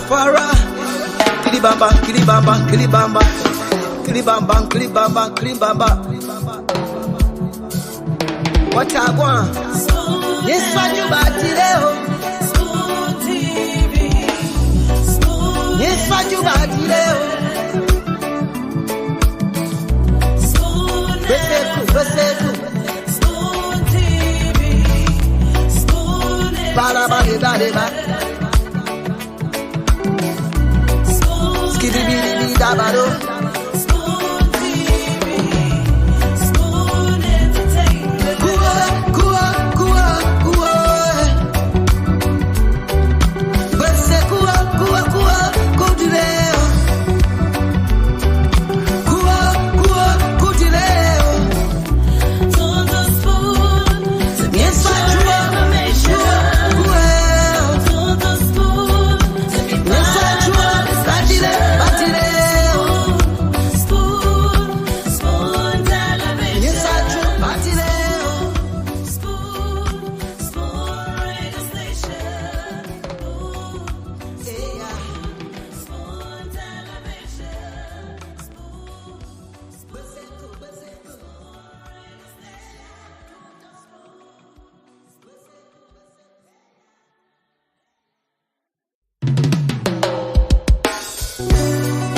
Rastafari. Kilibamba, kilibamba, kilibamba, kilibamba, kilibamba, kilibamba. What I want? Yes, what you got today? Yes, what you got today? Beseku. Bada. Skidibidi dabado.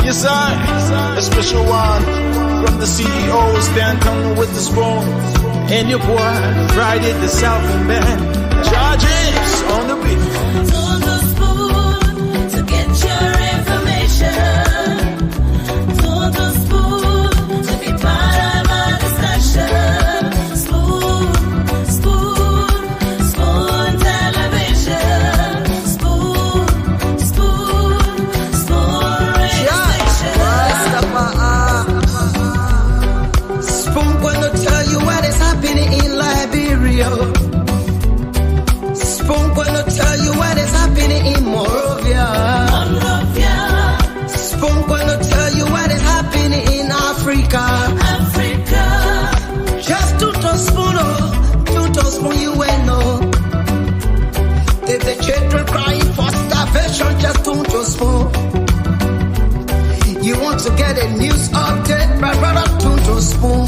Yes, I, a special one from the CEO, Stan Tunnel with the spoon. And your boy, Friday the Southern Band. Charges on the beat. On the spoon to get your information. On the spoon to be part of our discussion. Spoon television. Spoon radio station. Spoon gonna tell you what is happening in Liberia. Spoon gonna tell you what is happening in Monrovia. Spoon gonna tell you what is happening in Africa. Just to spoon you will know. If the children crying for starvation, just to spoon. You want to get a news update, my brother, to spoon.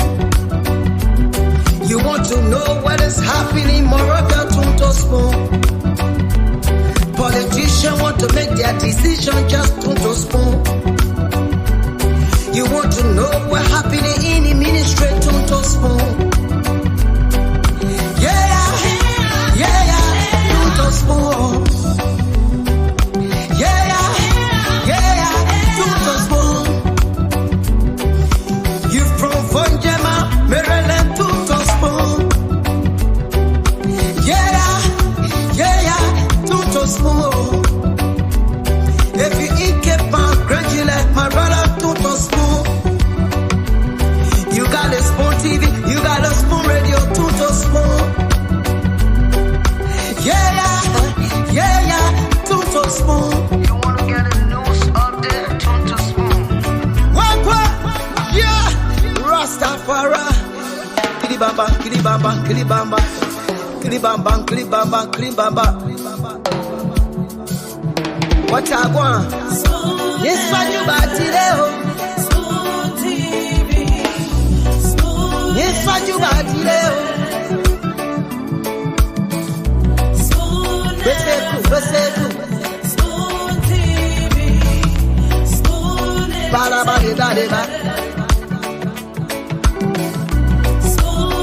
You want to know what is happening in Monrovia, to spoon. Politicians want to make their decision, just to spoon. You want to know what's happening in the ministry, to spoon. Yeah, to spoon. Yeah, to spoon. You from Vonjema, Maryland, to spoon. Yeah, to spoon. If you eat kepa, gradually, my brother, to spoon. You got a spoon TV, you got a spoon radio, to spoon. Yeah, to spoon. You wanna get a news update, to spoon. What? Yeah, Rastafari. Kilibamba, kilibamba, kilibamba, kilibamba, kilibamba, kilibamba. What I want? Yes, what you got today? Yes, what you got today? Beseku. Bada.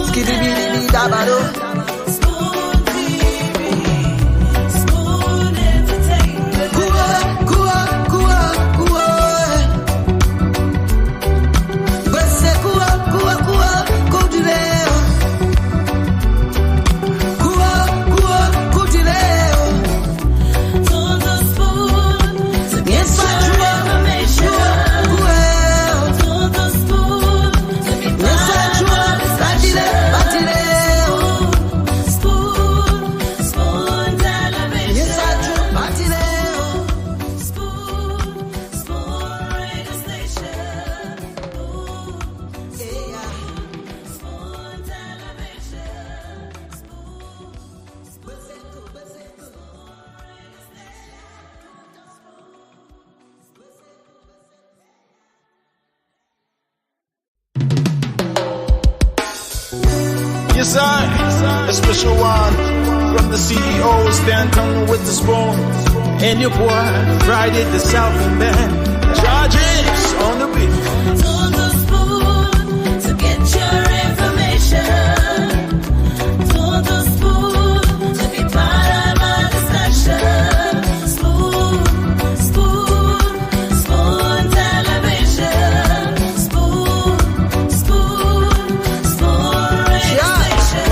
Skidibidi dabado. Yes, a special one from the CEO, Stan Tony with the spoon. And your boy, Friday the Southern Band. Charges on the beat. To the spoon to get your information. To the spoon to be part of our discussion. Spoon, spoon, spoon television. Spoon, spoon, spoon radio station.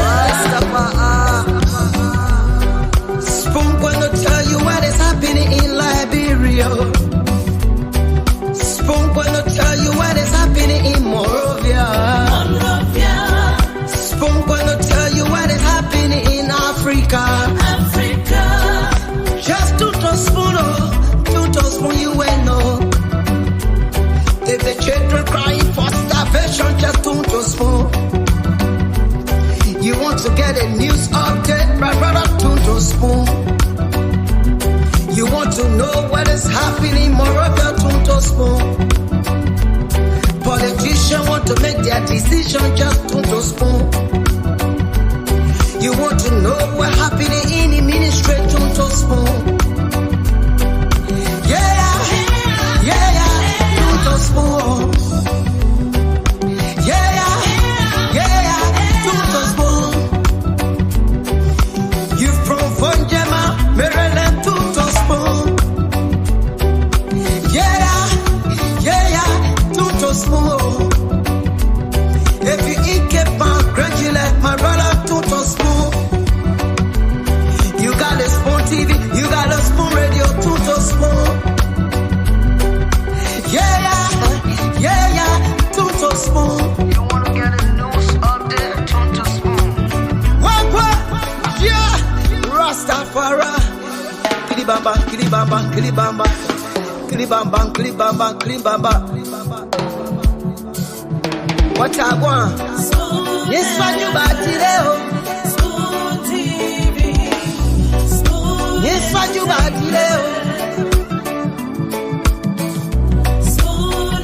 Spoon gonna tell you what is happening in Liberia. Spoon gonna tell you what is happening in Monrovia. Spoon gonna tell you what is happening in Africa. Just to spoon you will know. If the children crying for starvation, just to spoon. You want to get a news update, right, brother, to spoon. You want to know what is happening in Monrovia, to spoon. Politicians want to make their decision, just to spoon. You want to know what's happening in the ministry, to spoon. Yeah, to spoon. Yeah, to spoon. You from Vonjema, Maryland, to spoon. To spoon. If you eat keep on crunchy like my brother, to spoon. You got a spoon TV, you got a spoon radio, to spoon. To spoon. You wanna get a news update, to spoon. What? Yeah, Rastafari. Kilibamba, kilibamba, kilibamba, kilibamba, kilibamba, kilibamba. What I want? Yes, what you bought today? Spoon TV. Spoon. Yes, what you bought today? Spoon.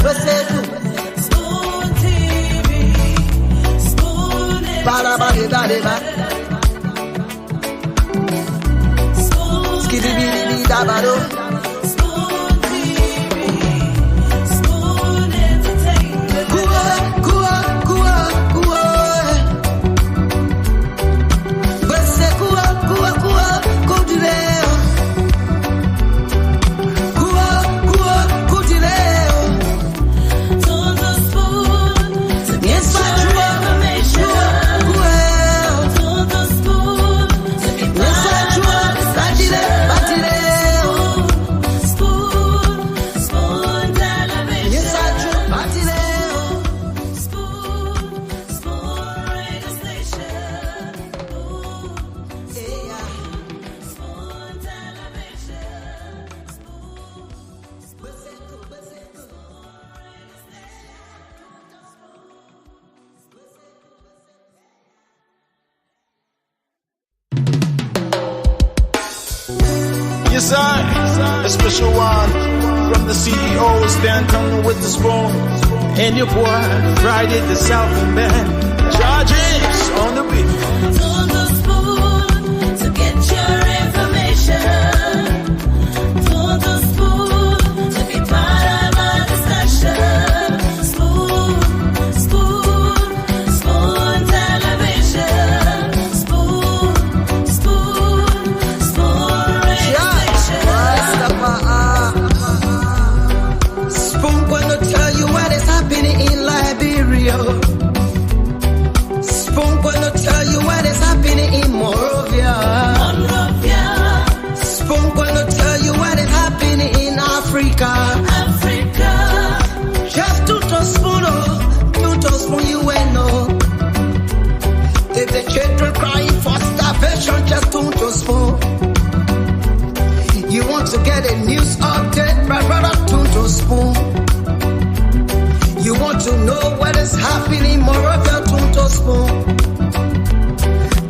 Beseku. Spoon TV. Spoon. Bada. Spoon. Skibidi dabado. Spoon TV. Spoon entertainment. Kuwa. Beseku, kudileo. Kudileo. To the spoon to get Yes, what you your information. To the spoon to be part of our discussion. Spoon television. Spoon radio station. Spoon television. Yes, a special one from the CEO, Stan Tony with the spoon. And your boy, Friday the Southern Band. Charges on the beat. To the spoon to get your information. To the spoon to be part of our discussion. Spoon, spoon, spoon television. Spoon, spoon, spoon radio station. Spoon gonna tell you what is happening in Liberia. Spoon gonna tell you what is happening in Monrovia. Spoon gonna tell you what is happening in Africa. Just to spoon you will know. If the children crying for starvation, just to spoon. You want to get a news update, right, brother, to spoon. You want to know what is happening in Monrovia, to spoon.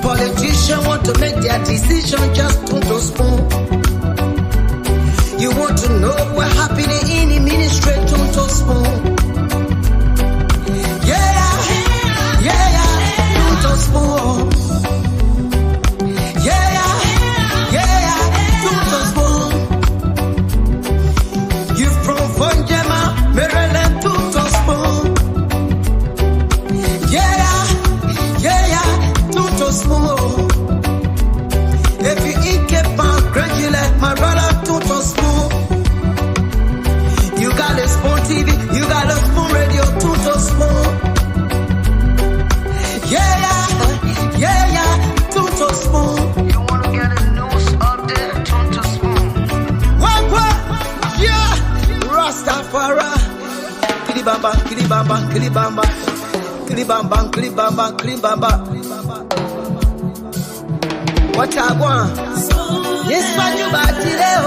Politicians want to make their decision, just to spoon. You want to know what's happening in the ministry, to spoon. Yeah, What I want? Yes, what you about today?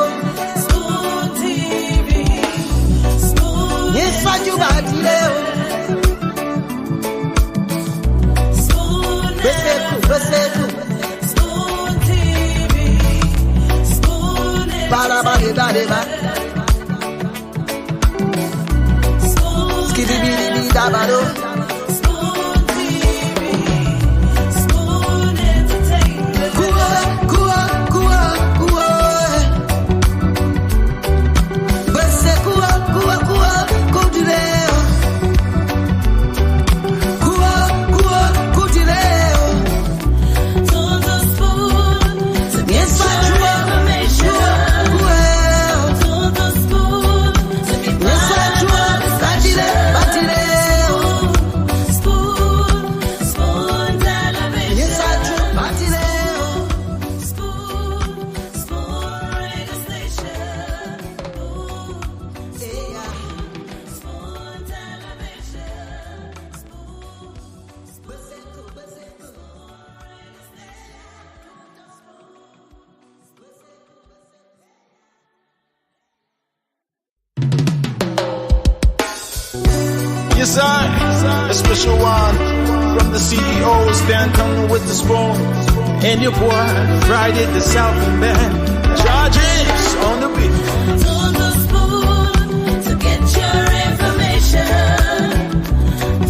Spoon TV. Yes, what you about today? Spoon TV. Spoon Yes, I, a special one from the CEO, Stan Tony with the spoon. And your boy, Friday the Southern Band. Charges on the beat. To the spoon to get your information.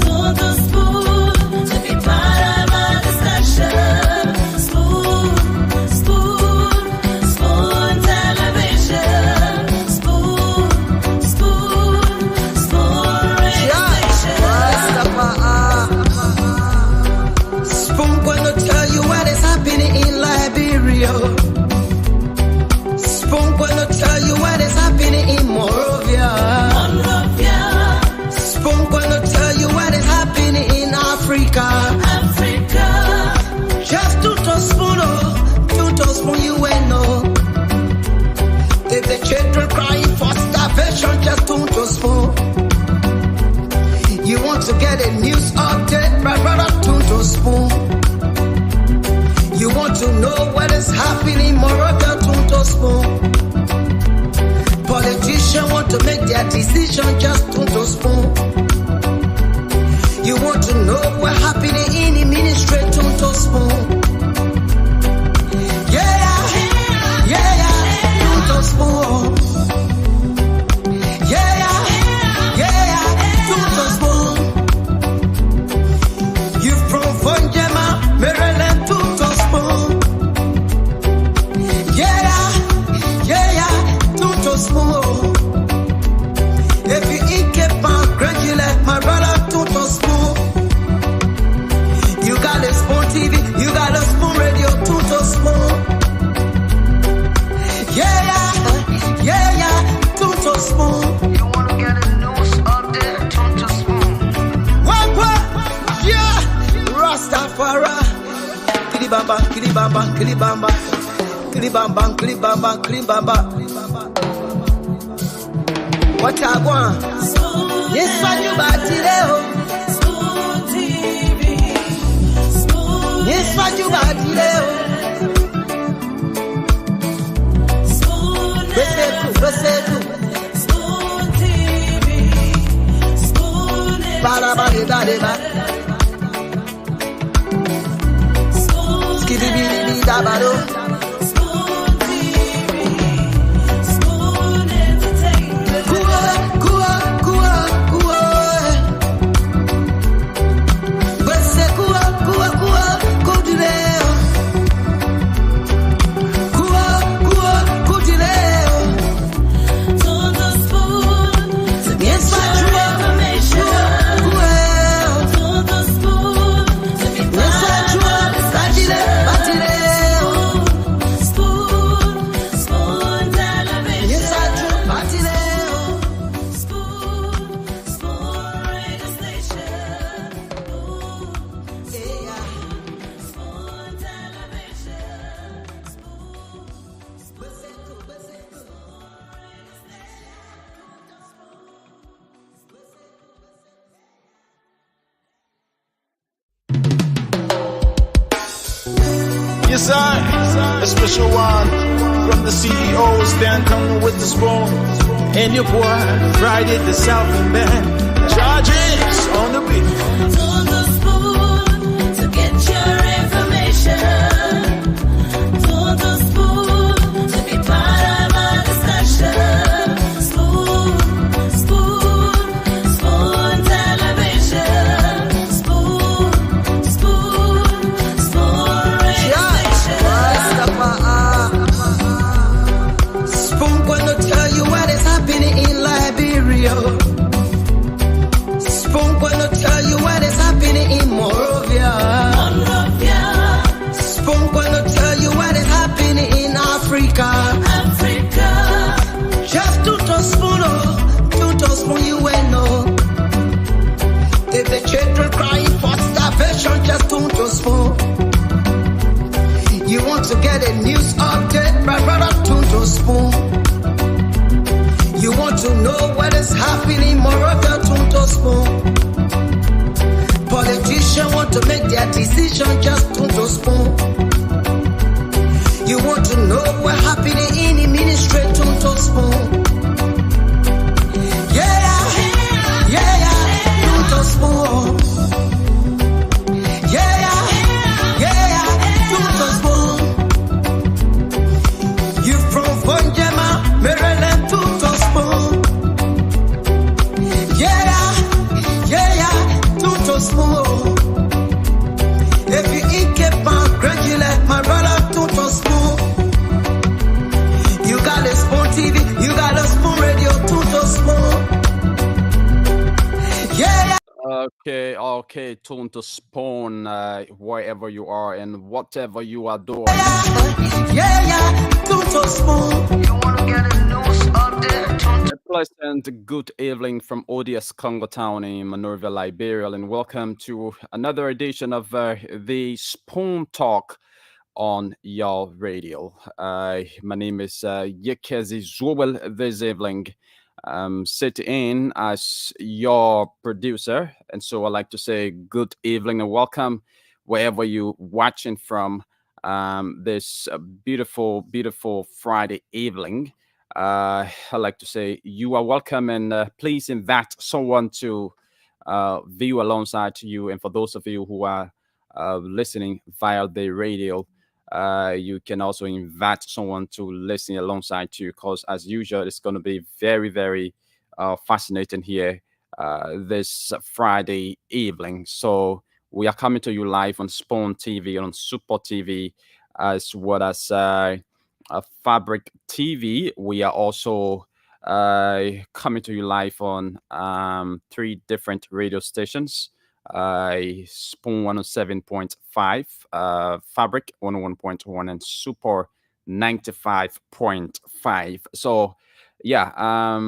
To the spoon to be part of our discussion. Spoon television. Spoon radio station. Spoon gonna tell you what is happening in Liberia. Spoon gonna tell you what is happening in Monrovia. Spoon gonna tell you what is happening in Africa. Just to spoon you will know. If the children crying for starvation, just to spoon. You want to get a news update, my brother, to spoon. You want to know what is happening in Morocco, to spoon. Politicians want to make their decision, just to spoon. You want to know what happening in the ministry, to spoon. To spoon. To spoon. You from Vonjema, Maryland, to spoon. To spoon. If you eat kepan, gradually, my brother, to spoon. You got a Spoon TV, you got a Spoon Radio, to spoon. To spoon. You wanna get a news update, to spoon. What? Yeah, Rastafari. Kilibamba. What I want? Yes, what you about today? Spoon TV. Yes, what you about today? Spoon TV. Spoon Yes, I, a special one from the CEO, Stan Tone with the spoon. And your boy, Friday the Southern Band. Charges on the beat. To the spoon to get your information. To the spoon to be part of our discussion. Spoon, spoon, spoon television. Spoon, spoon, spoon radio station. Spoon gonna tell you what is happening in Liberia. Spoon gonna tell you what is happening in Morovia. Monrovia, Spoon gonna tell you what is happening in Africa. Africa. Just to spoon you will know. If the children crying for starvation, just to spoon. You want to get a news update, my brother, to spoon. You want to know what is happening, Moravia, to spoon. Politicians want to make their decision, just to spoon. You want to know what happening in the ministry, to spoon. To spoon. To spoon. You from Fonjema, Maryland, to spoon. To spoon. If you eat kepa, gradually, my brother, to spoon. You got a spoon TV, you got a spoon radio, to spoon. Okay, tune to spawn wherever you are and whatever you are doing. To spoon. You want to get a news update? A pleasant good evening from ODS Congo Town in Monrovia, Liberia, and welcome to another edition of the Spoon Talk on your radio. My name is Yekezi Zobel this evening. Sitting in as your producer, and so I'd like to say good evening and welcome wherever you're watching from this beautiful Friday evening. I'd like to say you are welcome, and please invite someone to view alongside to you. And for those of you who are listening via the radio, you can also invite someone to listen alongside you, because as usual it's going to be very fascinating here this Friday evening. So we are coming to you live on Spawn TV, on Super TV, as well as Fabric TV. We are also coming to you live on 3 different radio stations. Spoon 107.5, Fabric 101.1, and Super 95.5. So yeah,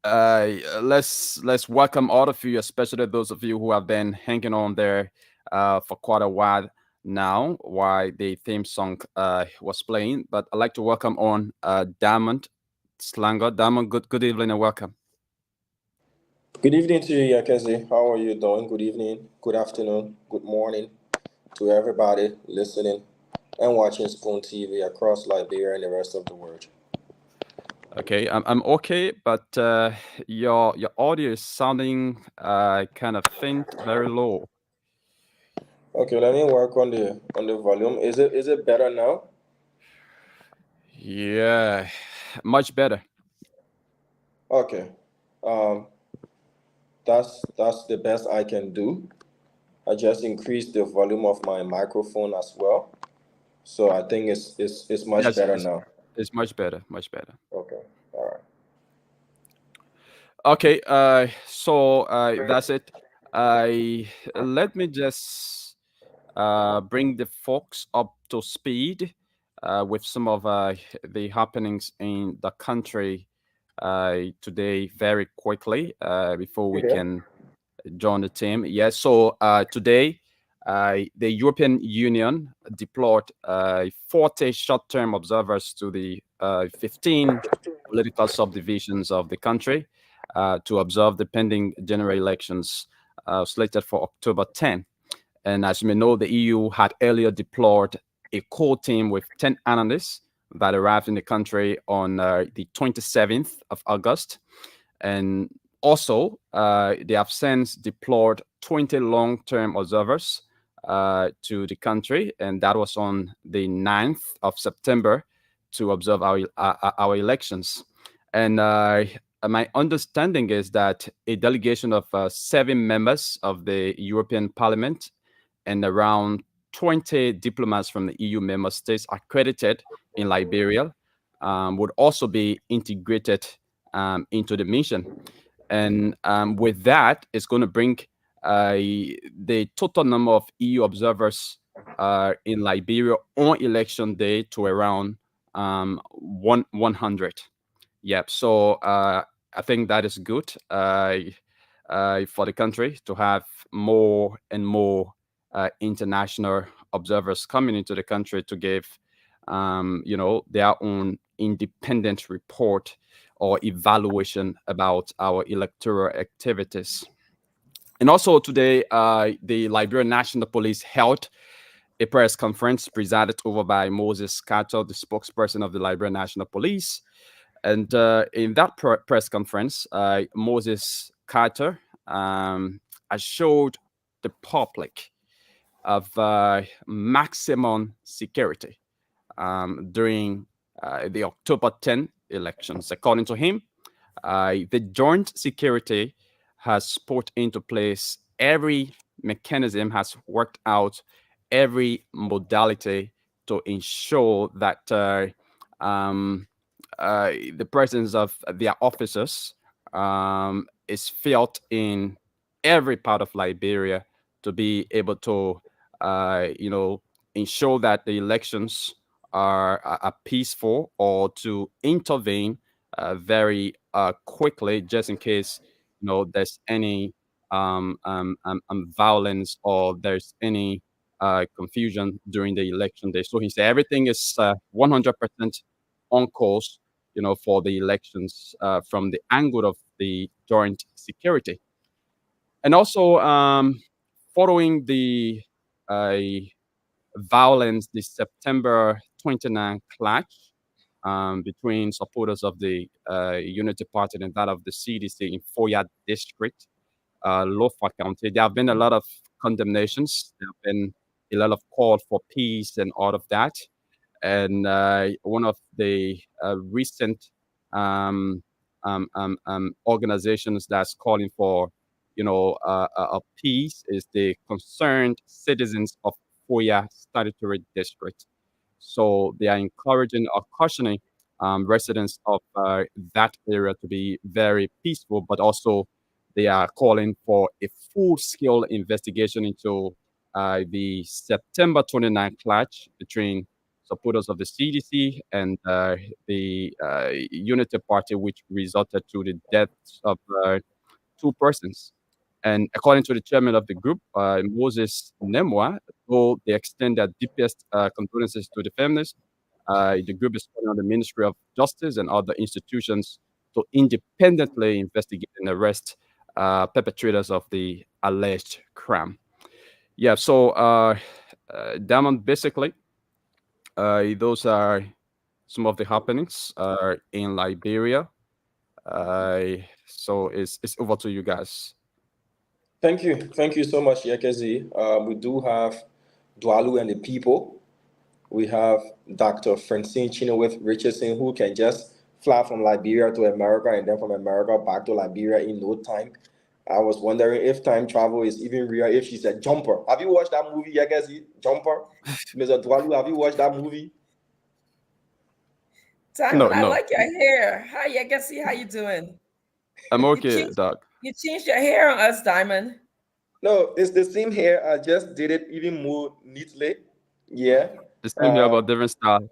let's welcome all of you, especially those of you who have been hanging on there for quite a while now while the theme song was playing. But I'd like to welcome on Diamond Slanger. Diamond, good evening and welcome. Good evening to you, Yakezi. How are you doing? Good evening, good afternoon, good morning to everybody listening and watching Spoon TV across Liberia and the rest of the world. Okay, I'm okay, but your audio is sounding kind of faint, very low. Okay, let me work on the volume. Is it better now? Yeah, much better. Okay. That's the best I can do. I just increased the volume of my microphone as well, so I think it's much better now. It's much better. Okay, all right. Okay, so that's it. Let me just bring the folks up to speed with some of the happenings in the country today very quickly before we can join the team. Yes, so today the European Union deployed 40 short-term observers to the 15 political subdivisions of the country to observe the pending general elections slated for October 10. And as you may know, the EU had earlier deployed a core team with 10 analysts that arrived in the country on the 27th of August. And also, they have since deployed 20 long-term observers to the country, and that was on the 9th of September to observe our elections. And my understanding is that a delegation of 7 members of the European Parliament and around 20 diplomats from the EU member states accredited in Liberia would also be integrated into the mission. And with that, it's going to bring the total number of EU observers in Liberia on election day to around 100. Yep. So I think that is good for the country to have more and more international observers coming into the country to give, their own independent report or evaluation about our electoral activities. And also today, the Liberian National Police held a press conference presided over by Moses Carter, the spokesperson of the Liberian National Police. And in that press conference, Moses Carter assured the public of maximum security during the October 10 elections. According to him, the joint security has put into place every mechanism, has worked out every modality to ensure that the presence of their officers is felt in every part of Liberia to be able to, ensure that the elections are peaceful, or to intervene very quickly, just in case there's any violence or there's any confusion during the election day. So he said everything is 100% on course, for the elections from the angle of the joint security. And also, following the violence, the September 29 clash between supporters of the Unity Party and that of the CDC in Foya District, Lofa County, there have been a lot of condemnations. There have been a lot of call for peace and all of that. And one of the recent organizations that's calling for, a peace is the Concerned Citizens of Foya Statutory District. So they are encouraging or cautioning residents of that area to be very peaceful, but also they are calling for a full-scale investigation into the September 29 clash between supporters of the CDC and the Unity Party, which resulted to the deaths of 2 persons. And according to the chairman of the group, Moses Nemwa, though they extend their deepest condolences to the families, the group is calling on the Ministry of Justice and other institutions to independently investigate and arrest perpetrators of the alleged crime. Yeah, so Damon, basically, those are some of the happenings in Liberia. So it's over to you guys. Thank you so much, Yekezi. We do have Dwalu and the people. We have Dr. Francine Chinoweth Richardson, who can just fly from Liberia to America and then from America back to Liberia in no time. I was wondering if time travel is even real, if she's a jumper. Have you watched that movie, Yekezi? Jumper? Mr. Dwalu, have you watched that movie? Simon, I like your hair. Hi, Yekezi, how you doing? I'm okay, Doc. You changed your hair on us, Diamond. No, it's the same hair. I just did it even more neatly. Yeah. The same hair, but different style.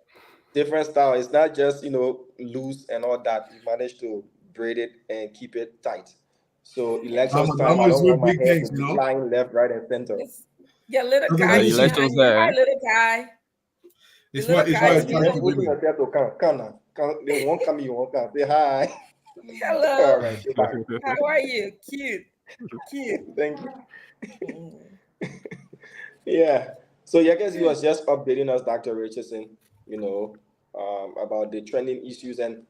Different style. It's not just, loose and all that. You managed to braid it and keep it tight. So elections time, I don't want my hair to be flying left, right, and center. Yeah, little guy. Elections there. Hi, little guy. It's what come now. They won't come, you won't come. Say hi. Hello. All right. How are you? Cute. Thank you. Yeah. So yeah, I guess he was just updating us, Dr. Richardson, about the trending issues. And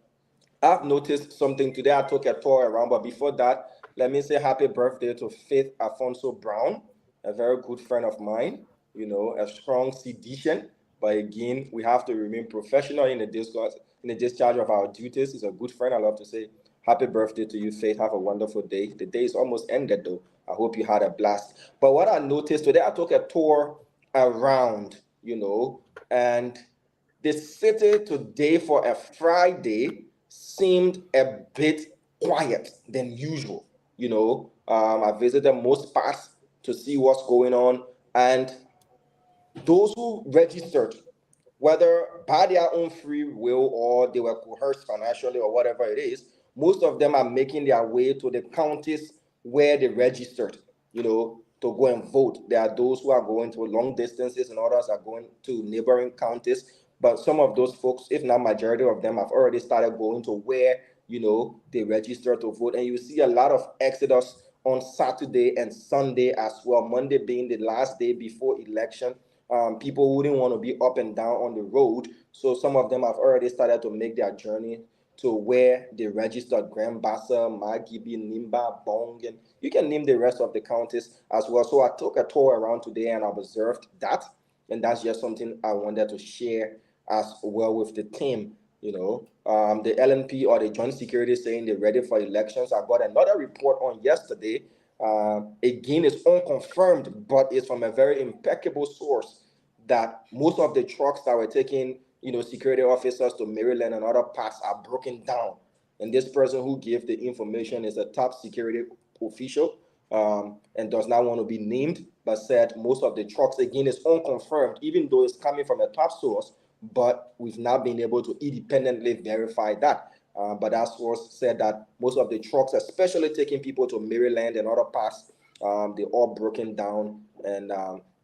I've noticed something today. I took a tour around, but before that, let me say happy birthday to Faith Alfonso Brown, a very good friend of mine, a strong seditian. But again, we have to remain professional in the discharge of our duties. He's a good friend. I love to say happy birthday to you, Faith. Have a wonderful day. The day is almost ended, though. I hope you had a blast. But what I noticed today, I took a tour around, and the city today for a Friday seemed a bit quiet than usual. I visited most parts to see what's going on, and those who registered, whether by their own free will or they were coerced financially or whatever it is, most of them are making their way to the counties where they registered, to go and vote. There are those who are going to long distances and others are going to neighboring counties. But some of those folks, if not majority of them, have already started going to where, they register to vote. And you see a lot of exodus on Saturday and Sunday as well, Monday being the last day before election. People wouldn't want to be up and down on the road. So some of them have already started to make their journey to where they registered: Grand Bassa, Magibi, Nimba, Bong, and you can name the rest of the counties as well. So I took a tour around today and I observed that. And that's just something I wanted to share as well with the team. The LNP or the Joint Security saying they're ready for elections. I got another report on yesterday. Again, it's unconfirmed, but it's from a very impeccable source that most of the trucks that were taking, security officers to Maryland and other parts are broken down. And this person who gave the information is a top security official and does not want to be named, but said most of the trucks, again, is unconfirmed, even though it's coming from a top source, but we've not been able to independently verify that. But that source said that most of the trucks, especially taking people to Maryland and other parts, they're all broken down, and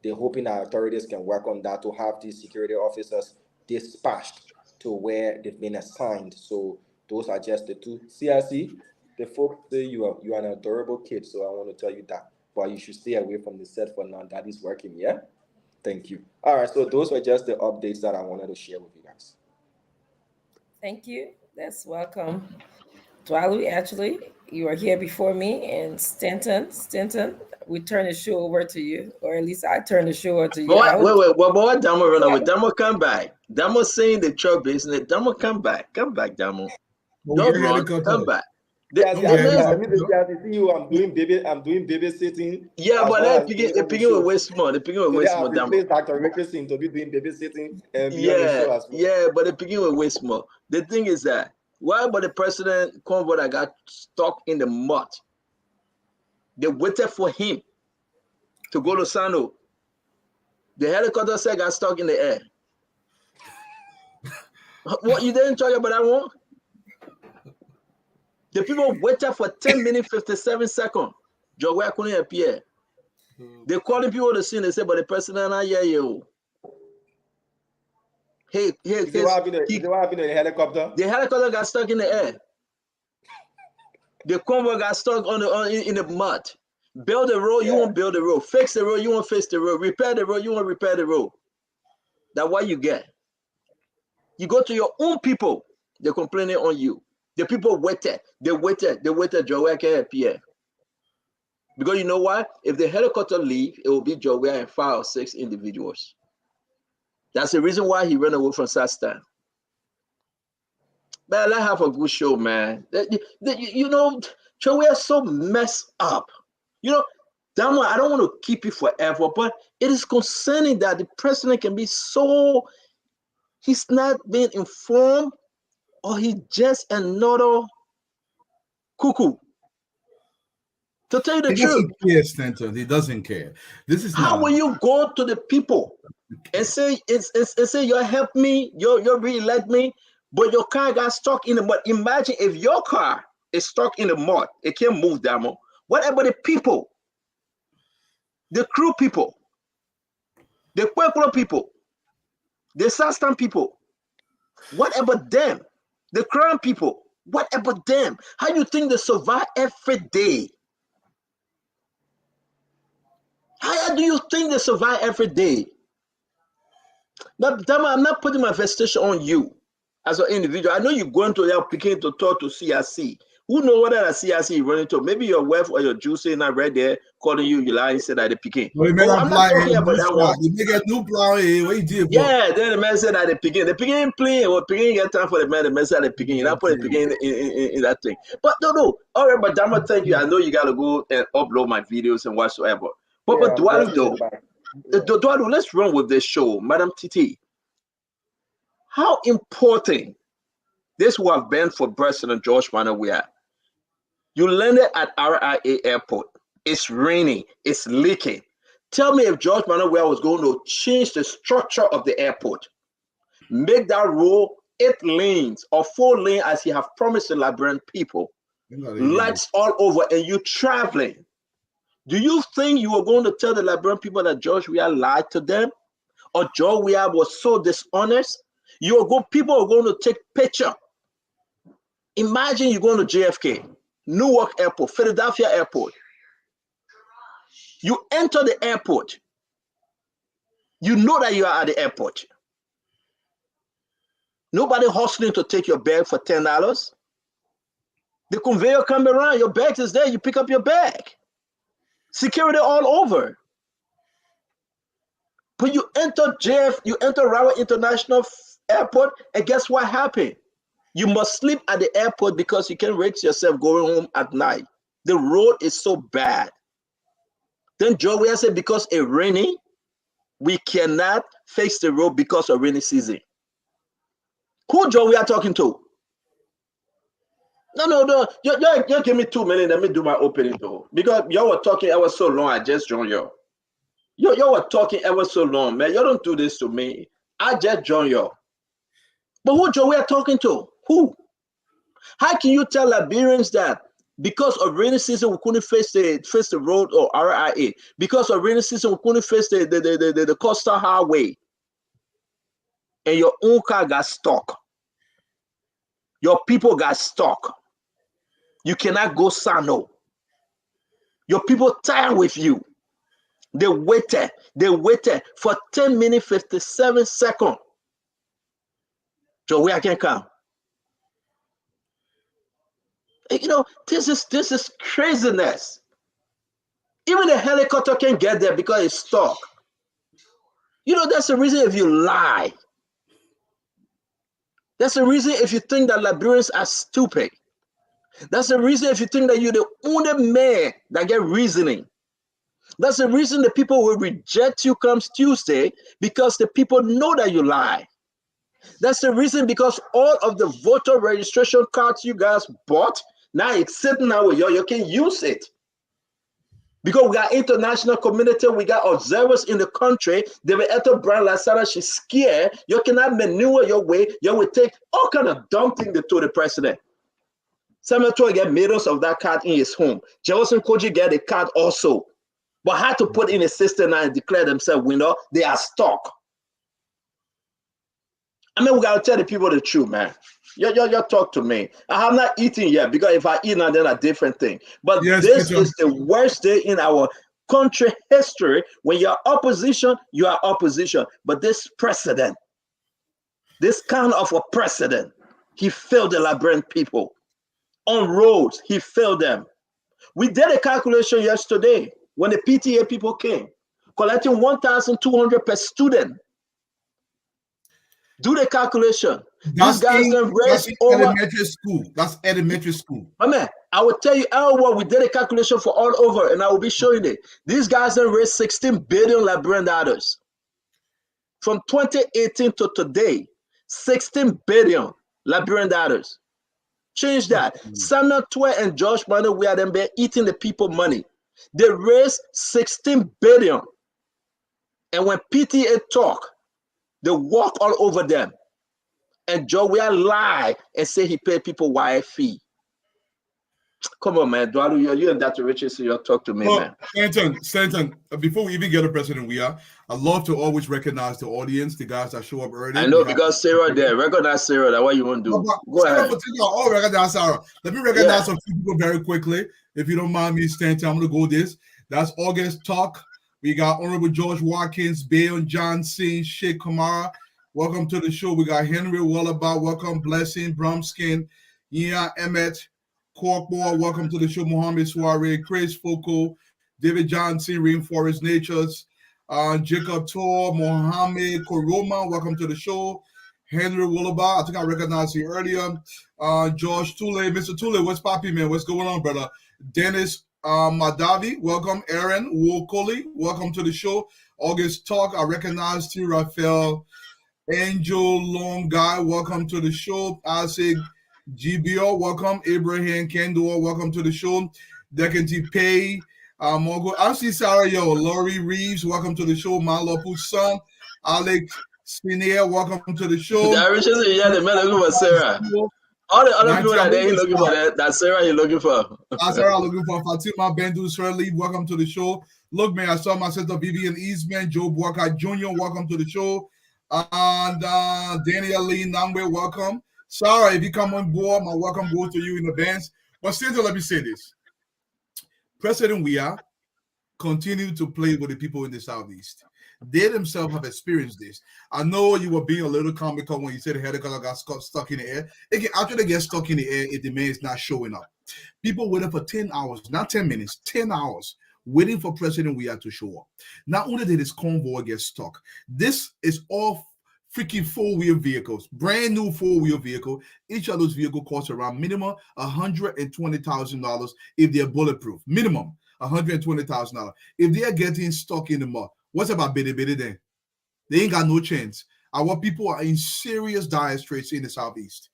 they're hoping that authorities can work on that to have these security officers dispatched to where they've been assigned. So those are just the two. CRC, the folks say you are an adorable kid, so I want to tell you that. But you should stay away from the set for now. Daddy's working, yeah? Thank you. All right, so those were just the updates that I wanted to share with you guys. Thank you. That's welcome. Dwalu, actually, you are here before me, and Stanton, we turn the show over to you, or at least I turn the show over to you. Wait, Damo run away. Damo come back. Damo saying the truck business. Damo come back, Damo. Don't run, come back. I'm doing babysitting. Yeah, but they're picking with way small. They're picking with way small. Damo. Dr. Richardson to be doing babysitting and yeah, but they're picking with way small. The thing is that why but the president convoy that got stuck in the mud? They waited for him to go to Sano. The helicopter said got stuck in the air. What, you didn't talk about that one? The people waited for 10 minutes, 57 seconds. Joe couldn't appear. They calling people to see, they say, but the president, you. Hey, what happened in the helicopter? The helicopter got stuck in the air. The convoy got stuck in the mud. Build the road, you won't build the road. Fix the road, you won't fix the road. Repair the road, you won't repair the road. That's what you get. You go to your own people, they're complaining on you. The people waited. They waited. Joe can appear. Because you know why? If the helicopter leave, it will be Joe and 5 or 6 individuals. That's the reason why he ran away from Sastan. Man, let's have a good show, man. Joe is so messed up. Damo, I don't want to keep it forever, but it is concerning that the president can be so, he's not being informed, or he just another cuckoo. To tell you the truth, he doesn't care, Stanton. He doesn't care. This is how will you go to the people and say, you help me, you re-elect me, but your car got stuck in the mud. Imagine if your car is stuck in the mud, it can't move, Damo. What about the people, the crew people, the Kwekuro people, the Sastan people? What about them? The Crown people, what about them? How you think they survive every day? How do you think they survive every day? But I'm not putting my vestation on you as an individual. I know you're going to help Peking to talk to CRC. Who know what that CRC is running to? Maybe your wife or your Jew saying not right there calling you lying said that they Peking. Well, I'm not talking about that one. You make a new plan. What you did? Yeah, then the man said that they Peking. The Peking playing. Well, Peking get time for the man. The man said they Peking. You not put the Peking in that thing. But no. All right, but Dama, thank you. I know you gotta go and upload my videos and whatsoever. But Dwalu though, Dwalu, let's run with this show, Madam Titi. How important this would have been for President George Manneh Weah. You landed at RIA Airport. It's raining. It's leaking. Tell me if George Manneh Weah was going to change the structure of the airport, make that road 8 lanes or 4 lanes as he have promised the Liberian people, lights all over, and you traveling. Do you think you were going to tell the Liberian people that George Weah lied to them, or George Weah was so dishonest? People are going to take picture. Imagine you're going to JFK, Newark Airport, Philadelphia Airport. You enter the airport. You know that you are at the airport. Nobody hustling to take your bag for $10. The conveyor come around, your bag is there, you pick up your bag. Security all over. But you enter Rawa International Airport, and guess what happened? You must sleep at the airport because you can't risk yourself going home at night. The road is so bad. Then Joe Weah said, because it's raining, we cannot fix the road because of rainy season. Who Joe Weah talking to? No. You give me 2 minutes. Let me do my opening though. Because y'all were talking ever so long. I just joined y'all. Y'all were talking ever so long, man. Y'all don't do this to me. I just joined y'all. But who Joe Weah talking to? Who? How can you tell Liberians that because of rainy season we couldn't face the road or RIA? Because of rainy season we couldn't face the coastal highway, and your own car got stuck. Your people got stuck. You cannot go Sano. Your people tired with you. They waited for 10 minutes, 57 seconds. Joe Weah can't come. You know, this is craziness. Even the helicopter can't get there because it's stuck. You know, that's the reason if you lie. That's the reason if you think that Liberians are stupid. That's the reason if you think that you're the only man that get reasoning. That's the reason the people will reject you comes Tuesday, because the people know that you lie. That's the reason because all of the voter registration cards you guys bought, now it's sitting now with you can use it. Because we got international community, we got observers in the country. They will enter Brian Lasara, she's scared. You cannot maneuver your way. You will take all kind of dumb things to the president. Samuel Toy get medals of that card in his home. Jefferson Koji get a card also. But had to put in a system and declare themselves winner. They are stuck. I mean, we gotta tell the people the truth, man. You talk to me. I have not eaten yet, because if I eat now, then a different thing. But yes, this is the worst day in our country history. When you're opposition, you are opposition. But this president, this kind of a president, he failed the Liberian people. On roads, he failed them. We did a calculation yesterday when the PTA people came, collecting $1,200 per student. Do the calculation. That's elementary school. That's elementary school. I mean, I will tell you what we did a calculation for all over, and I will be showing it. These guys have raised 16 billion Liberian dollars. From 2018 to today, 16 billion Liberian dollars. Change that. Samuel Toy and George Manneh, we are them been eating the people money. They raised 16 billion. And when PTA talk, they walk all over them. And Joe Weah lie and say he paid people wire fee. Come on, man. Dwalu, you and Dr. Richard, so you'll talk to me, man. Stanton, before we even get to President Weah, I love to always recognize the audience, the guys that show up early. I know, because Sarah there. Recognize Sarah. That's what you want to do. Go ahead. Oh, recognize Sarah. Let me recognize some people very quickly. If you don't mind me, Stanton, I'm going to go this. That's August Talk We got Honorable George Watkins, Bayon Johnson, Sheikh Kamara. Welcome to the show. We got Henry Wallabout. Welcome, Blessing, Brumskin, Ian Emmett, Corkboard. Welcome to the show, Mohammed Soiree, Chris Foucault, David Johnson, Rainforest Natures, Jacob Tor, Mohammed Koroma. Welcome to the show. Henry Wallabout. I think I recognized you earlier. George Tule. Mr. Tule, what's popping, man? What's going on, brother? Dennis Madavi, welcome. Aaron Wokoli, welcome to the show. August Talk, I recognize you. Raphael Angel Long Guy, welcome to the show. Isaac GBO, welcome. Abraham Kendor, welcome to the show. Decanty Pay, Mongo. I see Sarah Yo, Laurie Reeves, welcome to the show. Malopu's son, Alex Spinier, welcome to the show. That Richard, yeah, the man looking for Sarah. All the other people that they looking for that Sarah you're looking for. That's Sarah looking for. Fatima Bendu Shirley, welcome to the show. Look, man, I saw my sister Vivian Eastman, Joe Walker Jr., welcome to the show. And Daniel Lee Namwe, welcome. Sarah, if you come on board, my welcome goes to you in advance. But still, let me say this. President Weah continued to play with the people in the Southeast. They themselves have experienced this. I know you were being a little comical when you said the helicopter got stuck in the air. It can actually get stuck in the air if the man is not showing up. People waited for 10 hours, not 10 minutes, 10 hours, waiting for President Weah to show up. Not only did his convoy get stuck, this is all freaking four-wheel vehicles, brand new four-wheel vehicle. Each of those vehicles costs around minimum $120,000 if they're bulletproof. Minimum $120,000. If they are getting stuck in the mud, what's about Biddy then? They ain't got no chance. Our people are in serious dire straits in the Southeast.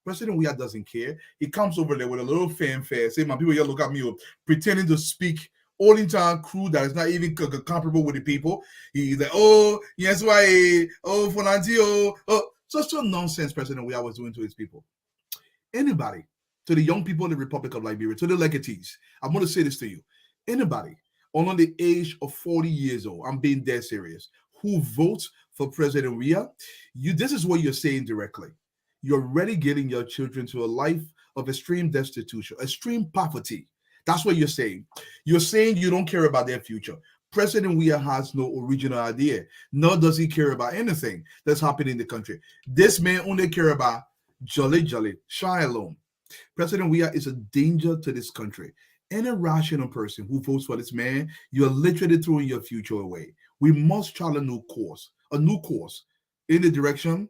President Weah doesn't care. He comes over there with a little fanfare, say, my people here look at me, pretending to speak all in time crew that is not even comparable with the people. He's like, oh, yes, why? Oh, Fonantio. Oh, such nonsense President Weah was doing to his people. Anybody, to the young people in the Republic of Liberia, to the legatees, I'm going to say this to you. Anybody under the age of 40 years old, I'm being dead serious, who votes for President Weah, this is what you're saying directly. You're already getting your children to a life of extreme destitution, extreme poverty. That's what you're saying. You're saying you don't care about their future. President Weah has no original idea, nor does he care about anything that's happening in the country. This man only cares about jolly, shy alone. President Weah is a danger to this country. Any rational person who votes for this man, you're literally throwing your future away. We must chart a new course in the direction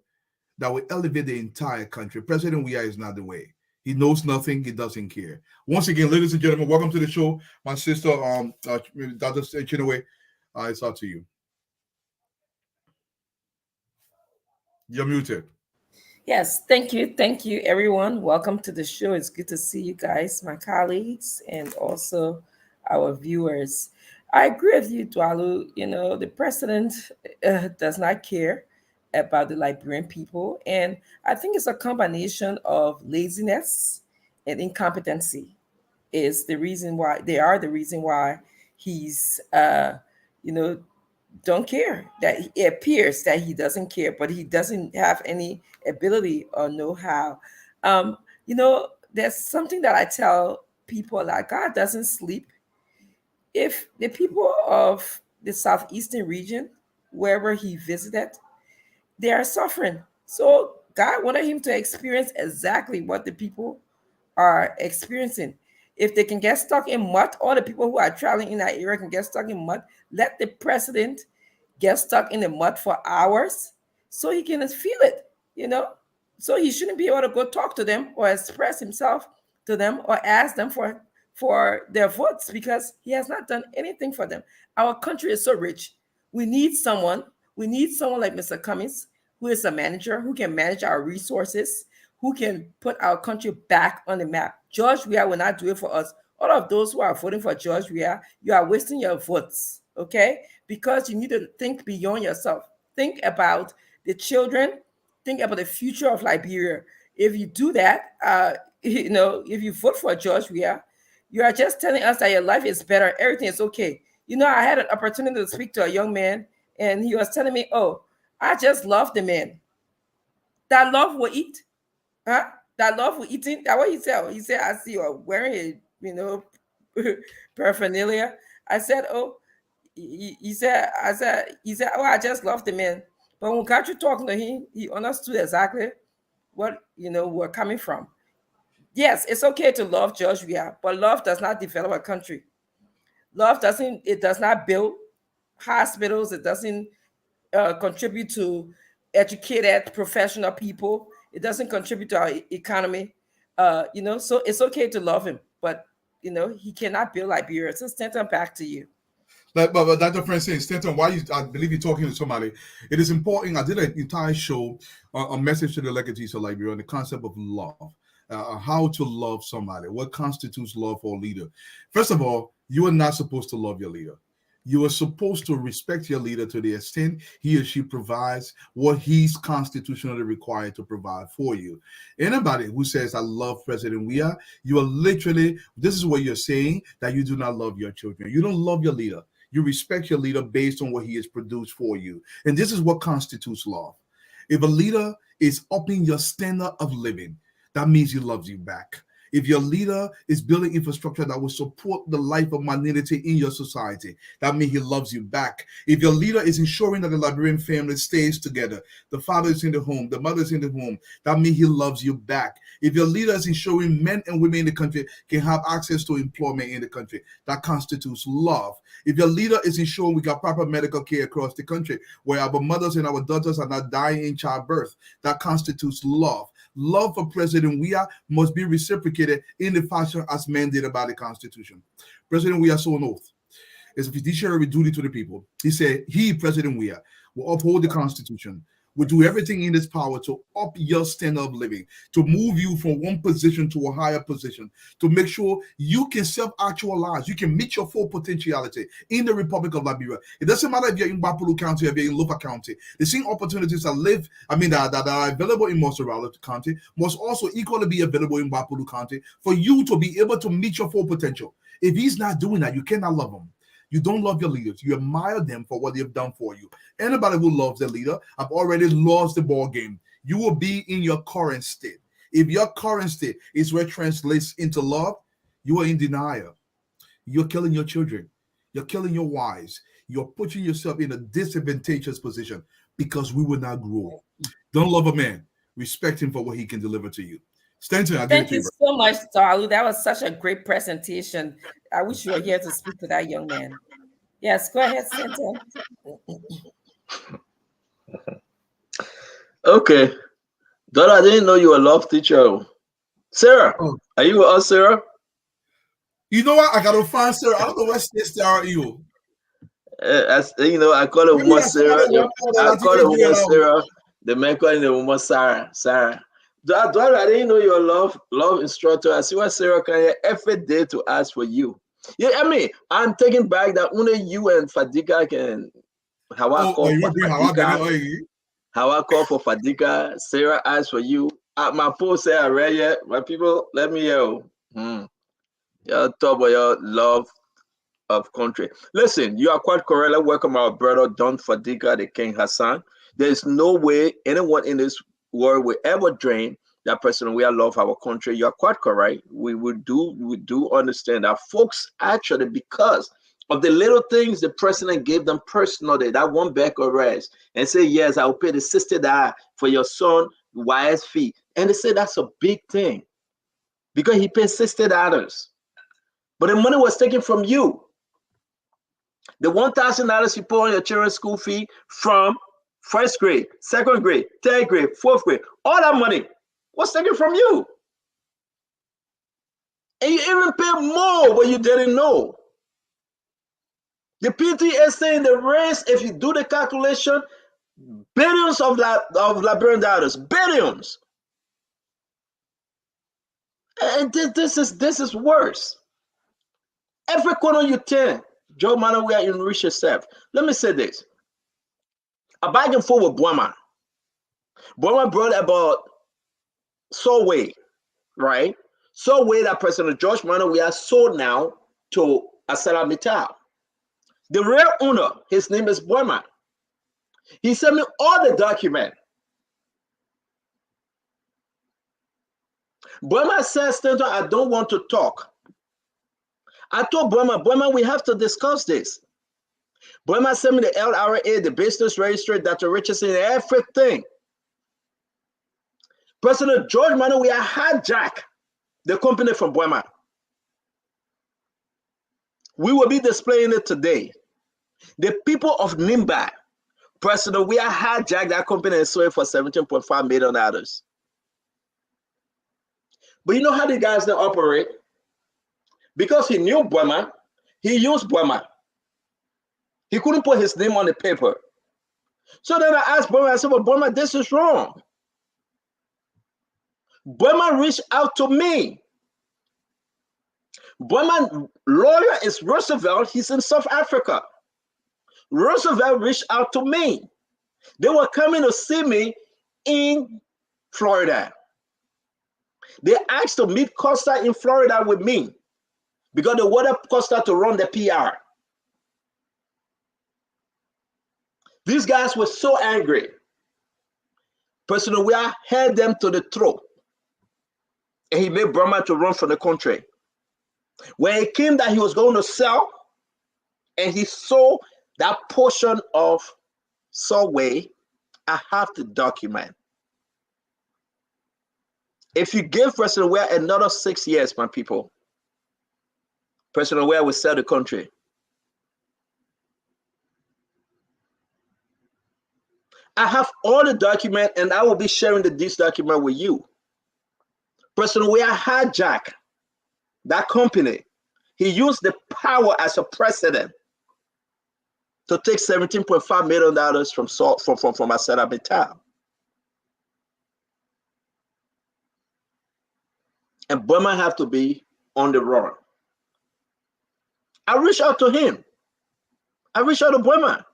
that will elevate the entire country. President Weah is not the way. He knows nothing. He doesn't care. Once again, ladies and gentlemen, welcome to the show. My sister, Dr. Chinaway, it's up to you. You're muted. Yes, thank you. Thank you, everyone. Welcome to the show. It's good to see you guys, my colleagues, and also our viewers. I agree with you, Dwalu. You know, the president does not care about the Liberian people. And I think it's a combination of laziness and incompetency is the reason why he's, don't care. That it appears that he doesn't care, but he doesn't have any ability or know-how. There's something that I tell people, like, God doesn't sleep. If the people of the southeastern region, wherever he visited, they are suffering. So God wanted him to experience exactly what the people are experiencing. If they can get stuck in mud, all the people who are traveling in that area can get stuck in mud, let the president get stuck in the mud for hours so he can feel it, So he shouldn't be able to go talk to them or express himself to them or ask them for their votes because he has not done anything for them. Our country is so rich. We need someone like Mr. Cummings, who is a manager, who can manage our resources, who can put our country back on the map. George Weah will not do it for us. All of those who are voting for George Weah, you are wasting your votes, okay? Because you need to think beyond yourself. Think about the children. Think about the future of Liberia. If you do that, if you vote for George Weah, you are just telling us that your life is better. Everything is okay. I had an opportunity to speak to a young man, and he was telling me, oh, I just love the man. That love will eat. Huh? That love will eating. That's what he said. He said, I see you are wearing a, paraphernalia. I said, oh, he said, oh, I just love the man. But when Country talking to him, he understood exactly what we're coming from. Yes, it's okay to love George Weah, but love does not develop a country. Love does not build hospitals. It doesn't contribute to educated professional people. It doesn't contribute to our economy. So it's okay to love him, but he cannot build Liberia. So Stanton, back to you. But Dr. Francine, Stanton, I believe you're talking to somebody. It is important. I did an entire show, a message to the legatees of Liberia on the concept of love. How to love somebody, what constitutes love for a leader. First of all, you are not supposed to love your leader. You are supposed to respect your leader to the extent he or she provides what he's constitutionally required to provide for you. Anybody who says, I love President Weah, you are literally, this is what you're saying, that you do not love your children. You don't love your leader. You respect your leader based on what he has produced for you. And this is what constitutes love. If a leader is upping your standard of living, that means he loves you back. If your leader is building infrastructure that will support the life of minority in your society, that means he loves you back. If your leader is ensuring that the Liberian family stays together, the father is in the home, the mother is in the home, that means he loves you back. If your leader is ensuring men and women in the country can have access to employment in the country, that constitutes love. If your leader is ensuring we got proper medical care across the country, where our mothers and our daughters are not dying in childbirth, that constitutes love. Love for President Weah must be reciprocated in the fashion as mandated by the Constitution. President Weah swore an oath. It's a fiduciary duty to the people. He said, President Weah, will uphold the Constitution, will do everything in his power to up your standard of living, to move you from one position to a higher position, to make sure you can self-actualize, you can meet your full potentiality in the Republic of Liberia. It doesn't matter if you're in Bapulu County or if you're in Lupa County. The same opportunities that are available in Montserrat County must also equally be available in Bapulu County for you to be able to meet your full potential. If he's not doing that, you cannot love him. You don't love your leaders. You admire them for what they've done for you. Anybody who loves their leader have already lost the ball game. You will be in your current state. If your current state is what translates into love, you are in denial. You're killing your children. You're killing your wives. You're putting yourself in a disadvantageous position because we will not grow. Don't love a man. Respect him for what he can deliver to you. Stanton, thank you so much, Dalu. That was such a great presentation. I wish you were here to speak to that young man. Yes, go ahead, Stanton. Okay. Dalu, I didn't know you were a love teacher. Sarah, are you with us, Sarah? You know what? I got to find Sarah. I don't know what state Sarah are you. I call her woman Sarah. I call her woman Sarah. The man calling the woman Sarah. Dalu, I didn't know you're a love instructor. I see what Sarah can every day to ask for you. Yeah, I mean, I'm taking back that only you and Fadika can. How I call for Fadika. Sarah asked for you. My post say I read yet. My people, let me hear. Y'all talk about your love of country. Listen, you are quite correct. Let's welcome our brother Don Fadika, the King Hassan. There is no way anyone in this world will ever drain that person. We love our country. You are quite correct. We do understand that folks actually, because of the little things the president gave them personally, that one back arrest and say, yes, I will pay the $60 for your son wise fee. And they say that's a big thing because he paid $60. But the money was taken from you. The $1,000 you put on your children's school fee from first grade, second grade, third grade, fourth grade, all that money was taken from you. And you even pay more, but you didn't know. The PTA is saying the race, if you do the calculation, billions of Liberian dollars, billions. And this is worse. Every corner you turn, Joe Mano, we are enrich yourself. Let me say this. A back and forth with Bwama. Bwama brought about Solway, right? Solway, that President George Mano, we are sold now to ArcelorMittal. The real owner, his name is Bwama. He sent me all the documents. Bwama says, Stanton, I don't want to talk. I told Bwama, we have to discuss this. Burma sent me the LRA, the business registry, Dr. Richardson, everything. President George Manneh Weah hijacked the company from Burma. We will be displaying it today. The people of Nimba, President Weah hijacked that company and sold it for $17.5 million. But you know how the guys now operate? Because he knew Burma, he used Burma. He couldn't put his name on the paper. So then I asked Burma, I said, well, Burma, this is wrong. Burma reached out to me. Burma lawyer is Roosevelt. He's in South Africa. Roosevelt reached out to me. They were coming to see me in Florida. They asked to meet Costa in Florida with me because they wanted Costa to run the PR. These guys were so angry. President Weah held them to the throat. And he made Burma to run from the country. When it came that he was going to sell, and he sold that portion of Subway, I have the document. If you give President Weah another 6 years, my people, President Weah will sell the country. I have all the document, and I will be sharing this document with you. President Weah hijacked that company. He used the power as a president to take $17.5 million from ArcelorMittal. And Burma have to be on the run. I reached out to him. I reached out to Burma.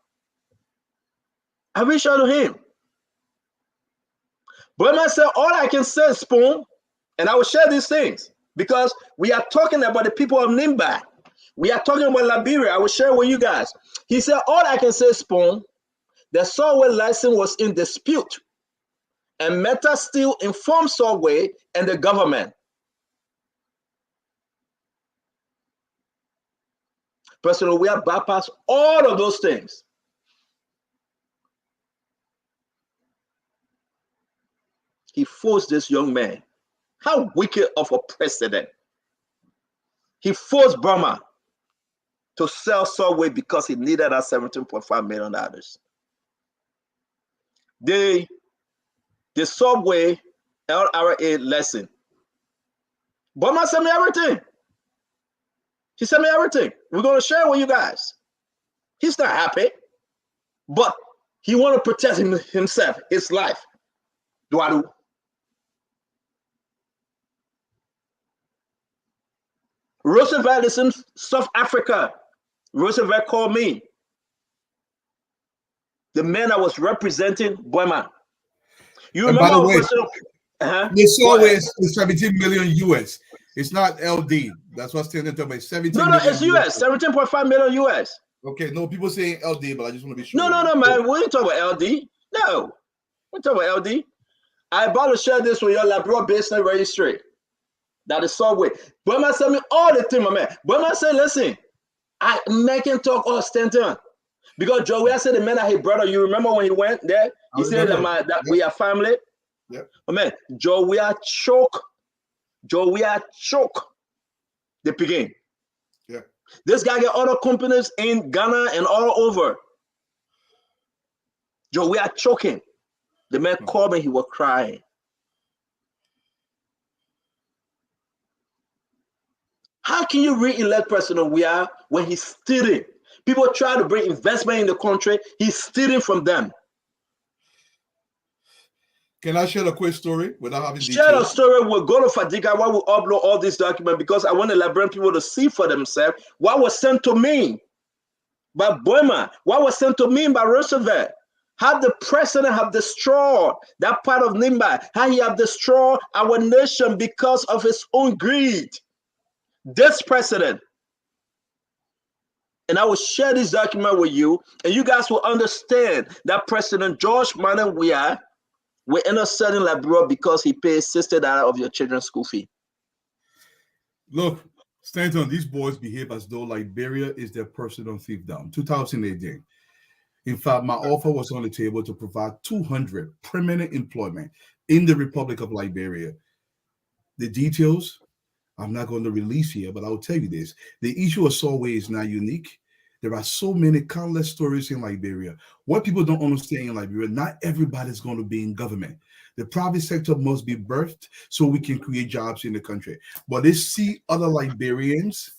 I reached out to him. Burma said, all I can say is Spoon, and I will share these things because we are talking about the people of Nimba. We are talking about Liberia. I will share with you guys. He said, all I can say is Spoon, the Subway license was in dispute, and Meta Steel informed Subway and the government. President Weah bypassed all of those things. He forced this young man. How wicked of a president. He forced Burma to sell Subway because he needed that $17.5 million. The Subway LRA lesson. Burma sent me everything. He sent me everything. We're going to share it with you guys. He's not happy, but he want to protect himself, his life. Duadu. Roosevelt is in South Africa. Roosevelt called me. The man I was representing Burma. You remember? By the way, the Subway is 17 million US. It's not LD. That's what's standing to me. 17 No, it's US. 17.5 million US. Okay, no, people saying LD, but I just want to be sure. No, man. We ain't talking about LD. No. We talking about LD. I about to share this with your Labrador business registry. That is Subway. Burma sent me all the time, my man. Burma said, listen, I can talk all Stanton. Because Joe Weah said the man that he brother, you remember when he went there? He said that we are family. Yep. Oh man, Joe Weah choke the picking. Yeah. This guy got other companies in Ghana and all over. Joe Weah choking. The man called me, he was crying. How can you re-elect President Weah when he's stealing? People try to bring investment in the country. He's stealing from them. Can I share a quick story without having details? Share a story. We'll go to Fadiga while we upload all these documents because I want the Liberian people to see for themselves what was sent to me by Burma, what was sent to me by Roosevelt. How the president have destroyed that part of Nimba, how he have destroyed our nation because of his own greed. This president, and I will share this document with you, and you guys will understand that President George Manneh Weah will end up selling Liberia because he pays $60 of your children's school fee. Look, Stanton, these boys behave as though Liberia is their personal fiefdom. 2018. In fact, my offer was on the table to provide 200 permanent employment in the Republic of Liberia. The details, I'm not going to release here, but I'll tell you this. The issue of Solway is not unique. There are so many countless stories in Liberia. What people don't understand in Liberia, not everybody's going to be in government. The private sector must be birthed so we can create jobs in the country. But they see other Liberians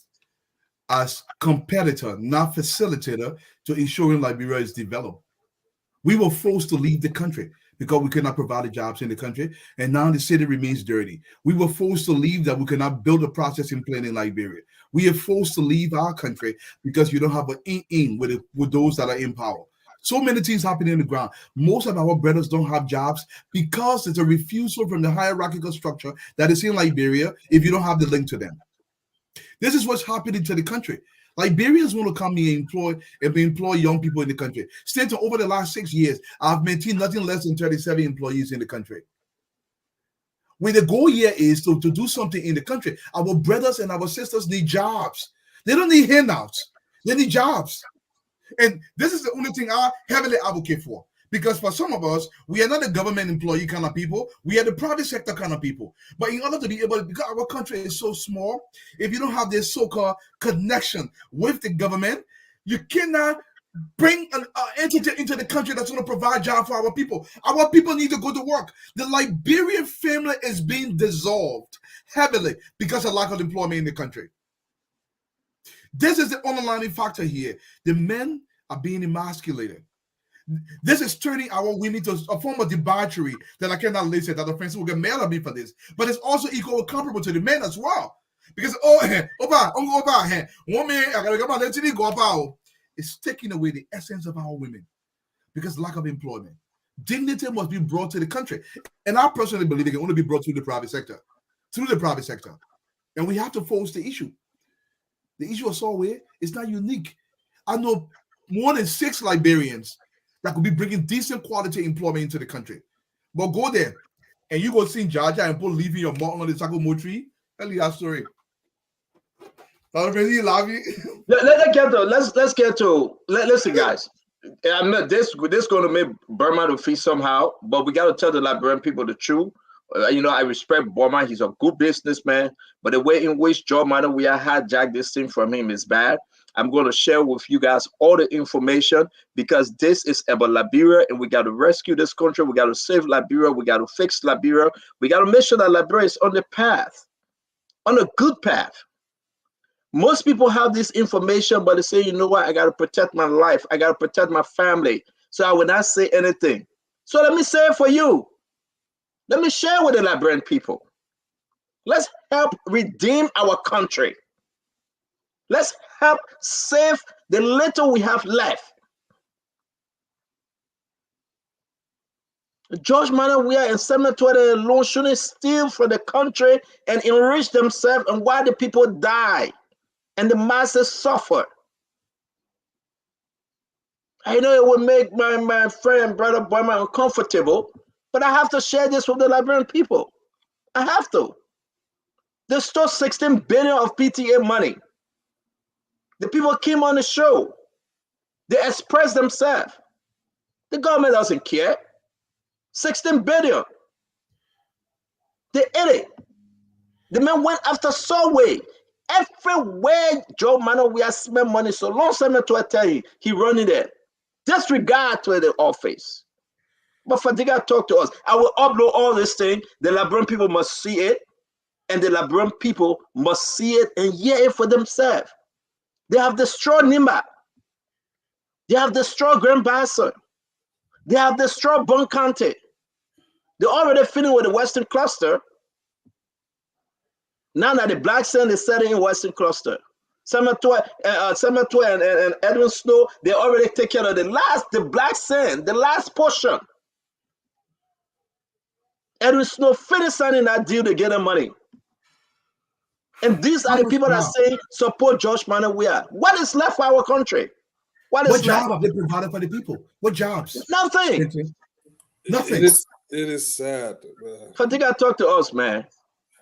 as competitor, not facilitator, to ensuring Liberia is developed. We were forced to leave the country because we could not provide the jobs in the country, and now the city remains dirty. We were forced to leave that we could not build a processing plant in Liberia. We are forced to leave our country because you don't have an in with those that are in power. So many things happening on the ground. Most of our brothers don't have jobs because there's a refusal from the hierarchical structure that is in Liberia if you don't have the link to them. This is what's happening to the country. Liberians want to come here and employ young people in the country. Stanton, over the last 6 years, I've maintained nothing less than 37 employees in the country. Where the goal here is to do something in the country. Our brothers and our sisters need jobs. They don't need handouts. They need jobs. And this is the only thing I heavily advocate for. Because for some of us, we are not a government employee kind of people. We are the private sector kind of people. But in order to be able to, because our country is so small, if you don't have this so-called connection with the government, you cannot bring an entity into the country that's going to provide jobs for our people. Our people need to go to work. The Liberian family is being dissolved heavily because of lack of employment in the country. This is the underlying factor here. The men are being emasculated. This is turning our women to a form of debauchery that I cannot listen, that the friends will get mad at me for this. But it's also equal comparable to the men as well. Because, it's taking away the essence of our women because lack of employment. Dignity must be brought to the country. And I personally believe it can only be brought through the private sector. And we have to force the issue. The issue of Solway is not unique. I know more than 6 Liberians that could be bringing decent quality employment into the country. But go there and you go see Jaja and put leaving your mom on the Sakomo tree. Tell you that story. Let's get to listen, guys. I mean, this going to make Burma to feel somehow, but we got to tell the Liberian people the truth. I respect Burma. He's a good businessman, but the way in which Joe Manawia hijacked this thing from him is bad. I'm going to share with you guys all the information because this is about Liberia and we got to rescue this country. We got to save Liberia. We got to fix Liberia. We got to make sure that Liberia is on the path, on a good path. Most people have this information, but they say, you know what? I got to protect my life. I got to protect my family. So I will not say anything. So let me say it for you. Let me share with the Liberian people. Let's help redeem our country. Let's help save the little we have left. George Manawia and Senator alone shouldn't steal from the country and enrich themselves, and why the people die and the masses suffer. I know it would make my friend, brother Burma uncomfortable, but I have to share this with the Liberian people. I have to. They stole 16 billion of PTA money. The people came on the show. They expressed themselves. The government doesn't care. 16 billion. They ate it. The man went after Solway. Everywhere Joe Manawia spent money, so long Senator I tell you, he running there. Disregard to the office. But Fadiga talk to us. I will upload all this thing. The Liberian people must see it. And the Liberian people must see it and hear it for themselves. They have destroyed Nimba. They have destroyed Grand Bassa. They have destroyed Bonkante. They already finished with the Western Cluster. Now that the Black Sand is setting in Western Cluster. Senator and Edwin Snow, they already take care of the Black Sand, the last portion. Edwin Snow finished signing that deal to get them money. And these are the people that say support George Manawia. What is left for our country? What job have they provided for the people? What jobs? Nothing. Nothing. It is sad. Fatiga, talk to us, man.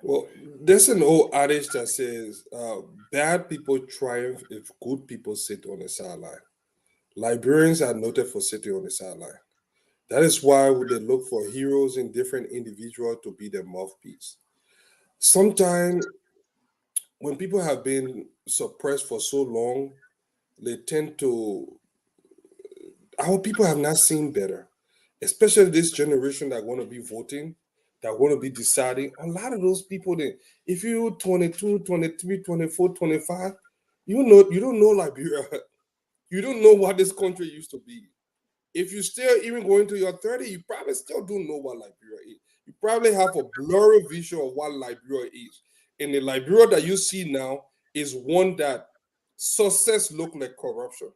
Well, there's an old adage that says bad people triumph if good people sit on the sideline. Liberians are noted for sitting on the sideline. That is why they look for heroes in different individuals to be their mouthpiece. Sometimes when people have been suppressed for so long, they tend to, our people have not seen better, especially this generation that want to be voting, that want to be deciding. A lot of those people, if you 22, 23, 24, 25, you don't know Liberia. You don't know what this country used to be. If you still even going to your 30, you probably still don't know what Liberia is. You probably have a blurry vision of what Liberia is. And the Liberia that you see now is one that success look like corruption.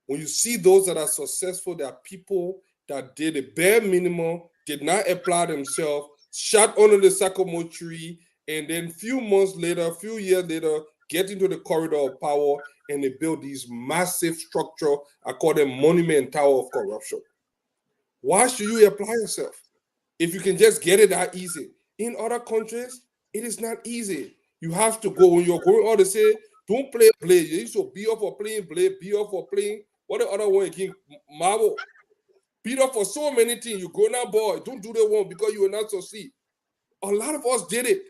When you see those that are successful, there are people that did the bare minimum, did not apply themselves, shot under the sycamore tree, and then few months later, few years later, get into the corridor of power and they build these massive structure, I call them monument tower of corruption. Why should you apply yourself if you can just get it that easy? In other countries, it is not easy. You have to go when you're going out to say, don't play blade. You used to be up for playing blade, be up for playing. What the other one again? Marvel. Beat up for so many things. You go now, boy. Don't do that one because you will not succeed. A lot of us did it.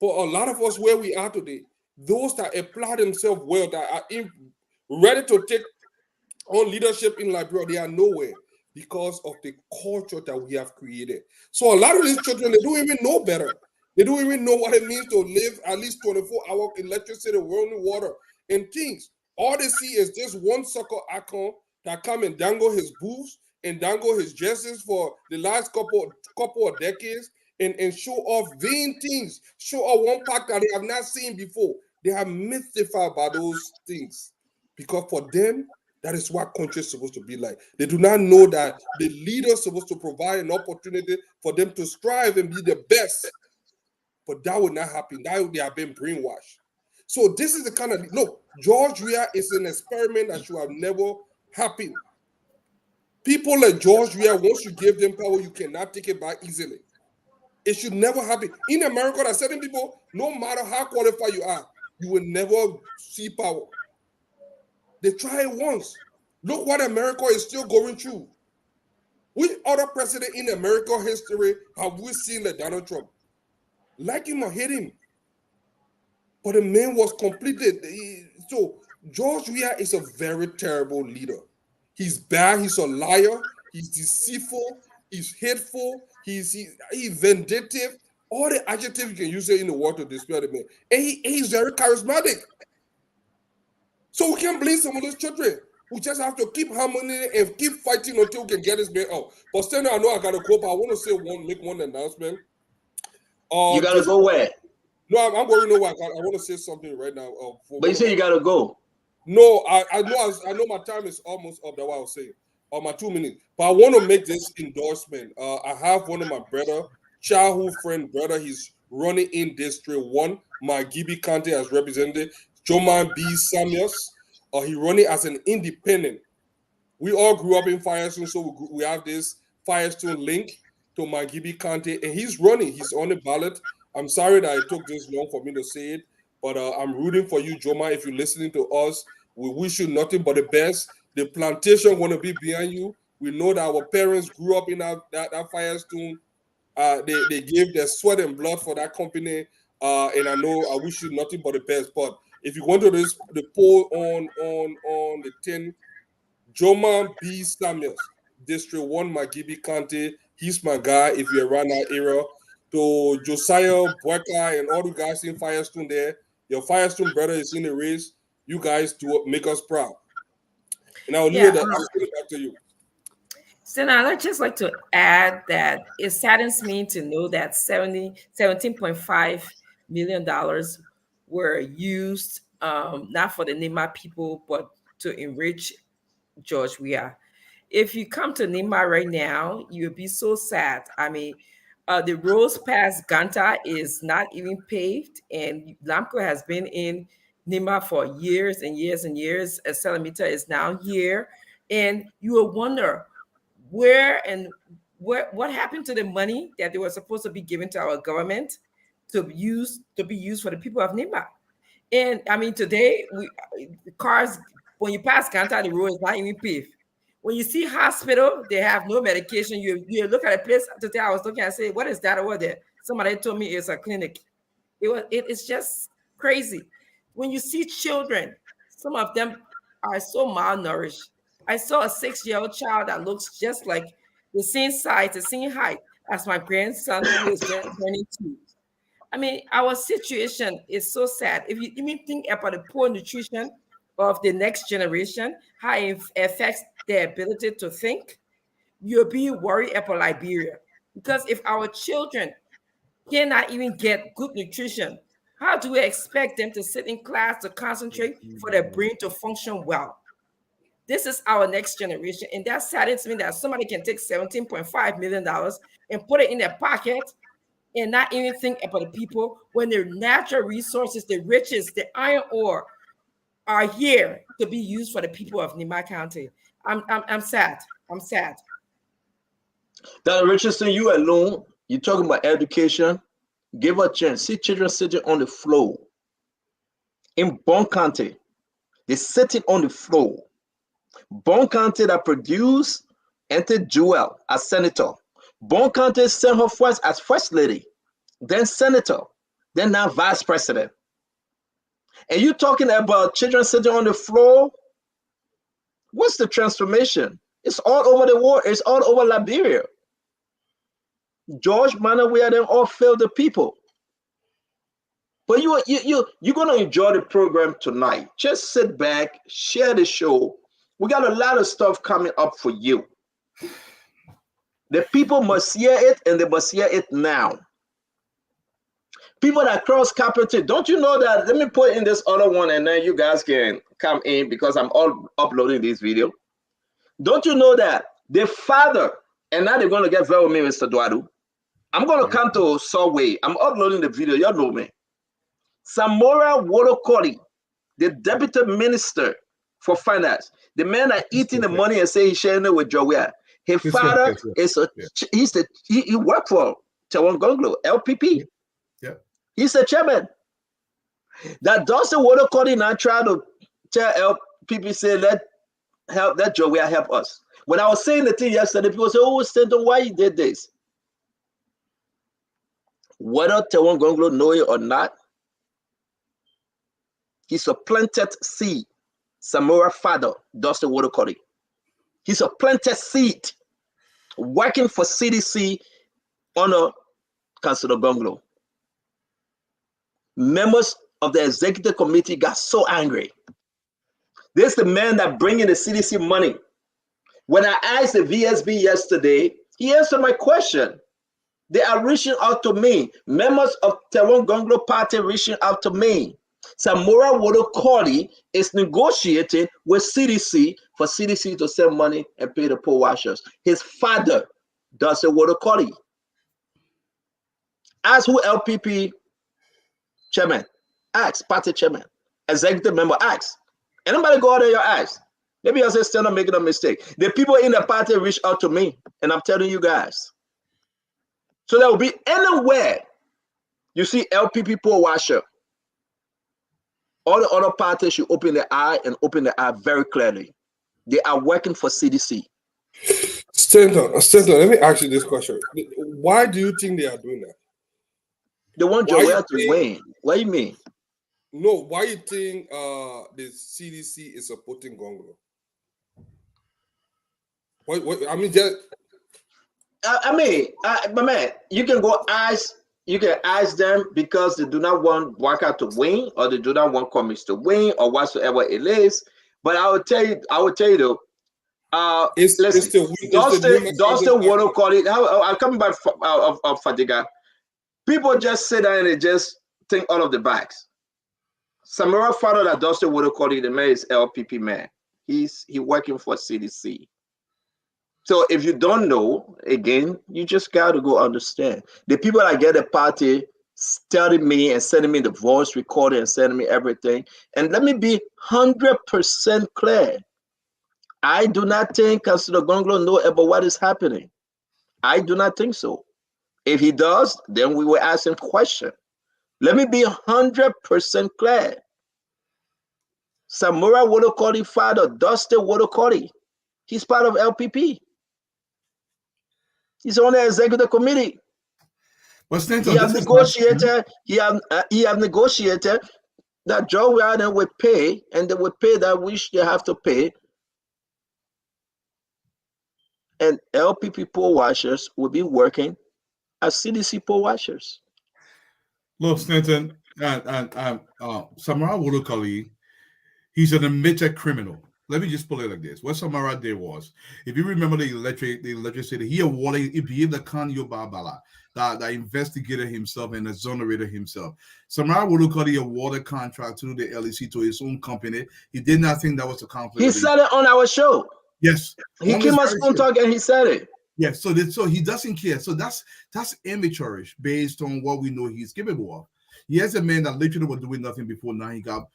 For a lot of us where we are today, those that apply themselves well, that are ready to take on leadership in Liberia, they are nowhere because of the culture that we have created. So a lot of these children, they don't even know better. They don't even know what it means to live at least 24-hour electricity, running water, and things. All they see is this one soccer icon that come and dangle his booths and dangle his jerseys for the last couple of decades and show off vain things, show off one part that they have not seen before. They are mystified by those things because for them, that is what country is supposed to be like. They do not know that the leader is supposed to provide an opportunity for them to strive and be the best. But that would not happen. That they have been brainwashed. So this is the kind of look. George Weah is an experiment that should have never happened. People like George Weah, once you give them power, you cannot take it back easily. It should never happen. In America, there are certain people, no matter how qualified you are, you will never see power. They try it once. Look what America is still going through. Which other president in American history have we seen like Donald Trump? Like him or hate him. But the man was completed. So George Weah is a very terrible leader. He's bad. He's a liar. He's deceitful. He's hateful. He's vindictive. All the adjectives you can use in the world to describe the man. And he's very charismatic. So we can't blame some of those children. We just have to keep harmony and keep fighting until we can get this man out. But still, I know I gotta go. But I want to say make one announcement. You gotta go where? No, I'm going nowhere. I want to say something right now. But you say you gotta go. No, I know my time is almost up. That's what I was saying. My 2 minutes. But I want to make this endorsement. I have one of my brother, childhood friend brother. He's running in District 1. My Gibi County as represented. Joman B. Samuels. He running as an independent. We all grew up in Firestone, so we have this Firestone link to my Gibi County, and he's running. He's on the ballot. I'm sorry that it took this long for me to say it, but I'm rooting for you, Joma. If you're listening to us, we wish you nothing but the best. The plantation want to be behind you. We know that our parents grew up in that Firestone. They gave their sweat and blood for that company, and I wish you nothing but the best. But if you go to the poll on the 10, Joma B. Samuels, District 1, Magibi County, he's my guy. If you're around that area, to Josiah, Boyka, and all the guys in Firestone there, your Firestone brother is in the race. You guys do make us proud. And I'll leave it back to you. So now I'd just like to add that it saddens me to know that $17.5 million were used not for the Nima people, but to enrich George Weah. If you come to Nima right now, you'll be so sad. I mean, the roads past Ganta is not even paved, and Lamco has been in Nima for years and years and years. Salamita is now here, and you will wonder what happened to the money that they were supposed to be given to our government to be used for the people of Nima. And I mean, today the cars, when you pass Kanta, the road is not even paved. When you see hospital, they have no medication. You look at a place today. I was looking, I say, what is that over there? Somebody told me it's a clinic. It's just crazy. When you see children, some of them are so malnourished. I saw a 6-year-old child that looks just like the same size, the same height as my grandson, who is just turning 2. I mean, our situation is so sad. If you even think about the poor nutrition of the next generation, how it affects their ability to think, you'll be worried about Liberia. Because if our children cannot even get good nutrition, how do we expect them to sit in class to concentrate for their brain to function well? This is our next generation. And that saddens me that somebody can take $17.5 million and put it in their pocket and not even think about the people when their natural resources, the riches, the iron ore are here to be used for the people of Nima County. I'm sad. I'm sad. Dr. Richardson, you alone, you're talking about education. Give a chance. See children sitting on the floor. In Bon County, they're sitting on the floor. Bon County that produced Auntie Jewel as senator. Bon County sent her first as first lady, then senator, then now vice president. And you talking about children sitting on the floor? What's the transformation? It's all over the world. It's all over Liberia. George Manawea, them all failed the people. But you're going to enjoy the program tonight. Just sit back, share the show. We got a lot of stuff coming up for you. The people must hear it, and they must hear it now. People that cross capital, don't you know that? Let me put in this other one, and then you guys can come in because I'm all uploading this video. Don't you know that the father, and now they're going to get very with me, Mr. Dwadu. I'm going to come to Subway. I'm uploading the video. You know me. Samora Wodokori, the deputy minister for finance, the man that eating the money and say he's sharing it with Joey. His father is he worked for Tawan Gonglo, LPP. Yeah. He's the chairman. That Dawson Wodokori now try to tell LPP say let Joey help us. When I was saying the thing yesterday, people say, "Oh, Stanton, why you did this?" Whether Tawan Gonglo know it or not, he's a planted seed. Samora father, Dustin Wodokori. He's a planted seed working for CDC under Councilor Gonglo. Members of the executive committee got so angry. This is the man that bringing the CDC money. When I asked the VSB yesterday, he answered my question. They are reaching out to me. Members of Tawan Gonglo party reaching out to me. Samora Wodokori is negotiating with CDC for CDC to send money and pay the poor washers. His father does a Wodokori. Ask who LPP chairman. Ask party chairman. Executive member. Ask. Anybody go out there, your ask. Maybe I say still not making a mistake. The people in the party reach out to me, and I'm telling you guys. So there will be anywhere you see LPP poor washer. All the other parties should open their eye and open their eye very clearly. They are working for CDC. Stanton, let me ask you this question. Why do you think they are doing that? They want Joel to win. What do you mean? No, why you think the CDC is supporting Gonglo? What I mean, just... my man, you can go ask. You can ask them because they do not want Waka to win, or they do not want Commies to win, or whatsoever it is. But I will tell you though. Dustin Wodokori. I'm coming back of Fadiga. People just sit there and they just think out of the box. Samora father that Dustin Wodokori, the man is LPP man. He working for CDC. So if you don't know, again, you just got to go understand. The people that get the party telling me and sending me the voice recording and sending me everything. And let me be 100% clear. I do not think Councilor Gonglo know about what is happening. I do not think so. If he does, then we will ask him question. Let me be 100% clear. Samora Wodokori father, Dusty Wodokori, he's part of LPP. He's on the executive committee. But Stanton, He have negotiated. He have negotiated that Joe Biden will pay, and they will pay that which they have to pay. And LPP poll watchers will be working as CDC poll watchers. Look, Stanton, Samara Wodokali, he's an admitted criminal. Let me just put it like this. What Samara did was, if you remember the legislator, he awarded the Kanyo Babala, that investigated himself and exonerated himself. Samara Wodokali awarded contract to the LEC to his own company. He did not think that was a conflict. He said it on our show. Yes. He came on Spoon Talk and he said it. Yes, so he doesn't care. So that's amateurish based on what we know he's capable of. He has a man that literally was doing nothing before. Now he got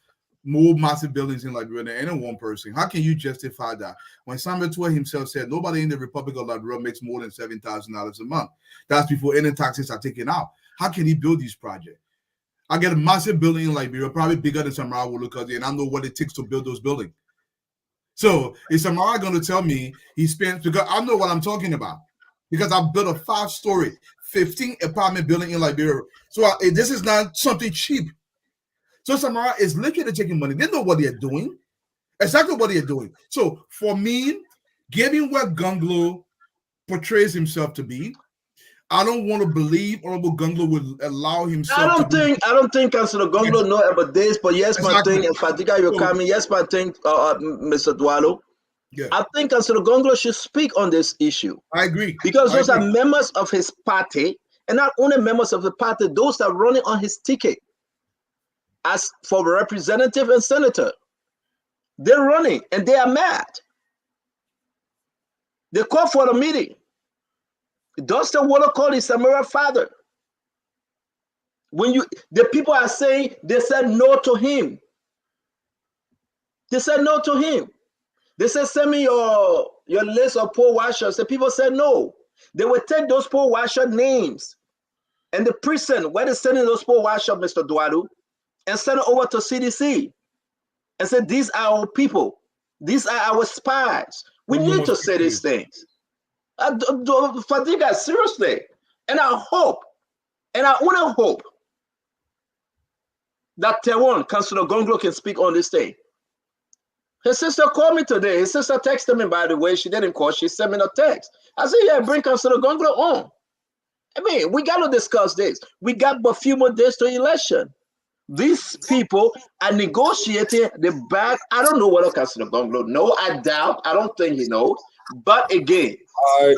more massive buildings in Liberia than any one person. How can you justify that? When Samuel Eto'o himself said nobody in the Republic of Liberia makes more than $7,000 a month. That's before any taxes are taken out. How can he build these projects? I get a massive building in Liberia, probably bigger than Samara Wodokali, and I know what it takes to build those buildings. So is Samara going to tell me he spent, because I know what I'm talking about, because I built a 5-story, 15 apartment building in Liberia. So this is not something cheap. So Samara is literally taking money. They know what they're doing, exactly what they're doing. So for me, given what Gunglo portrays himself to be, I don't want to believe Honorable Gunglo would allow himself. I don't think Councilor Gunglo know about this, but yes, exactly. My thing, and Fadiga, you're coming. Yes, my thing, Mr. Dwalo. Yeah. I think Councilor Gunglo should speak on this issue. I agree. Because those are members of his party, and not only members of the party, those that are running on his ticket as for representative and senator. They're running and they are mad. They call for a meeting. Dusty Wodokori is Samara father. When the people are saying they said no to him. They said no to him. They said, send me your list of poll watchers. The people said no. They would take those poll watcher names and the precinct where they're sending those poll watchers, Mr. Duadu, and send it over to CDC and say, these are our people. These are our spies. We need to say these things. Fadiga, seriously. And I hope, and I want to hope that Taiwan, Councilor Gunglo, can speak on this thing. His sister called me today. His sister texted me, by the way. She didn't call. She sent me a text. I said, yeah, bring Councilor Gunglo on. I mean, we got to discuss this. We got but few more days to election. These people are negotiating the back. I don't know what Councilor Gunglo knows. I doubt. I don't think he knows. But again, I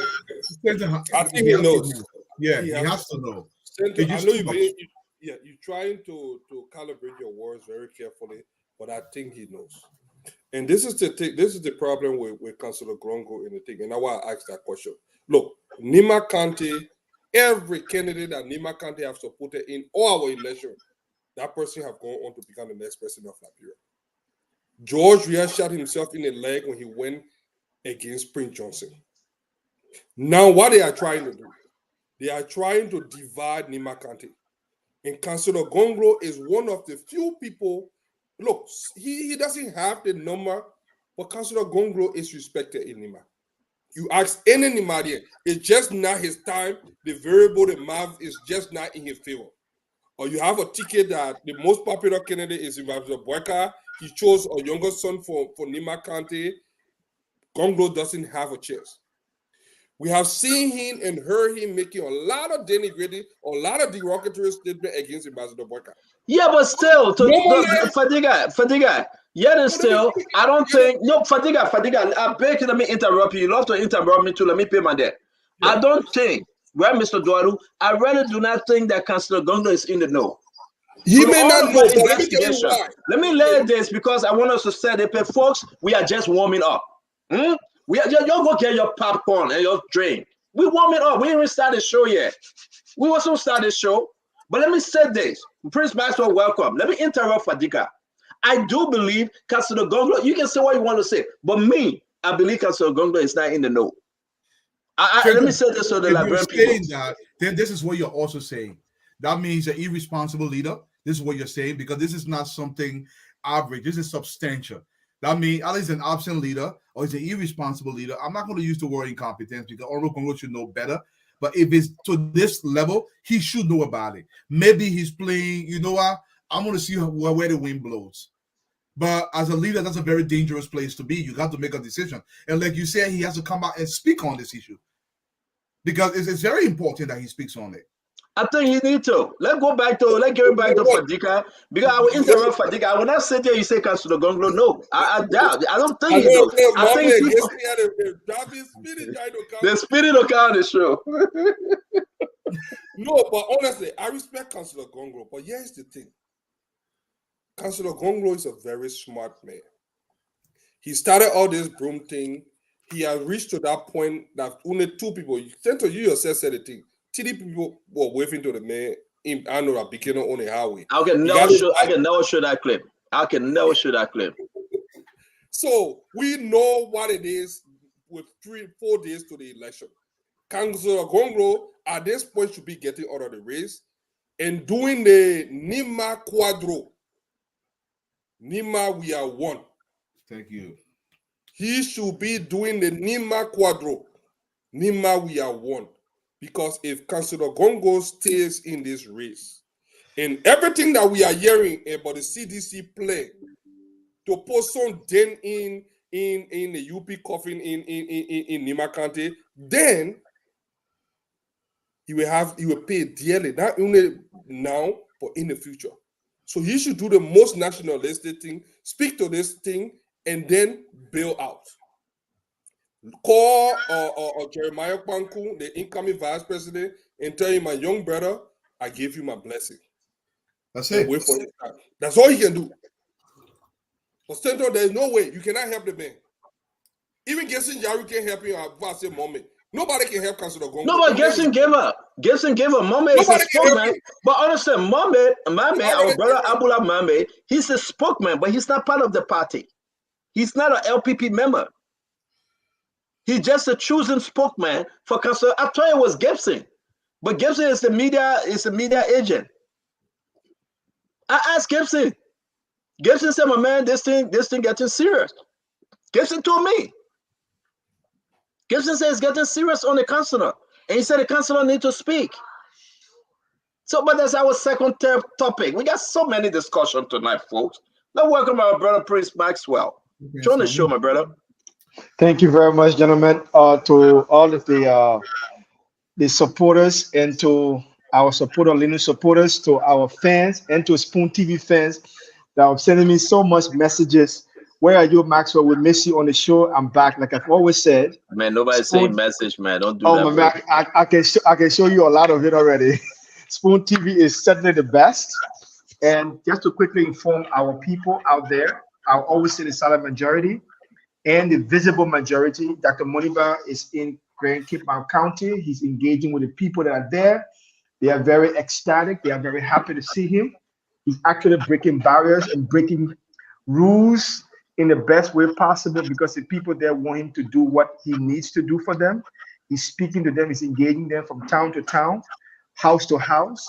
think he knows. Yeah, he has to know. I know you're trying to calibrate your words very carefully, but I think he knows. And this is the problem with Councilor Gunglo in the thing. And that's why I asked that question. Look, Nima County, every candidate that Nima County have supported in all our elections, that person have gone on to become the next president of Liberia. George Weah shot himself in the leg when he went against Prince Johnson. Now, what they are trying to do, they are trying to divide Nima County. And Councilor Gunglo is one of the few people. Look, he doesn't have the number, but Councilor Gunglo is respected in Nima. You ask any Nimadian, it's just not his time. The variable, the math is just not in his favor. Or you have a ticket that the most popular candidate is Mbamzo Boyka. He chose a younger son for Nima County. Gunglo doesn't have a chance. We have seen him and heard him making a lot of denigrating, a lot of derogatory statements against Ambassador Boyka. Yeah, but still, Fadiga, yet and still, I don't think, no, Fadiga, I beg you, let me interrupt you. You love to interrupt me too, let me pay my debt. Yeah. I don't think, well, Mr. Duadu, I really do not think that Councilor Gunglo is in the know. He may not know, but let me tell you why. Let me lay this because I want us to set it, folks, we are just warming up. You go get your popcorn and your drink. We warm it up. We didn't start the show yet. We also start the show. But let me say this. Prince Maxwell, welcome. Let me interrupt Fadiga. I do believe Councilor Gunglo, you can say what you want to say. But me, I believe Councilor Gunglo is not in the know. Let me say this so the Liberian people. That, then this is what you're also saying. That means an irresponsible leader. This is what you're saying, because this is not something average. This is substantial. That means either he's an absent leader or he's an irresponsible leader. I'm not going to use the word incompetence because Honorable Congo should know better. But if it's to this level, he should know about it. Maybe he's playing, you know what? I'm going to see where the wind blows. But as a leader, that's a very dangerous place to be. You got to make a decision. And like you said, he has to come out and speak on this issue. Because it's very important that he speaks on it. I think he need to. Let's get back to Fadika. Because I will interrupt Fadika. I will not sit there, you say Councilor Gonglo. No, I doubt. I don't think he knows. I think the spirit of God is true. No, but honestly, I respect Councilor Gonglo. But here's the thing. Councilor Gonglo is a very smart man. He started all this broom thing. He has reached to that point that only two people, you yourself said the thing. 3 people were waving to the man in Anora beginning on the highway. I can never show that clip. I can never show that clip. So we know what it is with 3-4 days to the election. Councilor Gonglo at this point should be getting out of the race and doing the Nima Quadro. Nima, we are one. Thank you. He should be doing the Nima Quadro. Nima, we are one. Because if Councilor Gongo stays in this race, and everything that we are hearing about the CDC plan to put some dent in the UP coffin in Nima County, then he will pay dearly, not only now, but in the future. So he should do the most nationalistic thing, speak to this thing, and then bail out. Call Jeremiah Kwanku, the incoming vice president, and tell him, my young brother, I give you my blessing. That's it. Wait for his time. That's all he can do. For Stanton, there's no way you cannot help the man. Even Gerson Yari can't help him at that same moment. Nobody can help Councilor Gongo. No, but Gerson gave up. Gerson gave up. Mohamed is a spokesman. But understand, Mohamed, our brother Abdullah Mohamed, he's a spokesman, but he's not part of the party. He's not an LPP member. He's just a chosen spokesman for Councilor. I thought it was Gibson, but Gibson is the media agent. I asked Gibson. Gibson said, "My man, this thing getting serious." Gibson told me. Gibson said it's getting serious on the councilor, and he said the councilor need to speak. So, but that's our second topic. We got so many discussions tonight, folks. Let's welcome our brother Prince Maxwell. Join the show, my brother. Thank you very much, gentlemen, to all of the supporters and to our lineage supporters, to our fans and to Spoon TV fans that are sending me so much messages. Where are you, Maxwell? We miss you on the show. I'm back, like I've always said. Man, nobody's saying message, man. Don't do that. Oh, my man, I can show you a lot of it already. Spoon TV is certainly the best. And just to quickly inform our people out there, I'll always say the silent majority and the visible majority. Dr. Moniba is in Grand Cape Mount County. He's engaging with the people that are there. They are very ecstatic. They are very happy to see him. He's actually breaking barriers and breaking rules in the best way possible because the people there want him to do what he needs to do for them. He's speaking to them. He's engaging them from town to town, house to house,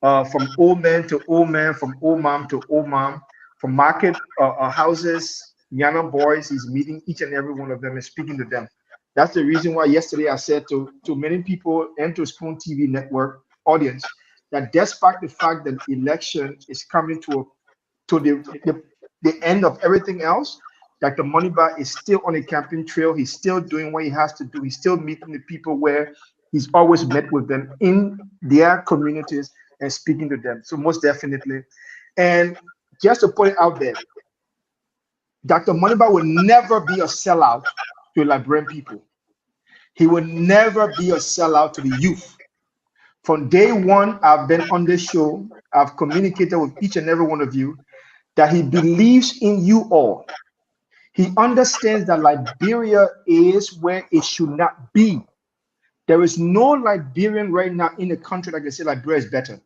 from old man to old man, from old mom to old mom, from market houses, Yana boys. He's meeting each and every one of them and speaking to them. That's the reason why yesterday I said to many people and to Spoon TV network audience that despite the fact that the election is coming to the end of everything else, Dr. Moniba is still on the campaign trail. He's still doing what he has to do. He's still meeting the people where he's always met with them in their communities and speaking to them. So most definitely. And just to put it out there, Dr. Moniba will never be a sellout to Liberian people. He will never be a sellout to the youth. From day one, I've been on this show. I've communicated with each and every one of you that he believes in you all. He understands that Liberia is where it should not be. There is no Liberian right now in the country that can say Liberia is better.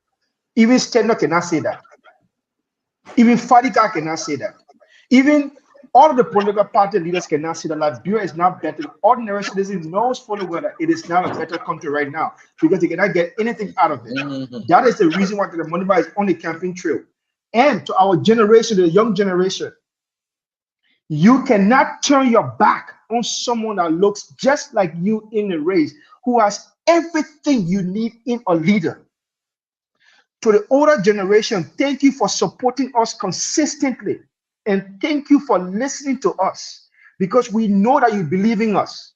Even Steno cannot say that. Even Fadika cannot say that. Even All of the political party leaders can now see that Liberia is now better. Ordinary citizens knows fully well that it is now a better country right now because they cannot get anything out of it. That is the reason why the Moniba is on the campaign trail. And to our generation, the young generation, you cannot turn your back on someone that looks just like you in the race, who has everything you need in a leader. To the older generation, thank you for supporting us consistently. And thank you for listening to us because we know that you believe in us.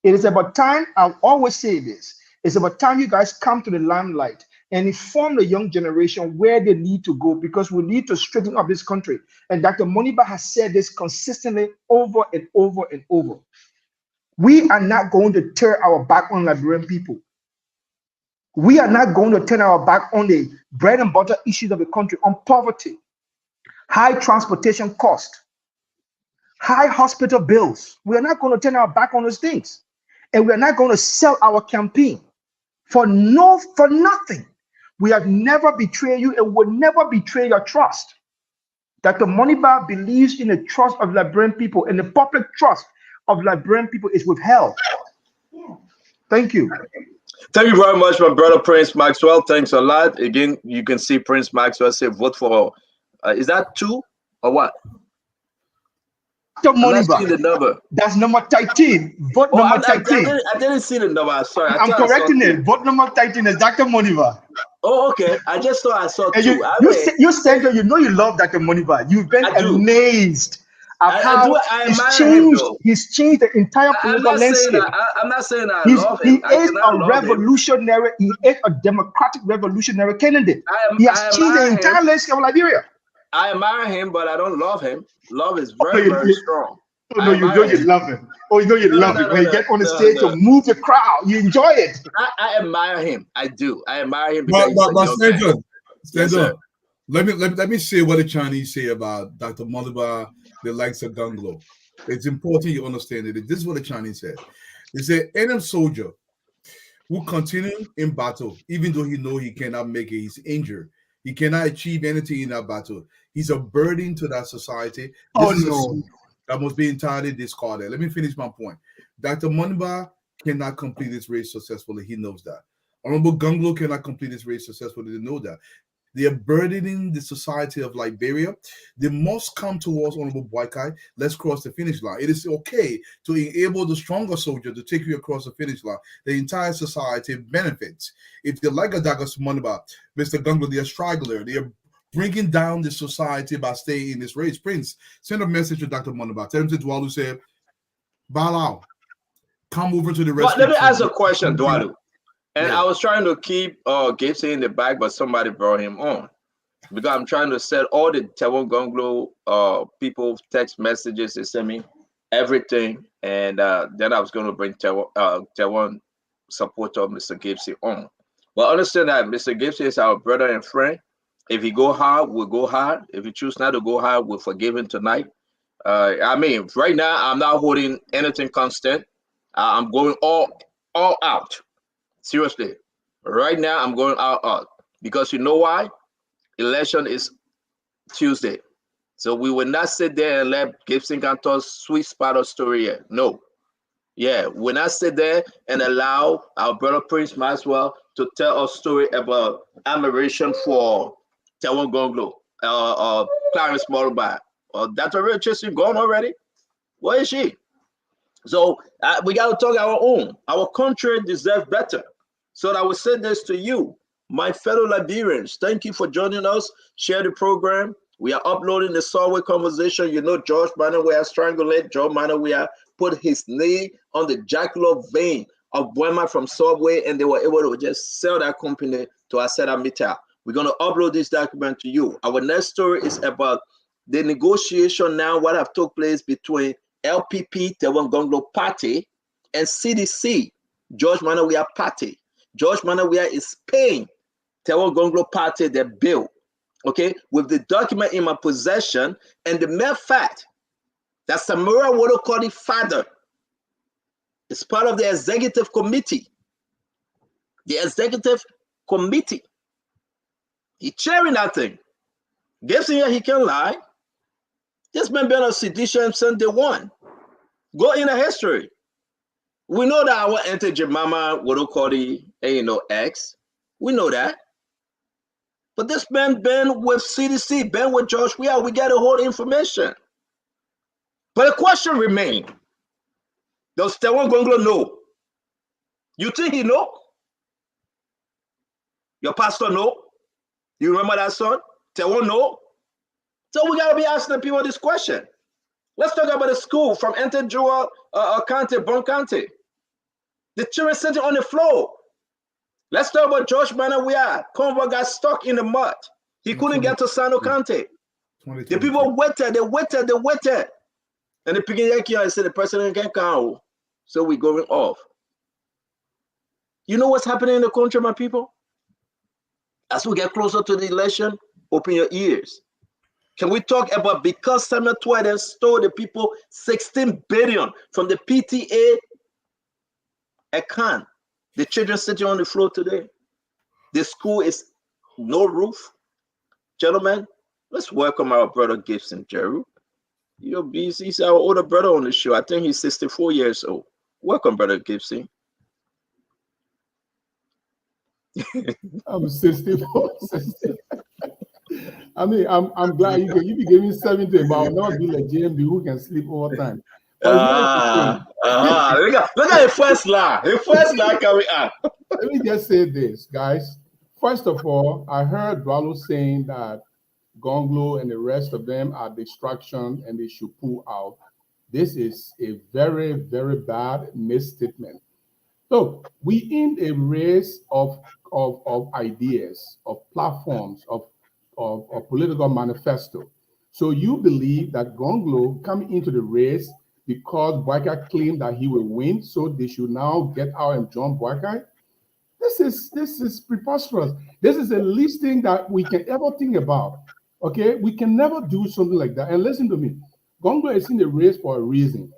It is about time, I'll always say this, it's about time you guys come to the limelight and inform the young generation where they need to go because we need to straighten up this country. And Dr. Moniba has said this consistently over and over and over. We are not going to turn our back on Liberian people. We are not going to turn our back on the bread and butter issues of the country, on poverty, high transportation cost, high hospital bills. We are not going to turn our back on those things. And we are not going to sell our campaign for nothing. We have never betrayed you and will never betray your trust. Dr. Moniba believes in the trust of Liberian people, and the public trust of Liberian people is withheld. Thank you. Thank you very much, my brother Prince Maxwell. Thanks a lot. Again, you can see Prince Maxwell say vote for, is that 2 or what? Dr. Moniba, the number. That's number 13. Vote number 13. I didn't see the number. Sorry. I'm correcting it. Vote number 13 is Dr. Moniba. Oh, okay. I just thought I saw 2. You said that you know you love Dr. Moniba. You've been amazed at how he's changed the entire political landscape. I'm not saying I love him. He is a revolutionary. He is a democratic revolutionary candidate. He has changed the entire landscape of Liberia. I admire him, but I don't love him. Love is very, very strong. Oh, no, you know you love him. Oh, you know you love him. When you get on the stage to move the crowd, you enjoy it. I admire him. I do. I admire him. But Stanton, let me say what the Chinese say about Dr. Moniba, the likes of Gunglo. It's important you understand it. This is what the Chinese said. They say any soldier who continue in battle, even though he know he cannot make it, he's injured. He cannot achieve anything in that battle. He's a burden to that society. That must be entirely discarded. Let me finish my point. Dr. Moniba cannot complete this race successfully. He knows that. Honorable Gunglo cannot complete this race successfully. They know that. They are burdening the society of Liberia. They must come towards Honorable Boykai. Let's cross the finish line. It is okay to enable the stronger soldier to take you across the finish line. The entire society benefits. If they like a Dr. Moniba, Mr. Gunglo, they are straggler. They are bringing down the society by staying in this race. Prince, send a message to Dr. Moniba. Tell him to Dwalu say, Balau, come over to the rescue. Let me ask a question, Dwalu. And I was trying to keep Gibson in the back, but somebody brought him on. Because I'm trying to set all the Taiwan Gunglo people text messages. They send me everything. And then I was going to bring Taiwan supporter Mr. Gibson on. But understand that Mr. Gibson is our brother and friend. If he go hard, we'll go hard. If he choose not to go hard, we'll forgive him tonight. I mean, right now, I'm not holding anything constant. I'm going all out. Seriously. Right now, I'm going all out. Because you know why? Election is Tuesday. So we will not sit there and let Gibson Cantor's sweet spot of story here. No. Yeah, we'll not sit there and allow our brother Prince Maxwell to tell a story about admiration for Taiwan Gunglo, Clarence Moriba, Dr. Richardson gone already. Where is she? So we got to talk our own. Our country deserves better. So I will say this to you, my fellow Liberians. Thank you for joining us. Share the program. We are uploading the Subway conversation. You know, George Manawea strangulate. George Manawea put his knee on the jugular vein of Buema from Subway, and they were able to just sell that company to Aseda Mittal. We're going to upload this document to you. Our next story is about the negotiation now, what have took place between LPP, Taiwan Gunglo Party, and CDC, George Manawea Party. George Manawea is paying Taiwan Gunglo Party their bill, okay, with the document in my possession and the mere fact that Samura Wodokodi father is part of the executive committee. The executive committee. He's chairing that thing. Gibson here, he can lie. This man been a sedition since day one. Go in the history. We know that our Auntie Jemima Wodokodi ain't no ex. We know that. But this man been with CDC, been with Josh. We get the whole information. But the question remains, does Tewon Gonglo know? You think he know? Your pastor know? You remember that son? Tewon know? So we gotta be asking people this question. Let's talk about the school from Enter Joel County, Bon County. The children sitting on the floor. Let's talk about George Manor. Convo got stuck in the mud. He couldn't get to Sano County. The people waited. And the beginning and said the president can't come. So we're going off. You know what's happening in the country, my people? As we get closer to the election, open your ears. Can we talk about because Samuel Twyden stole the people 16 billion from the PTA account? The children sitting on the floor today. The school is no roof. Gentlemen, let's welcome our brother Gibson Jeru. He's our older brother on the show. I think he's 64 years old. Welcome, brother Gibson. I'm 64. I mean, I'm glad you be giving 70, but I'll not be like JMB who can sleep all the time. Look at the first line. The first line coming up. Let me just say this, guys. First of all, I heard Dwalo saying that Gonglo and the rest of them are distraction and they should pull out. This is a very, very bad misstatement. Look, we in a race of ideas, of platforms, of political manifesto. So you believe that Gonglo coming into the race because Boakai claimed that he will win, so they should now get out and join Boakai? This is preposterous. This is the least thing that we can ever think about. Okay, we can never do something like that. And listen to me, Gonglo is in the race for a reason.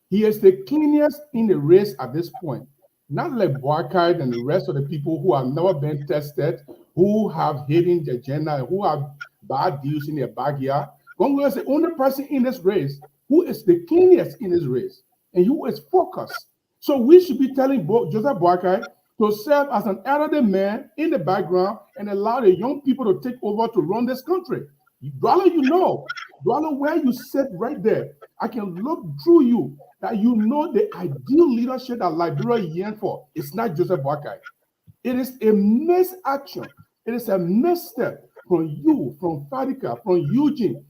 He is the cleanest in the race at this point. Not like Boakai and the rest of the people who have never been tested, who have hidden the agenda, and who have bad deals in their backyard. Gonglo is the only person in this race who is the cleanest in this race and who is focused. So we should be telling Joseph Boakai to serve as an elderly man in the background and allow the young people to take over to run this country. Dwalo, Dwalo, where you sit right there, I can look through you that you know the ideal leadership that Liberia yearns for. It's not Joseph Boakai. It is a misaction. It is a misstep from you, from Fadika, from Eugene,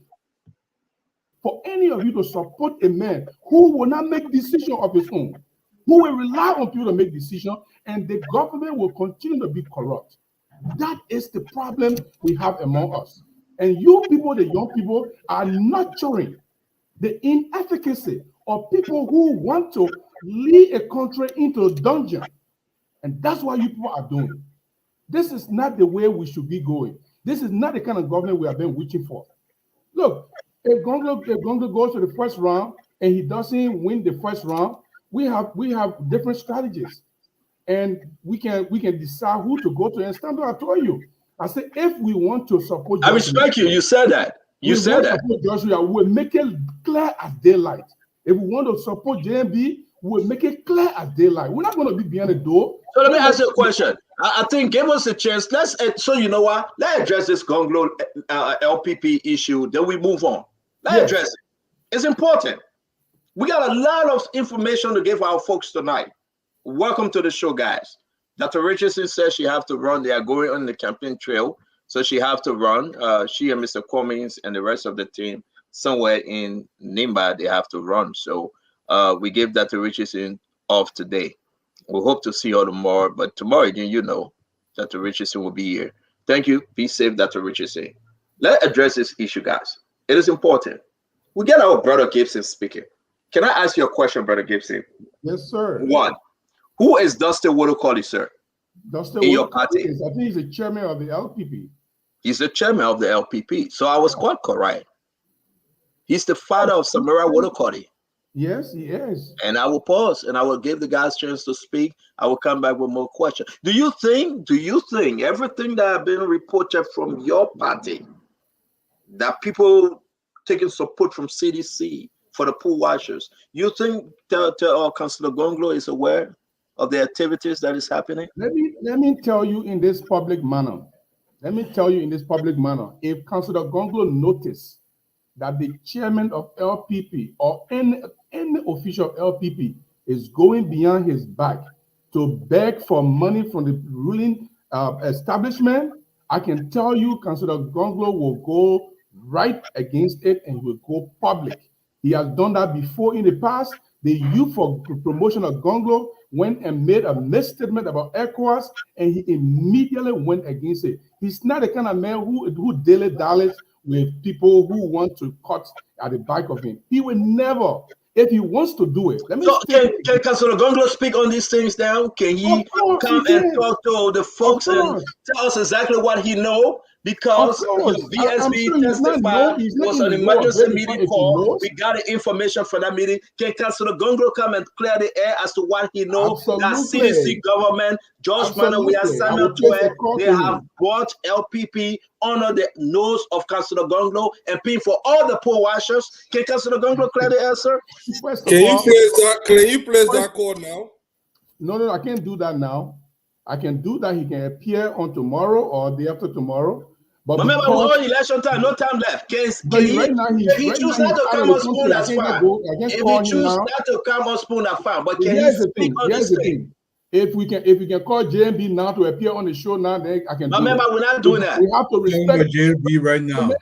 for any of you to support a man who will not make decisions of his own, who will rely on people to make decisions, and the government will continue to be corrupt. That is the problem we have among us. And you people, the young people, are nurturing the inefficacy of people who want to lead a country into a dungeon. And that's what you people are doing. This is not the way we should be going. This is not the kind of government we have been waiting for. Look, if Gonglo goes to the first round and he doesn't win the first round, we have different strategies. And we can decide who to go to. And stand up, I told you. I said, if we want to support Joshua, I respect you. You said that. You said that. Joshua, we'll make it clear as daylight. If we want to support JMB, we'll make it clear as daylight. We're not going to be behind the door. So let me ask you a question. I think give us a chance. So you know what? Let's address this Gonglo LPP issue. Then we move on. Let's address it. It's important. We got a lot of information to give our folks tonight. Welcome to the show, guys. Dr. Richardson says she have to run. They are going on the campaign trail, so she have to run. She and Mr. Cummings and the rest of the team somewhere in Nimba, they have to run. So we give Dr. Richardson off today. We hope to see her tomorrow, but tomorrow again, you know, Dr. Richardson will be here. Thank you. Be safe, Dr. Richardson. Let's address this issue, guys. It is important. We get our brother Gibson speaking. Can I ask you a question, brother Gibson? Yes, sir. One. Who is Dustin Wodokoli, sir? Dustin in your party? I think he's the chairman of the LPP. He's the chairman of the LPP. So I was quite correct. He's the father of Samira Wodokoli. Yes, he is. And I will pause and I will give the guys a chance to speak. I will come back with more questions. Do you think everything that have been reported from your party that people taking support from CDC for the pool washers. You think Councillor Gonglo is aware of the activities that is happening? Let me tell you in this public manner. If Councillor Gonglo noticed that the chairman of LPP or any official of LPP is going beyond his back to beg for money from the ruling establishment, I can tell you Councillor Gonglo will go right against it and will go public. He has done that before in the past. The youth for promotion of Gonglo went and made a misstatement about ECOWAS, and he immediately went against it. He's not the kind of man who dilly-dallies with people who want to cut at the back of him. He will never. If he wants to do it, can Councillor Gonglo speak on these things now? Can he come and talk to the folks and tell us exactly what he knows? Because VSB testified was an emergency meeting call. We got the information from that meeting. Can Councillor Gonglo come and clear the air as to what he knows? That CDC government, George Manuel, Samuel Tuer, they have brought LPP under the nose of Councillor Gonglo and paying for all the poor washers. Can Councillor Gonglo clear the air, sir? Can you place that call now? No, I can't do that now. I can do that. He can appear on tomorrow or the after tomorrow. But remember, we're on election time, no time left. Can he choose not to come on Spoon, that's fine. If he choose not to come on Spoon, that's fine. But can he speak on this thing? If we can call JMB now to appear on the show now, then I can. Remember, we're not doing that. We have to respect JMB right now. I'm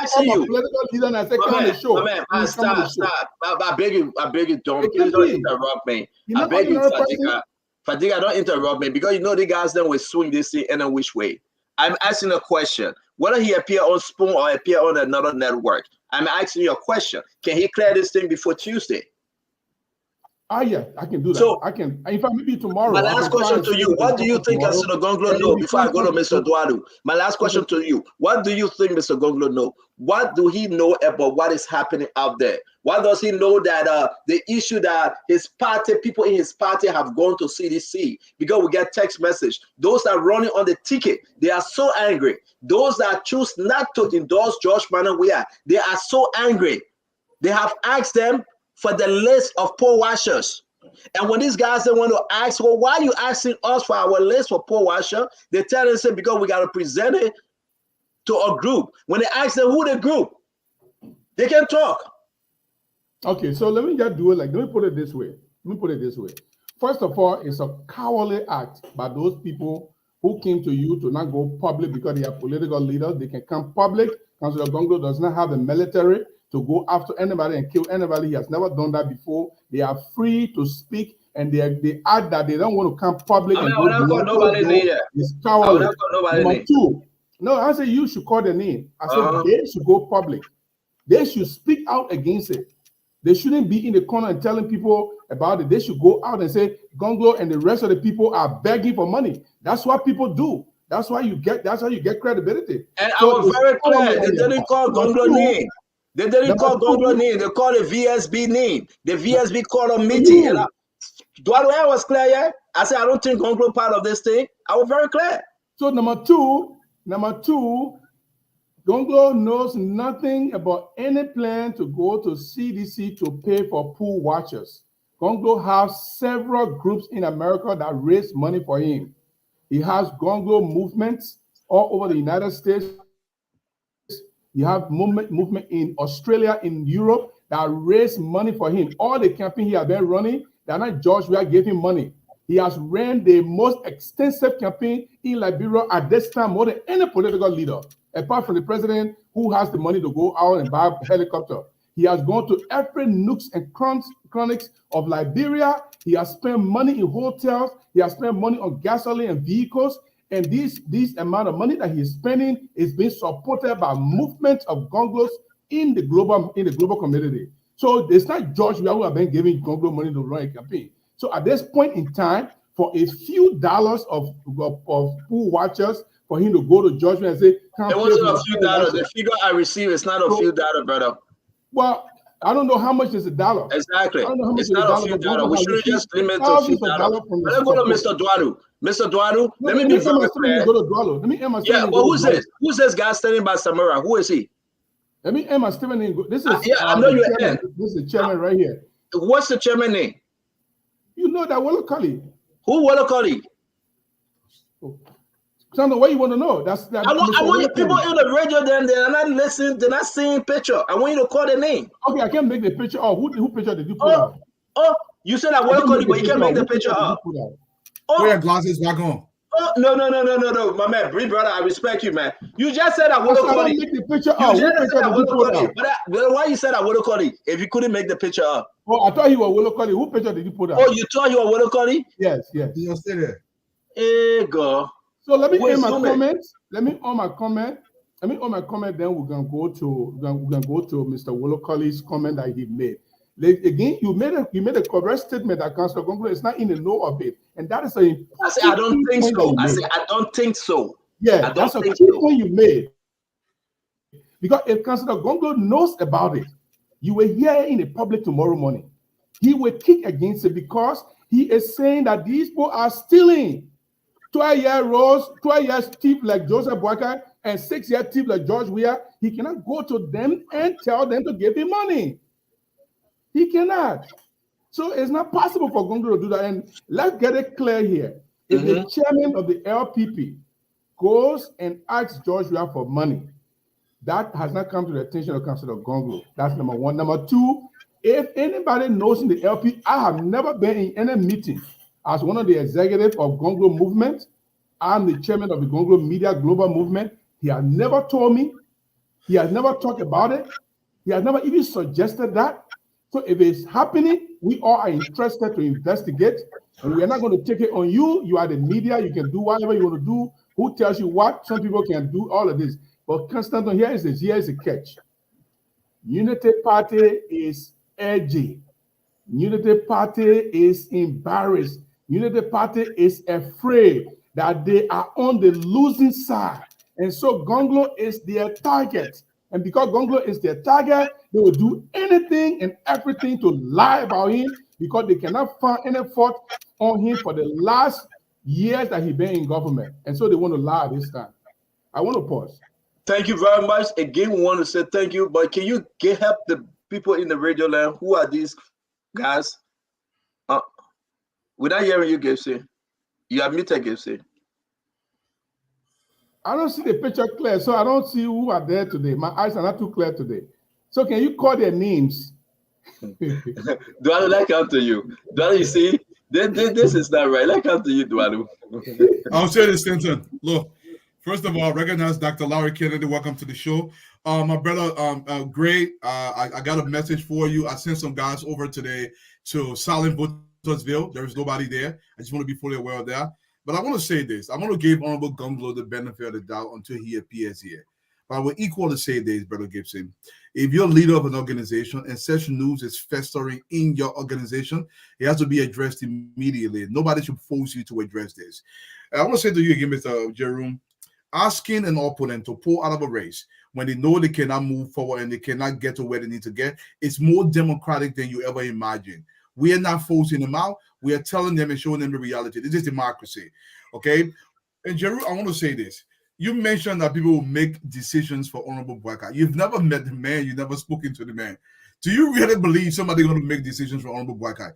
asking you. Stop. I beg you, don't. Please don't interrupt me. I beg you, Fadiga, don't interrupt me, because you know the guys then will swing this thing any which way. I'm asking a question. Whether he appear on Spoon or appear on another network, I'm asking you a question. Can he clear this thing before Tuesday? Yeah, I can do that. So, I can. In fact, maybe tomorrow. My last question to you: what do you think Councillor Gonglo know? Before I go to Mr. Duadu, my last question to you: what do you think Mr. Gonglo know? What do he know about what is happening out there? What does he know that the issue that his party, people in his party have gone to CDC because we get text message. Those that are running on the ticket, they are so angry. Those that choose not to endorse George Manuel, they are so angry. They have asked them for the list of poor washers. And when these guys they want to ask, well, why are you asking us for our list for poor washer? They tell us because we got to present it to a group. When they ask them who the group, they can talk. Okay, so let me just do it let me put it this way. First of all, it's a cowardly act by those people who came to you to not go public because they are political leaders. They can come public. Councillor Gonglo does not have the military to go after anybody and kill anybody. He has never done that before. They are free to speak, and they add that they don't want to come public. It's cowardly. Number two, no, I say you should call the name. I said they should go public. They should speak out against it. They shouldn't be in the corner and telling people about it. They should go out and say Gonglo and the rest of the people are begging for money. That's what people do. That's how you get credibility. And so I was very clear. They didn't call Gonglo name. They didn't call Gonglo name. They called the VSB name. The VSB called a meeting. Do I was clear yet? I said I don't think Gonglo part of this thing. I was very clear. So number two, Gonglo knows nothing about any plan to go to CDC to pay for pool watchers. Gonglo has several groups in America that raise money for him. He has Gonglo movements all over the United States. You have movement in Australia, in Europe that raise money for him. All the campaign he has been running, they're not George Weah gave him money. He has ran the most extensive campaign in Liberia at this time, more than any political leader, apart from the president who has the money to go out and buy a helicopter. He has gone to every nooks and crannies of Liberia. He has spent money in hotels. He has spent money on gasoline and vehicles. And this amount of money that he's spending is being supported by movements of Gonglos in the global community. So it's not George Weah who have been giving Gonglo money to run a campaign. So at this point in time, for a few dollars of pool watchers, for him to go to George Weah and say, it wasn't a few dollars. The figure I received is not a few dollars, brother. Well, I don't know how much is a dollar. Exactly. I don't know how much It's is a not a dollar. few but dollars. We Gongo shouldn't has just limit to a few thousands of dollars. dollars from the Let's go to support. Mr. Dwadu. Mr. Dwadu, No, let me be very Let me clear. go to Dwalo. Let me end my Yeah, statement. but who's this? Who's this guy standing by Samara? Who is he? Let me end my statement. And go. This is Yeah, I know the you're chairman. in. This is the chairman right here. What's the chairman name? You know that Wolo Kali. Who Wolo Kali? Sandra, what you want to know? That's that. I want you people in the radio, then they're not listening, they're not seeing picture. I want you to call the name. Okay, I can't make the picture. Oh, who picture did you put out? Oh, you said I want to call you, but you can't make the picture up. Put your glasses back on. Oh, no, my man, Bree brother, I respect you, man. You just said I would have called you. Make the picture You up. just said I would have called you. But why you said I would have called you if you couldn't make the picture up? Oh, I thought he was Wolo Kali. Who picture did you put out? Oh, you thought you were would have called you? Yes. You stay there. Hey, go. So let me end my zoom in. comments. Let me on my comment. Then we're gonna go to Mr. Wolo Kali's comment that he made. Again, you made a correct statement that Councillor Gonglo is not in the know of it, and that is a. I say I don't think so. I don't think so. Yeah, that's a key point you made. Because if Councillor Gonglo knows about it, you will hear in the public tomorrow morning. He will kick against it because he is saying that these people are stealing. 12-year roles, 12-year thief like Joseph Boakai, and 6-year thief like George Weah. He cannot go to them and tell them to give him money. He cannot. So it's not possible for Gonglo to do that. And let's get it clear here. If the chairman of the LPP goes and asks George Weah for money, that has not come to the attention of Councillor Gonglo. That's number one. Number two, if anybody knows in the LP, I have never been in any meeting as one of the executives of Gonglo movement. I'm the chairman of the Gonglo Media Global Movement. He has never told me. He has never talked about it. He has never even suggested that. So if it's happening, we all are interested to investigate. And we are not going to take it on you. You are the media. You can do whatever you want to do. Who tells you what? Some people can do all of this. But Constantine, here is the catch. Unity Party is edgy. Unity Party is embarrassed. Unity Party is afraid that they are on the losing side. And so Gonglo is their target. And because Gonglo is their target, they will do anything and everything to lie about him because they cannot find any fault on him for the last years that he's been in government. And so they want to lie this time. I want to pause. Thank you very much. Again, we want to say thank you, but can you help the people in the radio land? Who are these guys? Without hearing you, Gibson, you are muted, Gibson. I don't see the picture clear, so I don't see who are there today. My eyes are not too clear today. So can you call their names? Dwalo, let come to you. Dwalo, you see, this is not right. Let come to you, Dwalo. I'll say this, Stanton. Look, first of all, recognize Dr. Larry Kennedy. Welcome to the show. My brother, great. I got a message for you. I sent some guys over today to Silent Buttersville. There is nobody there. I just want to be fully aware of that. But I want to say this. I want to give Honorable Gonglo the benefit of the doubt until he appears here. But I will equally say this, Brother Gibson. If you're leader of an organization and such news is festering in your organization, it has to be addressed immediately. Nobody should force you to address this. I want to say to you again, Mr. Jerome, asking an opponent to pull out of a race when they know they cannot move forward and they cannot get to where they need to get, it's more democratic than you ever imagined. We are not forcing them out. We are telling them and showing them the reality. This is democracy, okay? And Jerome, I want to say this. You mentioned that people will make decisions for Honorable Boakai. You've never met the man. You've never spoken to the man. Do you really believe somebody's going to make decisions for Honorable Boakai?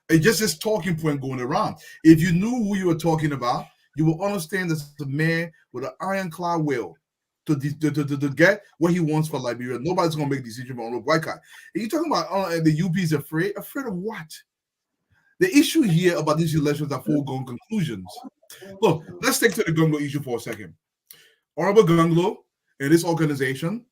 It's just this talking point going around. If you knew who you were talking about, you will understand that the man with an ironclad will to get what he wants for Liberia. Nobody's going to make a decision for Honorable Boakai. And you're talking about the UP is afraid? Afraid of what? The issue here about these elections are foregone conclusions. Look, let's take to the Gonglo issue for a second. Honorable Gonglo and this organization,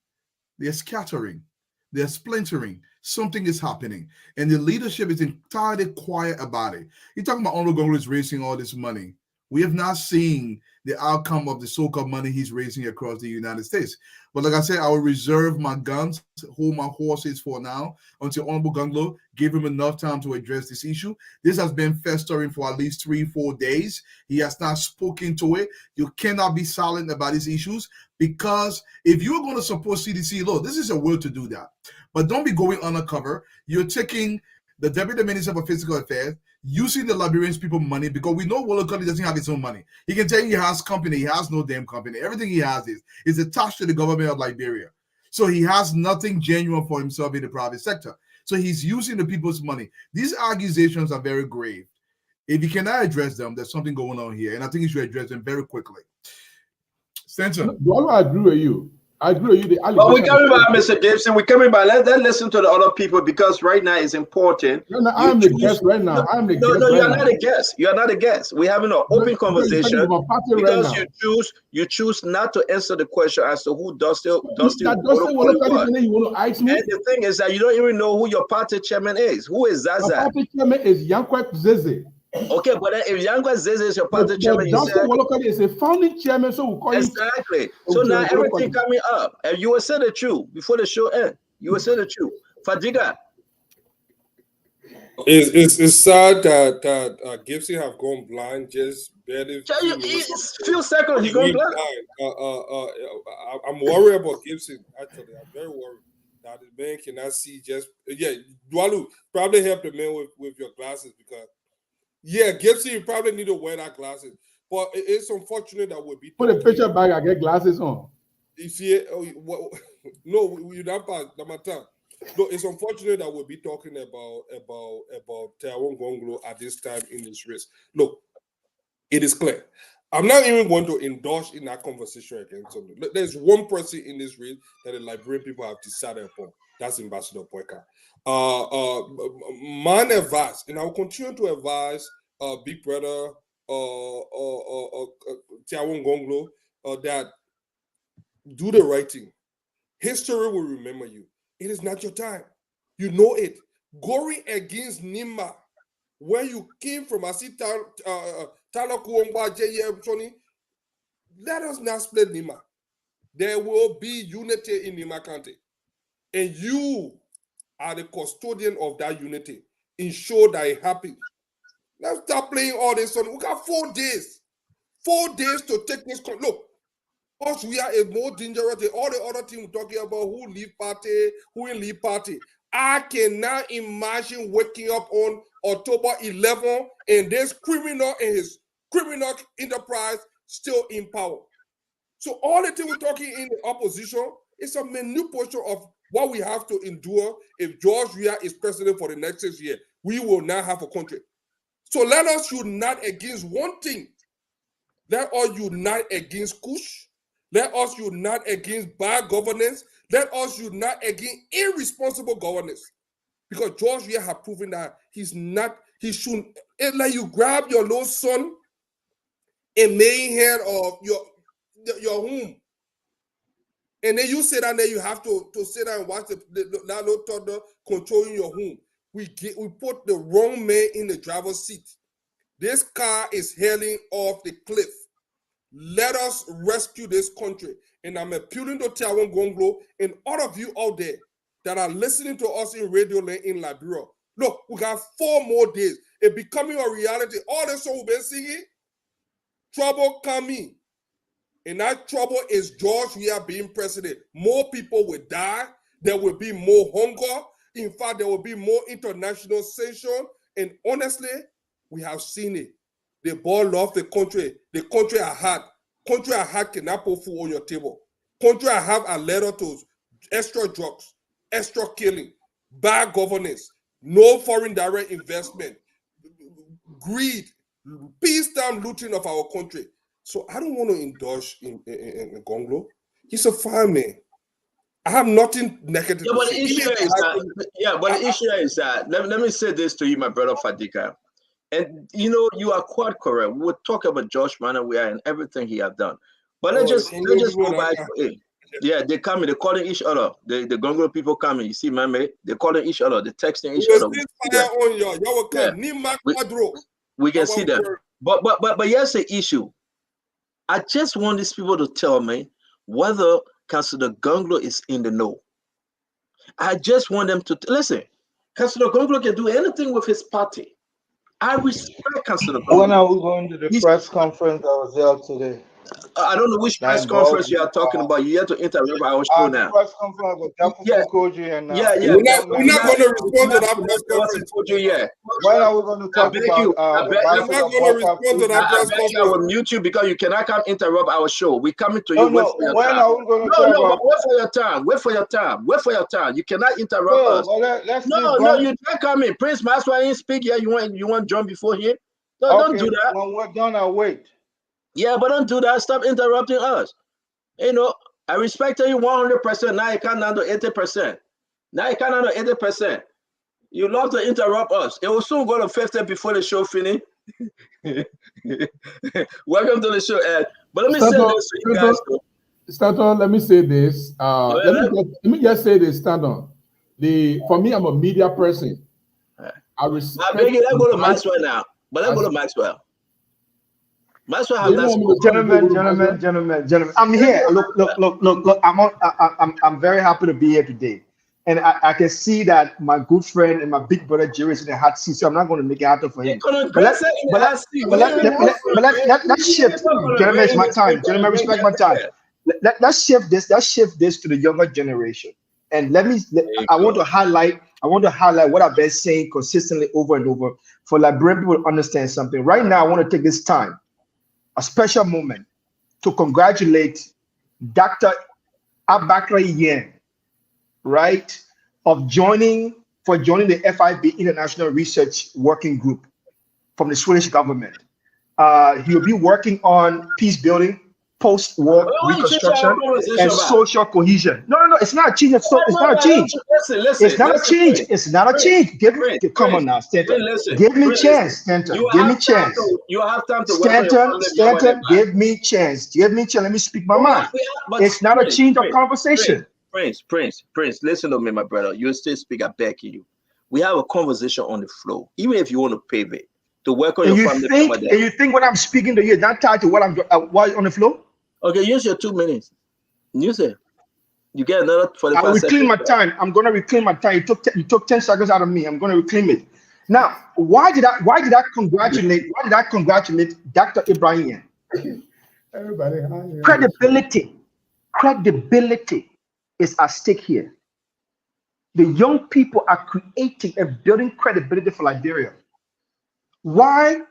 they're scattering, they're splintering. Something is happening, and the leadership is entirely quiet about it. You're talking about Honorable Gonglo is raising all this money. We have not seen the outcome of the so-called money he's raising across the United States. But like I said, I will reserve my guns, hold my horses for now until Honorable Gonglo give him enough time to address this issue. This has been festering for at least 3-4 days. He has not spoken to it. You cannot be silent about these issues, because if you're going to support CDC law, this is a will to do that. But don't be going undercover. You're taking the Deputy Minister for Physical Affairs, using the Liberians people money, because we know Wolokoli doesn't have his own money. He can tell you he has company. He has no damn company. Everything he has is attached to the government of Liberia. So he has nothing genuine for himself in the private sector. So he's using the people's money. These accusations are very grave. If he cannot address them, there's something going on here, and I think he should address them very quickly. Stanton. Well, I agree with you. I agree with you. Well, we're coming back, Mr. Gibson. We're coming back. Let's listen to the other people, because right now it's important. No, I'm the guest right now. I'm the guest. No, you're not a guest. You're not a guest. We're having an open conversation because you choose not to answer the question as to who does still and the thing is that you don't even know who your party chairman is. Who is Zaza? Your party chairman is Yankwek Zeze. Okay, but if Yankwek Zeze is your party chairman, you said is a founding chairman, so we'll call exactly. So now everything coming up, and you will say the truth before the show ends. You will say the truth. Fadiga. It's sad that Gibson have gone blind just barely. Few seconds, he gone blind. I'm worried about Gibson. Actually, I'm very worried that the man cannot see. Dwalu, probably help the man with your glasses, because Gibson, you probably need to wear that glasses. But it's unfortunate that we'll be put a picture back. I get glasses on. If you no, you don't pass the matter. No, it's unfortunate that we'll be talking about Taiwan Gonglo at this time in this race. Look, it is clear. I'm not even going to indulge in that conversation again. So there's one person in this race that the Liberian people have decided upon. That's Ambassador Poika. Man advice, and I will continue to advise Big Brother Taiwan Gonglo that do the right thing. History will remember you. It is not your time. You know it. Going against Nima, where you came from, I see Talakuomba, J.M. Let us not split Nima. There will be unity in Nima County. And you are the custodian of that unity. Ensure that it happens. Let's stop playing all this on. We got 4 days. 4 days to take this. Look, us, we are more dangerous than all the other teams talking about who leave party, who in leave party. I cannot imagine waking up on October 11 and this criminal and his criminal enterprise still in power. So all the things we're talking in the opposition is a manipulation of what we have to endure if George Weah is president for the next 6 years. We will not have a country. So let us unite against one thing. Let us unite against Kush. Let us unite against bad governance. Let us unite against irresponsible governance. Because George Weah has proven that he shouldn't. It's like you grab your little son and main head of your home. And then you sit down there, you have to sit down and watch that little toddler controlling your home. We put the wrong man in the driver's seat. This car is hailing off the cliff. Let us rescue this country. And I'm appealing to Taiwan Gonglo and all of you out there that are listening to us in Radio Land in Liberia. Look, we got 4 more days. It's becoming a reality. All the songs we've been singing, trouble coming. And that trouble is George Weah being president. More people will die. There will be more hunger. In fact, there will be more international sanction. And honestly, we have seen it. They ball off the country. The country are hard. Country are hard cannot put food on your table. Country are have a letter to extra drugs, extra killing, bad governance, no foreign direct investment, greed, peacetime looting of our country. So I don't want to indulge in Gonglo. He's a fine man. I have nothing negative. Yeah, but the issue is that, let me say this to you, my brother Fadiga. And you are quite correct. We will talk about Josh Manawia and everything he has done. But let's just go back to it. Yeah, they coming, they're calling each other. The Gonglo people coming. You see, man, they're calling each other, they're texting each other. We can see them. But here's the issue. I just want these people to tell me whether Councillor Gonglo is in the know. I just want them to listen. Councillor Gonglo can do anything with his party. I respect Councillor Gonglo. When are we going to the press conference that was held today? I don't know which press conference you are talking about. You have to interrupt our show now. Press conference with Dr. Koji and We're not going to respond to that press conference. When are we going to talk I will mute you because you cannot come interrupt our show. We're coming to you. When are we going to talk about? Wait for your time. Wait for your time. Wait for your time. You cannot interrupt us. No, you can't come in. Prince Maxwell ain't speak here. You want to jump before him? Don't do that. When we're done, I'll wait. Yeah, but don't do that. Stop interrupting us. You know, I respect you 100%. Now you can't handle 80%. Now you can't handle 80%. You love to interrupt us. It will soon go to 50 before the show finish. Welcome to the show, Ed. But let me say this to you guys. Stanton, let me say this. Let me just say this, Stanton. For me, I'm a media person. I respect. Let's go to Maxwell now. But let's go to Maxwell. Maxwell has Gentlemen. I'm here. Look. I'm very happy to be here today. And I can see that my good friend and my big brother Jerry is in the hot seat, so I'm not going to make it happen for him. But let's shift. Gentlemen, it's my time. Gentlemen, respect my time. Let's shift this to the younger generation. And I want to highlight what I've been saying consistently over and over for Liberian people to understand something. Right now, I want to take this time, a special moment, to congratulate Dr. Abakari Yen, right, for joining the FIB International Research Working Group from the Swedish government. He'll be working on peace building, post-war reconstruction, and social cohesion. No, it's not a change. It's not a change. It's not a change. It's not a change. Come on now, Stanton. Give me a chance, Stanton. Give me a chance. You have time to Stanton, give me a chance. Give me a chance. Let me speak my mind. It's not a change of conversation. Prince, listen to me, my brother. You still speak, I beg you. We have a conversation on the floor, even if you want to pave it, to work on your family. And you think when I'm speaking to you, not tied to what I'm on the floor? Okay, use your 2 minutes. Use it. You get another 45 seconds. I reclaim my time. I'm going to reclaim my time. You took 10 seconds out of me. I'm going to reclaim it. Now, why did I congratulate Dr. Ibrahim? Everybody, credibility is at stake here. The young people are creating and building credibility for Liberia. Why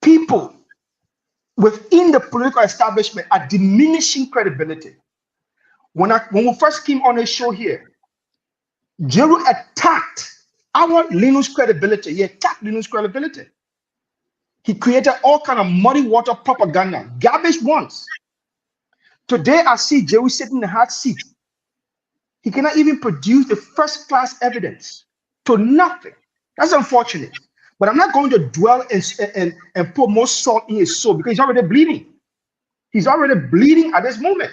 people within the political establishment are diminishing credibility? When we first came on a show here, Jeru attacked our Linus credibility. He attacked Linus credibility. He created all kind of muddy water propaganda, garbage ones. Today, I see Jeru sitting in the hot seat. He cannot even produce the first-class evidence to nothing. That's unfortunate. But I'm not going to dwell and put more salt in his soul because he's already bleeding. He's already bleeding at this moment.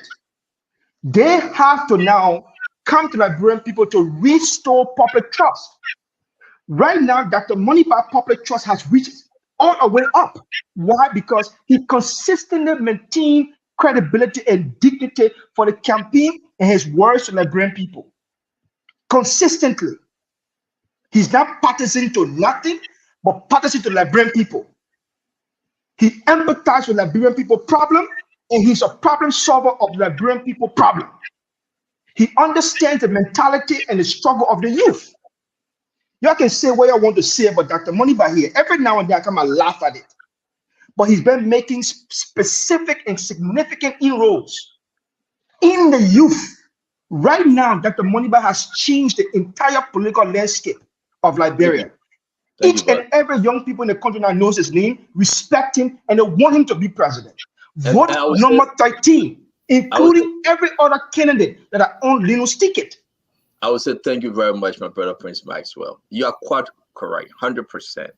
They have to now come to Liberian people to restore public trust. Right now, Dr. Monipa public trust has reached all the way up. Why? Because he consistently maintained credibility and dignity for the campaign and his words to Liberian people. Consistently. He's not partisan to nothing, but partisan to Liberian people. He empathizes with Liberian people problem, and he's a problem solver of the Liberian people problem. He understands the mentality and the struggle of the youth. Y'all can say what you want to say about Dr. Monipa here. Every now and then I come and laugh at it. But he's been making specific and significant inroads in the youth. Right now, Dr. Monipa has changed the entire political landscape of Liberia. Each and every young people in the country now knows his name, respect him, and they want him to be president. Vote number 13, including every other candidate that are on Linus' ticket. I would say thank you very much, my brother Prince Maxwell. You are quite correct, 100%.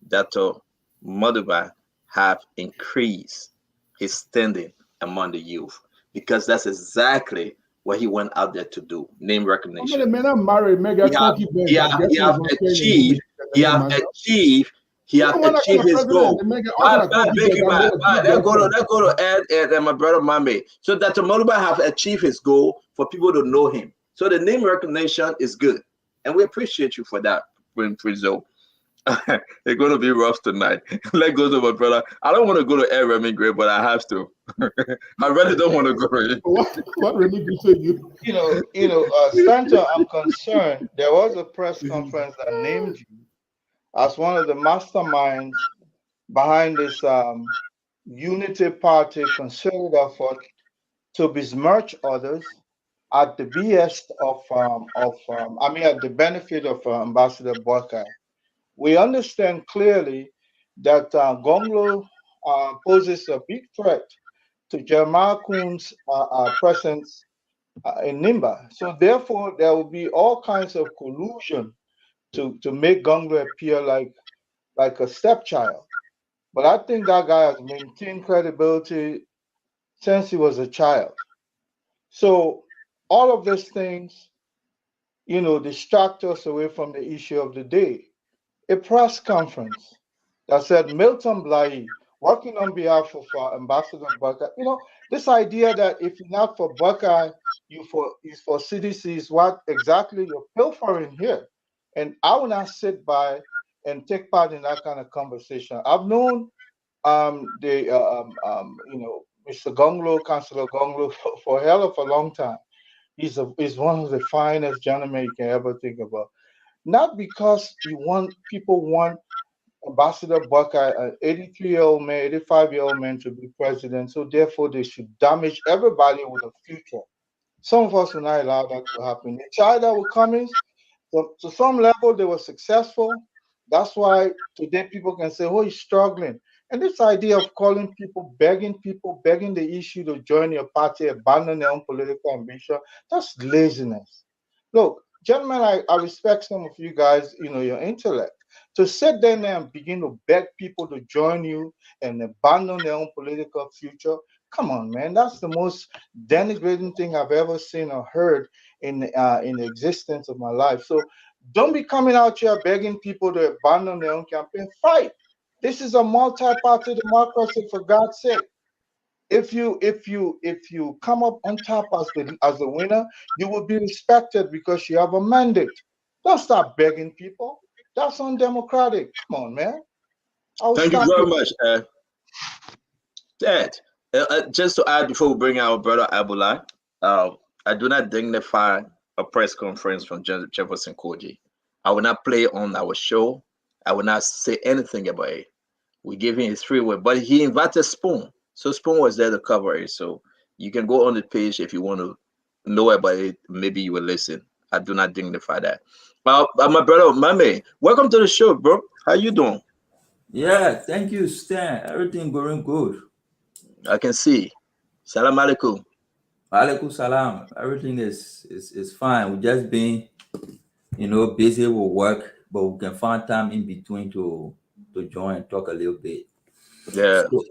Dr. Monipa have increased his standing among the youth because that's exactly what he went out there to do. Name recognition. He have achieved He has achieved his goal. Let's go to Ed and my brother Mame. So Dr. Moluba have achieved his goal for people to know him. So the name recognition is good. And we appreciate you for that, Prinzo. It's going to be rough tonight. Let's go to my brother. I don't want to go to Ed Remingray, but I have to. I really don't want to go to him. What Remingray said you? Santa, I'm concerned. There was a press conference that named you as one of the masterminds behind this Unity Party concerted effort to besmirch others at the behest at the benefit of Ambassador Boakai. We understand clearly that Gonglo poses a big threat to Jeremiah Kuhn's presence in Nimba. So therefore, there will be all kinds of collusion to make Gonglo appear like a stepchild. But I think that guy has maintained credibility since he was a child. So all of these things, distract us away from the issue of the day. A press conference that said Milton Blai, working on behalf of Ambassador Boakai, this idea that if you're not for Boakai, is for CDC is what exactly you're pilfering here. And I will not sit by and take part in that kind of conversation. I've known Mr. Gonglo, Councillor Gonglo, for a hell of a long time. He's one of the finest gentlemen you can ever think about. Not because people want Ambassador Boakai, an 83-year-old man, 85-year-old man, to be president, so therefore they should damage everybody with a future. Some of us will not allow that to happen. The child that were coming, to some level, they were successful. That's why today people can say, oh, he's struggling. And this idea of calling people, begging the issue to join your party, abandon their own political ambition, that's laziness. Look, gentlemen, I respect some of you guys, your intellect. To sit there and begin to beg people to join you and abandon their own political future, come on, man. That's the most denigrating thing I've ever seen or heard in the existence of my life. So don't be coming out here begging people to abandon their own campaign. Fight. This is a multi-party democracy, for God's sake. If you come up on top as the winner, you will be respected because you have a mandate. Don't start begging people. That's undemocratic. Come on, man. Thank you very much, Ted. Just to add before we bring our brother Abulai, I do not dignify a press conference from Jefferson Koji. I will not play on our show. I will not say anything about it. We gave him his free will, but he invited Spoon. So Spoon was there to cover it. So you can go on the page if you want to know about it. Maybe you will listen. I do not dignify that. My brother Mame, welcome to the show, bro. How you doing? Yeah, thank you, Stan. Everything going good. I can see. Salam alaikum. Alaikum salam. Everything is fine. We just been, busy with work, but we can find time in between to join and talk a little bit. Yeah. So,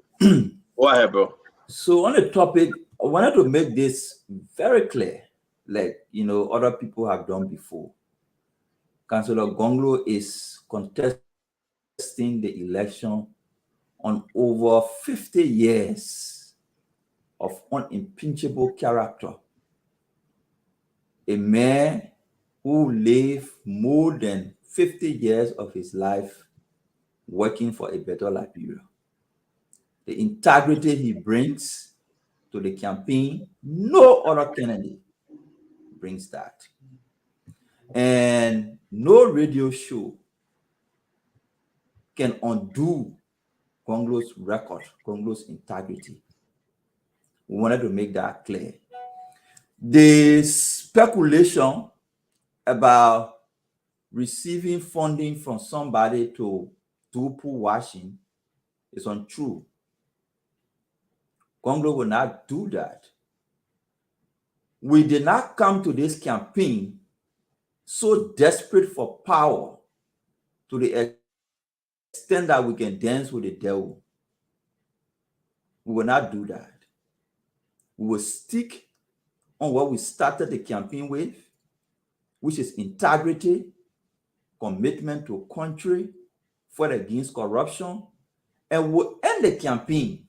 go ahead, bro. So on the topic, I wanted to make this very clear, like other people have done before. Councillor Gonglo is contesting the election on over 50 years of unimpeachable character. A man who lived more than 50 years of his life working for a better Liberia. The integrity he brings to the campaign, no other candidate brings that. And no radio show can undo Gonglo's record, Gonglo's integrity. We wanted to make that clear. The speculation about receiving funding from somebody to do pool washing is untrue. Gonglo will not do that. We did not come to this campaign so desperate for power to the extent that we can dance with the devil. We will not do that. We will stick on what we started the campaign with, which is integrity, commitment to country, fight against corruption, and will end the campaign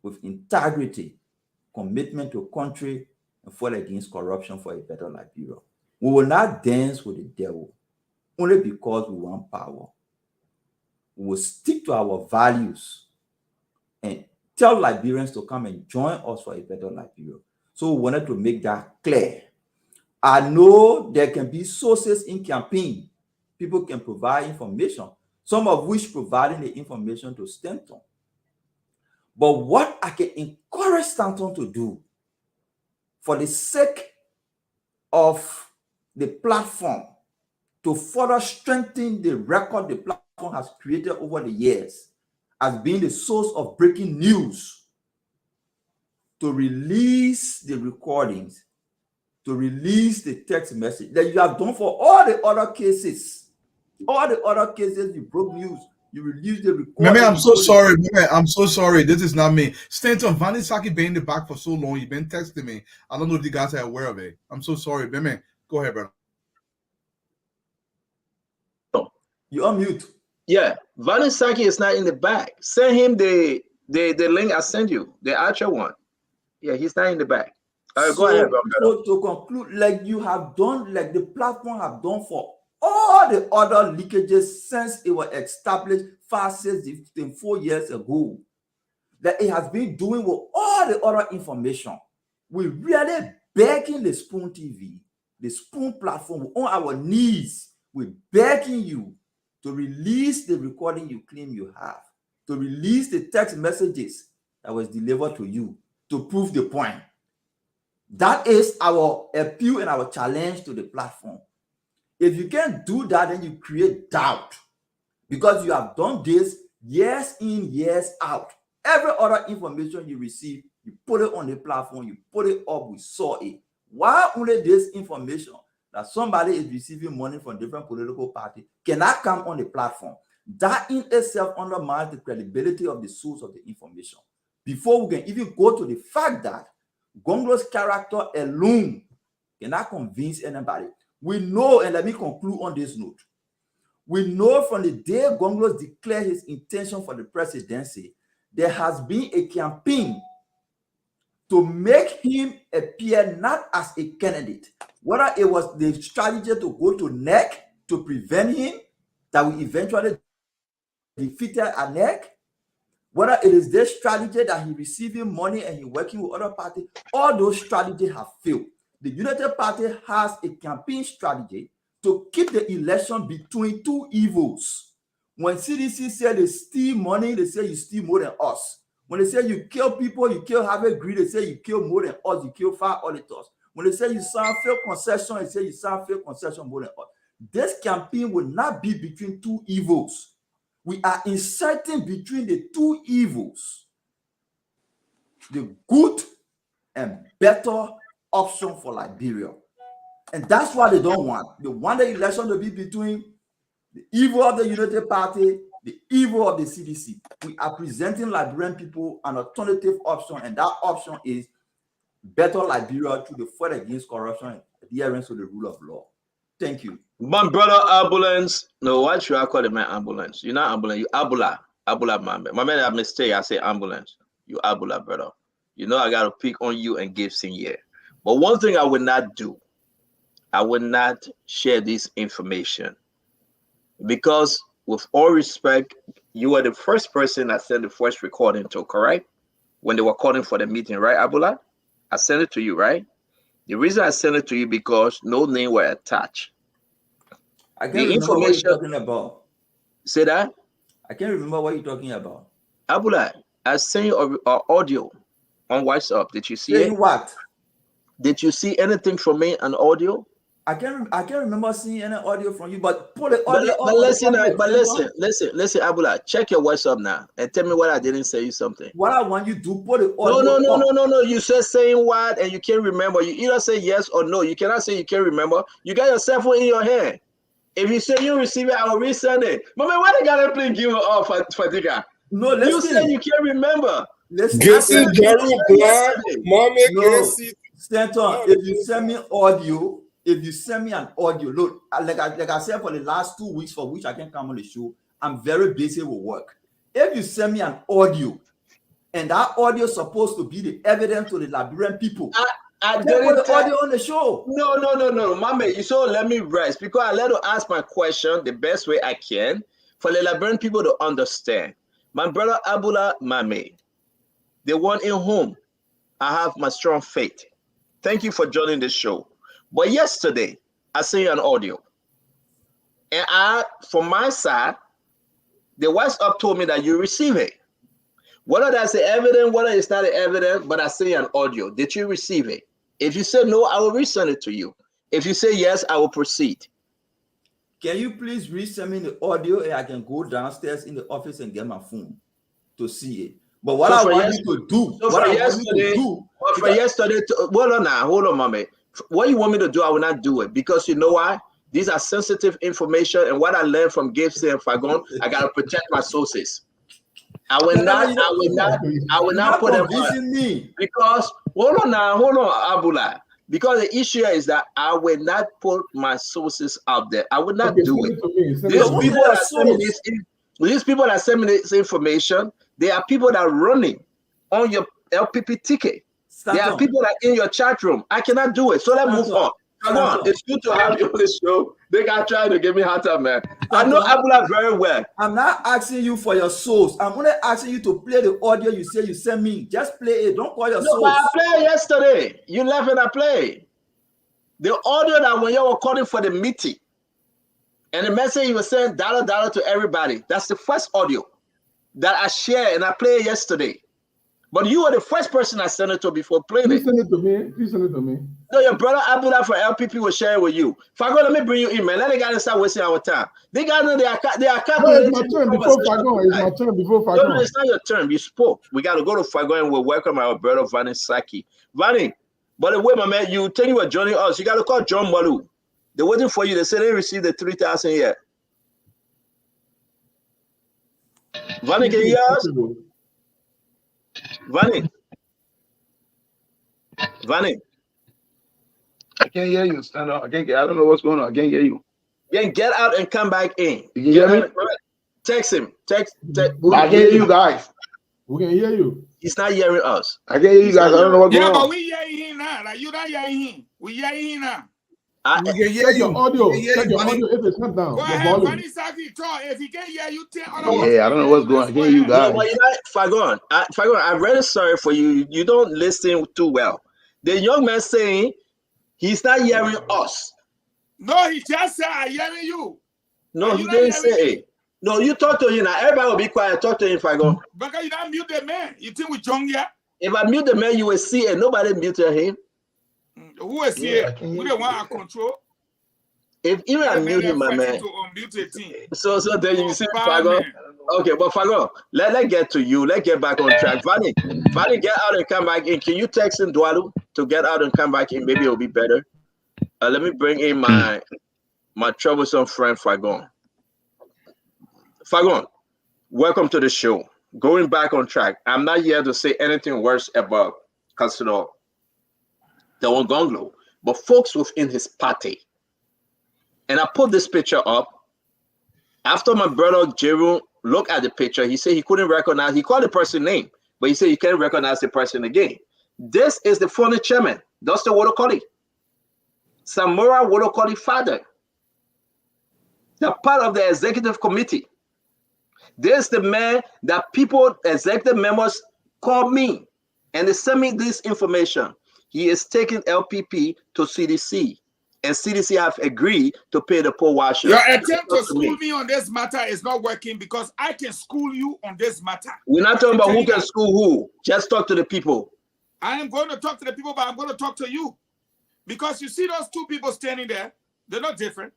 with integrity, commitment to country, and fight against corruption for a better Liberia. We will not dance with the devil only because we want power. We will stick to our values and tell Liberians to come and join us for a better Liberia. So we wanted to make that clear. I know there can be sources in campaign. People can provide information, some of which providing the information to Stanton. But what I can encourage Stanton to do for the sake of the platform to further strengthen the record the platform has created over the years as being the source of breaking news, to release the recordings, to release the text message that you have done for all the other cases. All the other cases, you broke news, you released the recording. Meme, I'm so sorry. Meme, I'm so sorry. This is not me. Stanton, Vanessa Saki been in the back for so long. You've been texting me. I don't know if you guys are aware of it. I'm so sorry. Meme, go ahead, brother. You unmute. Yeah, Vanessa Saki is not in the back. Send him the link I sent you, the actual one. Yeah, he's not in the back. Go ahead, brother. So to conclude, like you have done, like the platform have done for all the other leakages since it was established 5, 6, 4 years ago, that it has been doing with all the other information. We really begging the Spoon TV, the Spoon platform, on our knees. We're begging you to release the recording you claim you have, to release the text messages that was delivered to you to prove the point. That is our appeal and our challenge to the platform. If you can't do that, then you create doubt, because you have done this years in, years out. Every other information you receive, you put it on the platform, you put it up, we saw it. Why only this information that somebody is receiving money from different political parties cannot come on the platform? That in itself undermines the credibility of the source of the information. Before we can even go to the fact that Gonglo's character alone cannot convince anybody. We know, and let me conclude on this note, we know from the day Gonglo declared his intention for the presidency, there has been a campaign to make him appear not as a candidate, whether it was the strategy to go to NEC to prevent him, that we eventually defeated a NEC, whether it is this strategy that he receiving money and he working with other parties, all those strategies have failed. The United Party has a campaign strategy to keep the election between two evils. When CDC said they steal money, they say you steal more than us. When they say you kill people, you kill Harvard Greed, they say you kill more than us, you kill 5 auditors. When they say you sign failed concession, they say you sign failed concession more than us. This campaign will not be between two evils. We are inserting between the two evils the good and better option for Liberia. And that's what they don't want. They want the election to be between the evil of the United Party, the evil of the CDC. We are presenting Liberian people an alternative option, and that option is better Liberia through the fight against corruption and adherence to the rule of law. Thank you. My brother ambulance. No, why should I call it my ambulance? You're not ambulance, you Abula. Abula, my man. My man had a mistake. I say ambulance. You Abula, brother. You know I gotta pick on you and give here. But one thing I would not do, I would not share this information, because with all respect, you were the first person I sent the first recording to, correct? When they were calling for the meeting, right, Abula? I sent it to you, right? The reason I sent it to you because no name were attached. I can't remember what you're talking about. Say that? I can't remember what you're talking about. Abula, I sent you an audio on WhatsApp. Did you see it? What? Did you see anything from me on audio? I can't remember seeing any audio from you, but pull the audio. But listen, Abula, check your WhatsApp now and tell me what I didn't say you something. What I want you to put the audio. No. You said saying what and you can't remember. You either say yes or no. You cannot say you can't remember. You got your cell phone in your hand. If you say you receive it, I will resend it. But man, why they gotta play give off Fadiga? No, listen. You said you can't remember. Listen, Stanton, if you send me audio, if you send me an audio, look, like I said for the last 2 weeks for which I can come on the show, I'm very busy with work. If you send me an audio, and that audio is supposed to be the evidence to the Liberian people, I put didn't the audio on the show. No, Mama. So let me rest because I let to ask my question the best way I can for the Liberian people to understand. My brother Abula Mame, the one in whom I have my strong faith. Thank you for joining the show. But yesterday, I sent you an audio. And from my side, the WhatsApp told me that you receive it. Whether that's the evidence, whether it's not the evidence, but I sent you an audio. Did you receive it? If you say no, I will resend it to you. If you say yes, I will proceed. Can you please resend me the audio and I can go downstairs in the office and get my phone to see it? But what I want you to do, hold on, Mommy. What you want me to do, I will not do it because you know why? These are sensitive information, and what I learned from Gibson and Fagon, I gotta protect my sources. I will not put them on because hold on, Abula. Because the issue is that I will not put my sources out there. I will not do it. These people that send me this information, they are people that are running on your LPP ticket. They are people that are in your chat room. I cannot do it. So let's move on. Come on, it's good to have you on the show. They got trying to give me hard time, man. I know Abula very well. I'm not asking you for your source. I'm only asking you to play the audio you say you sent me. Just play it. Don't call your source. But I played yesterday. You left and I played. The audio that when you were calling for the meeting, and the message you were saying dollar to everybody. That's the first audio that I shared and I played yesterday. But you were the first person I sent it to before playing it. Please send it to me. No, your brother Abdullah for LPP will share it with you. Fago, let me bring you in, man. Let the guys start wasting our time. They got know they are calculating. No, it's my turn before Fago. It's my turn before Fago. No, it's not your turn. You spoke. We got to go to Fago and we'll welcome our brother Vani Saki. Vani, by the way, my man, you think you were joining us. You got to call John Malu. They're waiting for you. They said they received the 3,000 yet. Vani, can you hear us? Vani. I can't hear you. I don't know what's going on. I can't hear you. Then get out and come back in. You hear me? Text him. Text. I can hear you guys. We can hear you. He's not hearing us. I can hear you guys. I don't know what's going on. Yeah, but we hear him now. Like, you don't hear him. We hear him now. We can hear your audio. Check your audio if it's not down. Go ahead, Vani Saki, talk. If he can't hear you, tell other Yeah, I don't know what's going on. I can hear you guys. No, but you know, Fagon, I'm really sorry for you. You don't listen too well. The young man saying he's not hearing us. No, he just said I'm hearing you. No, he didn't say it. No, you talk to him now. Everybody will be quiet. Talk to him, Fagon. Because you don't mute the man. You think we Jong here? If I mute the man, you will see it. Nobody muted him. Who is here? Who they want to control? If even I mute him, my man. So then you see Fagon. Okay, but Fagon, let's get to you. Let's get back on track. Vani, get out and come back in. Can you text in Dwalu to get out and come back in? Maybe it'll be better. Let me bring in my troublesome friend Fagon. Fagon, welcome to the show. Going back on track. I'm not here to say anything worse about Councilor Dawon Gonglo, but folks within his party. And I put this picture up. After my brother Jeru looked at the picture, he said he couldn't recognize, he called the person name, but he said you can't recognize the person again. This is the former chairman, Dustin Wolokoli, Samora Wolokoli father. They're part of the executive committee. This is the man that people, executive members, call me and they send me this information. He is taking LPP to CDC, and CDC have agreed to pay the poor washer. Your attempt to school me on this matter is not working because I can school you on this matter. We're not talking about who can school who. Just talk to the people. I am going to talk to the people, but I'm going to talk to you. Because you see those two people standing there, they're not different.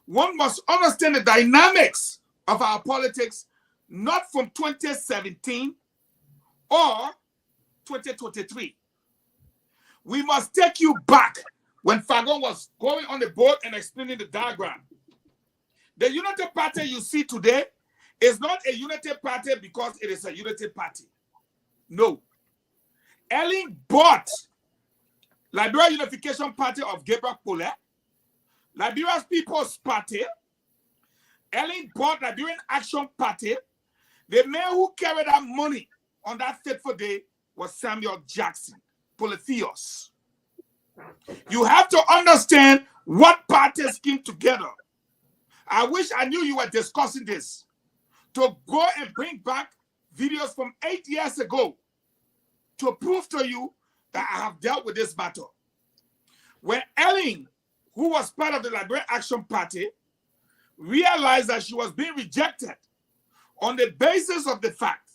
One must understand the dynamics of our politics, not from 2017 or 2023. We must take you back when Fagon was going on the board and explaining the diagram. The Unity Party you see today is not a Unity Party because it is a Unity Party. No. Ellen bought Liberia Unification Party of Gabriel Pole, Liberia's People's Party, Ellen bought Liberian Action Party. The man who carried that money on that fateful day was Samuel Jackson, Polytheos. You have to understand what parties came together. I wish I knew you were discussing this. To go and bring back videos from 8 years ago to prove to you that I have dealt with this matter. When Ellen, who was part of the Liberian Action Party, realized that she was being rejected on the basis of the fact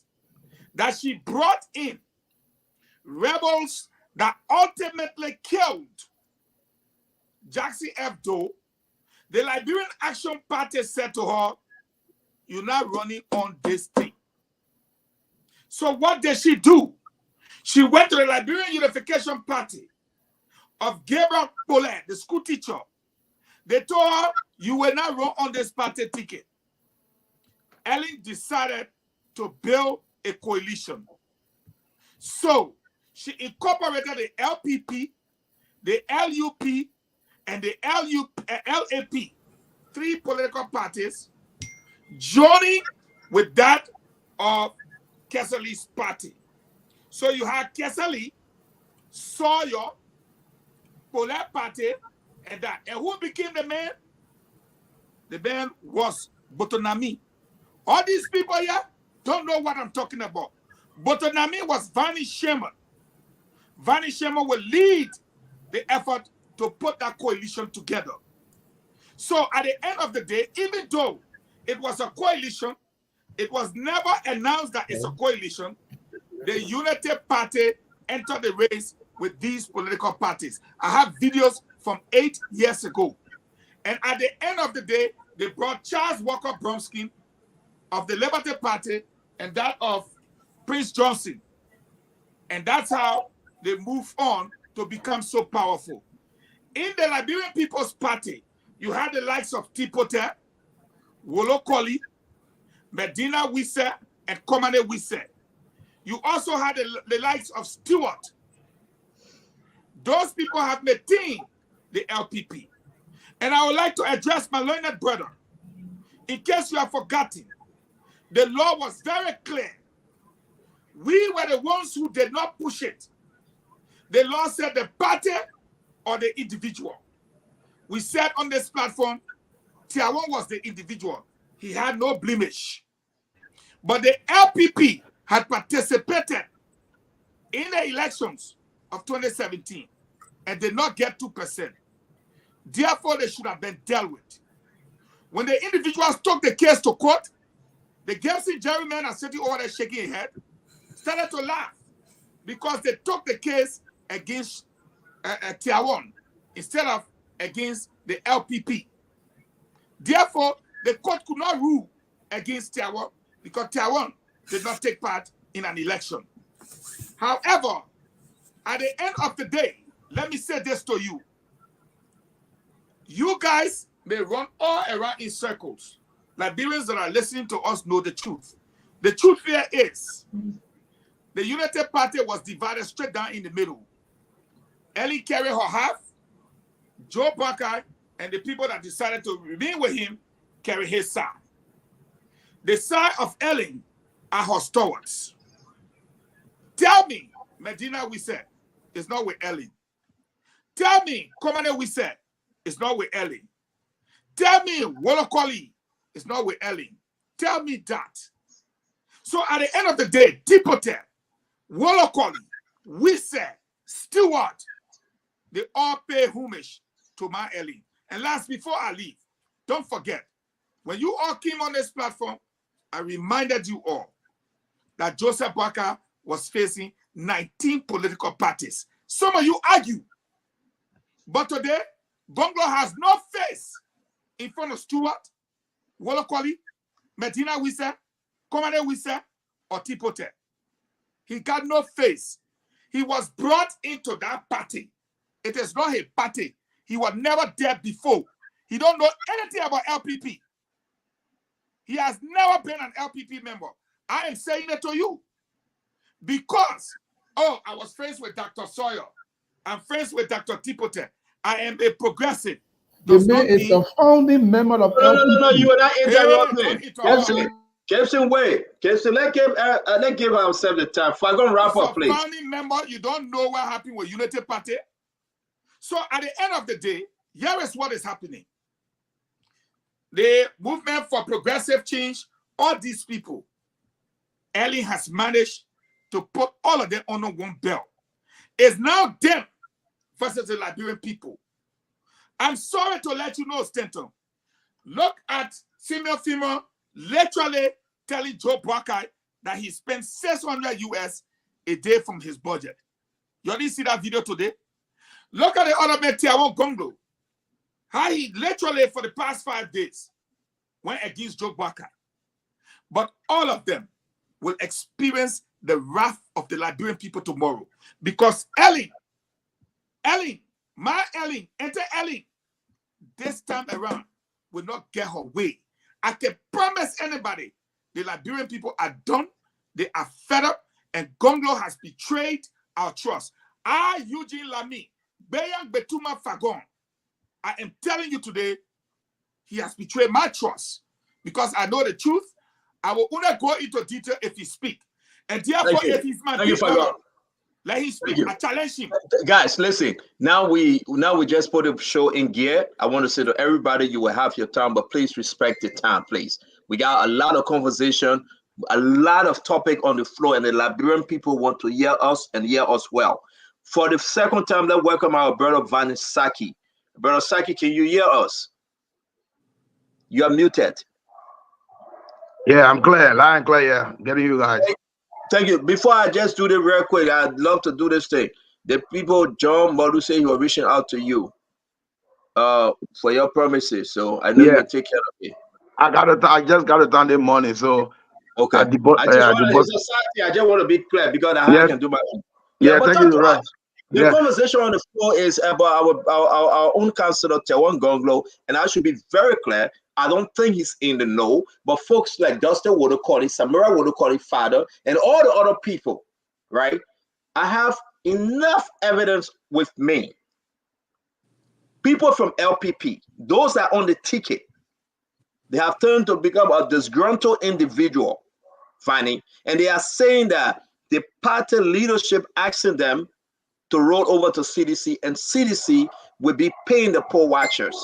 that she brought in rebels that ultimately killed Jackson Hebdo, the Liberian Action Party said to her, "You're not running on this thing." So what did she do? She went to the Liberian Unification Party of Gabriel Paulet, the school teacher. They told her, "You will not run on this party ticket." Ellen decided to build a coalition. So she incorporated the LPP, the LUP, and the LAP, 3 political parties, joining with that of Kesselly's party. So you had Kesselly, Sawyer, Paulet party, and that. And who became the man? The man was Botonami. All these people here don't know what I'm talking about. Botonami was Vani Sherman. Vani Sherman will lead the effort to put that coalition together. So at the end of the day, even though it was a coalition, it was never announced that it's a coalition. The Unity Party entered the race with these political parties. I have videos from 8 years ago. And at the end of the day, they brought Charles Walker Bromsky of the Liberty Party and that of Prince Johnson. And that's how they move on to become so powerful. In the Liberian People's Party, you had the likes of Tipote, Wolo Koli, Medina Wisse, and Komane Wisse. You also had the likes of Stewart. Those people have maintained the LPP. And I would like to address my learned brother. In case you have forgotten, the law was very clear. We were the ones who did not push it. The law said the party or the individual. We said on this platform, Tiawon was the individual. He had no blemish. But the LPP had participated in the elections of 2017 and did not get 2%. Therefore, they should have been dealt with. When the individuals took the case to court, the Gibson jurymen are sitting over there shaking their head, started to laugh because they took the case against Tiawon instead of against the LPP. Therefore, the court could not rule against Tiawon because Tiawon did not take part in an election. However, at the end of the day, let me say this to you. You guys may run all around in circles. Liberians that are listening to us know the truth. The truth here is the Unity Party was divided straight down in the middle. Ellen carried her half, Joe Buckeye and the people that decided to remain with him carry his side. The side of Ellen are her stalwarts. Tell me, Medina Wisse is not with Ellen. Tell me, Komane Wisse is not with Ellen. Tell me, Wolo Koli is not with Ellen. Tell me that. So at the end of the day, Tipote, Wolo Koli, Wisse, Stewart, they all pay homage to my Ellen. And last, before I leave, don't forget, when you all came on this platform, I reminded you all that Joseph Boakai was facing 19 political parties. Some of you argue. But today, Gonglo has no face in front of Stewart, Wolo Koli, Medina Wisse, Komane Wisse, or Tipote. He got no face. He was brought into that party. It is not a party. He was never there before. He don't know anything about LPP. He has never been an LPP member. I am saying it to you. Because, oh, I was friends with Dr. Sawyer. I'm friends with Dr. Tipote. I am a progressive. The man is a founding member of No, LPP. you are not interrupting. Don't interrupt. Gibson, wait. Gibson, let's give ourselves the time. If I'm going to wrap up, please. Founding member, you don't know what happened with Unity Party. So at the end of the day, here is what is happening. The movement for progressive change, all these people, Ellie has managed to put all of them under one belt. It's now them versus the Liberian people. I'm sorry to let you know, Stanton. Look at Female literally telling Joe Buckeye that he spent $600 US a day from his budget. You already see that video today? Look at the other man, Tiawan Gonglo. How he literally, for the past 5 days, went against Joe Buckeye. But all of them will experience the wrath of the Liberian people tomorrow. Because Ellen, enter Ellen, this time around, will not get her way. I can promise anybody, the Liberian people are done, they are fed up, and Gonglo has betrayed our trust. Eugene Lamy, Bayang Betuma Fagon, I am telling you today, he has betrayed my trust because I know the truth. I will only go into detail if he speaks. And therefore, if he's my people, let him speak. I challenge him. Guys, listen. Now we just put the show in gear. I want to say to everybody, you will have your time, but please respect the time, please. We got a lot of conversation, a lot of topic on the floor, and the Liberian people want to hear us and hear us well. For the second time, let's welcome our brother Vanny Saki. Brother Saki, can you hear us? You are muted. Yeah, I'm clear. Loud and clear. Yeah, getting you guys. Thank you. Before I just do this real quick, I'd love to do this thing. The people, John Modu, say he was reaching out to you for your promises. So I know you take care of it. I just got it done this morning. So okay. I just want to be clear because I can do my own. Yeah, thank you. Right. The conversation on the floor is about our own councillor, Tiawan Gonglo, and I should be very clear. I don't think he's in the know, but folks like Dustin Wodokori, Samira Wodokori, Father, and all the other people, right? I have enough evidence with me. People from LPP, those that are on the ticket, they have turned to become a disgruntled individual, Fanny, and they are saying that the party leadership asking them to roll over to CDC, and CDC will be paying the poll watchers.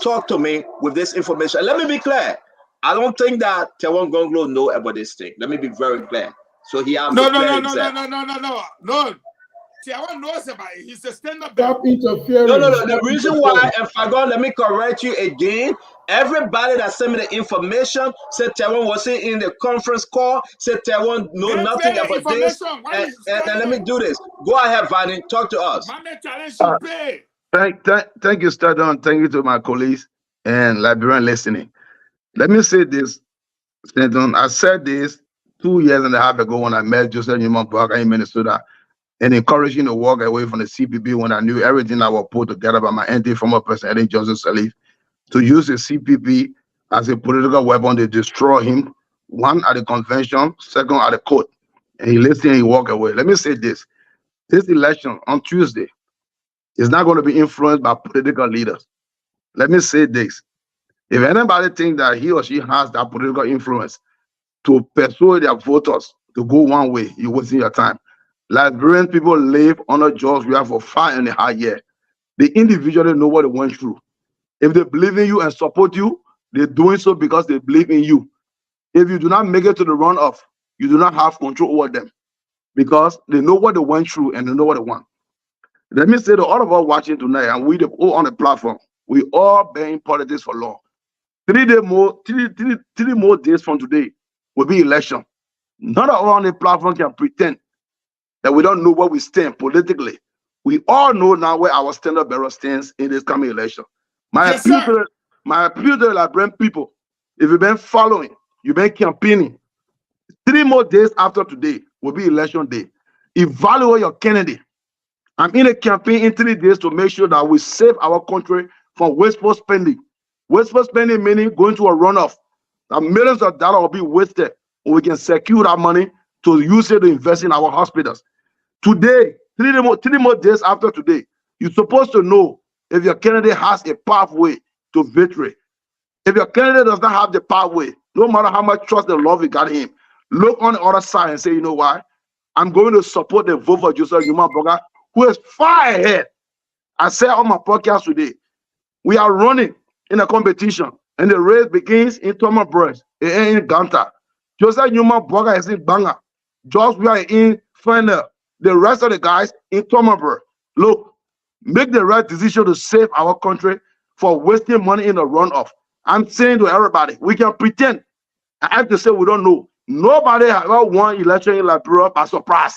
Talk to me with this information. Let me be clear. I don't think that Tiawan Gonglo know about this thing. Let me be very clear. So he has No. Tiawan knows about it. He's a stand-up. Stop interfering. No. The reason why, and Fagon, let me correct you again. Everybody that sent me the information said Tiawan wasn't in the conference call, said Tiawan know nothing about this. And let me do this. Go ahead, Vanny. Talk to us. Thank you, Stardon. Thank you to my colleagues and Liberian listening. Let me say this, Stardon. I said this 2.5 years ago when I met Joseph Newman Parker in Minnesota and encouraging to walk away from the CPP when I knew everything I was put together by my anti-former President Ellen Johnson Sirleaf to use the CPP as a political weapon to destroy him, one at the convention, second at the court. And he listened and he walked away. Let me say this. This election on Tuesday is not going to be influenced by political leaders. Let me say this. If anybody thinks that he or she has that political influence to persuade their voters to go one way, you're wasting your time. Liberian people live under George Weah for 5.5 years. They individually know what they went through. If they believe in you and support you, they're doing so because they believe in you. If you do not make it to the runoff, you do not have control over them because they know what they went through and they know what they want. Let me say to all of us watching tonight, and we all on the platform, we all been in politics for long. 3 more days from today will be election. None of us on the platform can pretend that we don't know where we stand politically. We all know now where our standard bearer stands in this coming election. My appeal to the Liberian people, if you've been following, you've been campaigning, 3 more days after today will be election day. Evaluate your candidate. I'm in a campaign in 3 days to make sure that we save our country from wasteful spending. Wasteful spending meaning going to a runoff. That millions of dollars will be wasted when we can secure that money to use it to invest in our hospitals. Today, 3 more days after today, you're supposed to know if your candidate has a pathway to victory. If your candidate does not have the pathway, no matter how much trust and love you got in him, look on the other side and say, you know why? I'm going to support the vote for Joseph Newman Burger, who is far ahead. I said on my podcast today, we are running in a competition, and the race begins in Thomas Breast and in Ganta. Joseph Newman Burger is in Banga. Just we are in final. The rest of the guys in Thomas Breast. Look, make the right decision to save our country for wasting money in a runoff. I'm saying to everybody, we can pretend. I have to say we don't know. Nobody has ever won election in Liberia by surprise.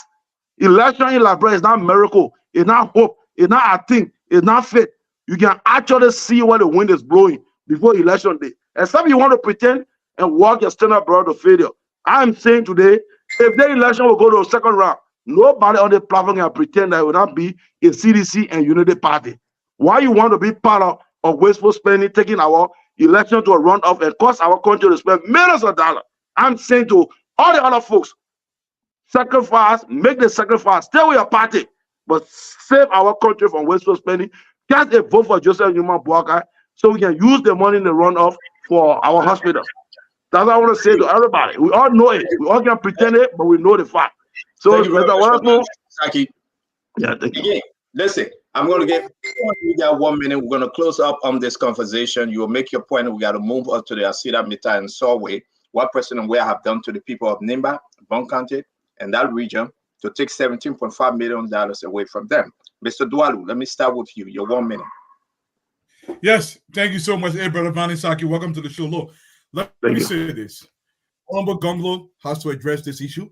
Election in Liberia is not a miracle. It's not hope. It's not a thing. It's not faith. You can actually see where the wind is blowing before election day. Except you want to pretend and walk your standard brother to failure. I'm saying today, if the election will go to the second round, nobody on the platform can pretend that it will not be a CDC and Unity Party. Why you want to be part of wasteful spending, taking our election to a runoff and cost our country to spend millions of dollars? I'm saying to all the other folks, sacrifice, make the sacrifice, stay with your party, but save our country from wasteful spending. Get a vote for Joseph Newman Burger so we can use the money in the runoff for our hospitals. That's what I want to say to everybody. We all know it. We all can pretend it, but we know the fact. So, Mr. Wallace, Saki. Yeah, thank you. Again, listen, I'm going to give you got 1 minute. We're going to close up on this conversation. You will make your point. We got to move up to the Asida Mita and Solway. What President Weah have done to the people of Nimba, Bon County, and that region to take $17.5 million away from them. Mr. Dwalu, let me start with you. Your 1 minute. Yes, thank you so much, Brother Vani Saki. Welcome to the show. Look, let me say this. Honorable Gonglo has to address this issue.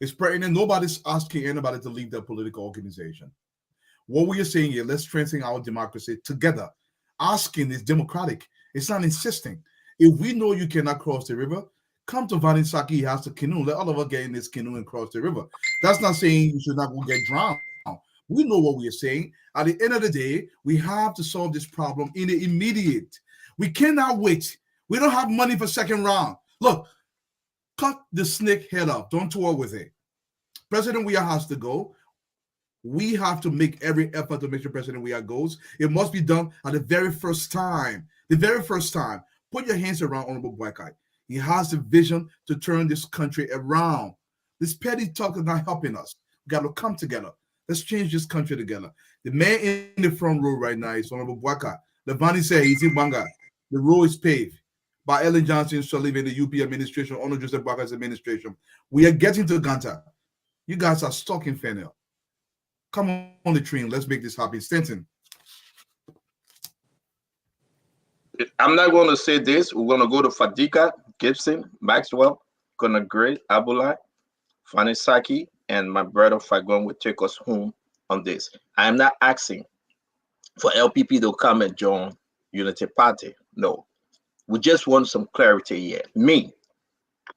It's pertinent. Nobody's asking anybody to leave their political organization. What we are saying here, let's strengthen our democracy together. Asking is democratic. It's not insisting. If we know you cannot cross the river, come to Vani Saki. He has a canoe. Let all of us get in this canoe and cross the river. That's not saying you should not go get drowned. We know what we are saying. At the end of the day, we have to solve this problem in the immediate. We cannot wait. We don't have money for second round. Look, cut the snake head off. Don't tour with it. President Weah has to go. We have to make every effort to make sure President Weah goes. It must be done at the very first time. The very first time. Put your hands around Honorable Boykai. He has the vision to turn this country around. This petty talk is not helping us. We got to come together. Let's change this country together. The man in the front row right now is Honorable Boykai. Levani said he's in Banga. The road is paved by Ellen Johnson Sirleaf in the UP administration, Honor Joseph Boakai's administration. We are getting to Ganta. You guys are stuck in Fennel. Come on the train. Let's make this happen. Stanton. I'm not going to say this. We're going to go to Fadika, Gibson, Maxwell, Konagre, Abulai, Vani Saki, and my brother Fagon will take us home on this. I am not asking for LPP to come and join Unity Party. No. We just want some clarity here. Me,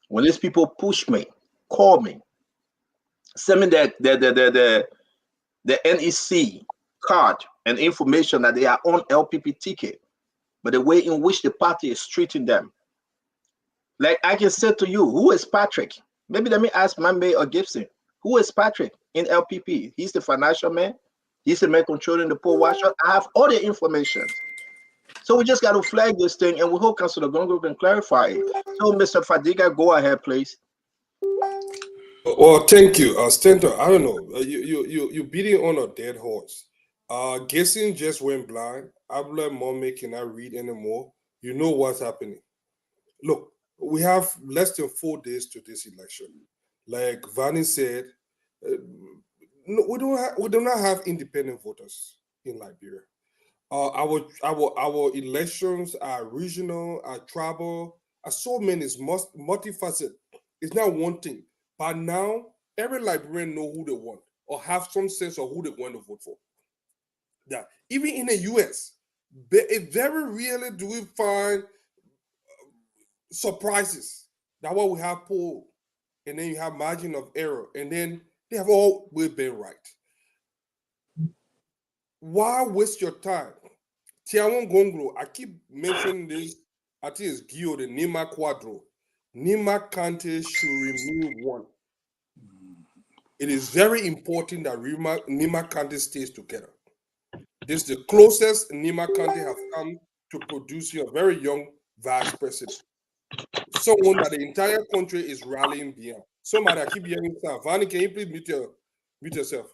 when these people push me, call me, send me the NEC card and information that they are on LPP ticket, but the way in which the party is treating them. Like I can say to you, who is Patrick? Maybe let me ask Mambe or Gibson. Who is Patrick in LPP? He's the financial man. He's the man controlling the poll watcher. I have all the information. So we just got to flag this thing, and we hope Councilor Gongo can clarify it. So, Mr. Fadiga, go ahead, please. Well, thank you, Stanton. I don't know. You beating on a dead horse. Guessing just went blind. Abdullah Mohammed cannot read anymore. You know what's happening. Look, we have less than 4 days to this election. Like Vani said, no, we do not have independent voters in Liberia. Our elections are regional, are tribal, are so many. It's multifaceted. It's not one thing. But now every Liberian know who they want or have some sense of who they want to vote for. Yeah, even in the U.S., very rarely do we find surprises. That's why we have poll, and then you have margin of error, and then they have always been right. Why waste your time? Tiawan Gonglo, I keep mentioning this. I think it's Gio, the Nima Quadro. Nima County should remove one. It is very important that Nima County stays together. This is the closest Nima Kante have come to producing a very young vice president. Someone that the entire country is rallying behind. Somebody I keep hearing stuff. Vani, can you please mute yourself?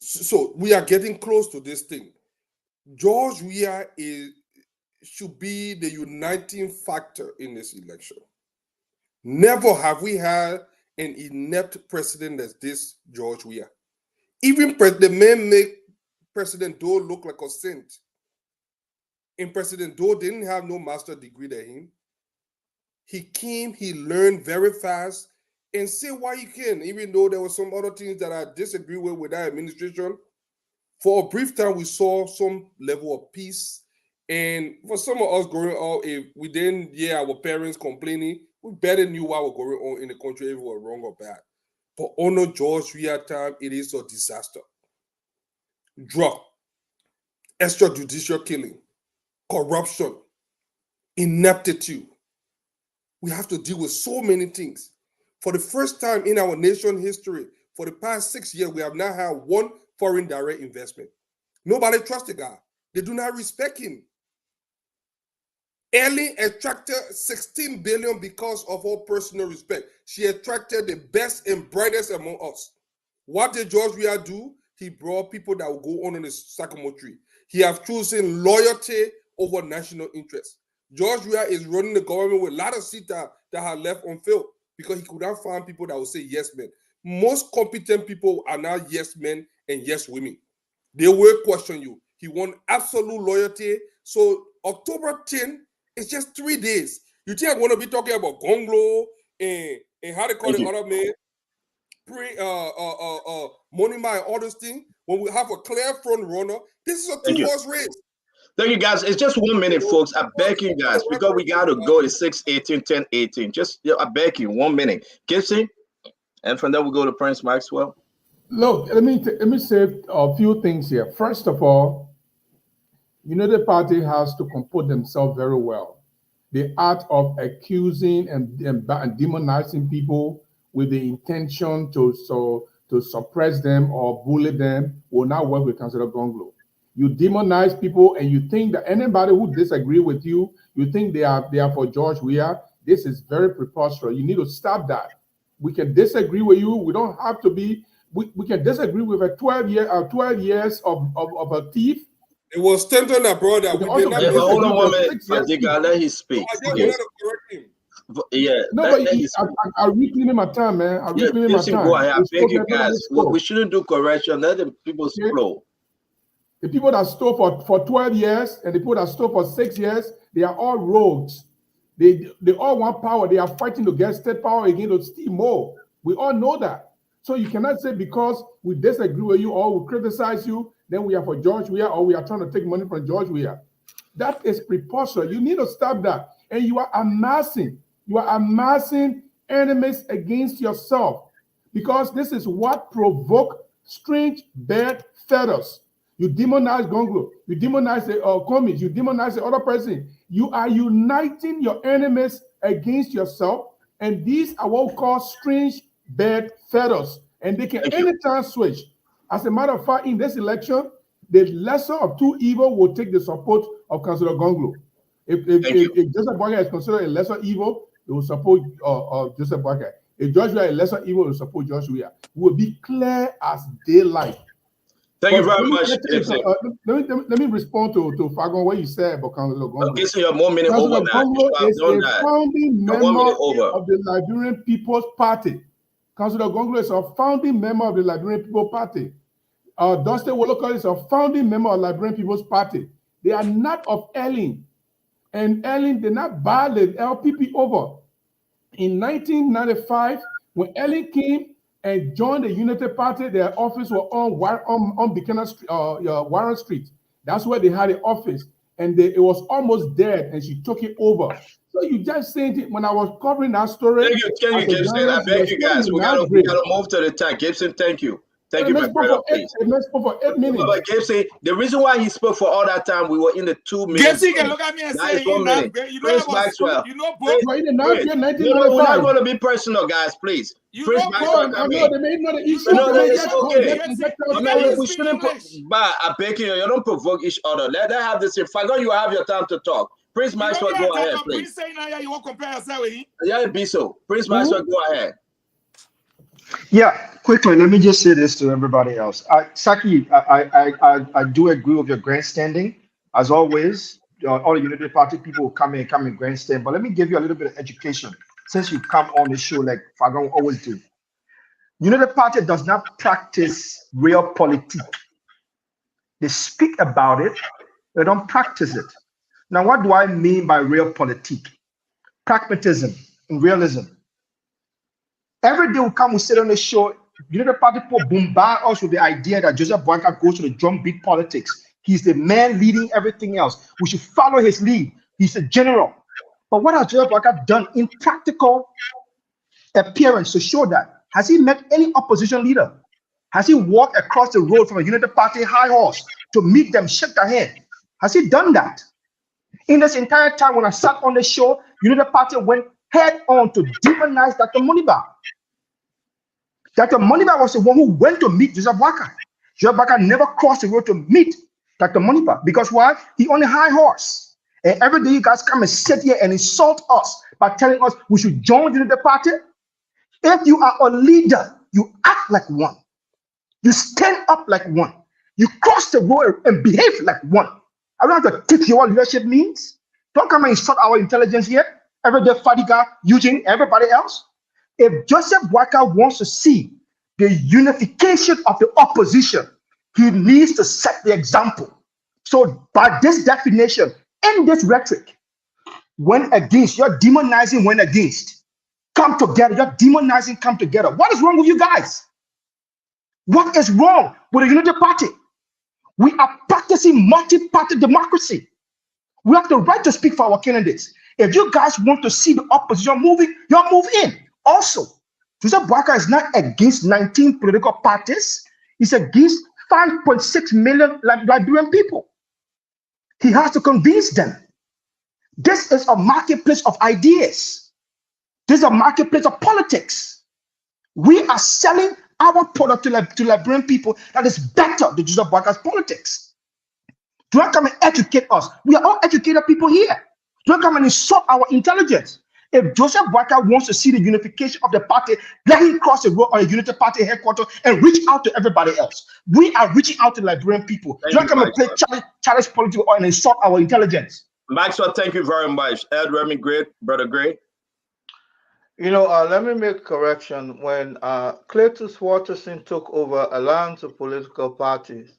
So we are getting close to this thing. George Weah should be the uniting factor in this election. Never have we had an inept president as this George Weah. Even the man make President Doe look like a saint. And President Doe didn't have no master degree than him. He came, he learned very fast, and say why he can, even though there were some other things that I disagree with that administration. For a brief time, we saw some level of peace. And for some of us growing up, if we didn't hear our parents complaining, we better knew what was going on in the country, if it was wrong or bad. But under George Weah time, it is a disaster. Drug, extrajudicial killing, corruption, ineptitude. We have to deal with so many things. For the first time in our nation history, for the past 6 years, we have now had one foreign direct investment. Nobody trusts the guy. They do not respect him. Ellen attracted 16 billion because of her personal respect. She attracted the best and brightest among us. What did George Weah do? He brought people that will go on the sycamore tree. He has chosen loyalty over national interest. George Weah is running the government with a lot of seats that have left unfilled because he could not find people that will say yes men. Most competent people are now yes men and yes women. They will question you. He won absolute loyalty. So October 10 is just 3 days. You think I'm going to be talking about Gonglo and how they call the other man, Monima and all those things? When we have a clear front runner, this is a two-horse race. Thank you, guys. It's just 1 minute, folks. I beg you guys, because we got to go to 6:18, 10:18. Just, I beg you, 1 minute. Gibson, and from there we go to Prince Maxwell. Look, let me say a few things here. First of all, United Party has to comport themselves very well. The art of accusing and demonizing people with the intention to suppress them or bully them will not work with Councillor Gonglo. You demonize people and you think that anybody who disagree with you, you think they are for George Weah. This is very preposterous. You need to stop that. We can disagree with you. We don't have to be. We can disagree with a 12 years of a thief. It was Stanton that brought that. Hold on 1 minute. Let him speak. Yeah. No, but I reclaim my time, man. I reclaim my time. Go ahead. I beg you guys. We shouldn't do correction. Let the people flow. The people that stole for 12 years and the people that stole for 6 years, they are all rogues. They all want power. They are fighting to get state power again to steal more. We all know that. So you cannot say because we disagree with you or we criticize you, then we are for George Weah or we are trying to take money from George Weah. That is preposterous. You need to stop that. And you are amassing enemies against yourself because this is what provoked strange bad feathers. You demonize Gonglo, you demonize the Komis, you demonize the other person. You are uniting your enemies against yourself, and these are what we call strange bad feathers, and they can anytime switch. As a matter of fact, in this election, the lesser of two evil will take the support of Councillor Gonglo. If Joseph Boakai is considered a lesser evil, it will support Joseph Boakai. If George Weah is a lesser evil, it will support George Weah. It will be clear as daylight. Thank you very much. Let me respond to Fagon what you said about Councillor Gonglo. Okay, so you have 1 minute over now. Gonglo is a founding member of the Liberian People's Party. Councillor Gonglo is a founding member of the Liberian People's Party. Dusty Wolokot is a founding member of the Liberian People's Party. They are not of Ellen. And Ellen did not buy the LPP over. In 1995, when Ellen came and joined the United Party, their office was on Buchanan Street, Warren Street. That's where they had the office. And it was almost dead, and she took it over. So you just saying it when I was covering that story. Thank you, Gibson. I beg you guys. We gotta move to the time. Gibson, thank you. Thank you, my brother, please. For 8 minutes. But Gibson, the reason why he spoke for all that time, we were in the 2 minutes. Gibson can look at me and That say, is 1 minute. you know Prince about Maxwell. school, you know Prince, book. no, we're not going to be personal, guys, please. You Prince know Maxwell, book. I I mean, know they made not an issue. no, it's okay. Okay. We shouldn't but I beg you, you don't provoke each other. Let them have this. If I go, you have your time to talk. Prince Maxwell, go ahead, please. Prince saying now you won't compare yourself with him. Yeah, be so. Prince Maxwell, go ahead. Yeah, quickly, let me just say this to everybody else. Saki, I do agree with your grandstanding. As always, all the Unity Party people will come and grandstand. But let me give you a little bit of education since you come on the show like Fagon always do. Unity Party does not practice real politics. They speak about it, they don't practice it. Now, what do I mean by real politics? Pragmatism and realism. Every day we come, we sit on the show. Unity Party people bombard us with the idea that Joseph Boakai goes to the drumbeat politics. He's the man leading everything else. We should follow his lead. He's a general. But what has Joseph Boakai done in practical appearance to show that? Has he met any opposition leader? Has he walked across the road from a Unity Party high horse to meet them, shake their hand? Has he done that? In this entire time when I sat on the show, Unity Party went head on to demonize Dr. Moniba. Dr. Moniba was the one who went to meet Joseph Boakai. Joseph Boakai never crossed the road to meet Dr. Moniba because why? He on a high horse. And every day you guys come and sit here and insult us by telling us we should join Unity Party. If you are a leader, you act like one. You stand up like one. You cross the road and behave like one. I don't have to teach you what leadership means. Don't come and insult our intelligence here. Every day, Fadiga, Eugene, everybody else. If Joseph Boakai wants to see the unification of the opposition, he needs to set the example. So by this definition, in this rhetoric, when against, you're demonizing when against. Come together, you're demonizing, come together. What is wrong with you guys? What is wrong with the Unity Party? We are practicing multi-party democracy. We have the right to speak for our candidates. If you guys want to see the opposition moving, you'll move in. Also, Joseph Boakai is not against 19 political parties. He's against 5.6 million Liberian people. He has to convince them. This is a marketplace of ideas. This is a marketplace of politics. We are selling our product to Liberian people that is better than Joseph Boakai's politics. Do not come and educate us. We are all educated people here. Do not come and insult our intelligence. If Joseph Boakai wants to see the unification of the party, let him cross the road on a Unity Party headquarters and reach out to everybody else. We are reaching out to Liberian people. Do not come and play challenge politics and insult our intelligence. Maxwell, thank you very much. Ed Remy, great, brother, great. You know, let me make a correction. When Cletus Watterson took over Alliance of Political Parties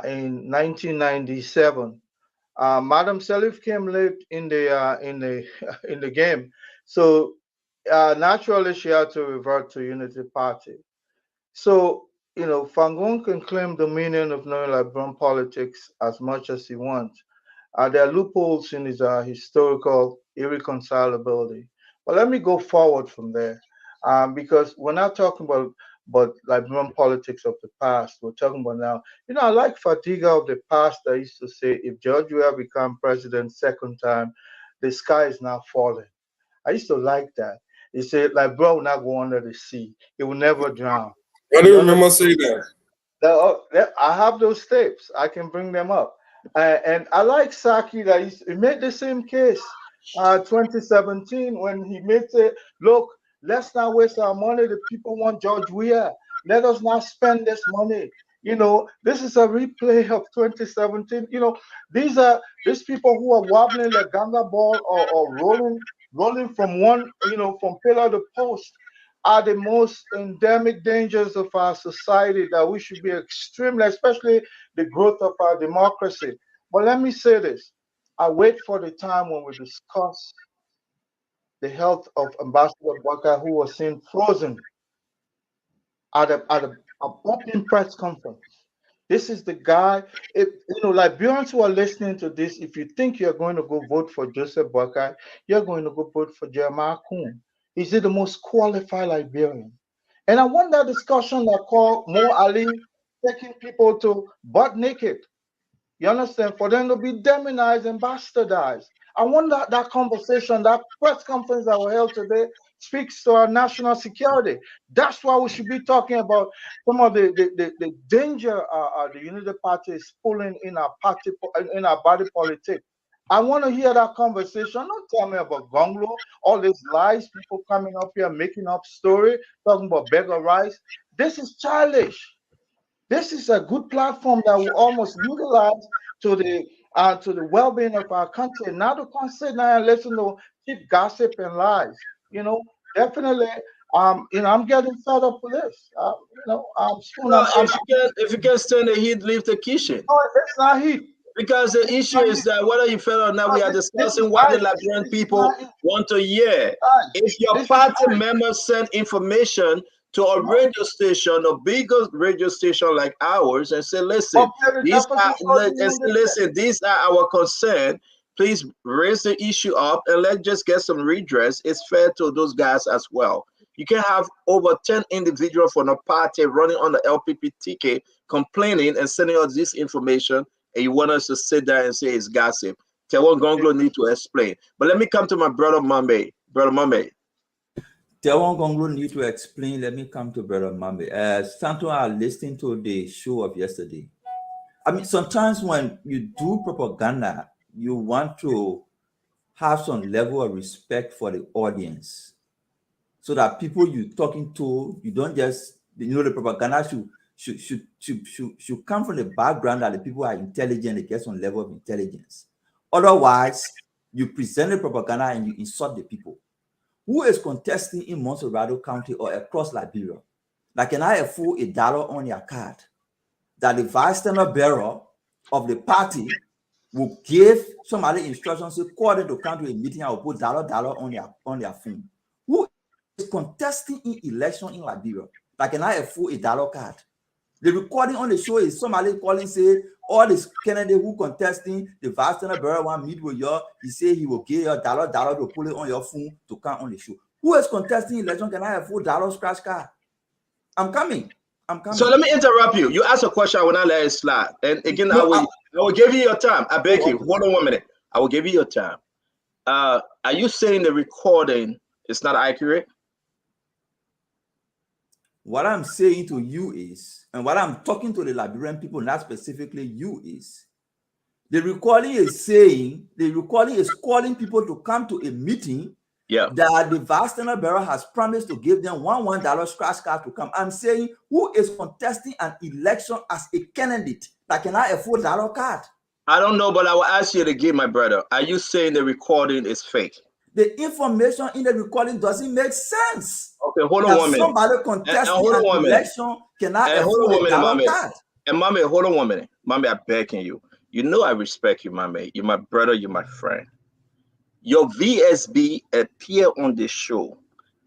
in 1997, Madam Salif came late in the game, so naturally she had to revert to Unity Party. So you know, Fangon can claim dominion of Liberian politics as much as he wants. There are loopholes in his historical irreconcilability. But let me go forward from there, because we're not talking about Liberian politics of the past. We're talking about now. You know, I like Fadiga of the past that used to say, if George Weah become president second time, the sky is not falling. I used to like that. He said, like, bro, will not go under the sea. It will never drown. I do remember saying that. I have those tapes. I can bring them up. And I like Saki that he made the same case 2017 when he made it, look, let's not waste our money. The people want George Weah. Let us not spend this money. You know, this is a replay of 2017. You know, these people who are wobbling like Ganga ball or rolling from one, you know, from pillar to post are the most endemic dangers of our society that we should be extremely, especially the growth of our democracy. But let me say this. I wait for the time when we discuss the health of Ambassador Boakai, who was seen frozen at an open press conference. This is the guy. If you know, Liberians who are listening to this, if you think you're going to go vote for Joseph Boakai, you're going to go vote for Jeremiah Coon. Is he the most qualified Liberian? And I want that discussion that called Mo Ali taking people to butt naked. You understand? For them to be demonized and bastardized. I want that conversation, that press conference that we held today speaks to our national security. That's why we should be talking about some of the danger the Unity Party is pulling in our party, in our body politics. I want to hear that conversation. Don't tell me about Gonglo, all these lies, people coming up here making up story, talking about beggar rights. This is childish. This is a good platform that we almost utilize to the well-being of our country. Not to consider and listen to cheap gossip and lies. Definitely. I'm getting fed up with this. If you can stand the heat, leave the kitchen. No, it's not heat. Because the issue is that whether you feel or not, we are discussing what the Liberian people want to hear. If your party members send information to a radio station, a bigger radio station like ours, and say, listen, these are our concern. Please raise the issue up and let's just get some redress. It's fair to those guys as well. You can have over 10 individuals from a party running on the LPP ticket complaining and sending us this information, and you want us to sit there and say it's gossip. Tewon Gonglo need to explain. But let me come to my brother Mambe. Brother Mambe. Tewon Gonglo need to explain. Let me come to Brother Mambe. Santo are listening to the show of yesterday. I mean, sometimes when you do propaganda, you want to have some level of respect for the audience, so that people you're talking to, you don't just, the propaganda should come from the background that the people are intelligent, they get some level of intelligence. Otherwise, you present the propaganda and you insult the people. Who is contesting in Montserrado County or across Liberia? Like, can I afford $1 on your card that the vice standard bearer of the party will give some other instructions to call them to come to a meeting and will put $1 on their phone? Who is contesting in election in Liberia? Like, can I afford $1 card? The recording on the show is somebody calling, say, all this candidate who contesting, the vice standard bearer want meet with you, he say he will give you $1 to put it on your phone to come on the show. Who is contesting election? Can I afford $1 scratch card? I'm coming. So let me interrupt you. You asked a question, I will not let it slide. And again, I will give you your time. I beg you. Hold on 1 minute. I will give you your time. Are you saying the recording is not accurate? What I'm saying to you is, and what I'm talking to the Liberian people, not specifically you, is the recording is calling people to come to a meeting that the vice standard bearer has promised to give them $1 scratch card to come. I'm saying, who is contesting an election as a candidate that can I afford $1 card? I don't know, but I will ask you again, my brother. Are you saying the recording is fake? The information in the recording doesn't make sense. Okay, hold on 1 minute. Somebody contesting an election cannot afford $1 card. And Mommy, hold on 1 minute. Mommy, I'm begging you. You know I respect you, Mommy. You're my brother, you're my friend. Your VSB appeared on the show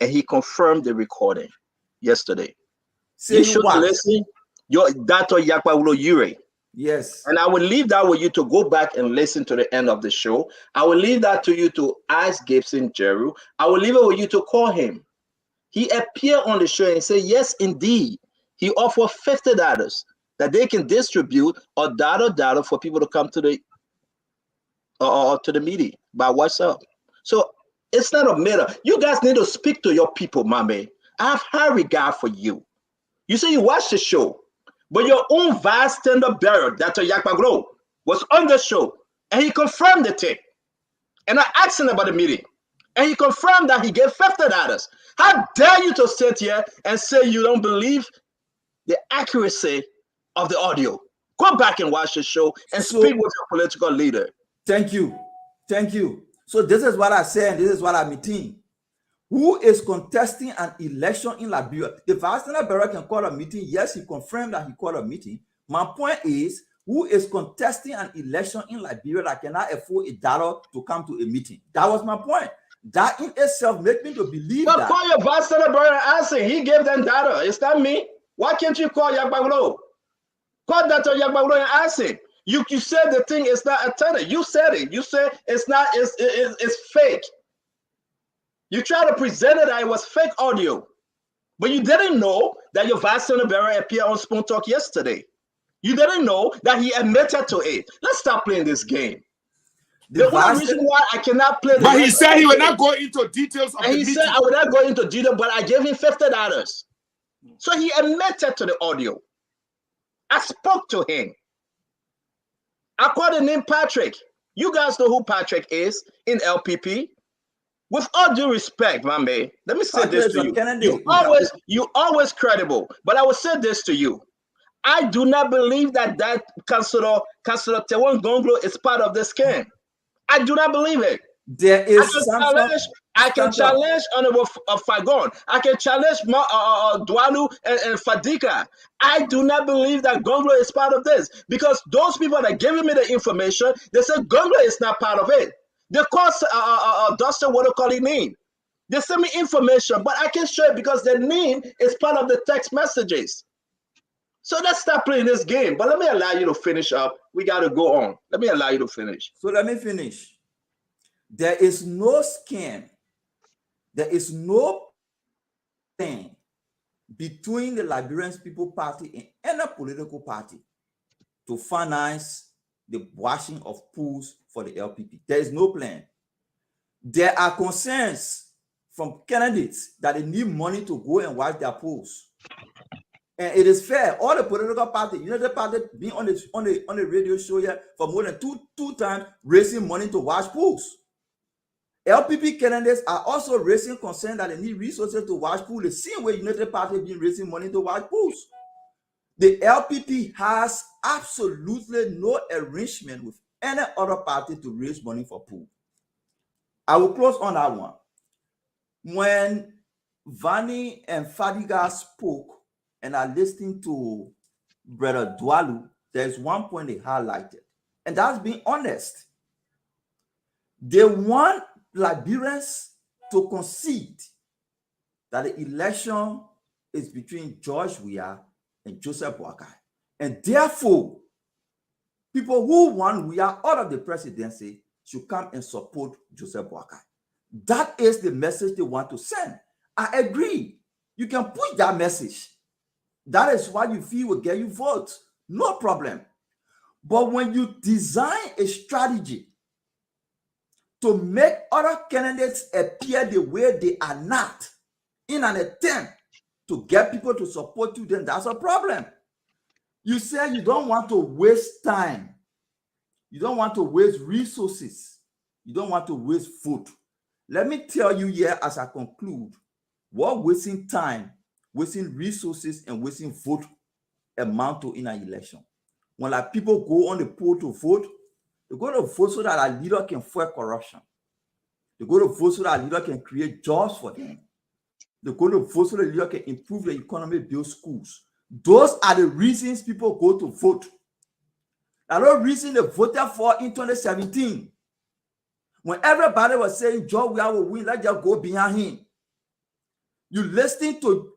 and he confirmed the recording yesterday. You should listen. Your Dr. Yakpawulo Ure. Yes. And I will leave that with you to go back and listen to the end of the show. I will leave that to you to ask Gibson Jeru. I will leave it with you to call him. He appeared on the show and said, yes, indeed. He offered $50 that they can distribute or data for people to come to the meeting by WhatsApp. So it's not a matter. You guys need to speak to your people, Mame. I have high regard for you. You say you watch the show, but your own vice standard bearer, Dr. Yakpaglo, was on the show and he confirmed the thing. And I asked him about the meeting and he confirmed that he gave $50. How dare you to sit here and say you don't believe the accuracy of the audio? Go back and watch the show and speak with your political leader. Thank you. Thank you. So this is what I said, and this is what I'm meeting. Who is contesting an election in Liberia? The vice standard bearer can call a meeting. Yes, he confirmed that he called a meeting. My point is, who is contesting an election in Liberia that cannot afford $1 to come to a meeting? That was my point. That in itself made me to believe that. Call your vice standard bearer and ask him. He gave them data. Is that me? Why can't you call Yakpaglo? Call Dr. Yakpaglo and ask him. You said the thing is not authentic. You said it. You said it's not. It's fake. You try to present it that it was fake audio. But you didn't know that your Vice Senator appeared on Spoon Talk yesterday. You didn't know that he admitted to it. Let's stop playing this game. The only reason why I cannot play. But he said he will not go into details of and the he meeting. said I will not go into detail, but I gave him $50. So he admitted to the audio. I spoke to him. I called the name Patrick. You guys know who Patrick is in LPP. With all due respect, my man, let me say this to you. You always credible, but I will say this to you. I do not believe that Councilor Tewan Gonglo is part of this scam. I do not believe it. There is I can challenge Honorable Fagon. I can challenge Dwalu and Fadika. I do not believe that Gonglo is part of this because those people that giving me the information, they said Gonglo is not part of it. They call Dustin what they call it name. They send me information, but I can show it because the name is part of the text messages. So let's stop playing this game. But let me allow you to finish up. We got to go on. Let me allow you to finish. So let me finish. There is no scam. There is no thing between the Liberian People Party and any political party to finance the washing of pools for the LPP. There is no plan. There are concerns from candidates that they need money to go and wash their pools. And it is fair. All the political parties, United Party, being on the radio show here for more than two times, raising money to wash pools. LPP candidates are also raising concern that they need resources to wash pools. The same way United Party been raising money to wash pools. The LPP has absolutely no arrangement with any other party to raise money for pool. I will close on that one. When Vani and Fadiga spoke, and I listened to Brother Dwalu, there's one point they highlighted, and that's being honest. They want Liberians to concede that the election is between George Weah and Joseph Boakai. And therefore, people who want Weah out of the presidency should come and support Joseph Boakai. That is the message they want to send. I agree. You can push that message. That is why you feel will get you votes. No problem. But when you design a strategy to make other candidates appear the way they are not in an attempt to get people to support you, then that's a problem. You say you don't want to waste time. You don't want to waste resources. You don't want to waste food. Let me tell you here as I conclude, what wasting time, wasting resources, and wasting vote amount to in an election. When like people go on the poll to vote, they go to vote so that a leader can fight corruption. They go to vote so that a leader can create jobs for them. They go to vote so that a leader can improve the economy, build schools. Those are the reasons people go to vote. Now, the reason they voted for in 2017, when everybody was saying George Weah will win, let's just go behind him. You listening to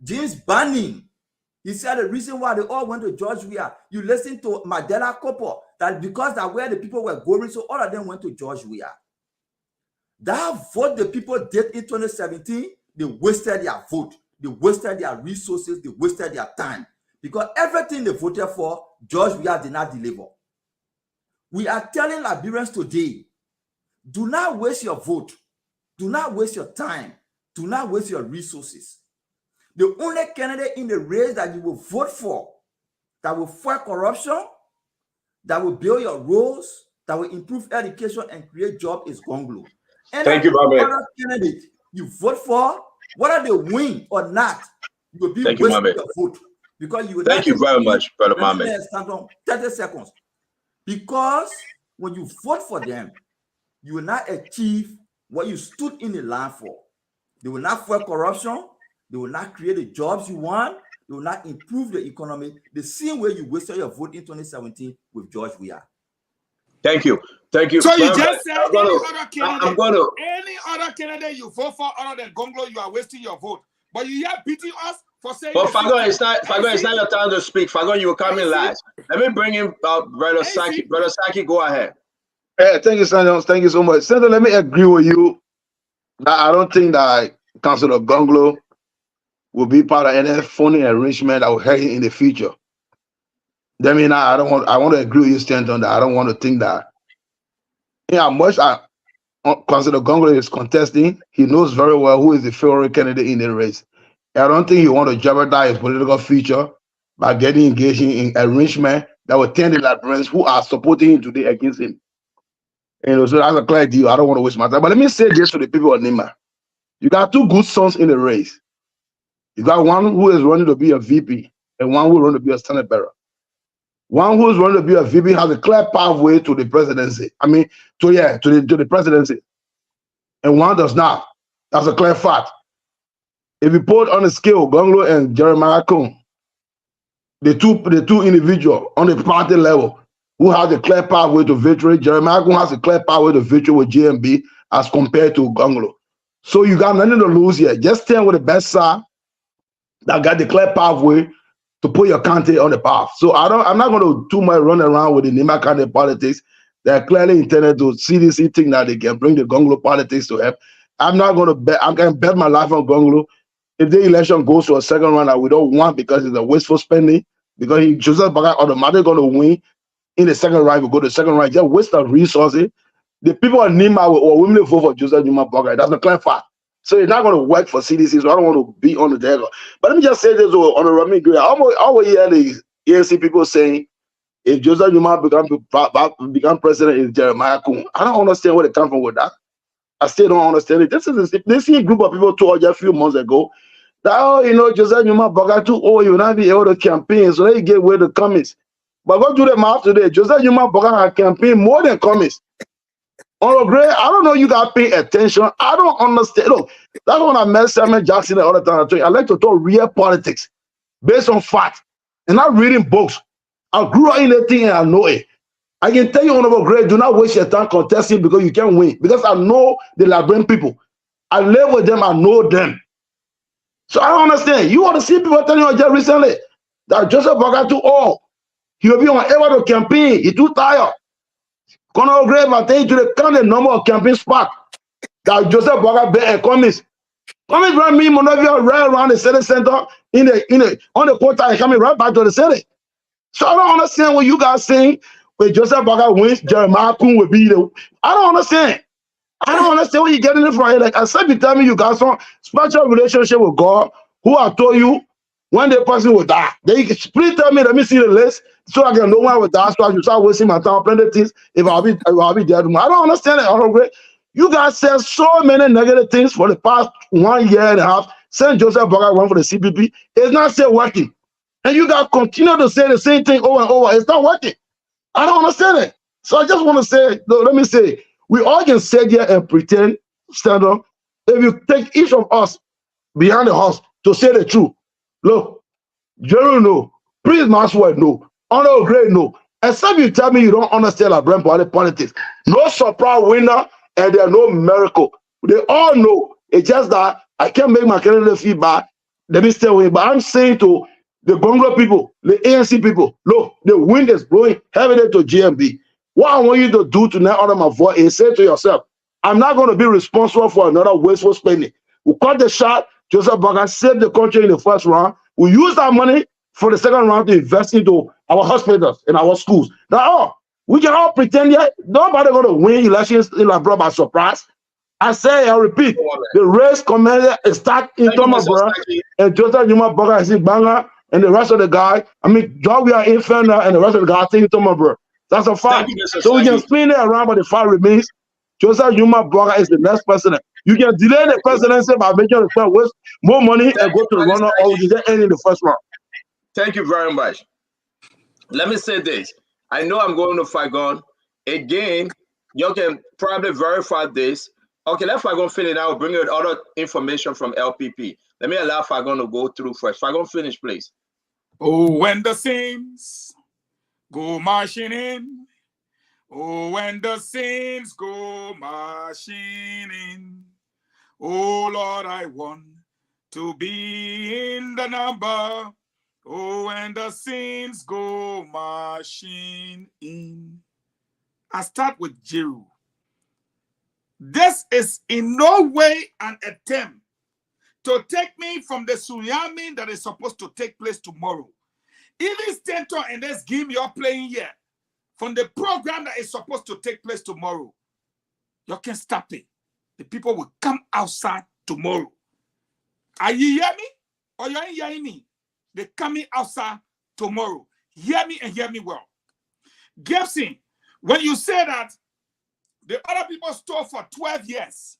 James Banning. He said the reason why they all went to George Weah. You listen to Mandela Kopo, that because that's where the people were going, so all of them went to George Weah. That vote the people did in 2017, they wasted their vote. They wasted their resources. They wasted their time. Because everything they voted for, George Weah did not deliver. We are telling Liberians today, do not waste your vote. Do not waste your time. Do not waste your resources. The only candidate in the race that you will vote for, that will fight corruption, that will build your roads, that will improve education and create jobs is Gonglo. Thank you, Bobby. Other candidate you vote for, whether they win or not, you will be Thank you, wasting your vote. Because you will Thank you very much, Brother Mohammed. 30 seconds. Because when you vote for them, you will not achieve what you stood in the line for. They will not fight corruption. They will not create the jobs you want. They will not improve the economy the same way you wasted your vote in 2017 with George Weah. Thank you. Thank you. So you just said any other candidate you vote for other than Gonglo, you are wasting your vote. But you are beating us for saying. But Fagon, it's not your time to speak. Fagon, you will come in last. Let me bring him out, Brother Saki. Brother Saki, go ahead. Hey, thank you, Sandon. Thank you so much. Sandon, let me agree with you I don't think that Councilor Gonglo will be part of any funding arrangement that will help him in the future. I mean, I want to agree with you, Stanton, that I don't want to think that. Yeah, much Councilor Gonglo is contesting, he knows very well who is the favorite candidate in the race. I don't think he want to jeopardize his political future by getting engaged in arrangement that will turn the Liberians who are supporting him today against him. So that's a clear deal. I don't want to waste my time. But let me say this to the people of Nima. You got two good sons in the race. You got one who is running to be a VP and one who is running to be a Senate bearer. One who is running to be a VP has a clear pathway to the presidency. I mean, to the presidency. And one does not. That's a clear fact. If you put on the scale, Gonglo and Jeremiah Kun, the two individuals on the party level who have a clear pathway to victory, Jeremiah Kun has a clear pathway to victory with GMB as compared to Gonglo. So you got nothing to lose here. Just stand with the best side that got the clear pathway to put your country on the path. So I'm not going to too much run around with the Nima County politics. They're clearly intended to CDC think that they can bring the Gonglo politics to help. I'm not going to bet. I'm going to bet my life on Gonglo. If the election goes to a second round that we don't want because it's a wasteful spending, because Joseph Boakai automatically going to win in the second round, we go to the second round, just waste of resources. The people of Nima will willingly vote for Joseph Nima Boakai. That's a clear fact. So it's not going to work for CDC, so I don't want to be on the deck. But let me just say this on the Rami Gray. I always hear the ANC people saying, if Joseph Numa become president, is Jeremiah Kun. I don't understand where they come from with that. I still don't understand it. This is a group of people told just a few months ago that, Joseph Numa Boakai too old, you will not be able to campaign, so they get away the comments. But go to the mouth today. Joseph Numa Boakai has campaigned more than comments. On the Gray, I don't know you got pay attention. I don't understand. Look, that's when I met Samuel Jackson all the time. I like to talk real politics based on fact and not reading books. I grew up in that thing and I know it. I can tell you, Honorable Gray, do not waste your time contesting because you can't win. Because I know the Liberian people. I live with them. I know them. So I don't understand. You want to see people telling you just recently that Joseph Boakai too old. He will be unable to campaign. He's too tired. Honorable Gray, I tell you to count the number of campaign spots that Joseph Boakai bet and Cummings. Cummings ran me Monrovia right around the city center on the quarter and coming right back to the city. So I don't understand what you guys saying when Joseph Boakai wins, Jeremiah Kun will be the. I don't understand. I don't understand what you're getting it from. Like I said, you tell me you got some special relationship with God who I told you when the person will die. Then you please tell me, let me see the list so I can know when I will die. So I can start wasting my time plenty of things if I'll be there tomorrow. I don't understand it. You guys said so many negative things for the past 1 year and a half since Joseph Boakai went for the CPP. It's not still working. And you guys continue to say the same thing over and over. It's not working. I don't understand it. So I just want to say, let me say, we all can sit here and pretend, stand up. If you take each of us behind the house to say the truth, look, Jerry no, Prince Maxwell no, Honorable Gray no. Except you tell me you don't understand Liberian politics. No surprise winner and there's no miracle. They all know. It's just that I can't make my candidate feedback. Let me stay away. But I'm saying to the Gonglo people, the ANC people, look, the wind is blowing heavily to GMB. What I want you to do tonight under my voice is say to yourself, I'm not going to be responsible for another wasteful spending. We cut the shot, Joseph Boakai saved the country in the first round. We use that money for the second round to invest into our hospitals and our schools. Now, we can all pretend that nobody going to win elections in Liberia by surprise. I say, I repeat, the race commander is stuck in Thomas and Joseph Numa Boakai is in Banga and the rest of the guy. I mean, John, we are in Fender and the rest of the guys in Thomas. That's a fact. So we can spin it around, but the fact remains Joseph Numa Boakai is the next president. You can delay the presidency by making the first waste more money and go to the runner, or you can end in the first round. Thank you very much. Let me say this. I know I'm going to Fagon. Again, you can probably verify this. Okay, let Fagon finish. I will bring you other information from LPP. Let me allow Fagon to go through first. Fagon, finish, please. Oh, when the saints go marching in. Oh, when the saints go marching in. Oh, Lord, I want to be in the number. Oh, when the saints go marching in. I start with Jeru. This is in no way an attempt to take me from the tsunami that is supposed to take place tomorrow. Even Stanton and this game you're playing here, from the program that is supposed to take place tomorrow, you can stop it. The people will come outside tomorrow. Are you hearing me? Or you ain't hearing me? They're coming outside tomorrow. Hear me and hear me well. Gibson, when you say that the other people stole for 12 years,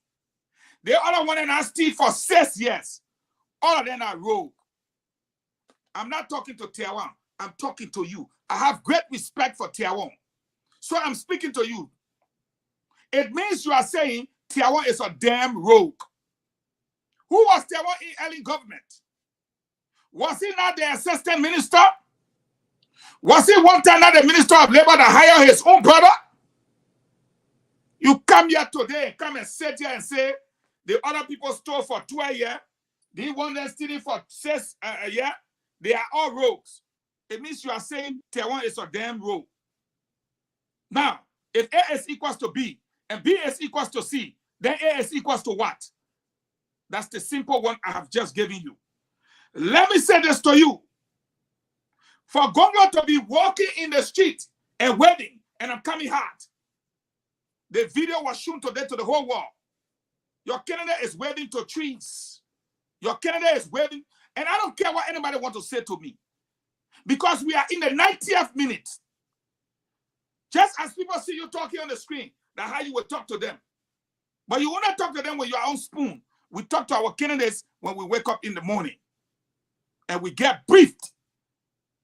the other one and I steal for 6 years, all of them are rogue. I'm not talking to Tiawan. I'm talking to you. I have great respect for Tiawan. So I'm speaking to you. It means you are saying Tiawan is a damn rogue. Who was Tiawan in early government? Was he not the assistant minister? Was he one time not the minister of labor that hired his own brother? You come here today, come and sit here and say the other people stole for 12 years. The one that's stealing for 6 years. They are all rogues. It means you are saying Tiawan is a damn rogue. Now, if A is equals to B and B is equals to C, then A is equals to what? That's the simple one I have just given you. Let me say this to you. For Gonglo to be walking in the street and waving, and I'm coming hard. The video was shown today to the whole world. Your candidate is waving to trees. Your candidate is waving, and I don't care what anybody wants to say to me. Because we are in the 90th minute. Just as people see you talking on the screen, that's how you will talk to them. But you will not talk to them with your own spoon. We talk to our candidates when we wake up in the morning. And we get briefed.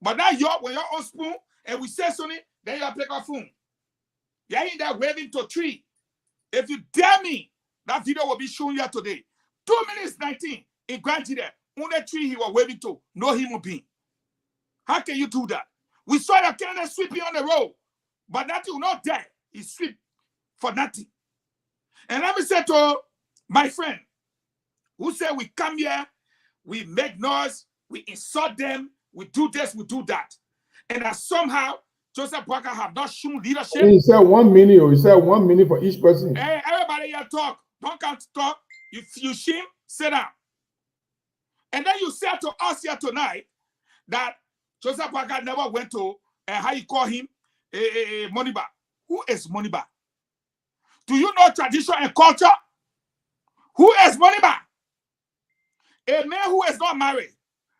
But now when you're on spoon and we say something, then you pick our phone. You ain't there waving to a tree. If you dare me, that video will be shown here today. 2 minutes 19 in Granted, on the tree he was waving to, no human being. How can you do that? We saw the candidate sweeping on the road, but that will not die. He sweep for nothing. And let me say to my friend, who said we come here, we make noise, we insult them, we do this, we do that. And that somehow Joseph Boakai have not shown leadership. He said 1 minute, or he said 1 minute for each person. Hey, everybody here talk. Don't come to talk. You shame, sit down. And then you said to us here tonight that Joseph Boakai never went to, how you call him, Moniba. Who is Moniba? Do you know tradition and culture? Who is Moniba? A man who is not married,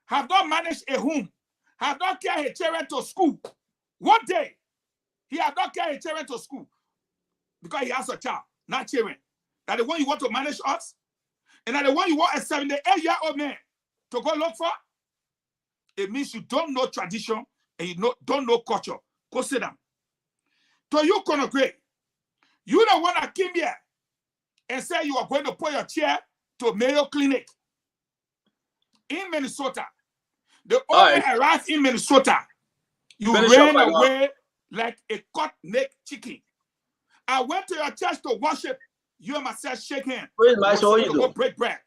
have not managed a home, have not carried his children to school. One day, he have not carried his children to school because he has a child, not children. That the one you want to manage us, and that the one you want a 78-year-old man to go look for, it means you don't know tradition and you don't know culture. Go sit down. To you, Conogre, you the one that came here and said you are going to put your chair to Mayo Clinic in Minnesota. The owner arrived in Minnesota. You ran away like a cut-neck chicken. I went to your church to worship. You and myself shake hands. Go break bread.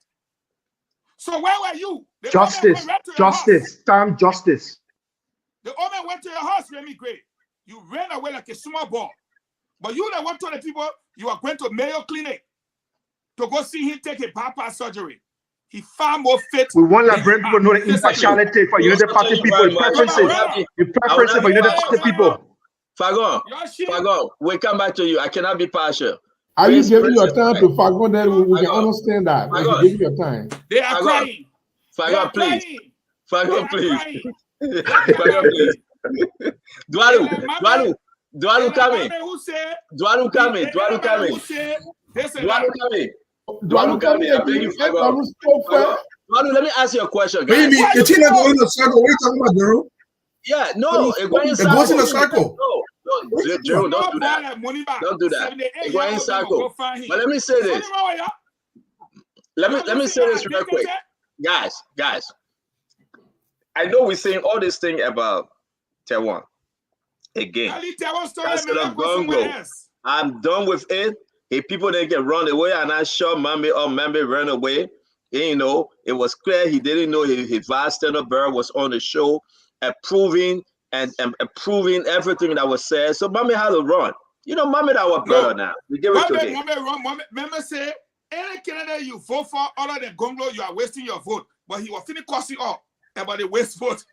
So where were you? The Justice. Time justice. The owner went to your house, Remy Gray. You ran away like a small ball. But you the one told the people you are going to Mayo Clinic to go see him take a bypass surgery. He far more fit. We want Liberian people to know the impartiality for United Party people, the preferences for United Party people. Fagon, we come back to you. I cannot be partial. Are you giving your time to Fagon? Then we can understand that. You give your time. They are crying. Fagon, please. Fagon, please. Fagon, please. Dwalu coming. Dwalu coming. I beg you, Fagon. Dwalu, let me ask you a question. Baby, the team is going in a circle. What are you talking about, Daryl? Yeah, no, it goes in a circle. No, Jerome, don't do that. Don't do that. It goes in circle. But let me say this. Let me say this real quick. Guys. I know we're saying all this thing about Tiawan. Again, I'm done with it. If people didn't get run away, and I sure Mambi ran away. And, you know, it was clear he didn't know his vice stand-up bird was on the show, approving everything that was said. So Mambi had to run. You know, Mohammed our brother now. We give it to him. Remember say, any candidate you vote for other than Gonglo, you are wasting your vote. But he was finna costing up about the waste vote.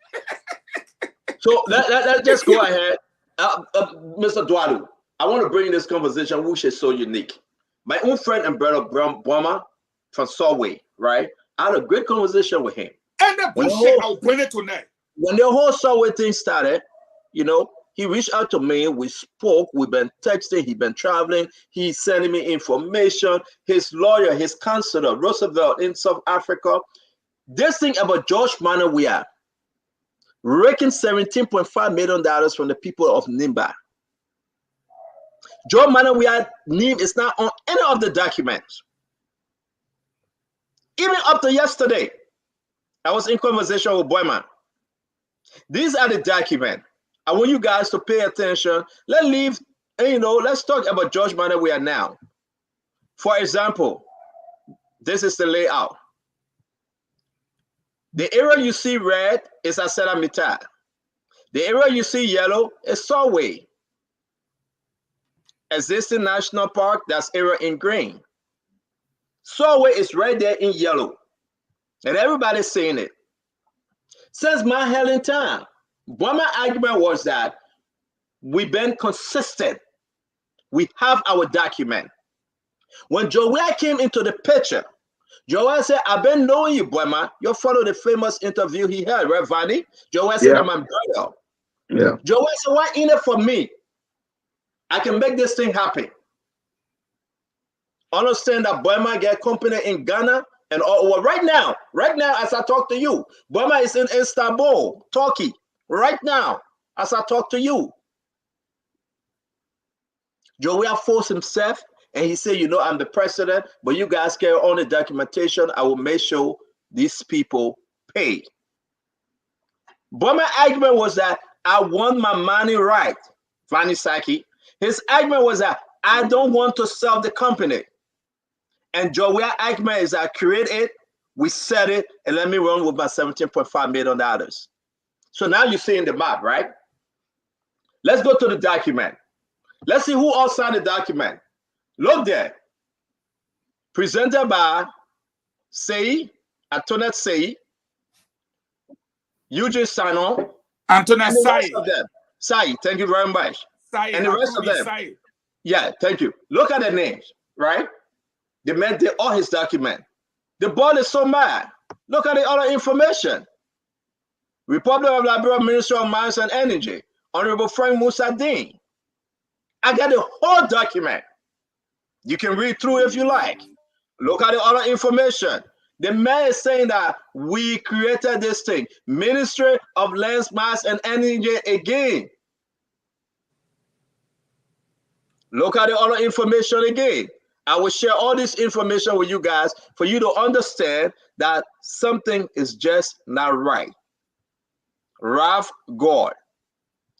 So let's just go ahead. Mr. Dwadu, I want to bring this conversation, which is so unique. My own friend and brother, Brahma from Solway, right? I had a great conversation with him. And the bullshit, I'll bring it tonight. When the whole Solway thing started, you know, he reached out to me. We spoke. We've been texting. He's been traveling. He's sending me information. His lawyer, his counselor, Roosevelt in South Africa. This thing about George Manawia raking $17.5 million from the people of Nimba. George Manawia's name is not on any of the documents. Even up to yesterday, I was in conversation with Boyman. These are the documents. I want you guys to pay attention. Let's talk about George Manawia now. For example, this is the layout. The area you see red is ArcelorMittal. The area you see yellow is Solway. Existing national park, that's area in green. Solway is right there in yellow. And everybody's saying it. Since my hell in time, but my argument was that we've been consistent. We have our document. When Joel came into the picture, Joel said, I've been knowing you, Boyma. You follow the famous interview he had, right, Vanny? Joel said, I'm my brother. Yeah. Joel said, why in it for me? I can make this thing happen. Understand that Boyma get company in Ghana and all. Right now, as I talk to you, Boyma is in Istanbul, Turkey. Right now, as I talk to you. Joel forced himself and he said, you know, I'm the president, but you guys carry on the documentation. I will make sure these people pay. But my argument was that I want my money right, Vanny Saki. His argument was that I don't want to sell the company. And Joel's argument is I create it, we set it, and let me run with my $17.5 million. So now you're seeing the map, right? Let's go to the document. Let's see who all signed the document. Look there. Presented by Sei, Antoinette Sei, Eugene Sanon, Antoinette Sei. Sei, thank you very much. Sei, and the rest of them. Sei. Yeah, thank you. Look at the names, right? The man did all his document. The board is so mad. Look at the other information. Republic of Liberia, Minister of Mines and Energy, Honorable Frank Musadin. I got the whole document. You can read through if you like. Look at the other information. The man is saying that we created this thing. Ministry of Lands, Mines and Energy again. Look at the other information again. I will share all this information with you guys for you to understand that something is just not right. Ralph Gord,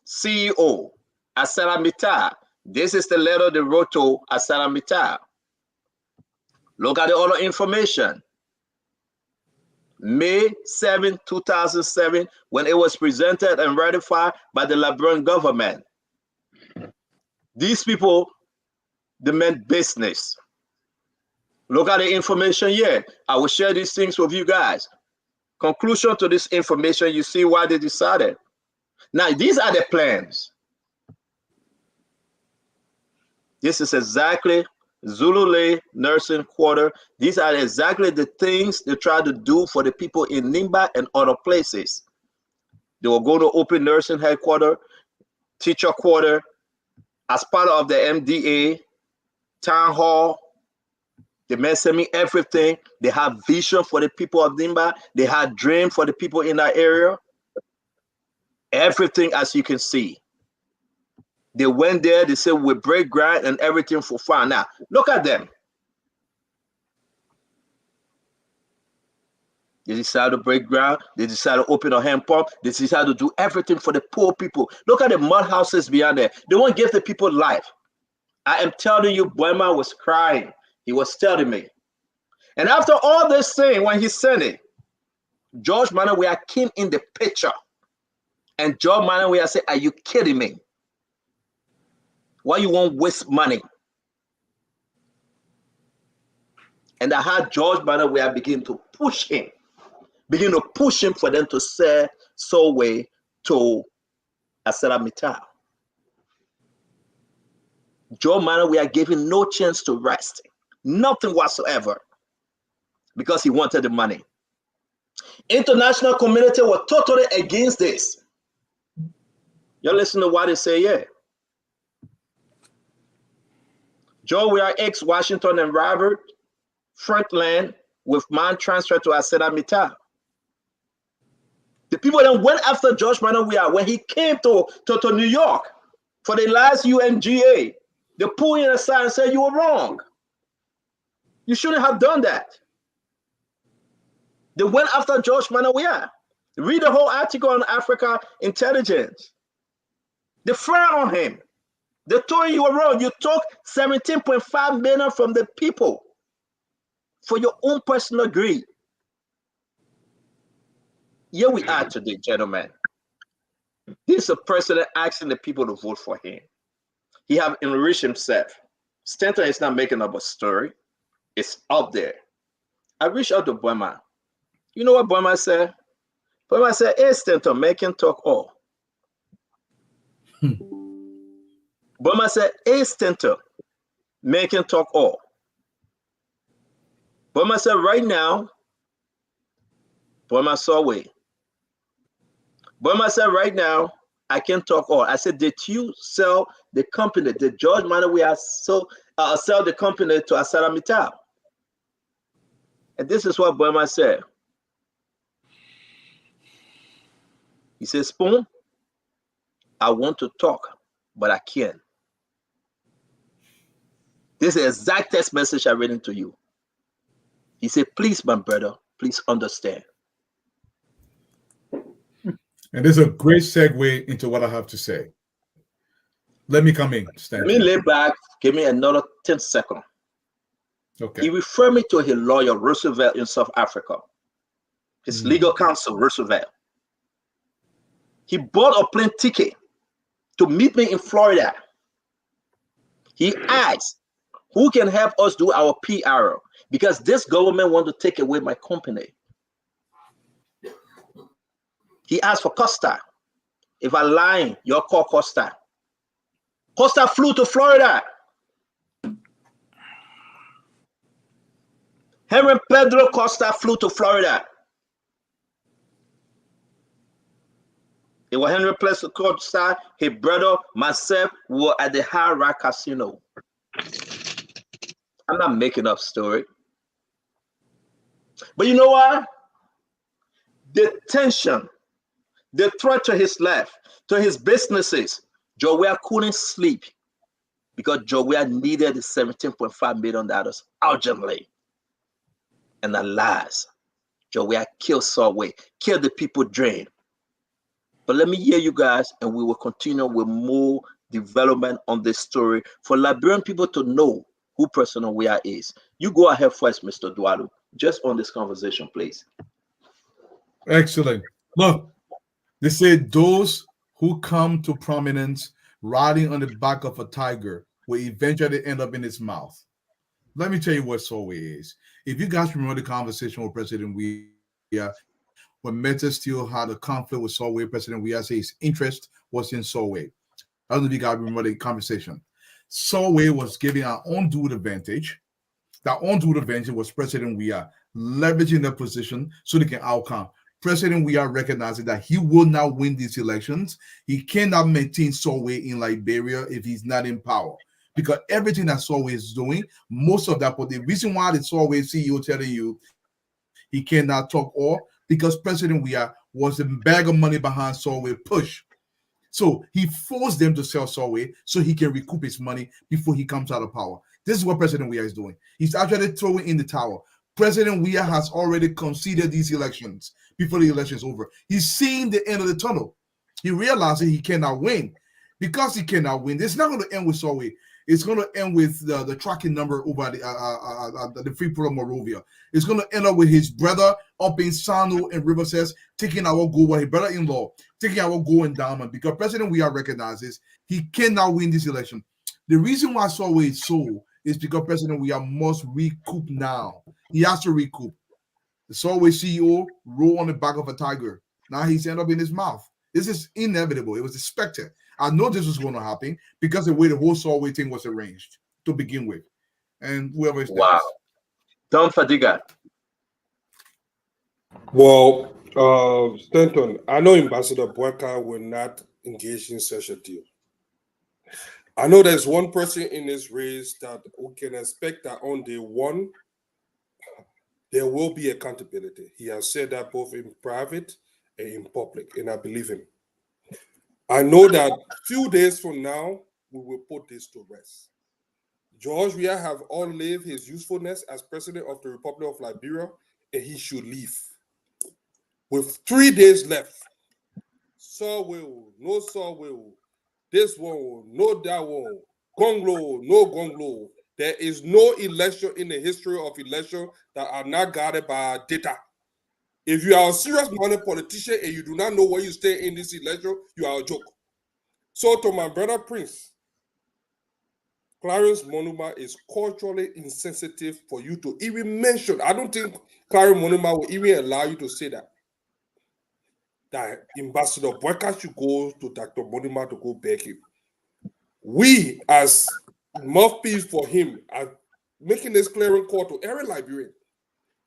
CEO, ArcelorMittal. This is the letter they wrote to ArcelorMittal. Look at the other information. May 7, 2007, when it was presented and ratified by the Liberian government. These people, they meant business. Look at the information here. I will share these things with you guys. Conclusion to this information, you see why they decided. Now, these are the plans. This is exactly Zulule Nursing Quarter. These are exactly the things they try to do for the people in Nimba and other places. They were going to open nursing headquarters, teacher quarter, as part of the MDA, town hall. They may send me everything. They have vision for the people of Nimba. They had dream for the people in that area. Everything, as you can see. They went there, they said, we break ground and everything for fun. Now, look at them. They decided to break ground. They decided to open a hand pump. They decided to do everything for the poor people. Look at the mud houses beyond there. They won't give the people life. I am telling you, Boyma was crying. He was telling me. And after all this thing, when he sent it, George Manawia came in the picture. And George Manawia said, are you kidding me? Why you won't waste money? And I had George Banneret where I begin to push him for them to sell Solway to ArcelorMittal. Joe Banneret, we are giving no chance to rest, nothing whatsoever, because he wanted the money. International community was totally against this. You listen to what they say here. Joe, we are ex-Washington and Robert Franklin with man transfer to ArcelorMittal. The people that went after George Banneret when he came to New York for the last UNGA, they pulled him aside and said, you were wrong. You shouldn't have done that. They went after George Banneret. Read the whole article on Africa Intelligence. They frowned on him. They told you were wrong. You took 17.5 million from the people for your own personal greed. Here we are today, gentlemen. He's a president asking the people to vote for him. He have enriched himself. Stanton is not making up a story. It's out there. I reached out to Boima. You know what Boima said? Boima said, hey, Stanton, make him talk all. Boima said, hey, Stanton, make him talk all. Boima said, right now, Boima Solway. Boima said, right now, I can't talk all. I said, did you sell the company? Did George Banneret sell the company to ArcelorMittal? And this is what Boima said. He said, Spoon, I want to talk, but I can't. This is the exact text message I read into you. He said, please, my brother, please understand. And there's a great segue into what I have to say. Let me come in, Stanton. Let me lay back. Give me another 10 seconds. Okay. He referred me to his lawyer, Roosevelt, in South Africa. His legal counsel, Roosevelt. He bought a plane ticket to meet me in Florida. He asked, who can help us do our PR? Because this government wants to take away my company. He asked for Costa. If I'm lying, you'll call Costa. Costa flew to Florida. Henry Pedro Costa flew to Florida. It was Henry Pedro Costa, his brother, myself, were at the Hard Rock Casino. I'm not making up story. But you know what? The tension, the threat to his life, to his businesses, Joe couldn't sleep because Joe needed the $17.5 million urgently. And alas, Joe killed Solway, killed the people dream. But let me hear you guys, and we will continue with more development on this story for Liberian people to know who President Weah is. You go ahead first, Mr. Dwalu, just on this conversation, please. Excellent. Look, they say those who come to prominence riding on the back of a tiger will eventually end up in its mouth. Let me tell you what Solway is. If you guys remember the conversation with President Weah, when Meta still had a conflict with Solway, President Weah said his interest was in Solway. I don't know if you guys remember the conversation. Solway was giving our undue advantage. That undue advantage was President Weah leveraging their position so they can outcome. President Weah recognizing that he will not win these elections. He cannot maintain Solway in Liberia if he's not in power. Because everything that Solway is doing, most of that, but the reason why the Solway CEO telling you he cannot talk all, because President Weah was the bag of money behind Solway push. So he forced them to sell Solway so he can recoup his money before he comes out of power. This is what President Weah is doing. He's actually throwing in the towel. President Weah has already conceded these elections before the election is over. He's seeing the end of the tunnel. He realizes he cannot win. Because he cannot win, it's not going to end with Solway. It's going to end with the tracking number over the Free Port of Monrovia. It's going to end up with his brother up in Sano and Riverside taking our gold, his brother-in-law taking our gold endowment, because President Weah recognizes he cannot win this election. The reason why Solway is sold is because President William must recoup now. He has to recoup. The Solway CEO rolled on the back of a tiger. Now he's ended up in his mouth. This is inevitable. It was expected. I know this was going to happen because of the way the whole Solway thing was arranged to begin with. And whoever is Wow. Don Fadiga. Well, Stanton, I know Ambassador Boyka will not engage in such a deal. I know there's one person in this race that we can expect that on day one, there will be accountability. He has said that both in private and in public, and I believe him. I know that few days from now, we will put this to rest. George Weah have outlived his usefulness as president of the Republic of Liberia, and he should leave. With 3 days left, Solway, no Solway, this one, no that one, Gonglo, no Gonglo. There is no election in the history of election that are not guarded by data. If you are a serious money politician and you do not know where you stay in this election, you are a joke. So to my brother Prince, Clarence Monuma is culturally insensitive for you to even mention. I don't think Clarence Monuma will even allow you to say that. That Ambassador Boyka should go to Dr. Monuma to go beg him. We, as mouthpiece for him, are making this clearing call to every Liberian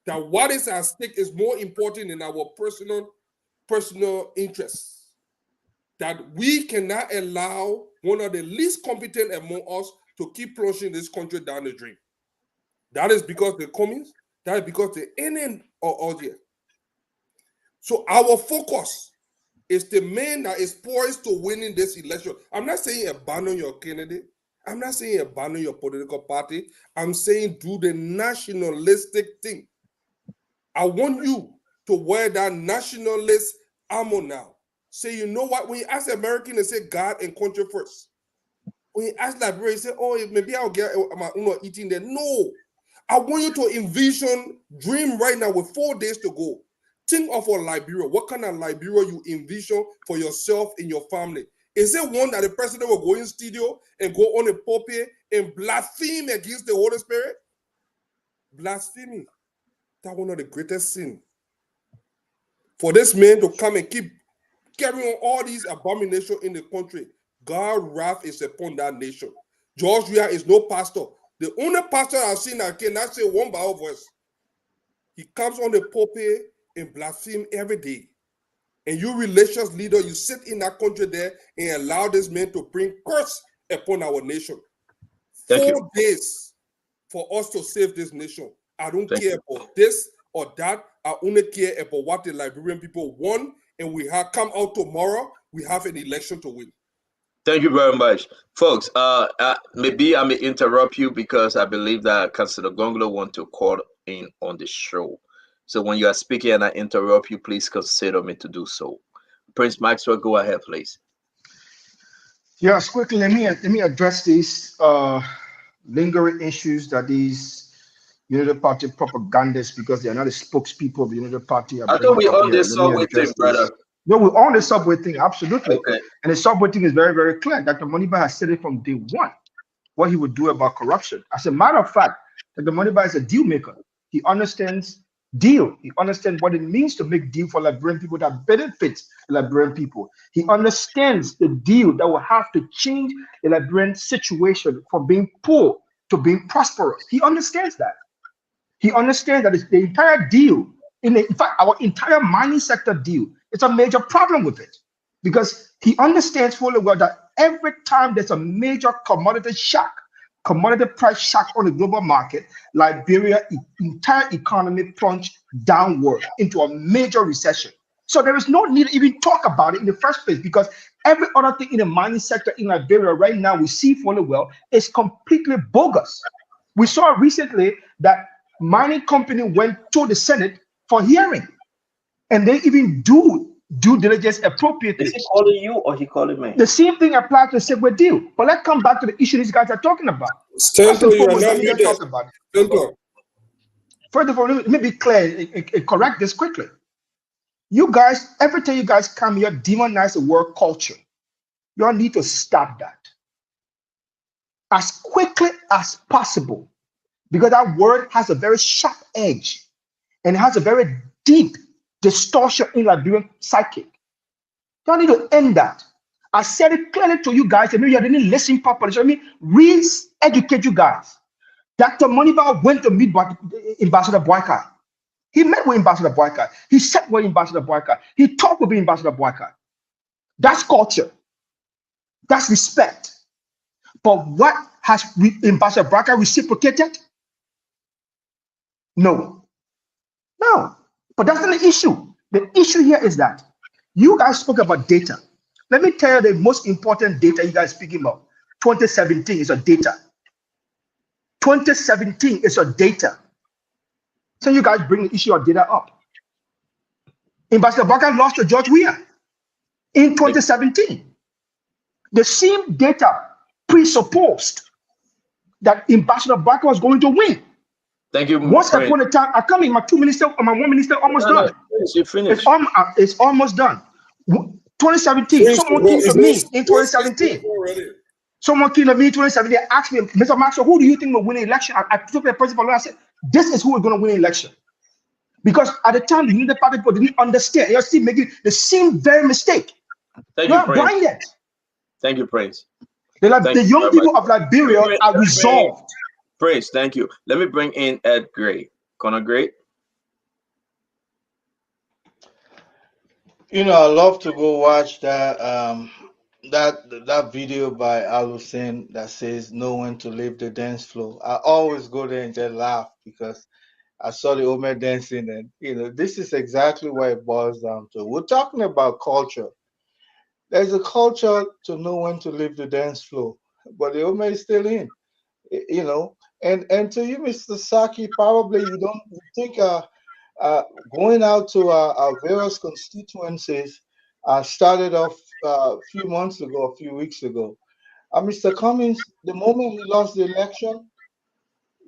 that what is at stake is more important than our personal interests. That we cannot allow one of the least competent among us to keep plunging this country down the drain. That is because they're coming. That is because the end or audience. So our focus is the man that is poised to winning this election. I'm not saying abandon your candidate. I'm not saying abandon your political party. I'm saying do the nationalistic thing. I want you to wear that nationalist armor now. Say, you know what? When you ask American, they say God and country first. When you ask Liberia, you say, oh, maybe I'll get my eating there. No. I want you to envision, dream right now with 4 days to go. Think of a Liberia. What kind of Liberia you envision for yourself and your family? Is it one that the president will go in studio and go on a pulpit and blaspheme against the Holy Spirit? Blasphemy. That's one of the greatest sins. For this man to come and keep carrying on all these abominations in the country, God's wrath is upon that nation. George Weah is no pastor. The only pastor I've seen that cannot say one Bible verse. He comes on the pulpit and blaspheme every day. And you religious leader, you sit in that country there and allow this man to bring curse upon our nation. Thank 4 you. days for us to save this nation. I don't care about this or that. I only care about what the Liberian people want. And we have come out tomorrow. We have an election to win. Thank you very much. Folks, maybe I may interrupt you because I believe that Councillor Gonglo want to call in on the show. So when you are speaking and I interrupt you, please consider me to do so. Prince Maxwell, go ahead, please. Yes, quickly, let me address these lingering issues that these Unity Party propagandists, because they are not the spokespeople of the Unity Party. I thought we own this subway thing, brother. No, we own the subway thing, absolutely. Okay. And the subway thing is very, very clear. Dr. Moniba has said it from day one, what he would do about corruption. As a matter of fact, Dr. Moniba is a deal maker. He understands deal. He understands what it means to make deal for Liberian people that benefits the Liberian people. He understands the deal that will have to change the Liberian situation from being poor to being prosperous. He understands that. He understands that it's the entire deal, in fact, our entire mining sector deal, it's a major problem with it. Because he understands fully well that every time there's a major commodity shock, commodity price shock on the global market, Liberia's entire economy plunged downward into a major recession. So there is no need to even talk about it in the first place, because every other thing in the mining sector in Liberia right now, we see fully well, is completely bogus. We saw recently that mining company went to the Senate for hearing, and they even do due diligence appropriately. Is he calling you or he calling me? The same thing applies to the Segway deal. But let's come back to the issue these guys are talking about. Stanton, you are not muted. First of all, let me be clear and correct this quickly. You guys, every time you guys come here, demonize the word culture. You all need to stop that. as quickly as possible, because that word has a very sharp edge and it has a very deep distortion in Liberian psyche. You need to end that. I said it clearly to you guys, and maybe you didn't listen properly. So let me re-educate you guys. Dr. Moniba went to meet Ambassador Boyka. He met with Ambassador Boyka. He sat with Ambassador Boyka. He talked with Ambassador Boyka. That's culture. That's respect. But what has Ambassador Boyka reciprocated? No. No. But that's not the issue. The issue here is that you guys spoke about data. Let me tell you the most important data you guys speaking about. 2017 is a data. 2017 is a data. So you guys bring the issue of data up. Ambassador Boyka lost to George Weah in 2017. The same data presupposed that Ambassador Boyka was going to win. Thank you. Once upon a time, I come in, my 1 minister almost done. You finished. It's almost done. 2017, someone came to me in 2017. Someone came to me in 2017 and asked me, Mr. Maxwell, who do you think will win the election? I took the principal and I said, this is who is going to win the election. Because at the time, the United Party people didn't understand. You're still making the same very mistake. Thank You're you, Prince. blinded. Thank you, Prince. The young people of Liberia are resolved. Prince, thank you. Let me bring in Ed Gray. Conor Gray. You know, I love to go watch that that video by Al Hussein that says know when to leave the dance floor. I always go there and just laugh because I saw the Omer dancing, and you know, this is exactly what it boils down to. We're talking about culture. There's a culture to know when to leave the dance floor, but the Omer is still in. You know, and to you, Mr. Saki, probably you think going out to our various constituencies started off a few months ago, a few weeks ago. Mr. Cummings, the moment he lost the election,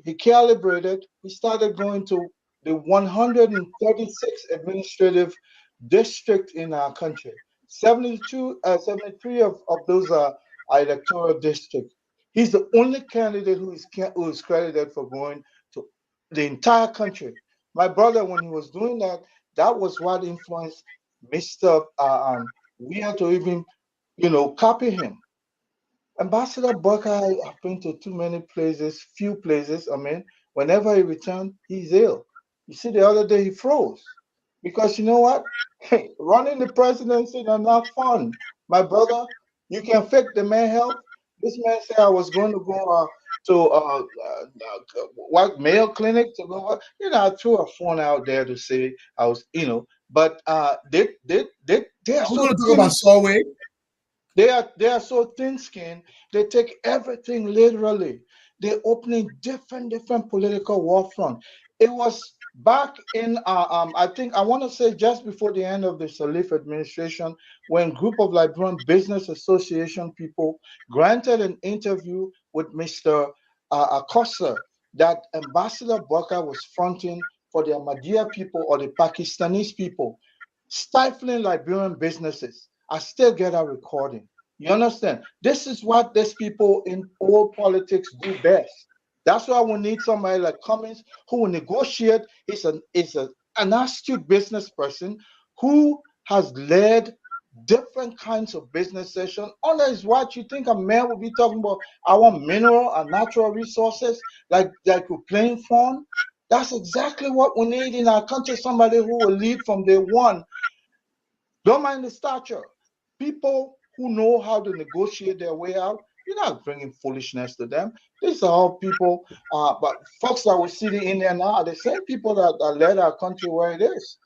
he calibrated. He started going to the 136 administrative districts in our country. 73 of those are electoral districts. He's the only candidate who is credited for going to the entire country. My brother, when he was doing that, that was what influenced Mr. Weah to even, copy him. Ambassador Boyka, I've been to too many places, few places. I mean, whenever he returned, he's ill. You see, the other day he froze. Because you know what? Hey, running the presidency is not fun. My brother, you can fake the man health. This man said I was going to go to what Mayo Clinic to go. I threw a phone out there to say I was, but they are so talk about Solway. They are so thin-skinned. They take everything literally. They're opening different political war front. It was back in I think I want to say just before the end of the Salif administration, when group of Liberian Business Association people granted an interview with Mr. Akosa that Ambassador Boyka was fronting for the Ahmadiyya people or the Pakistanis people, stifling Liberian businesses. I still get a recording. You understand? This is what these people in old politics do best. That's why we need somebody like Cummings who will negotiate. He's an astute business person who has led different kinds of business sessions. Unless what you think a man will be talking about our mineral and natural resources, like we're playing fun. That's exactly what we need in our country. Somebody who will lead from day one. Don't mind the stature. People who know how to negotiate their way out. You're not bringing foolishness to them. These are all people, but folks that we're sitting in there now are the same people that led our country where it is.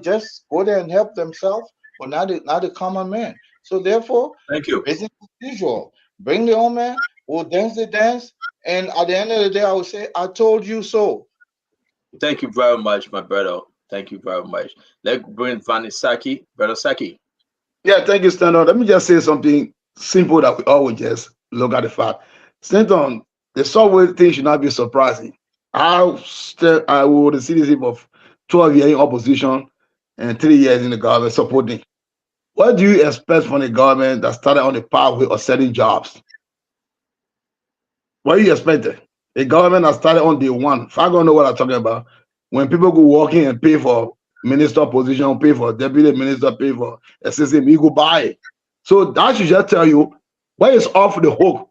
Just go there and help themselves, but not the common man. So therefore, thank you. Business as usual. Bring the old man, we'll dance the dance, and at the end of the day, I will say, I told you so. Thank you very much, my brother. Thank you very much. Let's bring Vanny Saki. Brother Saki. Yeah, thank you, Stanton. Let me just say something simple that we always just look at the fact. Stanton, the Solway thing should not be surprising. I was a citizen of 12 years in opposition and 3 years in the government supporting. What do you expect from the government that started on the pathway of selling jobs? What do you expected? The government has started on day one. If I don't know what I'm talking about, when people go walking and pay for minister position, pay for deputy minister, pay for assistant, we go buy it. So that should just tell you what is off the hook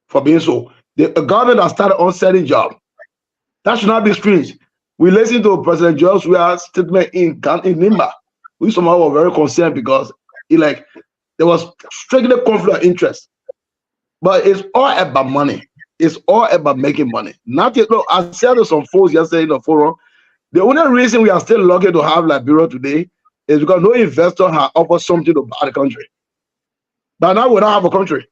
for being so. The government has started on setting job. That should not be strange. We listened to President George Weah's statement in Nimba. We somehow were very concerned because there was strictly conflict of interest. But it's all about money. It's all about making money. Not yet. Look, I said to some folks yesterday in the forum, the only reason we are still lucky to have Liberia today is because no investor has offered something to buy the country. But now we don't have a country.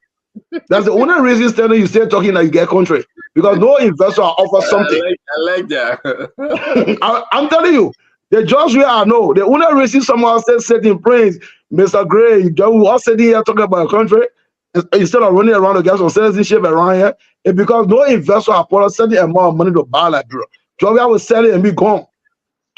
That's the only reason standing you still talking that you get country. Because no investor has offered something. I like that. I'm telling you, the judge where I know, the only reason someone said sitting praise, Mr. Gray, we all sitting here talking about a country, instead of running around to get some citizenship around here, it's because no investor has put a certain amount of money to buy Liberia. Jovia will sell it and be gone.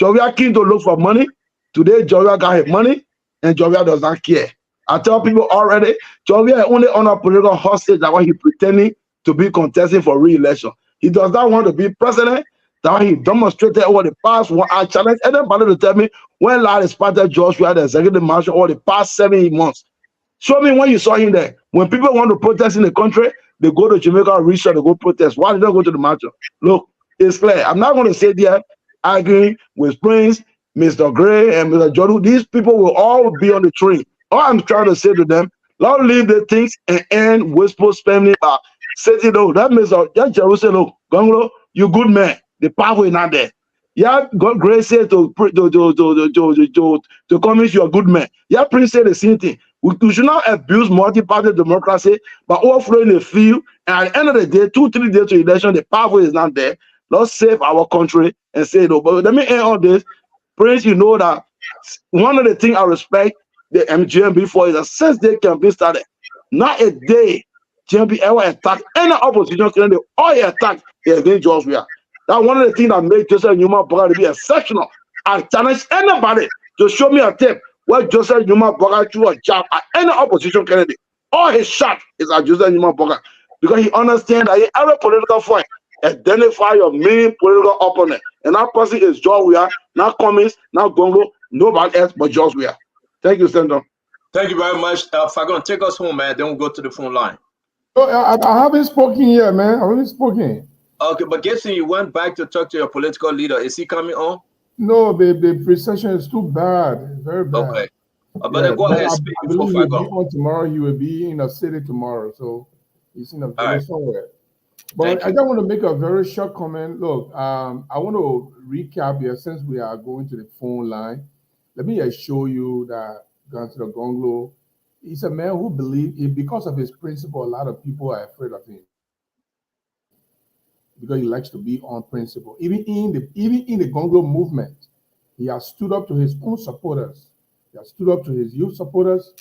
Jovia keen to look for money. Today, Jovia got his money, and Jovia does not care. I tell people already, Jovia is only on a political hostage that why he pretending to be contesting for re-election. He does not want to be president. That he demonstrated over the past one. I challenge anybody to tell me when last spotted George Weah, the executive marshal, over the past 7 months. Show me when you saw him there. When people want to protest in the country, they go to Jamaica Research to go protest. Why did they go to the march? Look, it's clear. I'm not going to sit there arguing with Prince, Mr. Gray, and Mr. Jordan. These people will all be on the train. All I'm trying to say to them, let's leave the things and end whisper spending by saying, no, that means that Jerusalem, look, Gonglo, you good man. The power is not there. Yeah, God grace said to convince you a good man. Yeah, Prince said the same thing. We should not abuse multi-party democracy by overflowing the field. And at the end of the day, 2-3 days to election, the power is not there. Let's save our country and say no. But let me end on this. Prince, you know that one of the things I respect the GMB for is that since they campaign started, not a day GMB ever attacked any opposition candidate or attacked against George Weah. That's one of the things that made Joseph Newman Boga to be exceptional. I challenge anybody to show me a tape where Joseph Newman Boga threw a jab at any opposition candidate. All his shot is at Joseph Newman Boga because he understands that in every political fight, identify your main political opponent. And that person is George Weah, not Cummings, not Gongo, nobody else but George Weah. Thank you, Senator. Thank you very much. Fagon, take us home, man. Then we'll go to the phone line. Oh, I haven't spoken yet, man. I haven't spoken. Okay, but Gibson, you went back to talk to your political leader. Is he coming on? No, the procession is too bad. Very bad. Okay. But then go ahead and speak before I Fagon. on tomorrow. He will be in the city tomorrow. So he's in a village somewhere. But I just want to make a very short comment. Look, I want to recap here since we are going to the phone line. Let me just show you that Councillor Gonglo, he's a man who believes, because of his principle, a lot of people are afraid of him. Because he likes to be on principle. Even in the Gonglo movement, he has stood up to his own supporters. He has stood up to his youth supporters.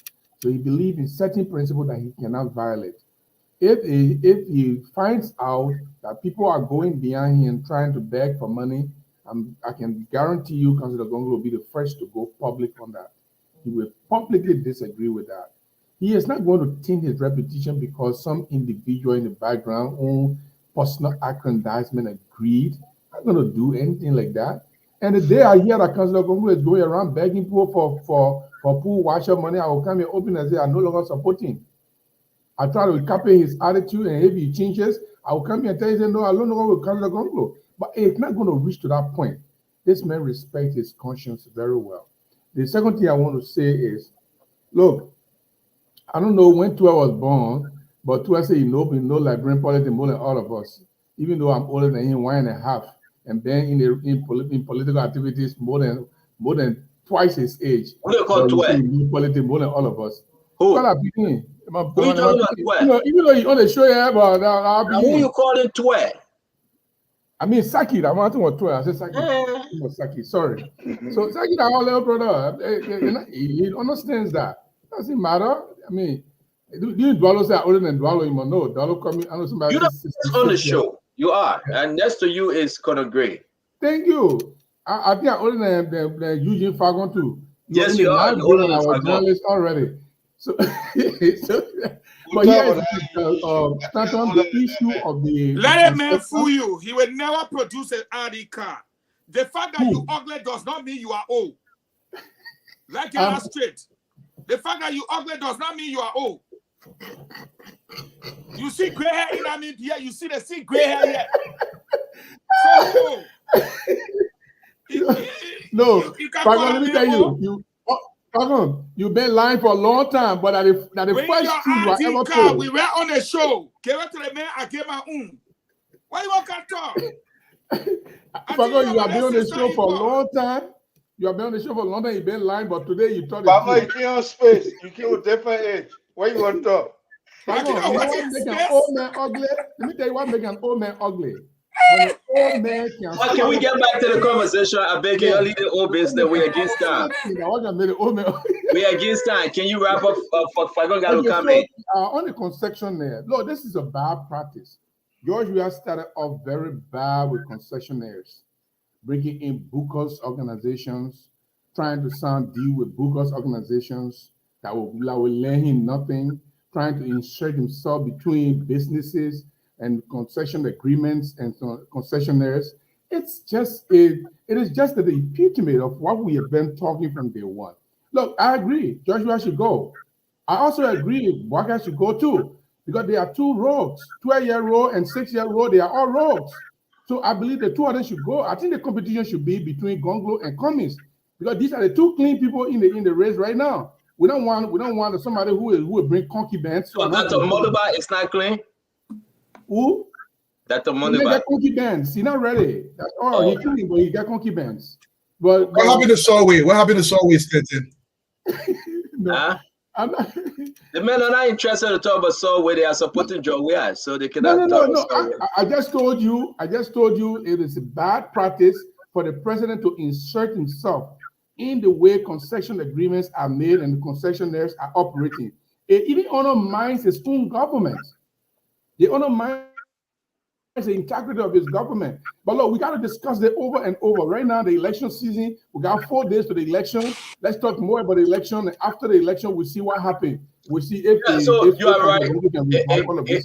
So he believes in certain principles that he cannot violate. If he finds out that people are going behind him trying to beg for money, I can guarantee you Councillor Gonglo will be the first to go public on that. He will publicly disagree with that. He is not going to taint his reputation because some individual in the background own personal aggrandizement and greed. I'm not going to do anything like that. And the day I hear that Councillor Gonglo is going around begging people for pool washer money, I will come here open and say I no longer support him. I try to copy his attitude, and if he changes, I will come here and tell you, no, I no longer with Councillor Gonglo. But it's not going to reach to that point. This man respects his conscience very well. The second thing I want to say is, look, I don't know when Tua was born, but Tua said he know Liberian politics more than all of us, even though I'm older than him 1.5, and been in political activities more than twice his age. Who do you call Tua? Politics more than all of us. Who? Who you talking about? Even though he on the show here, but who you calling Tua? I mean Saki. I want to Tua. I said Saki. Saki. Sorry. So Saki, our little brother, he understands that. Doesn't matter. I mean, do you Dwalo say older than Dwalo? You know, Dwalo coming. I know somebody. You're on the show. You are, and next to you is Conor Gray. Thank you. I think I'm older than Eugene Fagon too. Yes, you are. Older than our journalist already. So, we But here is the issue of the. Let a man fool you. He will never produce an ID card. The fact that you ugly does not mean you are old. Like it that straight. The fact that you ugly does not mean you are old. You see gray hair in Namibia. You see gray hair here. So, no, let me tell you. You've been lying for a long time, but at the first truth I ever told. We were on a show. Give it to the man. I gave my own. Why you want to talk? You have been on the show for a long time. You have been on the show for a long time. You've been lying, but today you thought. Papa, you came on space. You came with different age. Why you want to talk? You know what make an old man ugly? Let me tell you what make an old man ugly. When an old man can we get back to the conversation? I beg you, leave the old business. We're against time. We're against time. Can you wrap up for Fagon Gallo comment? On the concessionaire, look, this is a bad practice. George Weah started off very bad with concessionaires, bringing in bookers organizations, trying to deal with bookers organizations that will lend him nothing, trying to insert himself between businesses and concession agreements and concessionaires. It is just the epitome of what we have been talking from day one. Look, I agree, George Weah should go. I also agree, Bouakai should go too, because there are two rogues, 12-year rogue and 6-year rogue, they are all rogues. So I believe the two of them should go. I think the competition should be between Gonglo and Cummings, because these are the two clean people in the race right now. We don't want somebody who will bring concubines. So Dr. Moluba is not clean. Who? Dr. Moluba. He got concubines. He's not ready. That's all. He's clean, but he got concubines. But what happened to Solway? What happened to Solway, Stanton? No. I'm not. The men are not interested to talk about Solway. They are supporting Joe Weah, so they cannot talk about I just told you it is a bad practice for the president to insert himself in the way concession agreements are made and the concessionaires are operating. It even undermines his own government. They undermine the integrity of his government. But look, we got to discuss it over and over. Right now, the election season, we got 4 days to the election. Let's talk more about the election. And after the election, we'll see what happened. We'll see if you are right.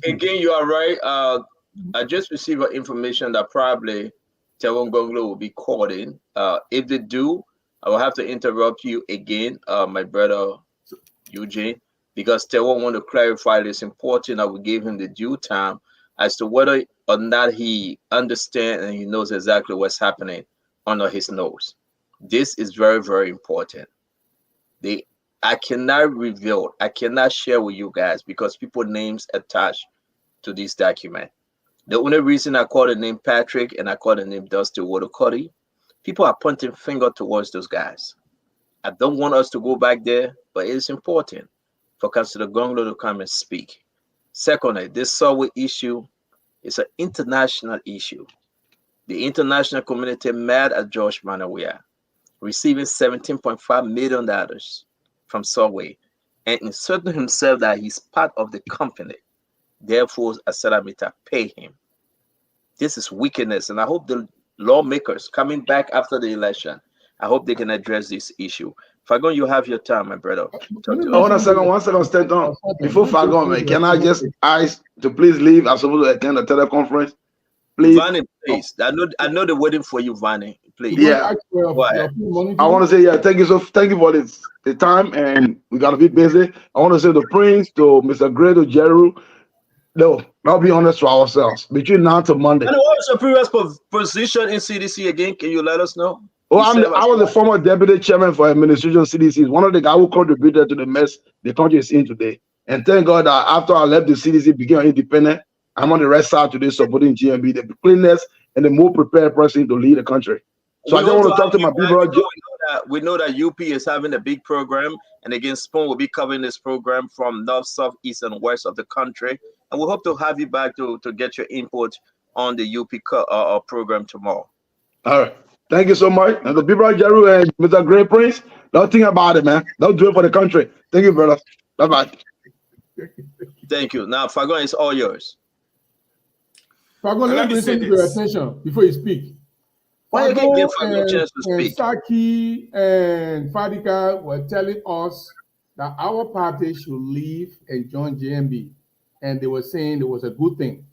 Again, you are right. I just received information that probably Tewon Gonglo will be called in. If they do, I will have to interrupt you again, my brother Eugene, because Tewon want to clarify this important that we gave him the due time as to whether or not he understands and he knows exactly what's happening under his nose. This is very, very important. I cannot reveal, I cannot share with you guys because people names attached to this document. The only reason I call the name Patrick and I call the name Dusty Wodokoti, people are pointing finger towards those guys. I don't want us to go back there, but it is important for Councilor Gonglo to come and speak. Secondly, this Solway issue is an international issue. The international community mad at George Weah, receiving $17.5 million from Solway and inserting himself that he's part of the company. Therefore, Asalamita pay him. This is wickedness, and I hope the lawmakers coming back after the election, I hope they can address this issue. Fagon, you have your time, my brother. One second, Stanton. Before Fagon, can I just ask to please leave? I'm supposed to attend a teleconference. Please. Vani, please. I know they're waiting for you, Vani. Please. Yeah. I want to say, thank you for the time, and we got to be busy. I want to say the Prince, to Mr. Gray, to Jeru. No, I'll be honest to ourselves. Between now to Monday. And what was your previous position in CDC again? Can you let us know? Oh, I was the former deputy chairman for administration CDC. One of the guys who contributed to the mess the country is in today. And thank God that after I left the CDC, became independent, I'm on the right side today supporting GMB, the cleanest and the more prepared person to lead the country. So I just want to talk to my people. We know that UP is having a big program, and again, Spoon will be covering this program from north, south, east, and west of the country. And we hope to have you back to get your input on the UP program tomorrow. All right. Thank you so much. And the people Jeru and Mr. Gray Prince, don't think about it, man. Don't do it for the country. Thank you, brother. Bye-bye. Thank you. Now, Fagon, it's all yours. Fagon, let me listen to your attention before you speak. Why you can't give Fagon a chance to speak? Saki and Fadika were telling us that our party should leave and join JMB. and they were saying it was a good thing.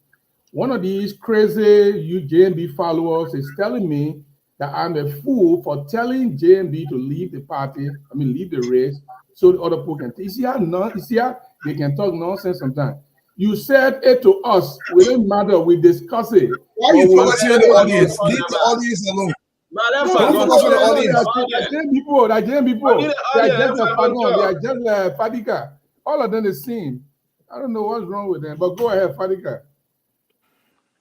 One of these crazy JMB followers is telling me that I'm a fool for telling JMB to leave the party, leave the race, so the other people can. You see how they can talk nonsense sometimes. You said it to us. We didn't matter. We discuss it. Why are you focusing on the audience? Leave the audience alone. Don't focus on the audience. They are just a Fagon. They are just a Fadika. All of them the same. I don't know what's wrong with them, but go ahead, Fadika.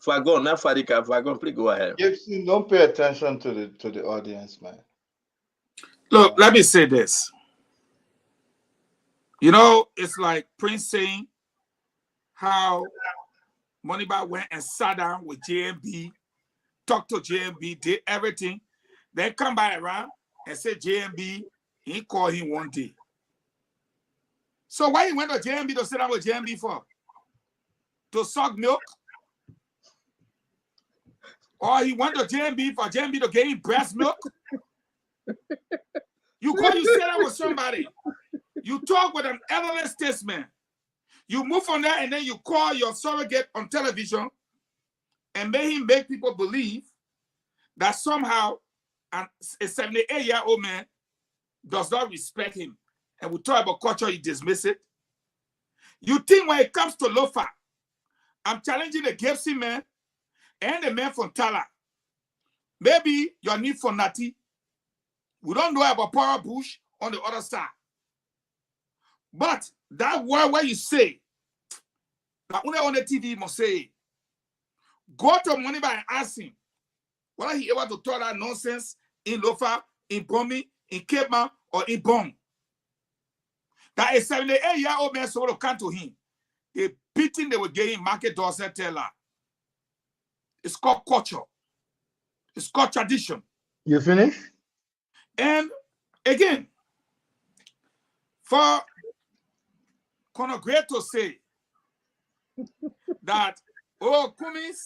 Fagon, not Fadika. Fagon, please go ahead. Gibson, don't pay attention to the audience, man. Look, let me say this. You know, it's like Prince saying how Moneybag went and sat down with JMB, talked to JMB, did everything, then come back around and say JMB, he called him one day. So why he went to JMB to sit down with JMB for? To suck milk? Or he went to JMB for JMB to get him breast milk? You sit down with somebody. You talk with an elderly statesman. You move from there and then you call your surrogate on television and make people believe that somehow a 78-year-old man does not respect him. And we talk about culture, you dismiss it. You think when it comes to Lofa, I'm challenging the Gibson man and the man from Tala. Maybe your need for Nati. We don't know about Power Bush on the other side. But that word where you say, that only on the TV must say, go to Moneybag and ask him, whether he able to talk that nonsense in Lofa, in Bomi, in Cape Man, or in Bong. That a 78-year-old man supposed to come to him. The beating they were getting Market Dorset Taylor. It's called culture. It's called tradition. You finished? And again, for Conor Gray to say that, Kumis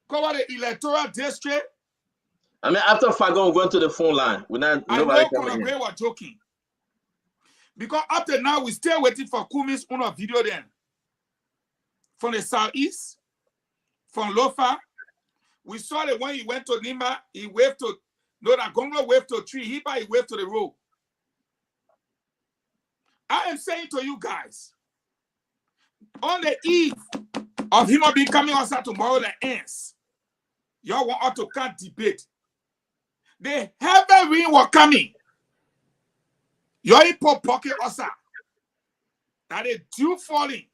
cover the electoral district. I mean, after Fagon went to the phone line, I know Conor Gray was joking. Because up to now, we're still waiting for Kumis on a video then. From the southeast, from Lofa. We saw that when he went to Nimba, he waved to, that Gonglo waved to a tree, he waved to the road. I am saying to you guys, on the eve of him not being coming outside tomorrow, the ends, y'all want us to can't debate. The heavy rain was coming. You're in pocket outside. That is dew falling.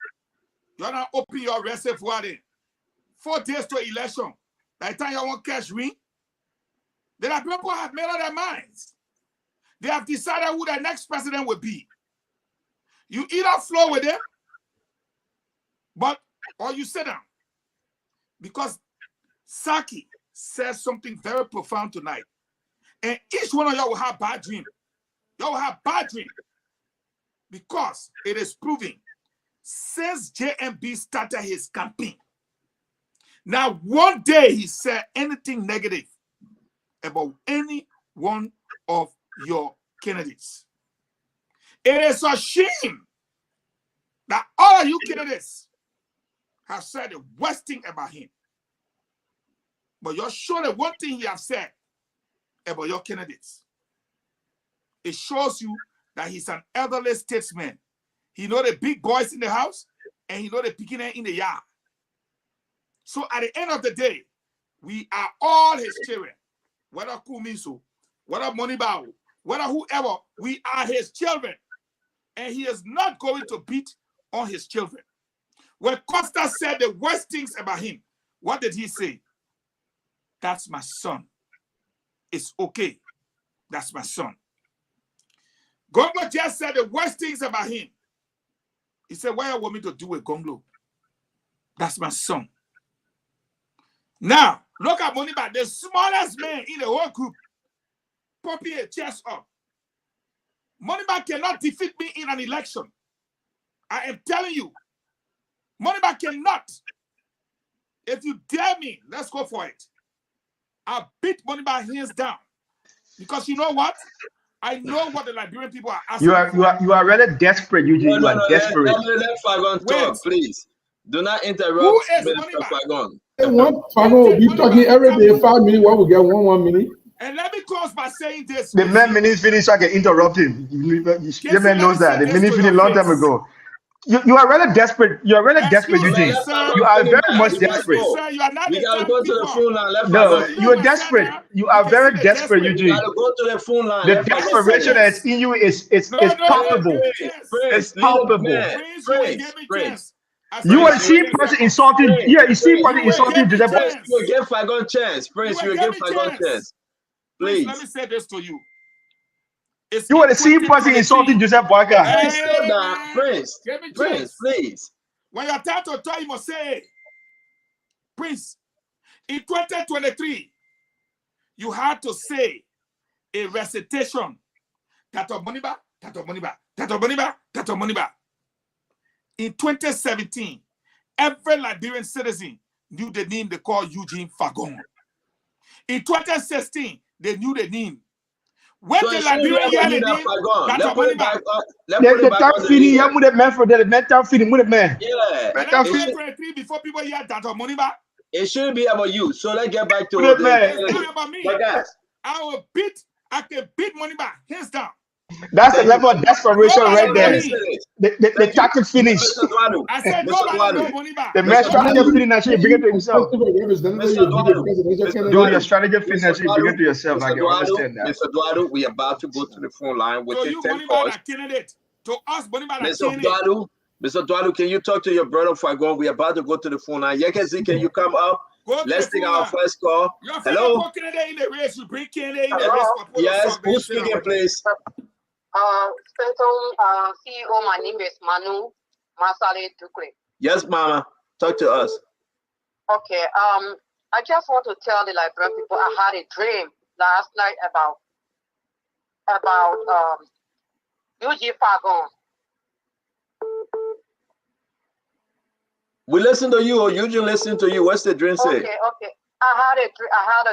You're not open your reservoir then. 4 days to election. By the time you want cash win, then the people have made up their minds. They have decided who the next president will be. You either flow with them, or you sit down. Because Saki says something very profound tonight. And each one of y'all will have bad dream. Y'all will have bad dream. Because it is proving since JMB started his campaign, now one day he said anything negative about any one of your candidates. It is a shame that all of you candidates have said the worst thing about him. But you're sure that one thing he has said about your candidates. It shows you that he's an elderly statesman. He know the big boys in the house and he know the beginner in the yard. So at the end of the day, we are all his children. Whether Kumiso, whether Moneybag, whether whoever, we are his children. And he is not going to beat on his children. When Costa said the worst things about him, what did he say? That's my son. It's okay. That's my son. Gonglo just said the worst things about him. He said, what do you want me to do with Gonglo? That's my son. Now, look at Moneybag, the smallest man in the whole group, pumping a chest up. Moneybag cannot defeat me in an election. I am telling you, Moneybag cannot. If you dare me, let's go for it. I'll beat Moneybag hands down. Because you know what? I know what the Liberian people are asking. You are really desperate, Eugene. You are desperate. Let Fagon talk, please. Do not Who interrupt is Minister Moniba? Fagon. One Fago will be talking every day, 5 minutes. Why we get 1 minute? And let me close by saying this. The man minute finish, so I can interrupt him. The man knows that. The minute finished long time ago. You are really desperate. You are really desperate, Eugene. You are very much desperate. Sir, you are not We gotta go to the phone line. Let No, Fagon. you are desperate. You are very desperate, We Eugene. gotta go to the phone line. The Let Fagon desperation finish. that's in you is palpable. It's palpable. Prince. You want to see person insulting? Yeah, you see person insulting Joseph. Prince, you will give Fagon chance. Prince, you will give Fagon chance. Please. Let me say this to you. You want to see person insulting Joseph Boyka? Prince, please. When you're time to talk, you must say, Prince, in 2023, you had to say a recitation. Tato Moniba, Tato Moniba, Tato Moniba, Tato Moniba. In 2017, every Liberian citizen knew the name they called Eugene Fagon. In 2016, they knew the name. When So the it shouldn't be Liberian able to hear be the that name, Fagon. Tato Let's put it Moniba. back on. Let's put The it back top on the feeling, leader. you put the man for the mental feeling, with the man. Yeah. And Mental that's feeling. 2023 before people hear Tato Moniba. It shouldn't be about you. So let's get back to Put it the back. It's not about me. But guys, I can beat Moniba hands down. That's the level of desperation Nobody right know there. me. The tactic finish. Mr. Duadu. I said nobody know Moniba. The man strategy finish, actually bring it to himself. Mr. Duadu. Do your strategy finish, actually bring it to yourself. I Mr. can understand that. Mr. Duadu, we are about to go to the phone line with So the you 10 Moniba calls. that candidate. To us, Moniba that Mr. candidate. Mr. Duadu, can you talk to your brother Fagon? We are about to go to the phone line. Yekezi, can you come up? Go to Let's the take phone our line. first call. Your friend Hello? put candidate in the race. You bring candidate in the race. For Polo Yes, Song, who's speaking, please? CEO, my name is Manu Masale Dukwe. Yes, Mama. Talk to us. Okay, I just want to tell the Liberian people I had a dream last night about Eugene Fagon. We listen to you, or you just listen to you. What's the dream say? Okay. I had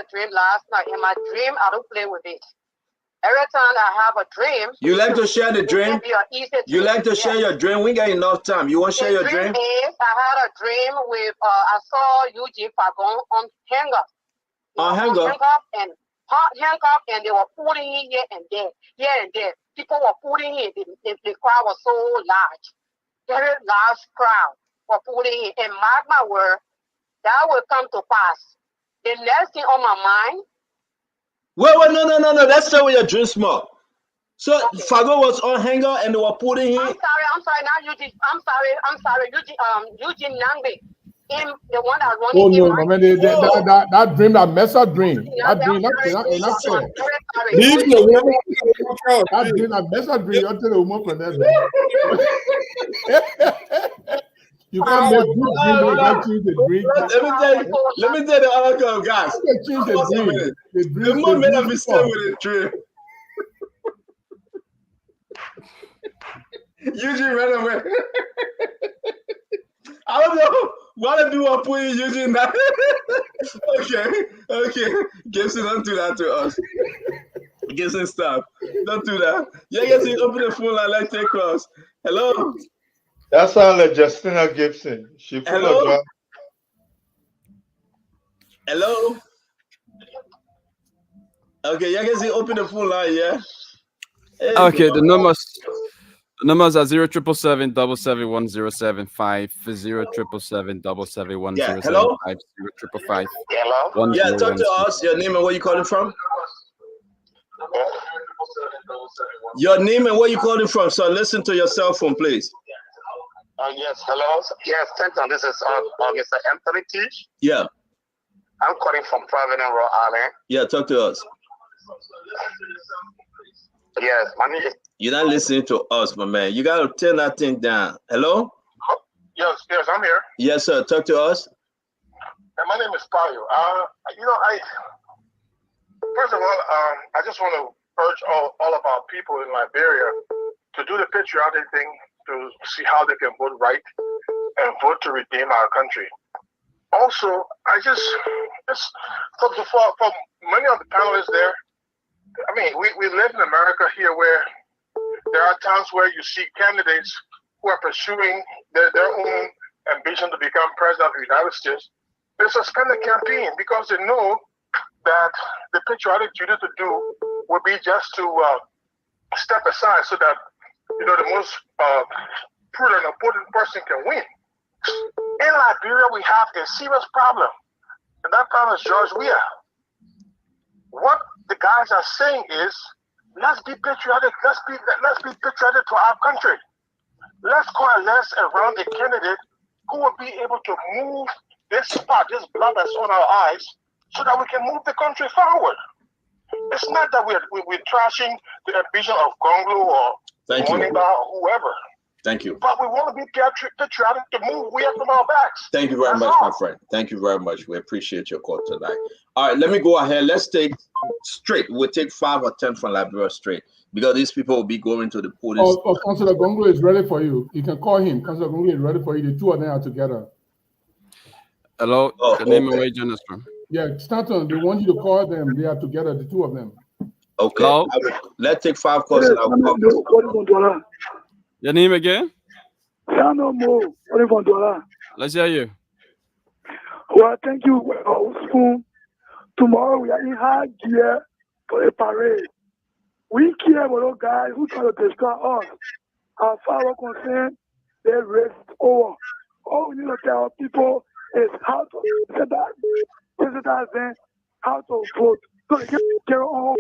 a dream last night. In my dream, I don't play with it. Every time I have a dream, You like to share the dream? it can be an easy You dream. like to share your dream? We got enough time. You want to share your dream? Is I had a dream with I saw Eugene Fagon on handcuff. Handcuff, and they were pulling him here and there. People were pulling him. The crowd was so large, very large crowd were pulling him. And mark my word, that will come to pass. The next thing on my mind. Wait, no. Let's start with your dream small. So Fagon was on hanger and they were putting him. I'm sorry. Now Eugene. I'm sorry. Eugene Nangbe. Him, the one that running. Oh no, man, that dream, that mess up dream. That dream, not fair. That dream, that mess up dream. You're telling a woman from that. You can't make good dream without change the dream. Let me tell the other girl, guys. Change the dream. The dream. The mom made a mistake with the dream. Eugene ran away. I don't know why the people are putting Eugene that. Okay. Gibson, don't do that to us. Gibson, stop. Don't do that. Yeah, Gibson, open the phone line. Let's take calls. Hello. That sounds like Justina Gibson. She full of drama. Hello. Okay, yeah, Gibson, open the phone line. Yeah. Hey, Okay, the numbers are 0777 7710750, 0777 7710750, hello? 0555. Hello. Yeah, talk to us. Your name and where you calling from? Your name and where you calling from. So listen to your cell phone, please. Yes. Hello. Yes, Stanton. This is Mr. Anthony Teach. Yeah. I'm calling from Providence, Rhode Island. Yeah, talk to us. Yes, my name is. You're not listening to us, my man. You gotta turn that thing down. Hello? Yes, I'm here. Yes, sir. Talk to us. And my name is Payo. First of all, I just want to urge all of our people in Liberia to do the patriotic thing, to see how they can vote right and vote to redeem our country. Also, I just for many of the panelists there, I mean, we live in America here where there are times where you see candidates who are pursuing their own ambition to become president of the United States, they suspend the campaign because they know that the patriotic duty to do would be just to step aside so that the most prudent or potent person can win. In Liberia, we have a serious problem, and that problem is George Weah. What the guys are saying is, let's be patriotic. Let's be patriotic to our country. Let's coalesce around a candidate who will be able to move this spot, this blood that's on our eyes, so that we can move the country forward. It's not that we're trashing the ambition of Gonglo or Moniba or whoever. Thank you. But we want to be patriotic to move Weah from our backs. Thank you very much, my friend. Thank you very much. We appreciate your call tonight. All right, let me go ahead. Let's take straight. We'll take 5 or 10 from Liberia straight, because these people will be going to the police. Oh, Councillor Gonglo is ready for you. You can call him. Councillor Gonglo is ready for you. The two of them are together. Hello, the name and wage is from. Yeah, Stanton, they want you to call them. They are together, the two of them. Okay. Let's take 5 calls. Your name again? Let's hear you. Well, thank you. Spoon. Tomorrow we are in high gear for a parade. We care about those guys who try to destroy us. As far as we're concerned, they race over. All we need to tell people is how to sensitize them, how to vote. So they can carry on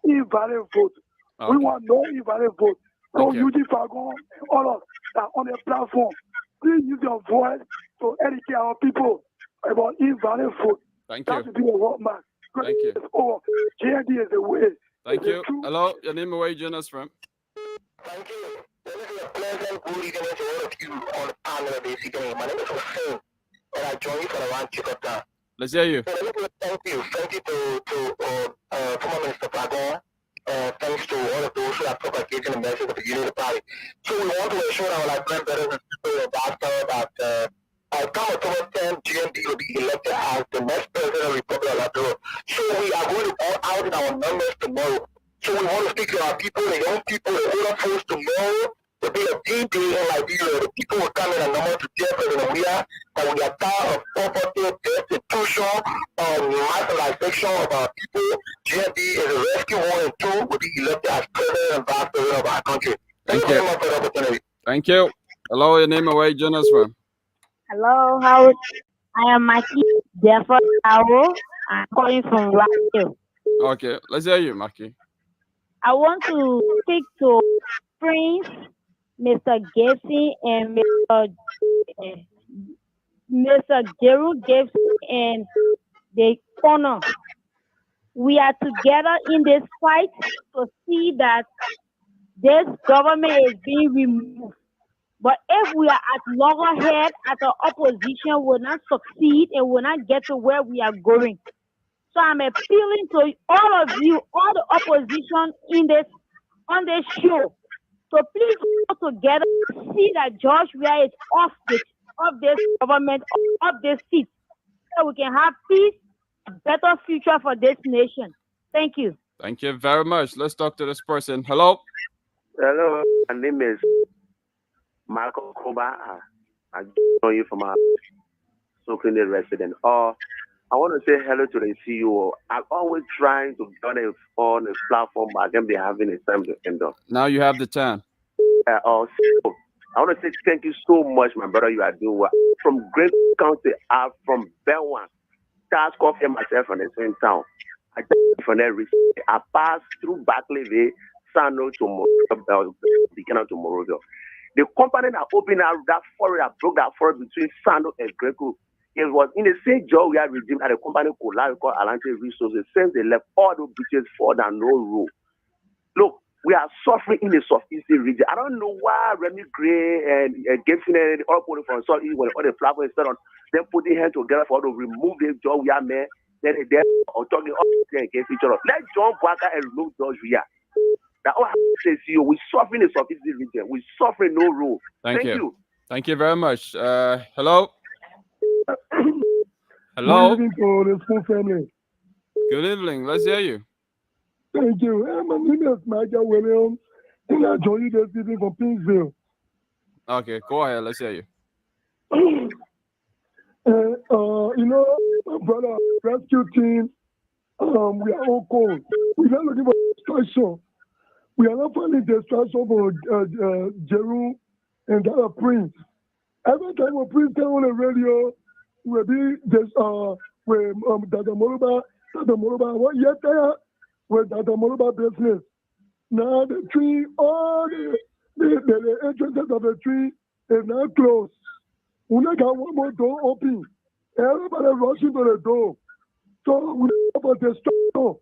invalid vote. Okay. We want no invalid vote. So Eugene Fagon and all of that on the platform, please use your voice to educate our people about invalid vote. Thank That you. should be a roadmap. Thank you. Or JND is the way. Thank you. Hello, your name and wage is from. Pleasant good evening to all of you on the panel this evening. My name is Hussein, and I join you from around Chicota. Let's hear you. So let me thank you. Thank you to former Minister Fagon. Thanks to all of those who have propagated the message of the Unity Party. So we want to ensure our Liberian brothers and sisters in diaspora that by come October 10, GMD will be elected as the next president of the Republic of Liberia. So we are going to go out in our numbers tomorrow. So we want to speak to our people, the young people, the older folks tomorrow. Will be a big day in Liberia. The people will come in a number to tell President Weah that we are tired of poverty, destitution, marginalization of our people. GMD is a rescue 1 and 2 will be elected as president and vice president of our country. Thank you very much for the opportunity. Thank you. Hello, your name and wage is from. Hello, how I am Maki Jeffrey Howell. I'm calling from Rockville. Okay, let's hear you, Maki. I want to speak to Prince, Mr. Gibson, and Mr. Gerald Gibson and the corner. We are together in this fight to see that this government is being removed. But if we are at loggerhead as an opposition, will not succeed and will not get to where we are going. So I'm appealing to all of you, all the opposition on this show. So please go together to see that George Weah is off this government, off this seat, so we can have peace, a better future for this nation. Thank you. Thank you very much. Let's talk to this person. Hello. Hello, my name is Marco Koba. I join you from a Sokoine resident. I want to say hello to the CEO. I'm always trying to get on a platform, but I can be having a time to end up. Now you have the time. Also, I want to say thank you so much, my brother. You are doing well. From Great County, I'm from Belwan. Task Coffee and myself from the same town. I from there recently. I passed through Barclayville, Sano to beginning to Morovia. The company that opened out that forest, that broke that forest between Sano and Greco. It was in the same job we had redeemed at a company called Atlantic Resources. Since they left, all the bridges for that no road. Look, we are suffering in the southeastern region. I don't know why Remy Gray and Gibson and all putting from southeast when all the platforms instead of them putting hands together for to remove the job we are made. Then they are talking up against each other. Let John Walker and remove George Weah. That all I say to you, we suffering in the southeastern region. We suffering no road. Thank you. Thank you very much. Hello. Hello. Good evening to the Spoon family. Good evening. Let's hear you. Thank you. My name is Michael Williams, and I join you this evening from Pinsville. Okay, go ahead. Let's hear you. You know, my brother, rescue team, we are all cold. We are looking for distraction. We are not finding distraction for Jeru and Dada Prince. Every time we Prince come on the radio, we'll be this with Dada Moluba, what yet there with Dada Moluba business. Now the tree, all the entrances of the tree is now closed. We not got one more door open. Everybody rushing to the door. So we have a distraction.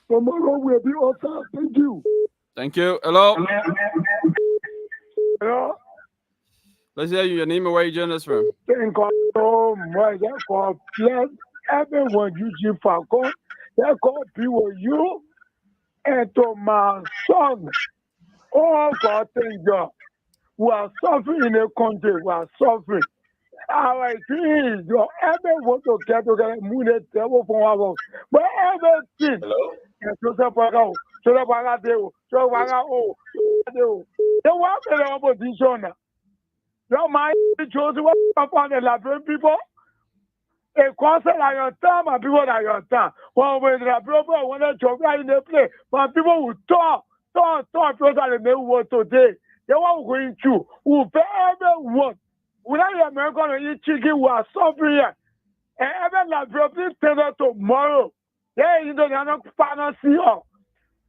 Tomorrow we'll be outside. Thank you. Thank you. Hello. Hello. Let's hear you. Your name and where you joining us from. Thank God so much for bless everyone using Falcon. That God be with you and to my son. Oh God, thank God. We are suffering in a country. We are suffering. Our dream is your everyone to get together, move the devil from our house. But everything. Hello. They want the opposition. Your mind chose what upon the Liberian people. A concert at your time and people at your time. When the Liberian want to jump right in the play, but people will talk close at the main word today. They want going through. Who pay everyone. We are the American and eat chicken, we are suffering here. And every Liberian, please tell us tomorrow. Yeah, you know, they are not partners here.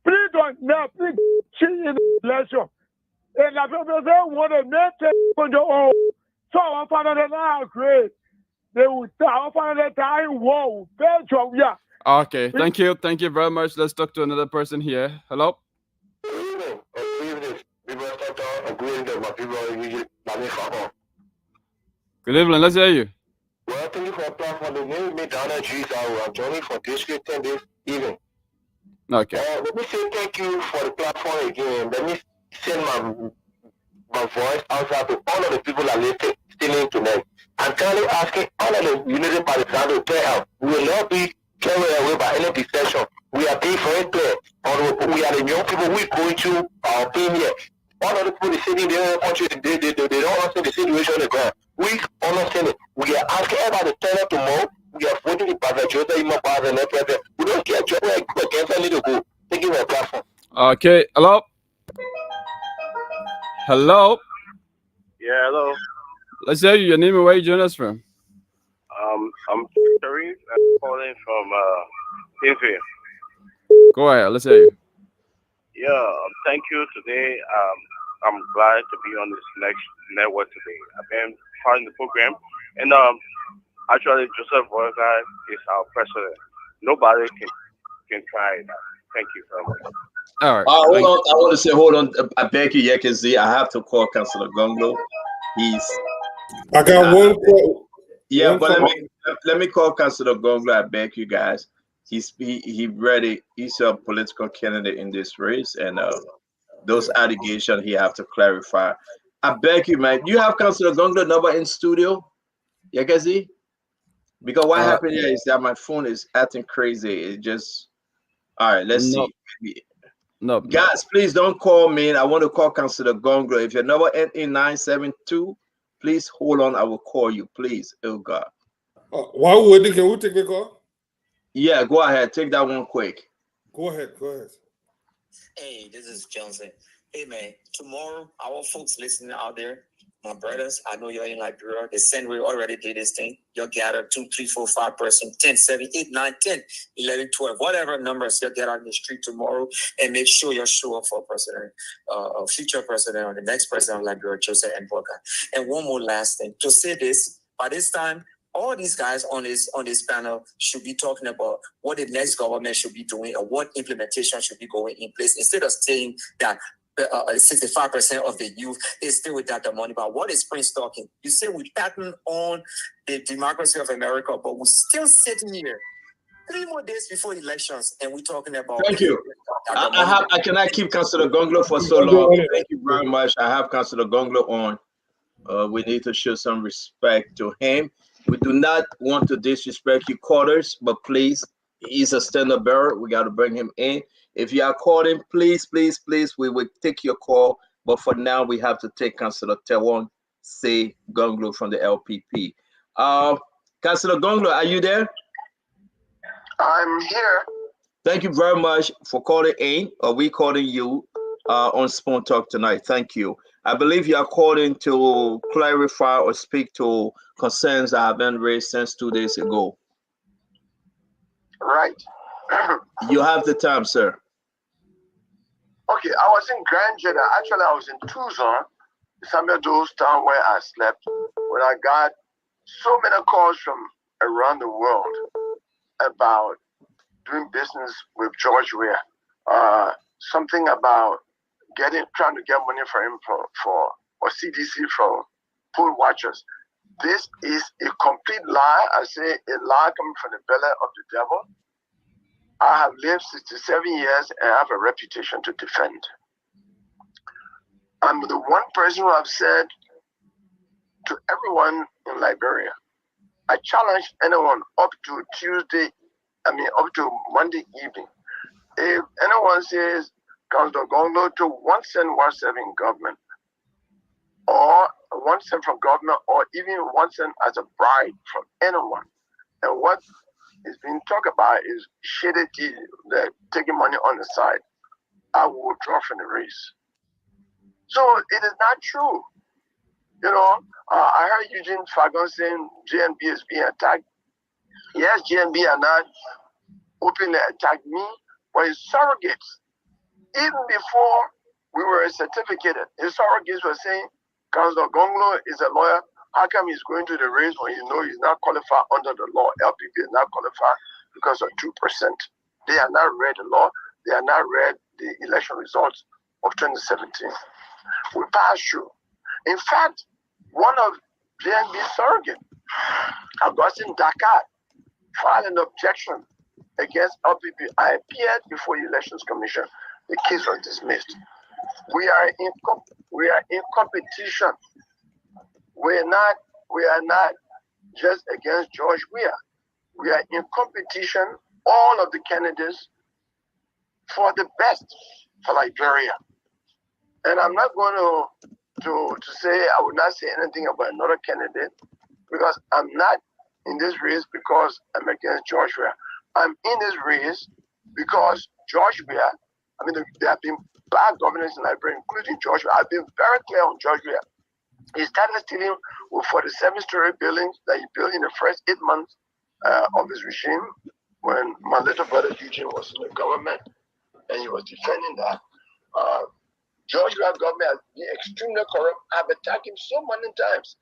Please don't know, please change in the election. And Liberian want to make on their own. So I found out now great. They will find that time war. Belgium, yeah. Okay, thank you. Thank you very much. Let's talk to another person here. Hello. Good evening. Let's hear you. Well, thank you for applying for the name. Me, Donna G. I'm joining for District 10 this evening. Okay. Let me say thank you for the platform again. Let me send my voice outside to all of the people that listening tonight. I'm currently asking all of the Unity Partisans to pay help. We will not be carried away by any deception. We are being very clear. We are the young people we going to our pain here. All of the people sitting there in the country, they don't understand the situation on the ground. We understand it. We are asking everybody to turn up tomorrow. We are voting the President Joseph Ima Paz and everything. We don't care against any to go. Thank you for the platform. Okay. Hello. Hello. Yeah, hello. Let's hear you. Your name and where you joining us from. I'm Sharif. I'm calling from Israel. Go ahead. Let's hear you. Yeah, thank you today. I'm glad to be on this next network today. I've been part of the program, and actually, Joseph Boakai is our president. Nobody can try that. Thank you very much. All right. Hold on. I want to say, hold on. I beg you, Yekezi. I have to call Councilor Gonglo. I got one call. Yeah, one but call. let me call Councilor Gonglo. I beg you guys. He ready. He's a political candidate in this race, and those allegations he have to clarify. I beg you, man. You have Councilor Gonglo number in studio, Yekezi? Because what happened here is that my phone is acting crazy. It just all right. Let's see. No, guys, please don't call me. I want to call Councilor Gonglo. If your number ends in 972, please hold on. I will call you, please. Oh God. While we're waiting, can we take the call? Yeah, go ahead. Take that one quick. Go ahead. Go ahead. Hey, this is Johnson. Hey, man, tomorrow, our folks listening out there, my brothers, I know you're in Liberia. The Senway already did this thing. You'll gather 2, 3, 4, 5 person, 10, 7, 8, 9, 10, 11, 12, whatever numbers you'll get out in the street tomorrow and make sure you're show up for president, future president or the next president of Liberia, Joseph N. Boakai. And one more last thing. To say this, by this time, all these guys on this panel should be talking about what the next government should be doing or what implementation should be going in place instead of saying that 65% of the youth is still without the money. But what is Prince talking? You say we pattern on the democracy of America, but we're still sitting here 3 more days before elections, and we're talking about. Thank you. I cannot keep Councilor Gonglo for so long. Thank you very much. I have Councilor Gonglo on. We need to show some respect to him. We do not want to disrespect your quarters, but please, he's a standard bearer. We got to bring him in. If you are calling, please, we will take your call. But for now, we have to take Councilor Tewon Say Gonglo from the LPP. Councillor Gonglo, are you there? I'm here. Thank you very much for calling in, or we calling you on Spoon Talk tonight. Thank you. I believe you are calling to clarify or speak to concerns that have been raised since 2 days ago. Right. You have the time, sir. Okay, I was in Grand Jeddah. Actually, I was in Tucson, some of those towns where I slept, when I got so many calls from around the world about doing business with George Weah. Something about trying to get money for him or CDC for pool watchers. This is a complete lie. I say a lie coming from the belly of the devil. I have lived 67 years and I have a reputation to defend. I'm the one person who have said to everyone in Liberia, I challenge anyone up to Monday evening. If anyone says Councillor Gonglo to 1 cent was serving government, or 1 cent from government, or even 1 cent as a bribe from anyone, and what is being talked about is shady deal, that taking money on the side, I will withdraw from the race. So it is not true. You know, I heard Eugene Fagon saying GNB is being attacked. Yes, GNB are not openly attacked me, but his surrogates, even before we were certificated, his surrogates were saying, Councillor Gonglo is a lawyer. How come he's going to the race when you know he's not qualified under the law? LPP is not qualified because of 2%. They have not read the law. They have not read the election results of 2017. We passed through. In fact, one of JNB's surrogate, Augustine Dakar, filed an objection against LPP. I appeared before the Elections Commission. The case was dismissed. We are in competition. We are not just against George Weah. We are in competition, all of the candidates, for the best for Liberia. And I'm not going to say, I would not say anything about another candidate, because I'm not in this race because I'm against George Weah. I'm in this race because George Weah, there have been bad governors in Liberia, including George Weah. I've been very clear on George Weah. He started stealing with 47-story buildings that he built in the first 8 months of his regime, when my little brother Eugene was in the government, and he was defending that. George Weah government has been extremely corrupt. I've attacked him so many times.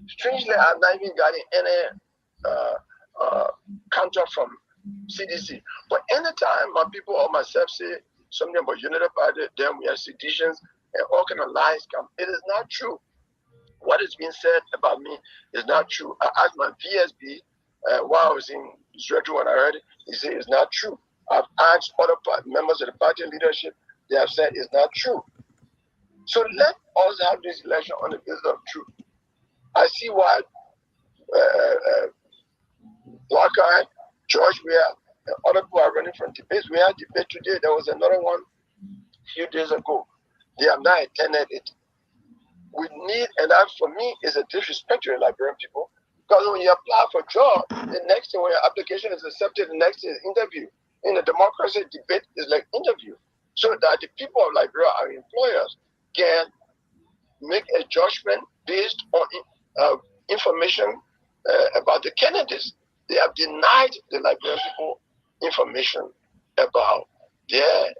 Strangely, I've not even gotten any counter from CDC. But anytime my people or myself say something about Unity Party, then we are seditions and all kind of lies come. It is not true. What is being said about me is not true. I asked my VSB while I was in Israel when I heard it. He said it's not true. I've asked other members of the party leadership. They have said it's not true. So let us have this election on the basis of truth. I see why Blackeye, George Weah, and other people are running from debates. We had debate today. There was another one a few days ago. They have not attended it. We need, and that for me is a disrespect to the Liberian people, because when you apply for a job, the next thing when your application is accepted, the next thing is interview. In a democracy, debate is like interview, so that the people of Liberia, our employers, can make a judgment based on information about the candidates. They have denied the Liberian people information about their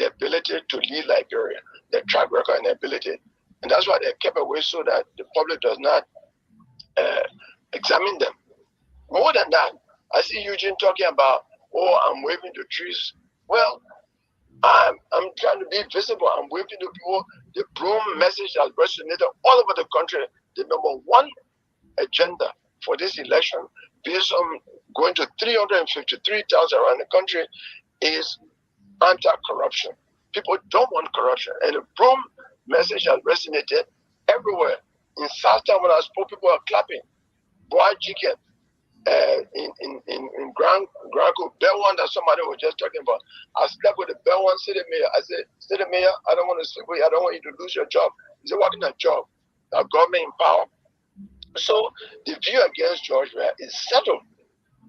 ability to lead Liberia, their track record and ability. And that's why they kept away, so that the public does not examine them. More than that, I see Eugene talking about, I'm waving the trees. Well, I'm trying to be visible. I'm waving to people. The Bloom message has resonated all over the country. The number one agenda for this election, based on going to 353,000 around the country, is anti-corruption. People don't want corruption. And the Bloom message has resonated everywhere. In Southtown, when I spoke, people are clapping. Boy, chicken. In Grand Cook, Bell1 that somebody was just talking about. I slept with the Bell1 city mayor. I said, city mayor, I don't want to sleep with you. I don't want you to lose your job. He said, what kind of job? a government in power. So the view against George Weah is settled.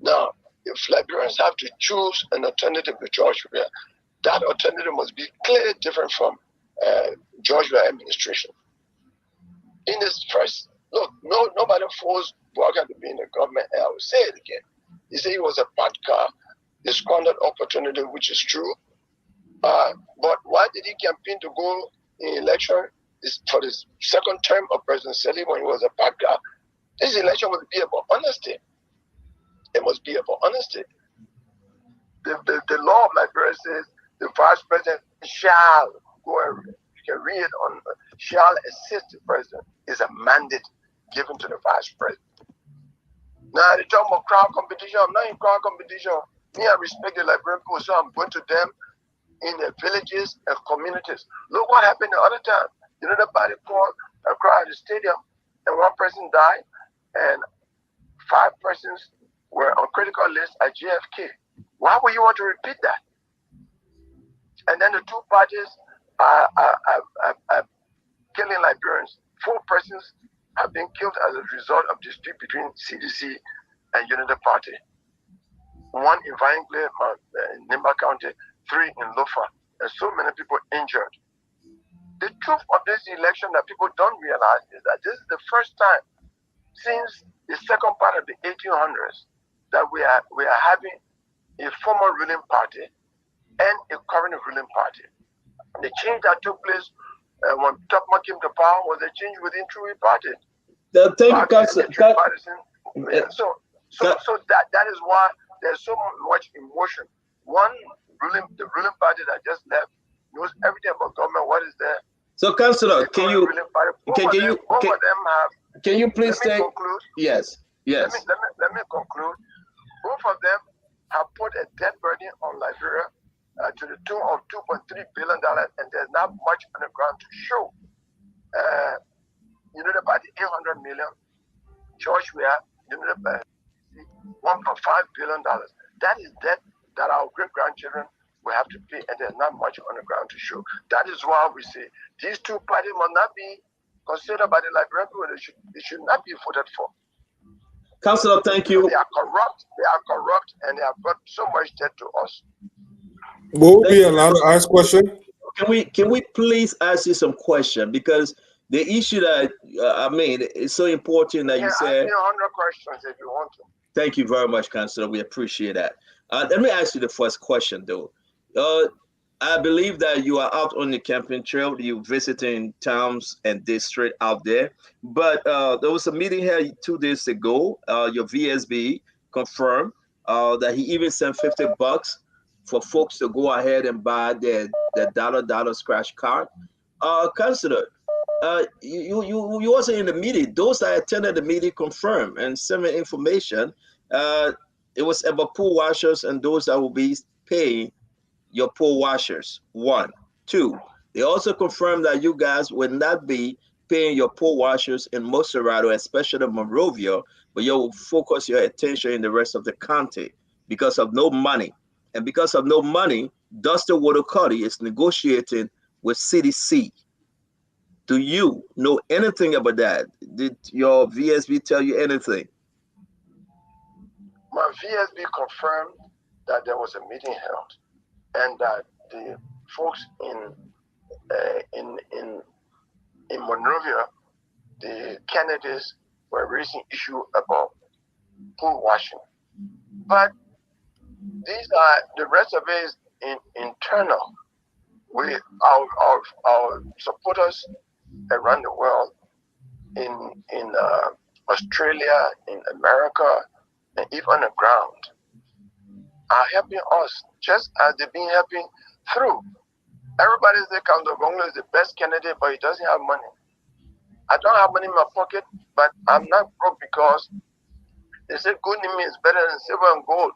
Now, if Liberians have to choose an alternative to George Weah, that alternative must be clearly different from George Weah administration. In this first, look, nobody forced Bouakai to be in the government, and I will say it again. He said he was a bad car, he squandered opportunity, which is true. But why did he campaign to go in election for the second term of President Sali when he was a bad guy? This election must be about honesty. It must be about honesty. The law of Liberia says the vice president shall go and you can read on shall assist the president is a mandate given to the vice president. Now they talk about crowd competition. I'm not in crowd competition. Me, I respect the Liberian people, so I'm going to them in their villages and communities. Look what happened the other time. You know, the body poured a crowd at the stadium, and one person died, and 5 persons were on critical list at JFK. Why would you want to repeat that? And then the 2 parties are killing Liberians. 4 persons have been killed as a result of dispute between CDC and Unity Party. 1 in Vaingles, in Nimba County, 3 in Lofa, and so many people injured. The truth of this election that people don't realize is that this is the first time since the second part of the 1800s that we are having a former ruling party and a current ruling party. The change that took place when Tupman came to power was a change within True Party. Thank you, Councillor. So that is why there's so much emotion. The ruling party that just left knows everything about government. What is there? So, Councillor, can you please conclude? Yes. Let me conclude. Both of them have put a debt burden on Liberia to the tune of $2.3 billion, and there's not much on the ground to show. You know about the 800 million. George Weah, you know about $1.5 billion. That is debt that our great-grandchildren will have to pay, and there's not much on the ground to show. That is why we say these 2 parties must not be considered by the Liberian people. They should not be voted for. Councillor, thank you. They are corrupt, and they have got so much debt to us. Will we be allowed to ask questions? Can we please ask you some questions? Because the issue that I mean is so important that you said. Ask me 100 questions if you want to. Thank you very much, Councillor. We appreciate that. Let me ask you the first question, though. I believe that you are out on the campaign trail. You're visiting towns and districts out there. But there was a meeting here 2 days ago. Your VSB confirmed that he even sent $50 for folks to go ahead and buy their dollar scratch card. Councillor, you wasn't in the meeting. Those that attended the meeting confirmed and sent me information. It was about pool washers and those that will be paying your pool washers. 1, 2. They also confirmed that you guys will not be paying your pool washers in Moserado, especially Monrovia, but you will focus your attention in the rest of the county because of no money. And because of no money, Dustin Woodocuddy is negotiating with CDC. Do you know anything about that? Did your VSB tell you anything? My VSB confirmed that there was a meeting held, and that the folks in Monrovia, the candidates were raising issue about pool washing. But these are the rest of it is internal. Our supporters around the world, in Australia, in America, and even on the ground, are helping us just as they've been helping through. Everybody says Councillor Gonglo is the best candidate, but he doesn't have money. I don't have money in my pocket, but I'm not broke because they say good in me is better than silver and gold.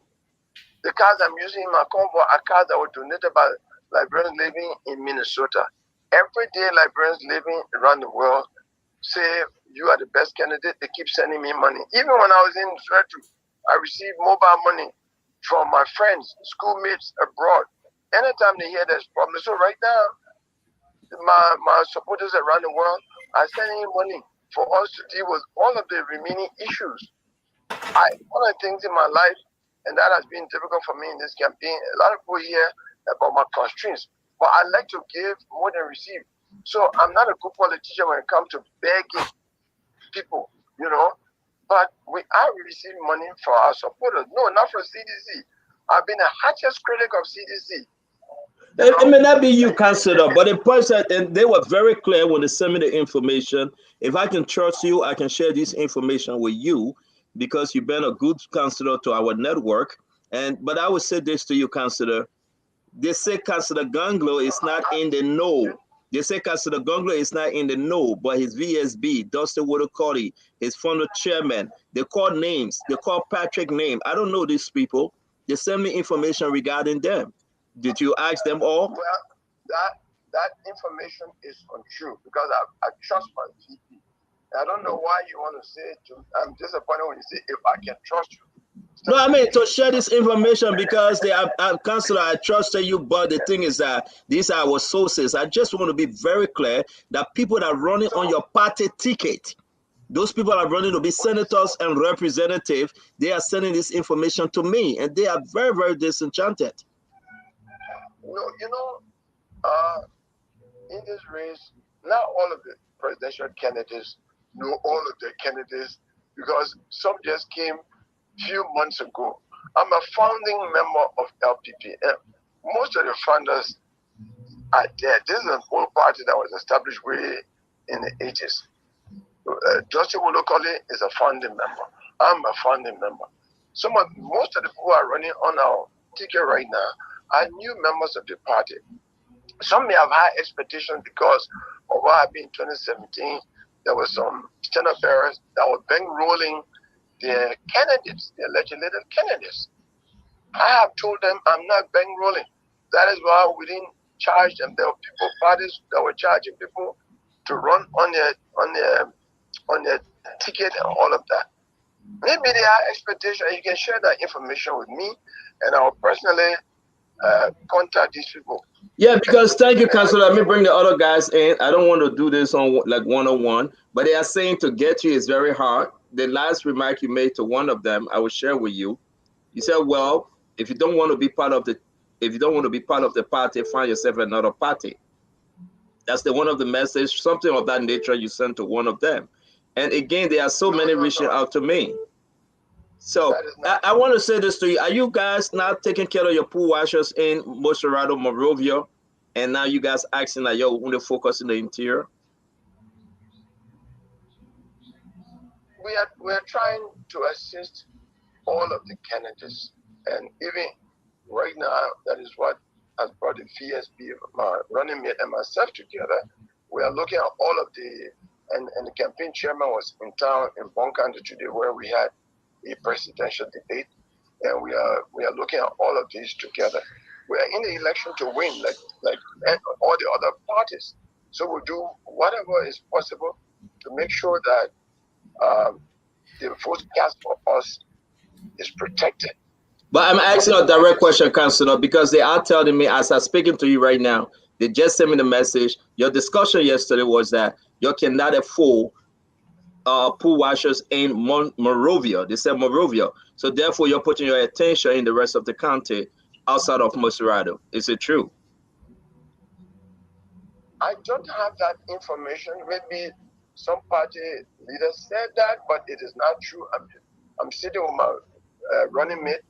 The cars I'm using in my convoy are cars that were donated by Liberians living in Minnesota. Every day, Liberians living around the world say, you are the best candidate. They keep sending me money. Even when I was in Frederick, I received mobile money from my friends, schoolmates abroad. Anytime they hear there's problems. So right now, my supporters around the world are sending me money. for us to deal with all of the remaining issues. One of the things in my life, and that has been difficult for me in this campaign, a lot of people hear about my constraints, but I like to give more than receive. So I'm not a good politician when it comes to begging people, you know, but we are receiving money for our supporters. No, not from CDC. I've been the harshest critic of CDC. It may not be you, Councilor, but the person, and they were very clear when they sent me the information. If I can trust you, I can share this information with you because you've been a good councilor to our network. But I would say this to you, Councilor. They say Councilor Gonglo is not in the know. They say Councilor Gonglo is not in the know, but his VSB, Dustin Woodacotty, his former chairman, they call names. They call Patrick name. I don't know these people. They send me information regarding them. Did you ask them all? Well, that information is untrue because I trust my VP. I don't know why you want to say it. I'm disappointed when you say if I can trust you. No, I mean to share this information because they are, Councilor, I trusted you, but the thing is that these are our sources. I just want to be very clear that people that are running on your party ticket, those people are running to be senators and representatives, they are sending this information to me, and they are very, very disenchanted. No, you know, in this race, not all of the presidential candidates know all of the candidates because some just came few months ago. I'm a founding member of LPP. Most of the founders are dead. This is an old party that was established way in the 80s. Dustin Woodacotty is a founding member. I'm a founding member. Most of the people who are running on our ticket right now are new members of the party. Some may have high expectations because of what happened in 2017. There were some standard bearers that were bankrolling the candidates, the legislative candidates. I have told them I'm not bankrolling. That is why we didn't charge them. There were parties that were charging people to run on their ticket and all of that. Maybe they have expectations. You can share that information with me, and I will personally contact these people. Yeah, because thank you, Councilor. Let me bring the other guys in. I don't want to do this on like one-on-one, but they are saying to get you is very hard. The last remark you made to one of them, I will share with you. You said, "Well, if you don't want to be part of the party, find yourself another party." That's one of the message, something of that nature you sent to one of them. And again, there are so many reaching out to me. So I want to say this to you. Are you guys not taking care of your pool washers in Moserado, Monrovia? And now you guys asking that you're only focus in the interior? We are trying to assist all of the candidates. And even right now, that is what has brought the VSB, my running mate and myself together. We are looking at all of and the campaign chairman was in town in Bon County today where we had a presidential debate, and we are looking at all of these together. We are in the election to win, like all the other parties. So we'll do whatever is possible to make sure that the vote cast for us is protected. But I'm asking a direct question, Councilor, because they are telling me as I'm speaking to you right now, they just sent me the message. Your discussion yesterday was that you cannot afford pool washers in Monrovia. They said Monrovia. So therefore, you're putting your attention in the rest of the county outside of Moserado. Is it true? I don't have that information. Maybe some party leaders said that, but it is not true. I'm sitting with my running mate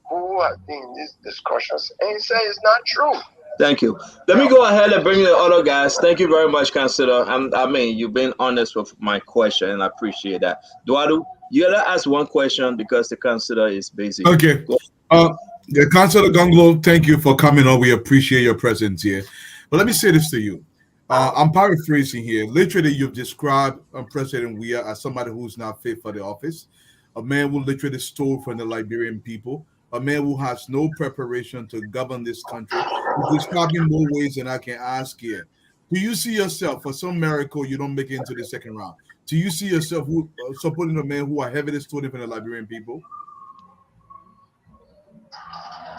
who has been in these discussions, and he said it's not true. Thank you. Let me go ahead and bring the other guys. Thank you very much, Councilor. I mean, you've been honest with my question, and I appreciate that. Duadu, you gotta ask one question because the Councilor is busy. Okay. The Councilor Gonglo, thank you for coming on. We appreciate your presence here. But let me say this to you. I'm paraphrasing here. Literally, you've described President Weah as somebody who's not fit for the office, a man who literally stole from the Liberian people, a man who has no preparation to govern this country. You describe him more ways than I can ask here. Do you see yourself, for some miracle, you don't make it into the second round? Do you see yourself supporting a man who are heavily stolen from the Liberian people?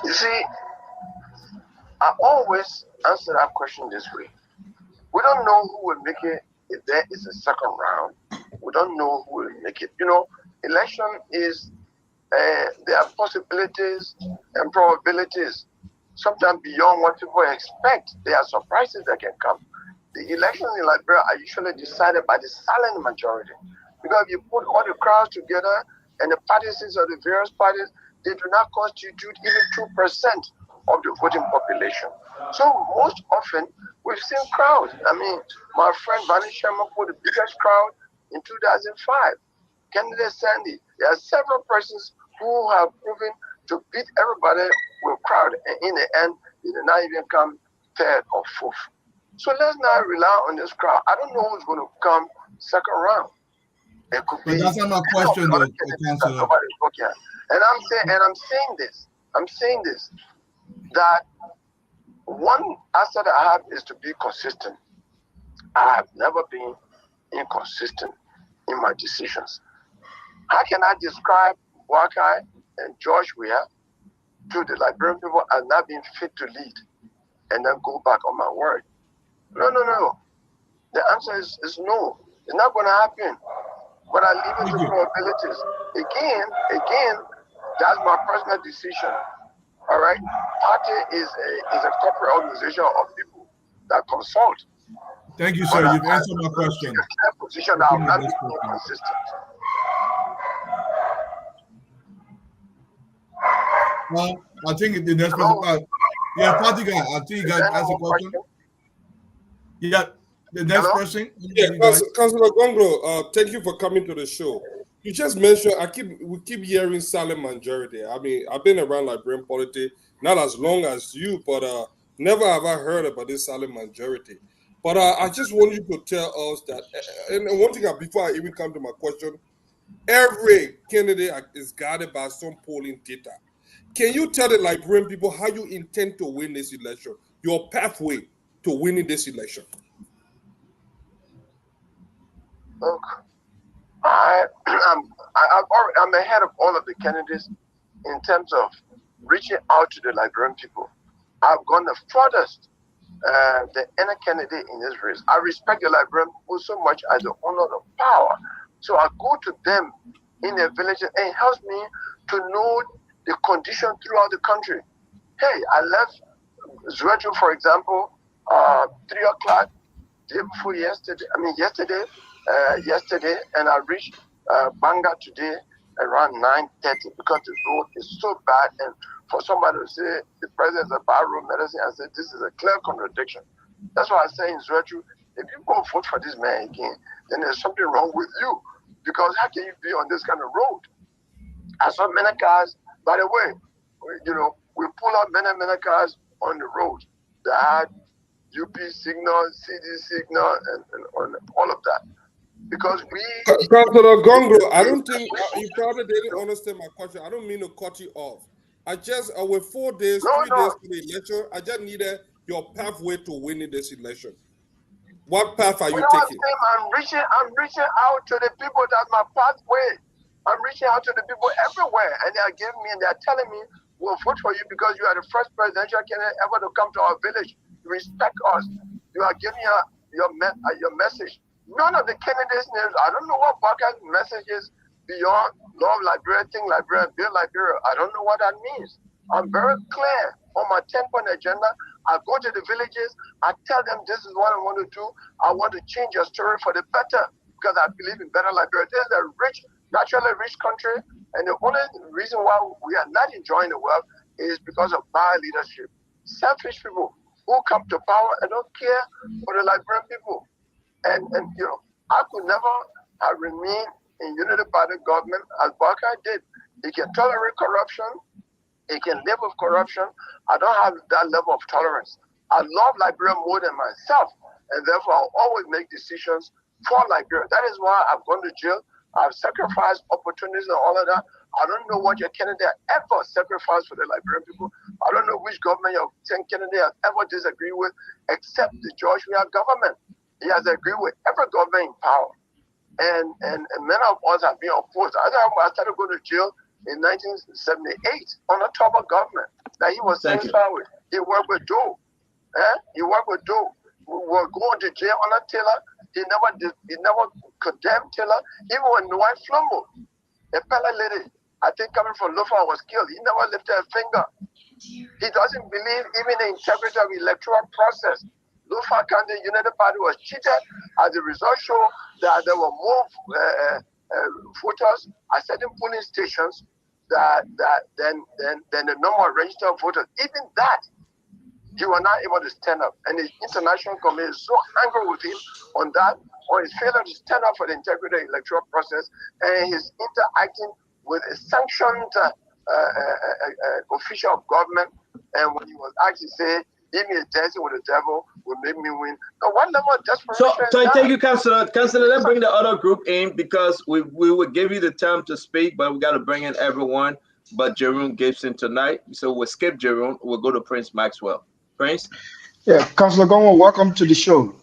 You see, I always answer that question this way. We don't know who will make it if there is a second round. don't know who will make it. Election is, there are possibilities and probabilities, sometimes beyond what people expect. There are surprises that can come. The elections in Liberia are usually decided by the silent majority. Because if you put all the crowds together and the parties of the various parties, they do not constitute even 2% of the voting population. So most often, we've seen crowds. I mean, my friend Vani Sharma put the biggest crowd in 2005. Candidate Sandy, there are several persons who have proven to beat everybody with crowd, and in the end, they did not even come third or fourth. So let's not rely on this crowd. I don't know who's going to come second round. It could But be. that's not my question, though, Councillor. And I'm saying this, that one asset I have is to be consistent. I have never been inconsistent in my decisions. How can I describe Wakai and George Weah to the Liberian people as not being fit to lead and then go back on my word? No. The answer is no. It's not going to happen. But I leave it to probabilities. Again, that's my personal decision. All right? Party is a corporate organization of people that consult. Thank you, sir. You've answered my question. Position that I'm not being consistent. Well, I think the next person. Yeah, party guy. I think you guys asked a question. Yeah, the next person. Yeah, Councillor Gonglo, thank you for coming to the show. You just mentioned we keep hearing silent majority. I mean, I've been around Liberian politics not as long as you, but never have I heard about this silent majority. But I just want you to tell us that, and one thing before I even come to my question, every candidate is guided by some polling data. Can you tell the Liberian people how you intend to win this election, your pathway to winning this election? Look, I'm ahead of all of the candidates in terms of reaching out to the Liberian people. I've gone the furthest than any candidate in this race. I respect the Liberian people so much as the owner of power. So I go to them in their villages, and it helps me to know the condition throughout the country. Hey, I left Zwedru, for example, 3 o'clock day before yesterday, and I reached Banga today around 9:30 because the road is so bad. And for somebody to say the president is a bad road medicine, I said this is a clear contradiction. That's why I say in Zwedru, if you go vote for this man again, then there's something wrong with you. Because how can you be on this kind of road? I saw many cars, by the way, we pull out many cars on the road that had UP signal, CD signal, and all of that. Because Councillor Gonglo, I don't think you probably didn't understand my question. I don't mean to cut you off. I just, with 4 days, 3 days to the election, I just needed your pathway to winning this election. What path are you taking? I'm reaching out to the people. That's my pathway. I'm reaching out to the people everywhere, and they are giving me, and they are telling me, we'll vote for you because you are the first presidential candidate ever to come to our village. You respect us. You are giving your message. None of the candidates' names, I don't know what Baka's message is beyond love Liberia, think Liberia, build Liberia. I don't know what that means. I'm very clear on my 10-point agenda. I go to the villages. I tell them this is what I want to do. I want to change your story for the better because I believe in better Liberia. This is a rich, naturally rich country, and the only reason why we are not enjoying the wealth is because of bad leadership. Selfish people who come to power and don't care for the Liberian people. And I could never have remained in unity party government as Baka did. He can tolerate corruption. He can live with corruption. I don't have that level of tolerance. I love Liberia more than myself, and therefore I'll always make decisions for Liberia. That is why I've gone to jail. I've sacrificed opportunities and all of that. I don't know what your candidate ever sacrificed for the Liberian people. I don't know which government your candidate has ever disagreed with, except the George Weah government. He has agreed with every government in power. And many of us have been opposed. I started going to jail in 1978 on a top of government that he was satisfied with. He worked with Doe. He worked with Doe. were going to jail under Taylor. He never condemned Taylor. Even when Dwight Flumbo, a fella lady, I think coming from Lofa, was killed, he never lifted a finger. He doesn't believe even in the integrity of the electoral process. Lofa County United Party was cheated. As the results show that there were more voters at certain polling stations than the normal registered voters. Even that, he was not able to stand up. And the international committee is so angry with him on that, on his failure to stand up for the integrity of the electoral process, and his interacting with a sanctioned official of government. And when he was asked, he said, "Give me a dancing with the devil will make me win." Now, what level of desperation So is that? thank you, Councillor. Councillor, let's bring the other group in because we will give you the time to speak, but we got to bring in everyone but Jerome Gibson tonight. So we'll skip Jerome. We'll go to Prince Maxwell. Prince? Yeah, Councillor Gongo, welcome to the show.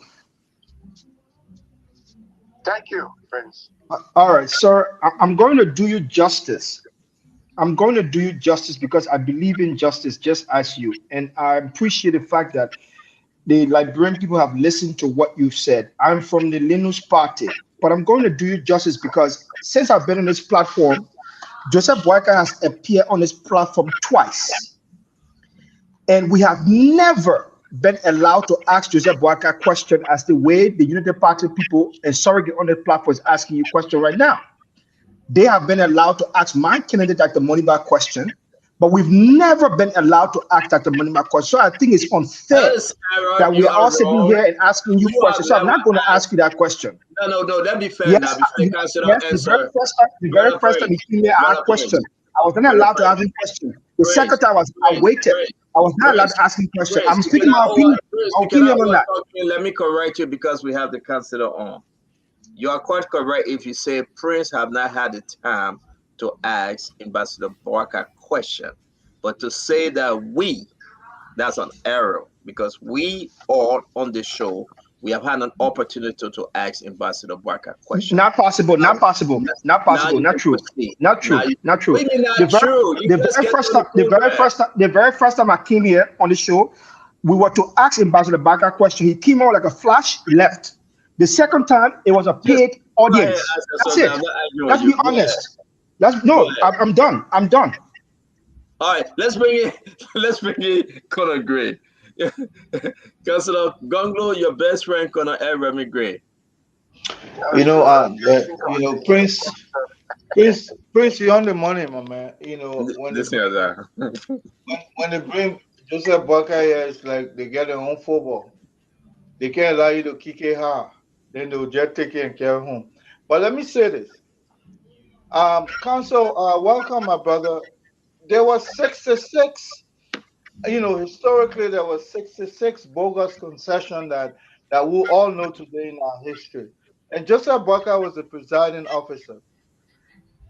Thank you, Prince. All right, sir, I'm going to do you justice. I'm going to do you justice because I believe in justice just as you. And I appreciate the fact that the Liberian people have listened to what you've said. I'm from the Linus Party, but I'm going to do you justice because since I've been on this platform, Joseph Boakai has appeared on this platform twice. And we have never been allowed to ask Joseph Boakai a question as the way the Unity Party people and Surrogate on the platform is asking you a question right now. They have been allowed to ask my candidate Dr. Moniba question, but we've never been allowed to ask Dr. Moniba question. So I think it's unfair that we are all sitting here and asking you questions. So I'm not going to ask you that question. No, that'd be fair. Yes, Now, before you Councillor yes, answer, the very first time he came here, I asked question. I was not allowed to ask him question. The second time I waited. I was not allowed to ask him question. I'm speaking my opinion on that. Let me correct you because we have the Councillor on. You are quite correct if you say Prince have not had the time to ask Ambassador Boakai a question. But to say that that's an error because we all on the show, we have had an opportunity to ask Ambassador Boakai a question. Not possible, not possible, not possible, not true, not true, not true. The very first time I came here on the show, we were to ask Ambassador Boakai a question. He came out like a flash, left. The second time, it was a paid audience. That's it. Let's be honest. I'm done. I'm done. All right, let's bring in Conor Gray. Councillor Gonglo, your best friend Conor Remy Gray. Prince, you're on the money, my man. When they bring Joseph Boakai here, it's like they get their own football. They can't allow you to kick it hard. Then they'll just take it and carry home. But let me say this. Council, welcome, my brother. There was 66, historically there was 66 bogus concession that we all know today in our history. And Joseph Boakai was the presiding officer.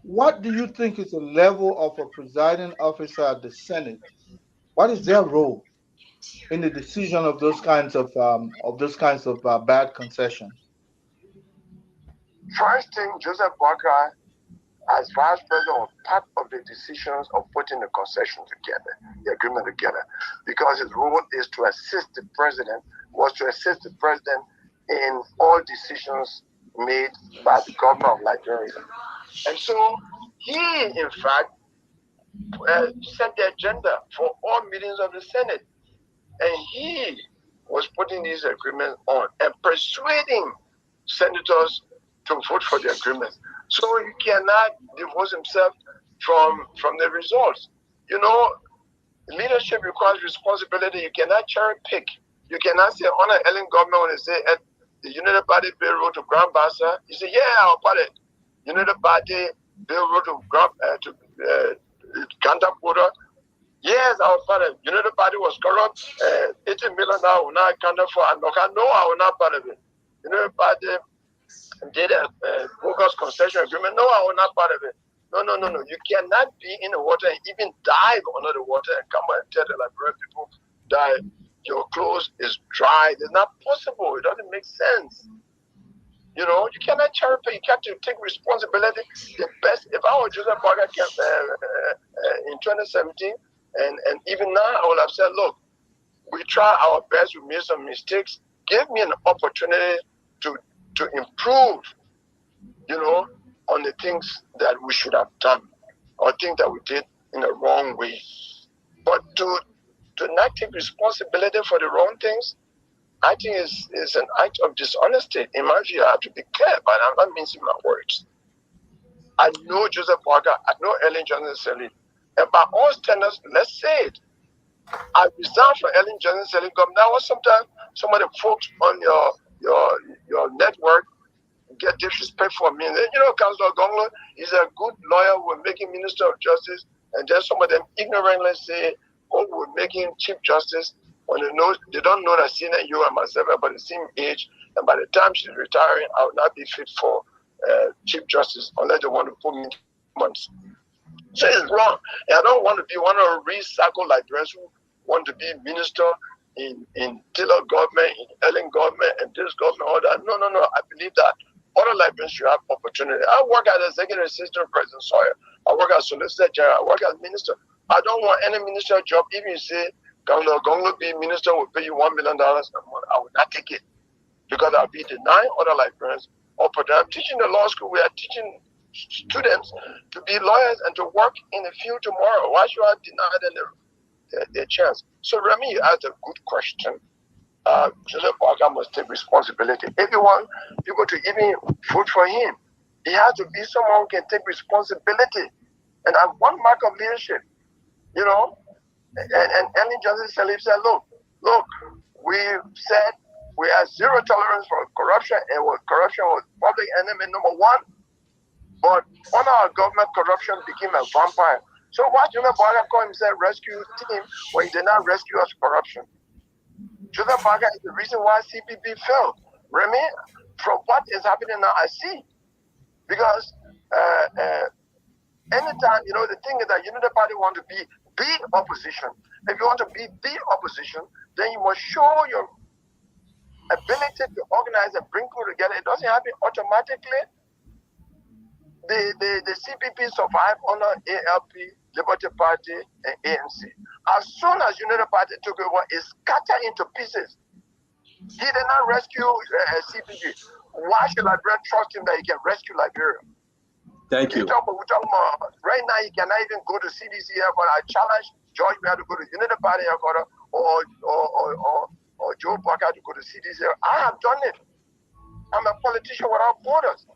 What do you think is the level of a presiding officer at the Senate? What is their role in the decision of those kinds of bad concessions? First thing, Joseph Boakai, as vice president, was part of the decisions of putting the concession together, the agreement together, because his role is to assist the president, in all decisions made by the government of Liberia. And so he, in fact, set the agenda for all meetings of the Senate. And he was putting these agreements on and persuading senators to vote for the agreement. So you cannot divorce himself from the results. Leadership requires responsibility. You cannot cherry pick. You cannot say, honor Ellen government when they say at the United Party bill road to Grand Bassa. You say, yeah, our party. United Party bill road to Ganta Porter. Yes, our party. United Party was corrupt. 80 million now will not account for. No, I will not part of it. United Party did a bogus concession agreement. No, I will not part of it. No. You cannot be in the water and even dive under the water and come and tell the Liberian people that your clothes is dry. It's not possible. It doesn't make sense. You cannot cherry pick. You have to take responsibility. The best. If I were Joseph Boakai in 2017, and even now, I would have said, look, we tried our best. We made some mistakes. gave me an opportunity to improve, on the things that we should have done or things that we did in the wrong way. But to not take responsibility for the wrong things, I think is an act of dishonesty. In my view, I have to be clear, but I'm not mincing my words. I know Joseph Parker, I know Ellen Johnson Sirleaf, and by all standards, let's say it, I resigned from Ellen Johnson Sirleaf. Now, sometimes some of the folks on your network get disrespectful for me. And then, Councilor Gonglo is a good lawyer. We're making Minister of Justice, and then some of them ignorantly say, "Oh, we're making Chief Justice." When they don't know that Sina, you and myself are about the same age, and by the time she's retiring, I will not be fit for Chief Justice unless they want to put me in months. So it's wrong. And I don't want to be one of the recycled librarians who want to be minister in Taylor government, in Ellen government, and this government, all that. No. I believe that other librarians should have opportunity. I work as executive assistant President Sawyer. I work as Solicitor General. I work as minister. I don't want any ministerial job. Even you say, Gonglo be minister will pay you $1 million a month, I will not take it because I'll be denying other librarians opportunity. I'm teaching the law school. We are teaching students to be lawyers and to work in the field tomorrow. Why should I deny them their chance? So Remy, you asked a good question. Joseph Parker must take responsibility. If you want people to even vote for him, he has to be someone who can take responsibility. And that's one mark of leadership, And Ellen Johnson Sirleaf said, look, we said we have zero tolerance for corruption, and corruption was public enemy number one. But on our government, corruption became a vampire. So why Joseph Parker call himself rescue team when he did not rescue us corruption? Joseph Parker is the reason why CPP failed. Remy, from what is happening now, I see. Because anytime, the thing is that the party want to be the opposition. If you want to be the opposition, then you must show your ability to organize and bring people together. It doesn't happen automatically. The CPP survived under ALP, Liberty Party, and ANC. As soon as Unity Party took over, it scattered into pieces. He did not rescue CPP. Why should Liberia trust him that he can rescue Liberia? Thank you. We're talking about, right now, he cannot even go to CDC airport. I challenge George, we have to go to Unity Party airport or Joe Parker to go to CDC. I have done it. I'm a politician without borders.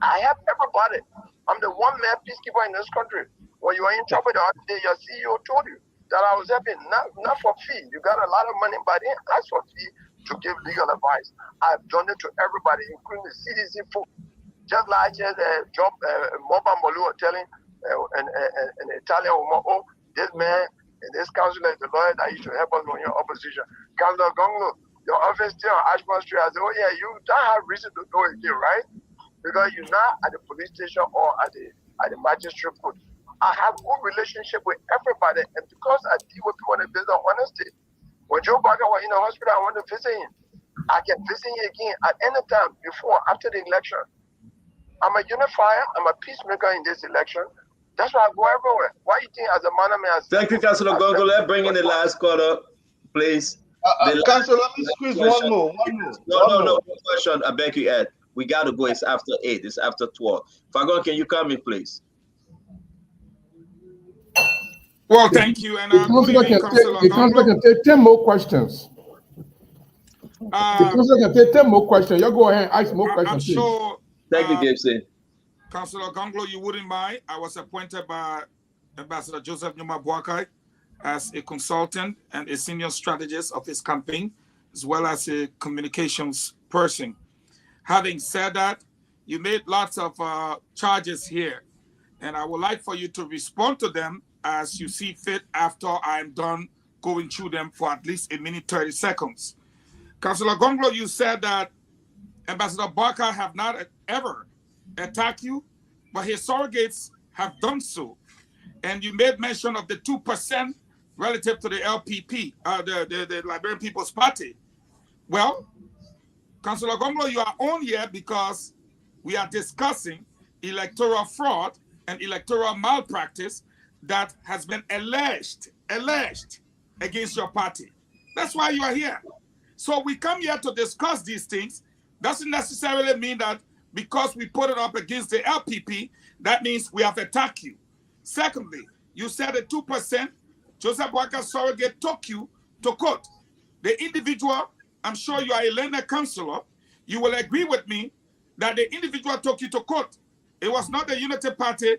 I help everybody. I'm the one-man peacekeeper in this country. When you were in trouble the other day, your CEO told you that I was helping, not for fee. You got a lot of money, but didn't ask for fee to give legal advice. I've done it to everybody, including the CDC folks. Just like Moba Molu telling an Italian woman, oh, this man and this councilor is the lawyer that you should help us when you're opposition. Councilor Gonglo, your office still on Ashburn Street. I said, oh yeah, you don't have reason to do it here, right? Because you're not at the police station or at the magistrate court. I have good relationship with everybody, and because I deal with people on the business of honesty. When Joe Parker was in the hospital, I went to visit him. I can visit him again at any time before, after the election. I'm a unifier. I'm a peacemaker in this election. That's why I go everywhere. Why you think as a man, thank you, Councilor Gongo. Let's bring in the last caller, please. Councilor, let me squeeze one more. No question. I beg you, Ed. We got to go. It's after 8. It's after 12. Fagon, can you come in, please? Well, thank you. And the councilor can take 10 more questions. The councilor can take 10 more questions. You go ahead and ask more questions. I'm sure. Thank you, Gibson. Councilor Gonglo, you wouldn't mind. I was appointed by Ambassador Joseph Numa Boakai as a consultant and a senior strategist of his campaign, as well as a communications person. Having said that, you made lots of charges here, and I would like for you to respond to them as you see fit after I'm done going through them for at least a minute, 30 seconds. Councilor Gonglo, you said that Ambassador Barker have not ever attacked you, but his surrogates have done so. And you made mention of the 2% relative to the LPP, the Liberian People's Party. Well, Councilor Gonglo, you are on here because we are discussing electoral fraud and electoral malpractice that has been alleged against your party. That's why you are here. So we come here to discuss these things. Doesn't necessarily mean that because we put it up against the LPP, that means we have attacked you. Secondly, you said the 2%, Joseph Boakai surrogate took you to court. The individual, I'm sure you are a learned counselor, you will agree with me that the individual took you to court. It was not the Unity Party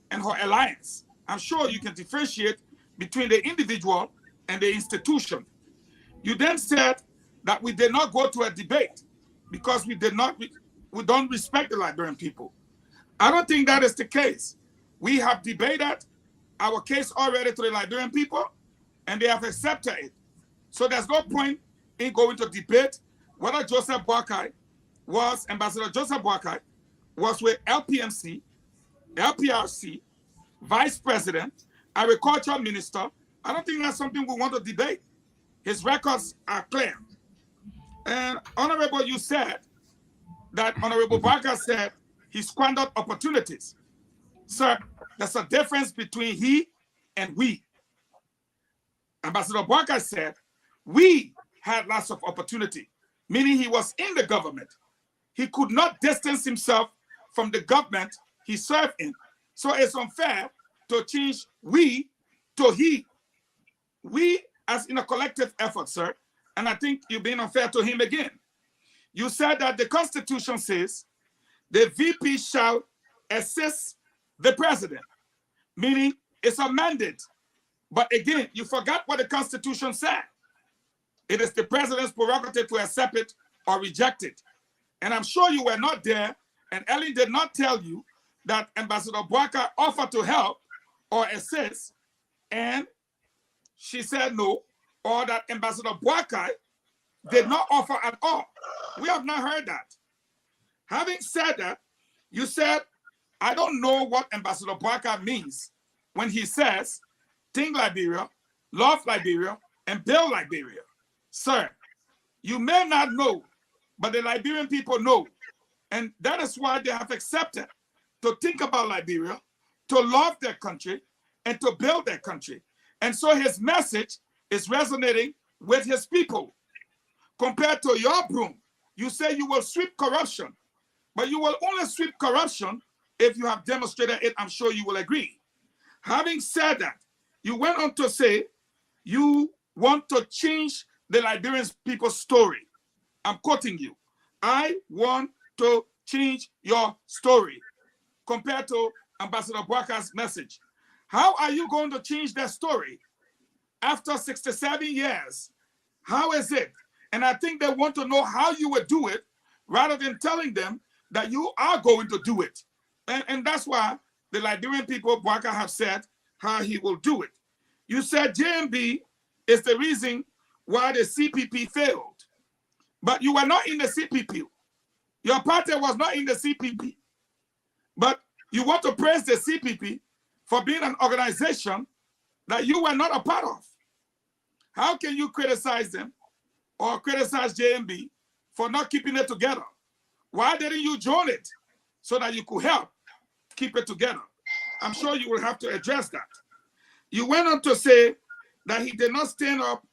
and her alliance. I'm sure you can differentiate between the individual and the institution. You then said that we did not go to a debate because we don't respect the Liberian people. I don't think that is the case. We have debated our case already to the Liberian people, and they have accepted it. So there's no point in going to debate whether Joseph Boakai was, Ambassador Joseph Boakai was with LPMC, LPRC, Vice President, Agriculture Minister. I don't think that's something we want to debate. His records are clear. And Honorable, you said that Honorable Boakai said he squandered opportunities. Sir, there's a difference between he and we. Ambassador Boakai said we had lots of opportunity, meaning he was in the government. He could not distance himself from the government he served in. So it's unfair to change we to he. We as in a collective effort, sir, and I think you're being unfair to him again. You said that the Constitution says the VP shall assist the president, meaning it's a mandate. But again, you forgot what the Constitution said. It is the president's prerogative to accept it or reject it. And I'm sure you were not there, and Ellen did not tell you that Ambassador Boakai offered to help or assist, and she said no, or that Ambassador Boakai did not offer at all. We have not heard that. Having said that, you said, I don't know what Ambassador Boakai means when he says, think Liberia, love Liberia, and build Liberia. Sir, you may not know, but the Liberian people know. And that is why they have accepted to think about Liberia, to love their country, and to build their country. And so his message is resonating with his people. Compared to your broom, you say you will sweep corruption, but you will only sweep corruption if you have demonstrated it. I'm sure you will agree. Having said that, you went on to say you want to change the Liberian people's story. I'm quoting you. I want to change your story compared to Ambassador Boakai's message. How are you going to change their story after 67 years? How is it? And I think they want to know how you would do it rather than telling them that you are going to do it. And that's why the Liberian people, Boakai, have said how he will do it. You said JMB is the reason why the CPP failed. But you were not in the CPP. Your party was not in the CPP. But you want to praise the CPP for being an organization that you were not a part of. How can you criticize them or criticize JMB for not keeping it together? Why didn't you join it so that you could help keep it together? I'm sure you will have to address that. You went on to say that he did not stand up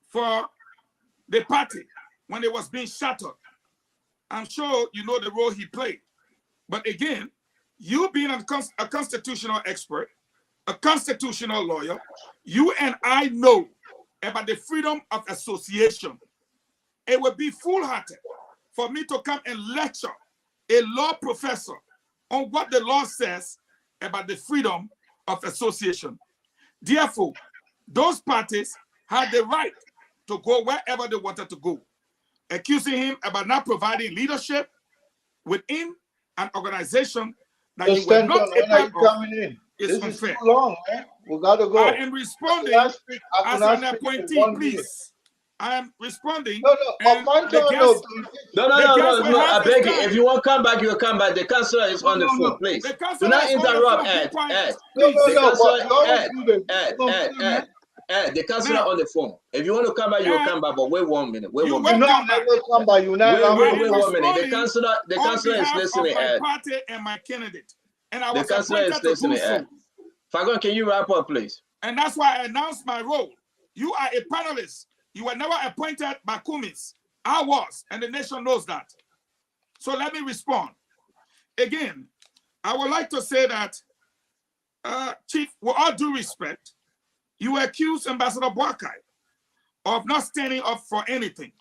for the party when it was being shattered. I'm sure you know the role he played. But again, you being a constitutional expert, a constitutional lawyer, you and I know about the freedom of association. It would be foolhardy for me to come and lecture a law professor on what the law says about the freedom of association. Therefore, those parties had the right to go wherever they wanted to go. Accusing him about not providing leadership within an organization that you were not a part of is unfair. Too long, man. We gotta go. I am responding as an appointee, please. I am responding. No, I beg you. If you want to come back, you will come back. The councillor is on the phone, please. Do not interrupt, Ed. Ed, the councillor on the phone. If you want to come back, you will come back. But wait 1 minute. Wait 1 minute. Wait 1 minute. The councillor is listening, Ed. Party and my candidate. And I the was councillor is listening, Ed. Fagon, can you wrap up, please? And that's why I announced my role. You are a panelist. You were never appointed by Cummins. I was, and the nation knows that. So let me respond. Again, I would like to say that, Chief, with all due respect, you accused Ambassador Boakai of not standing up for anything.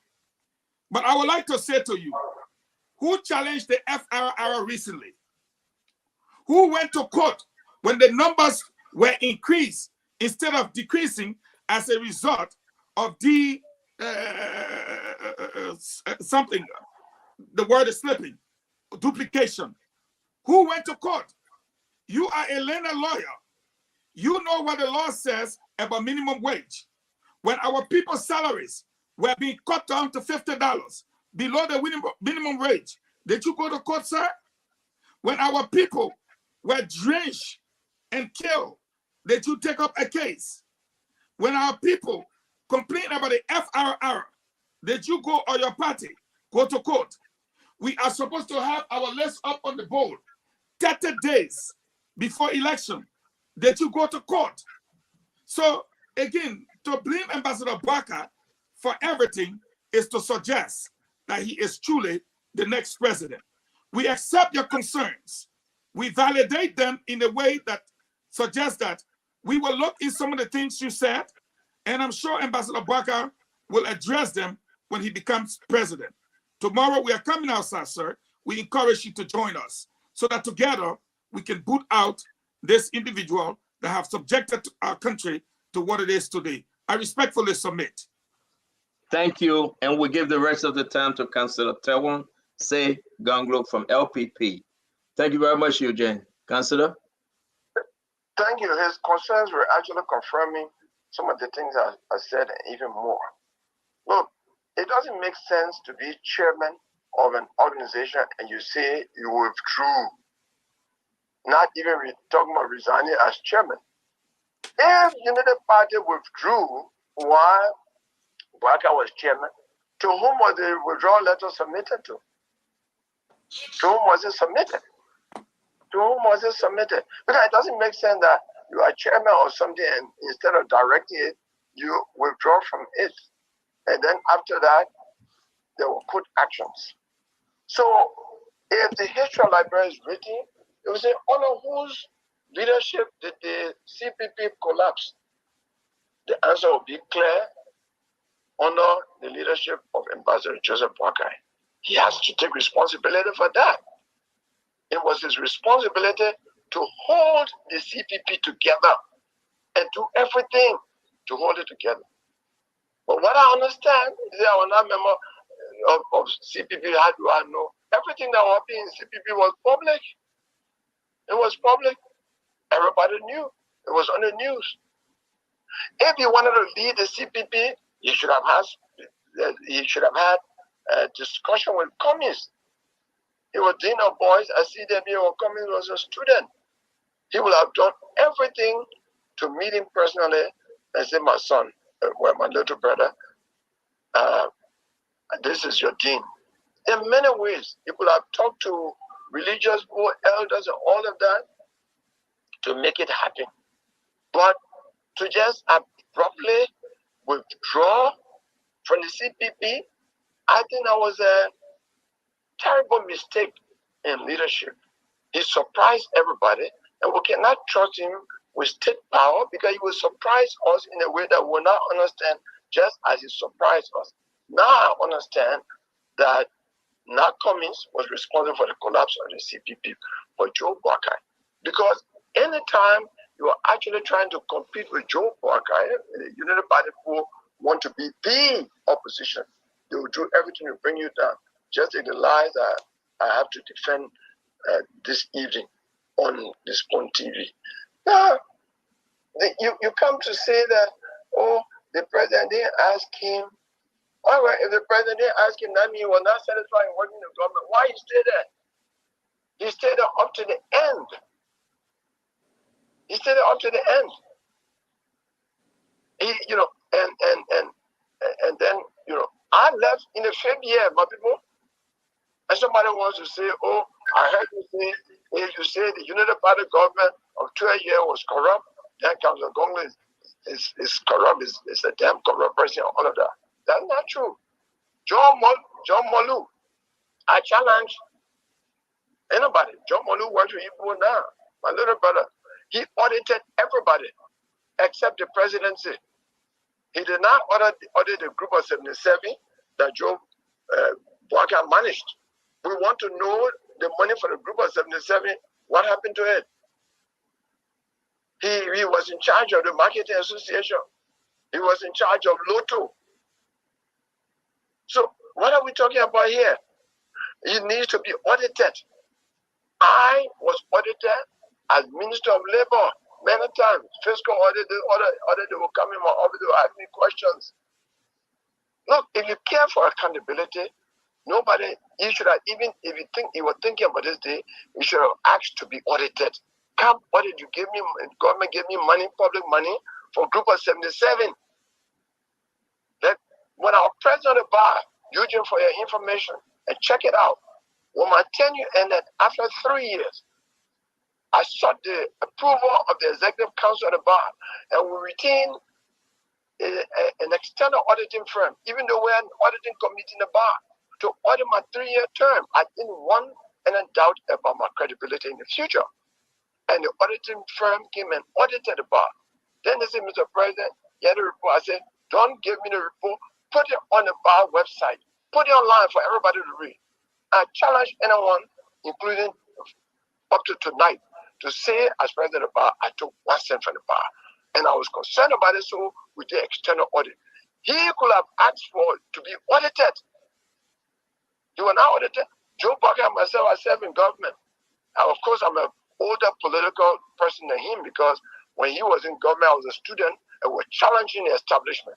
But I would like to say to you, who challenged the FRR recently? Who went to court when the numbers were increased instead of decreasing as a result of the something, the word is slipping, duplication? Who went to court? You are a learned lawyer. You know what the law says about minimum wage. When our people's salaries were being cut down to $50 below the minimum wage, did you go to court, sir? When our people were drenched and killed, did you take up a case? When our people complain about the FRR, did you go, or your party go to court? We are supposed to have our list up on the board 30 days before election. Did you go to court? So again, to blame Ambassador Boakai for everything is to suggest that he is truly the next president. We accept your concerns. We validate them in a way that suggests that we will look in some of the things you said, and I'm sure Ambassador Boakai will address them when he becomes president. Tomorrow we are coming outside, sir. We encourage you to join us so that together we can boot out this individual that have subjected our country to what it is today. I respectfully submit. Thank you. And we'll give the rest of the time to Councillor Tewon Say Gonglo from LPP. Thank you very much, Eugene. Councillor? Thank you. His concerns were actually confirming some of the things I said and even more. Look, it doesn't make sense to be chairman of an organization and you say you withdrew, not even talking about resigning as chairman. If United Party withdrew while Boakai was chairman, to whom was the withdrawal letter submitted to? To whom was it submitted? To whom was it submitted? Because it doesn't make sense that you are chairman or something and instead of directing it, you withdraw from it. And then after that, they will put actions. So if the history of Liberia is written, it will say, under whose leadership did the CPP collapse? The answer will be clear. Under the leadership of Ambassador Joseph Boakai. He has to take responsibility for that. It was his responsibility to hold the CPP together and do everything to hold it together. But what I understand is that I was not a member of CPP. How do I know? Everything that happened in CPP was public. It was public. Everybody knew. It was on the news. If you wanted to lead the CPP, you should have had a discussion with Cummins. He was dean of boys at CWA when Cummins was a student. He would have done everything to meet him personally and say, my son, my little brother, this is your dean. In many ways, he could have talked to religious elders and all of that to make it happen. But to just abruptly withdraw from the CPP, I think that was a terrible mistake in leadership. He surprised everybody, and we cannot trust him with state power because he will surprise us in a way that we will not understand, just as he surprised us. Now I understand that not Cummins was responsible for the collapse of the CPP, but Joe Boakai. Because anytime you are actually trying to compete with Joe Boakai, the United Party who want to be the opposition, they will do everything to bring you down. Just like the lies that I have to defend this evening on this Spoon TV. Now, you come to say that, oh, the president didn't ask him. All right, if the president didn't ask him, that means he was not satisfied in working in the government. Why he stayed there? He stayed there up to the end. He stayed there up to the end. He, and then, I left in the 5th year, my people. And somebody wants to say, oh, I heard you say, if you say the United Party government of 12 years was corrupt, then Councillor Gonglo is corrupt, is a damn corrupt person, all of that. That's not true. John Molu, I challenge anybody. John Molu works with Igbo now. My little brother, he audited everybody except the presidency. He did not audit the group of 77 that Joe Walker managed. We want to know the money for the group of 77, what happened to it? He was in charge of the marketing association. He was in charge of Lotto. So what are we talking about here? It needs to be audited. I was audited as Minister of Labor many times. Fiscal audit, they will come in my office, they will ask me questions. Look, if you care for accountability, nobody, you should have, even if you think you were thinking about this day, you should have asked to be audited. Come audit, you gave me, government gave me money, public money for group of 77. That when our president of the bar, Eugene, for your information, and check it out, when my tenure ended after 3 years, I sought the approval of the executive council of the bar, and we retained an external auditing firm, even though we're an auditing committee in the bar, to audit my 3-year term. I didn't want any doubt about my credibility in the future. And the auditing firm came and audited the bar. Then they said, Mr. President, you had a report. I said, don't give me the report. Put it on the bar website. Put it online for everybody to read. I challenge anyone, including up to tonight, to say, as president of the bar, I took 1 cent from the bar. And I was concerned about it, so we did external audit. He could have asked for to be audited. You were not audited. Joe Barker and myself are serving government. Now, of course, I'm an older political person than him because when he was in government, I was a student and we're challenging the establishment.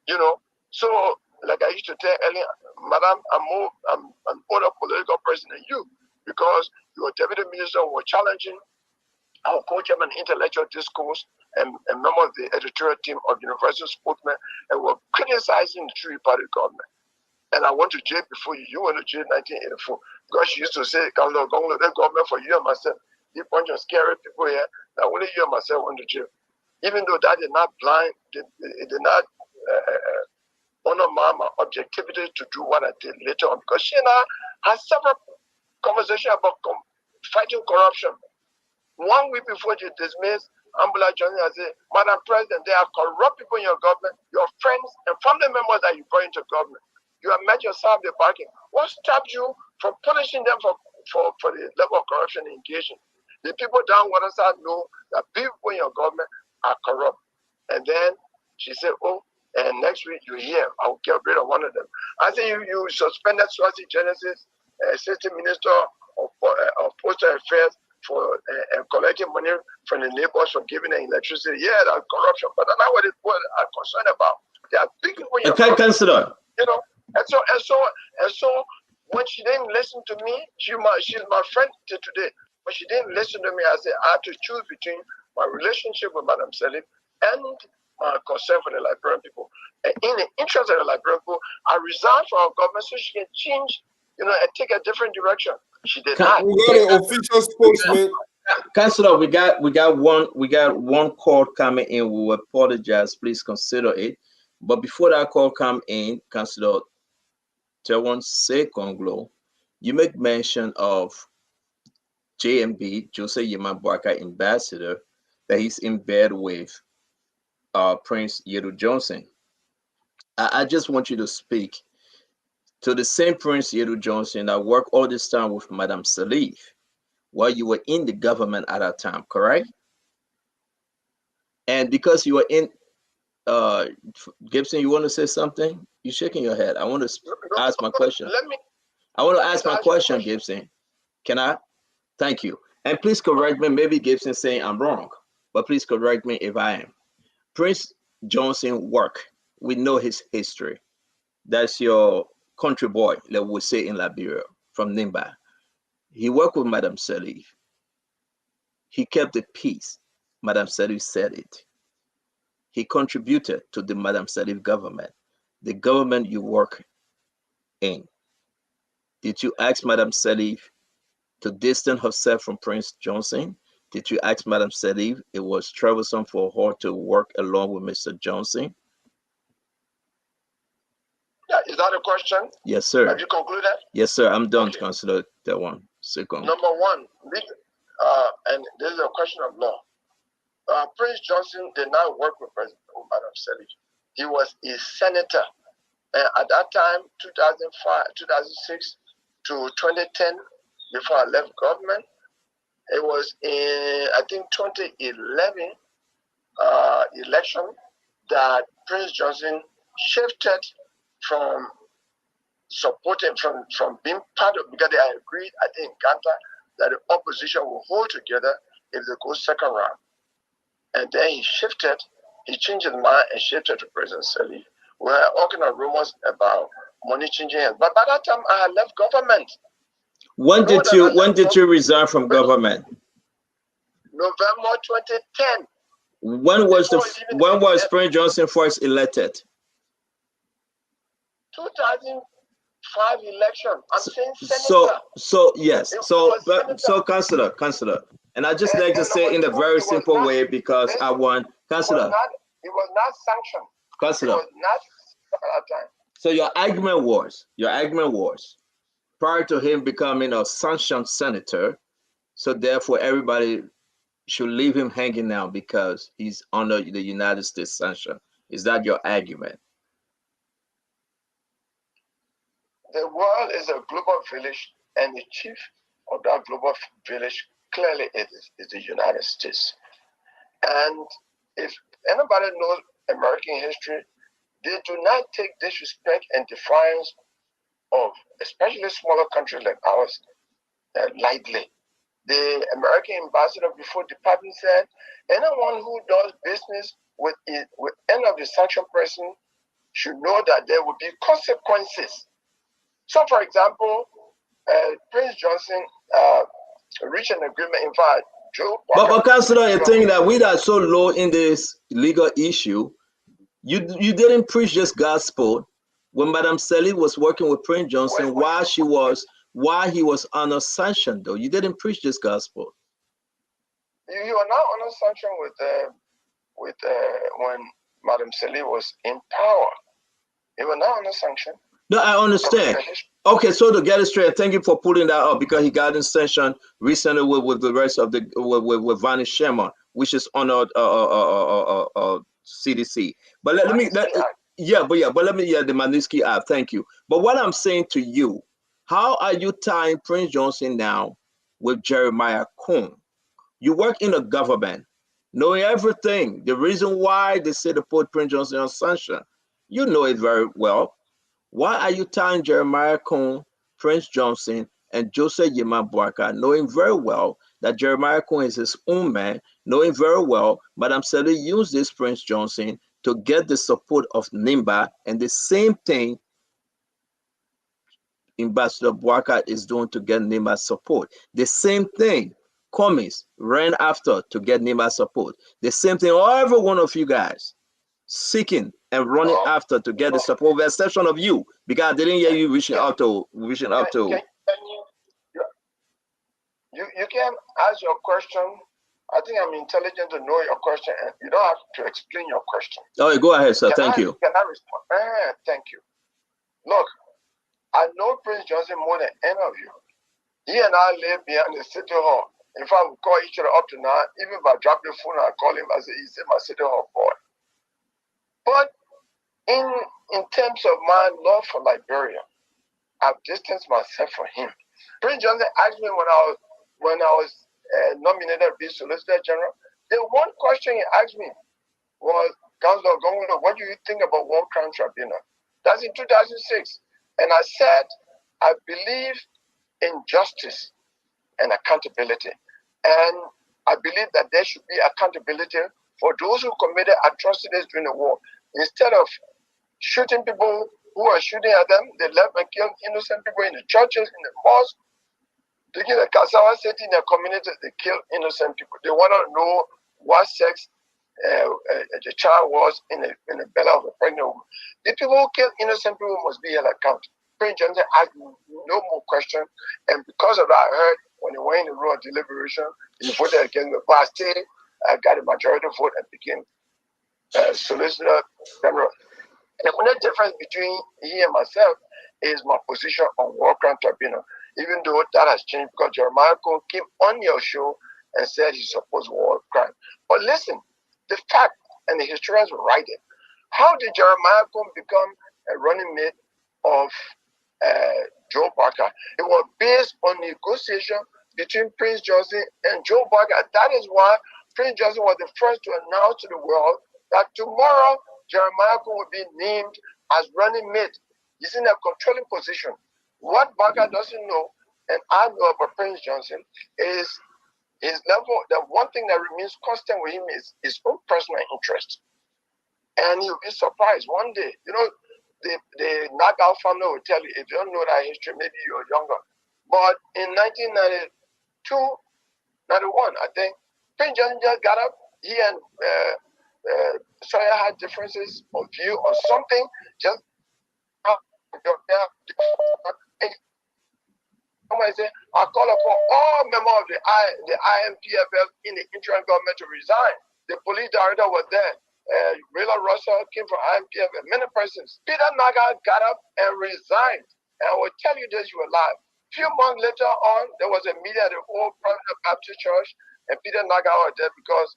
You know, so like I used to tell earlier, Madam, I'm an older political person than you because you were deputy minister, we're challenging our co-chairman intellectual discourse and a member of the editorial team of Universal Spokesman, and we're criticizing the Tree Party government. And I went to jail before you. You went to jail in 1984 because she used to say, Gonglo, that government for you and myself. You bunch of scary people here. Now only you and myself went to jail. Even though that did not it did not honor my objectivity to do what I did later on, because she and I had several conversations about fighting corruption. 1 week before she dismissed Ambula Johnson, I said, Madam President, there are corrupt people in your government, your friends and family members that you brought into government. You have met yourself the bargain. What stopped you from punishing them for the level of corruption engagement? The people down Waterside know that people in your government are corrupt. And then she said, oh, and next week you're here. I'll get rid of one of them. I said, you suspended Swazi Genesis, assistant minister of postal affairs, for collecting money from the neighbors for giving them electricity. Yeah, that's corruption. But that's not what I'm concerned about. There are big people in your government. Councillor. You know, and so when she didn't listen to me, she's my friend till today. When she didn't listen to me, I said I had to choose between my relationship with Madam Salif and my concern for the Liberian people. And in the interest of the Liberian people, I resigned from our government so she can change, and take a different direction. She did not. We got an official spokesman. Councillor, we got one call coming in. We will apologize. Please consider it. But before that call come in, Councillor Tewon Sekonglo, you make mention of JMB, Jose Yema Boaka ambassador, that he's in bed with Prince Yeru Johnson. I just want you to speak to the same Prince Yeru Johnson that worked all this time with Madam Salif while you were in the government at that time, correct? And because you were in Gibson, you want to say something? You're shaking your head. I want to ask my question. I want to ask my question, Gibson. Can I? Thank you. And please correct me. Maybe Gibson's saying I'm wrong, but please correct me if I am. Prince Johnson work. We know his history. That's your country boy, like we say in Liberia, from Nimba. He worked with Madam Salif. He kept the peace. Madam Salif said it. He contributed to the Madam Salif government, the government you work in. Did you ask Madam Salif to distance herself from Prince Johnson? Did you ask Madam Salif it was troublesome for her to work along with Mr. Johnson? Is that a question? Yes, sir. Have you concluded? Yes, sir. I'm done, Councillor. That one. Second. Number one, and this is a question of law. Prince Johnson did not work with President Madam Selig. He was a senator. And at that time, 2005, 2006 to 2010, before I left government, it was in, I think, 2011 election that Prince Johnson shifted from supporting, from being part of, because they agreed, I think, in Ghana, that the opposition will hold together if they go second round. And then he changed his mind and shifted to President Selig. We had all kind of rumors about money changing hands. But by that time, I had left government. When did you resign from government? November 2010. When was Prince Johnson first elected? 2005 election. I'm saying senator. So Councillor, and I just like to say in a very simple way, because I want Councillor. It was not sanctioned. Councillor. It was not at that time. So your argument was prior to him becoming a sanctioned senator, so therefore everybody should leave him hanging now because he's under the United States sanction. Is that your argument? The world is a global village, and the chief of that global village clearly is the United States. And if anybody knows American history, they do not take disrespect and defiance of especially smaller countries like ours lightly. The American ambassador before departing said, anyone who does business with any of the sanctioned person should know that there will be consequences. So, for example, Prince Johnson reached an agreement. In fact, Joe. But Councillor, you think that we are so low in this legal issue? You didn't preach this gospel when Madam Selig was working with Prince Johnson while he was under sanction, though. You didn't preach this gospel. You are not under sanction with when Madam Selig was in power. You were not under sanction. No, I understand. Okay, so to get it straight, thank you for pulling that up, because he got in session recently with the rest of the with Vani Sherman, which is on CDC. But let me the Magnitsky app. Thank you. But what I'm saying to you, how are you tying Prince Johnson now with Jeremiah Cohn? You work in a government, knowing everything. The reason why they say to put Prince Johnson on sanction, you know it very well. Why are you tying Jeremiah Cohn, Prince Johnson, and Joseph Yeman Boakai, knowing very well that Jeremiah Cohn is his own man, knowing very well Madam Selig used this Prince Johnson to get the support of NIMBA, and the same thing Ambassador Boakai is doing to get NIMBA support. The same thing Cummings ran after to get NIMBA support. The same thing every one of you guys seeking and running after to get the support, with the exception of you, because I didn't hear you reaching out to. You can ask your question. I think I'm intelligent to know your question, and you don't have to explain your question. Oh, go ahead, sir. Thank you. Can I respond? Thank you. Look, I know Prince Johnson more than any of you. He and I live behind the city hall. In fact, we call each other up to now. Even if I drop the phone, I call him. I say, he's my city hall boy. But in terms of my love for Liberia, I've distanced myself from him. Prince Johnson asked me when I was nominated to be Solicitor General, the one question he asked me was, Councillor Gongolo, what do you think about War Crime Tribunal? That's in 2006. And I said, I believe in justice and accountability. And I believe that there should be accountability for those who committed atrocities during the war. Instead of shooting people who are shooting at them, they left and killed innocent people in the churches, in the mosques. Taking the Kasawa city in their community, they kill innocent people. They want to know what sex the child was in the belly of a pregnant woman. The people who kill innocent people must be held accountable. Prince Johnson asked no more question, and because of that, I heard when he went in the room of deliberation, he voted against the past. I got a majority vote and became Solicitor General. The only difference between he and myself is my position on war crime tribunal. Even though that has changed because Jeremiah Cole came on your show and said he's opposed war crime. But listen, the fact and the historians will write it. How did Jeremiah Cole become a running mate of Joe Barker? It was based on negotiation between Prince Johnson and Joe Barker. That is why Prince Johnson was the first to announce to the world that tomorrow Jeremiah Cole will be named as running mate. He's in a controlling position. What Barker doesn't know, and I know about Prince Johnson, is his level. The one thing that remains constant with him is his own personal interest. And you'll be surprised one day. You know, the Knockout family will tell you, if you don't know that history, maybe you're younger. But in 1992, 91, I think, Prince Johnson just got up. He and Sawyer had differences of view or something. Just somebody say, I call upon all members of the IMPFL in the interim government to resign. The police director was there. Rayla Russell came from IMPFL. Many persons. Peter Naga got up and resigned. And I will tell you this, you were live. A few months later on, there was a meeting at the old Private Baptist Church, and Peter Naga was there because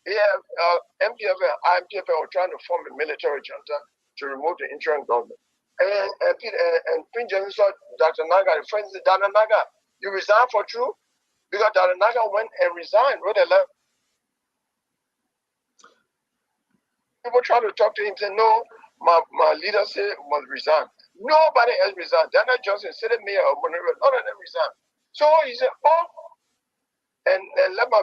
MPFL and IMPFL were trying to form a military junta to remove the interim government. And Prince Johnson saw Dr. Naga. The friend said, Dr. Naga, you resign for true? Because Dr. Naga went and resigned, wrote a letter. People try to talk to him, say, no, my leader said must resign. Nobody else resigned. Daniel Johnson, city mayor of Monrovia, none of them resigned. So he said, oh, and let my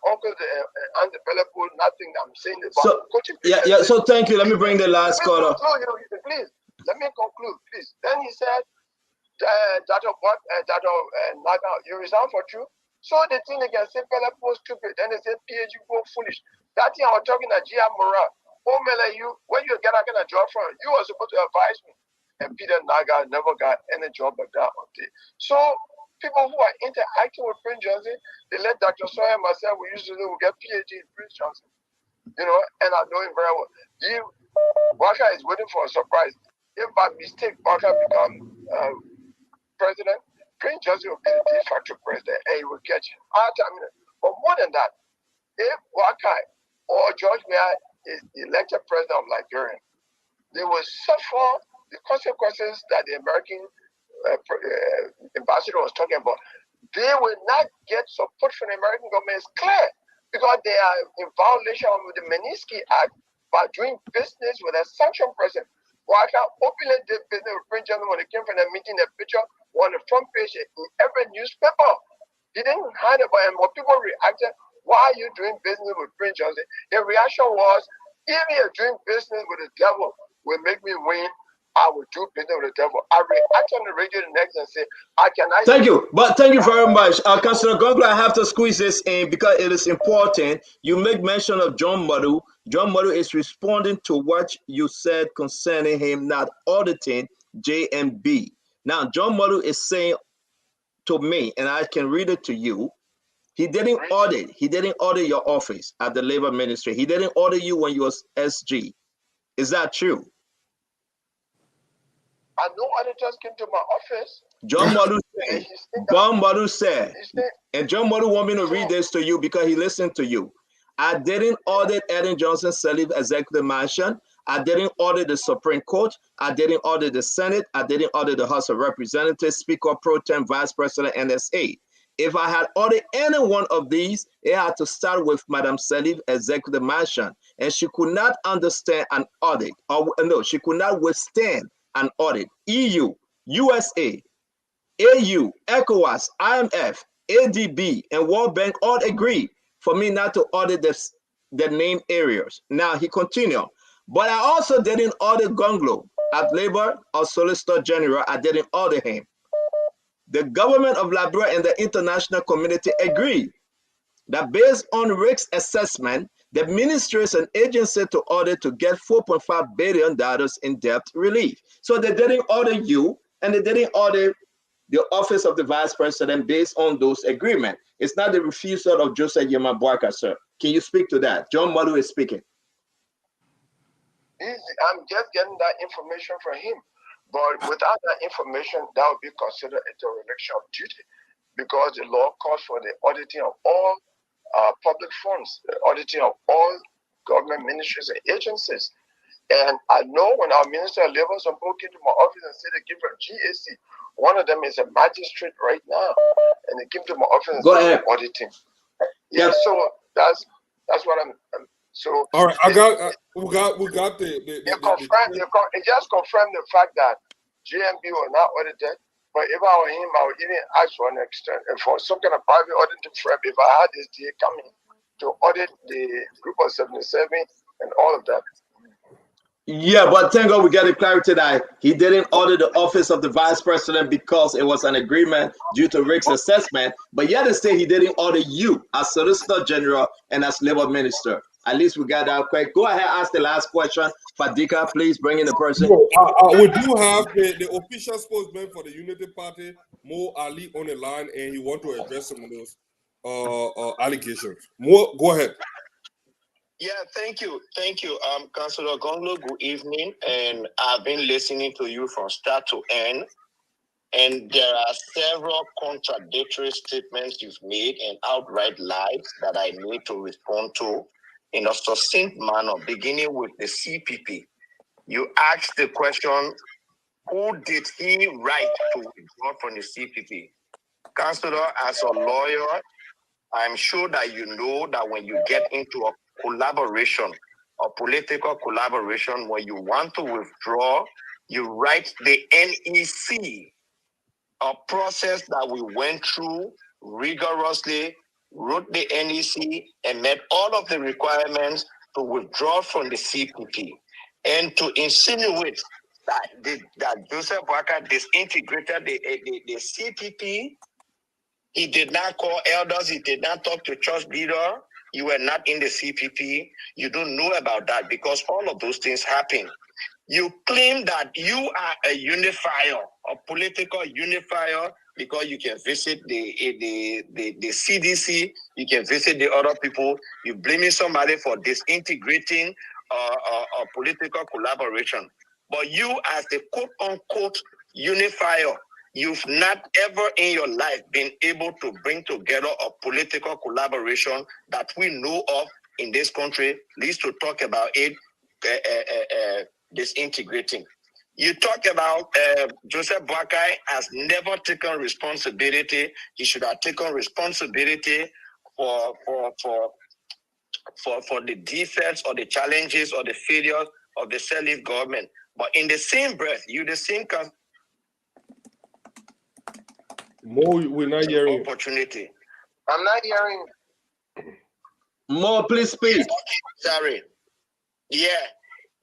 uncle and the Pellepool, nothing I'm saying about coaching. Yeah. So thank you. Let me bring the last caller. Please, let me conclude, please. Then he said, Dr. Naga, you resign for true? So they think they can say Pellepool stupid. Then they say PhD go foolish. That thing I was talking to Gia Mora. Oh, Mela, when you get a kind of job from, you were supposed to advise me. And Peter Naga never got any job like that on day. So people who are interacting with Prince Johnson, they let Dr. Sawyer and myself, we used to do, we get PhD in Prince Johnson. You know, and I know him very well. Barker is waiting for a surprise. If by mistake Barker become president, Prince Johnson will be the de facto president and he will get you. But more than that, if Barker or George Weah is elected president of Liberia, they will suffer the consequences that the American ambassador was talking about. They will not get support from the American government. It's clear because they are in violation of the Magnitsky Act by doing business with a sanctioned president. Walker openly did business with Prince Johnson when they came from the meeting. The picture on the front page in every newspaper. He didn't hide it, but more people reacted. Why are you doing business with Prince Johnson? The reaction was, if you're doing business with the devil, will make me win. I will do business with the devil. I react on the radio the next and say, Thank you. But thank you very much. Councillor Gonglo, I have to squeeze this in because it is important. You make mention of John Madu. John Madu is responding to what you said concerning him not auditing JMB. Now, John Madu is saying to me, and I can read it to you, he didn't audit your office at the Labor Ministry. He didn't audit you when you was SG. Is that true? I know auditors came to my office. John Madu said, and John Madu want me to read this to you because he listened to you. I didn't audit Eden Johnson Sirleaf Executive Mansion. I didn't audit the Supreme Court. I didn't audit the Senate. I didn't audit the House of Representatives, Speaker Pro Tem, Vice President, NSA. If I had audited any one of these, it had to start with Madam Sirleaf Executive Mansion, and she could not understand an audit, or no, she could not withstand an audit. EU, USA, AU, ECOWAS, IMF, ADB, and World Bank all agreed for me not to audit the named areas. Now he continued, but I also didn't audit Gonglo at Labor or Solicitor General. I didn't audit him. The government of Liberia and the international community agreed that based on risk assessment, the ministry is an agency to audit to get $4.5 billion in debt relief. So they didn't audit you, and they didn't audit the office of the vice president based on those agreements. It's not the refusal of Joseph Yema Boakai, sir. Can you speak to that? John Madu is speaking. I'm just getting that information from him. But without that information, that would be considered a dereliction of duty, because the law calls for the auditing of all public funds, the auditing of all government ministries and agencies. And I know when our Minister of Labor came to my office and said they give a GAC, one of them is a magistrate right now, and they came to my office and said auditing. Yeah, so that's what I'm so. All right, we got the it just confirmed the fact that GMB was not audited. But if I were him, I would even ask for an extent for some kind of private auditing firm. If I had this DA coming to audit the group of 77 and all of that. Yeah, but thank God we got the clarity that he didn't audit the office of the vice president because it was an agreement due to Rick's assessment. But yet still he didn't audit you as Solicitor General and as Labor Minister. At least we got that quick. Go ahead, ask the last question. Fadika, please bring in the person. We do have the official spokesman for the Unity Party, Mo Ali, on the line, and he wants to address some of those allegations. Mo, go ahead. Yeah, thank you. Councillor Gonglo, good evening. And I've been listening to you from start to end. And there are several contradictory statements you've made and outright lies that I need to respond to in a succinct manner, beginning with the CPP. You asked the question, who did he write to withdraw from the CPP? Councillor, as a lawyer, I'm sure that you know that when you get into a collaboration, a political collaboration, when you want to withdraw, you write the NEC, a process that we went through rigorously, wrote the NEC, and met all of the requirements to withdraw from the CPP. And to insinuate that Joseph Boakai disintegrated the CPP, he did not call elders, he did not talk to church leader, you were not in the CPP, you don't know about that because all of those things happen. You claim that you are a unifier, a political unifier, because you can visit the CDC, you can visit the other people, you're blaming somebody for disintegrating a political collaboration. But you as the quote-unquote unifier, you've not ever in your life been able to bring together a political collaboration that we know of in this country, at least to talk about it, disintegrating. You talk about Joseph Boakai has never taken responsibility. He should have taken responsibility for the defects or the challenges or the failures of the Sirleaf government. But in the same breath, Mo, we're not hearing opportunity. I'm not hearing. Mo, please speak. Sorry. Yeah.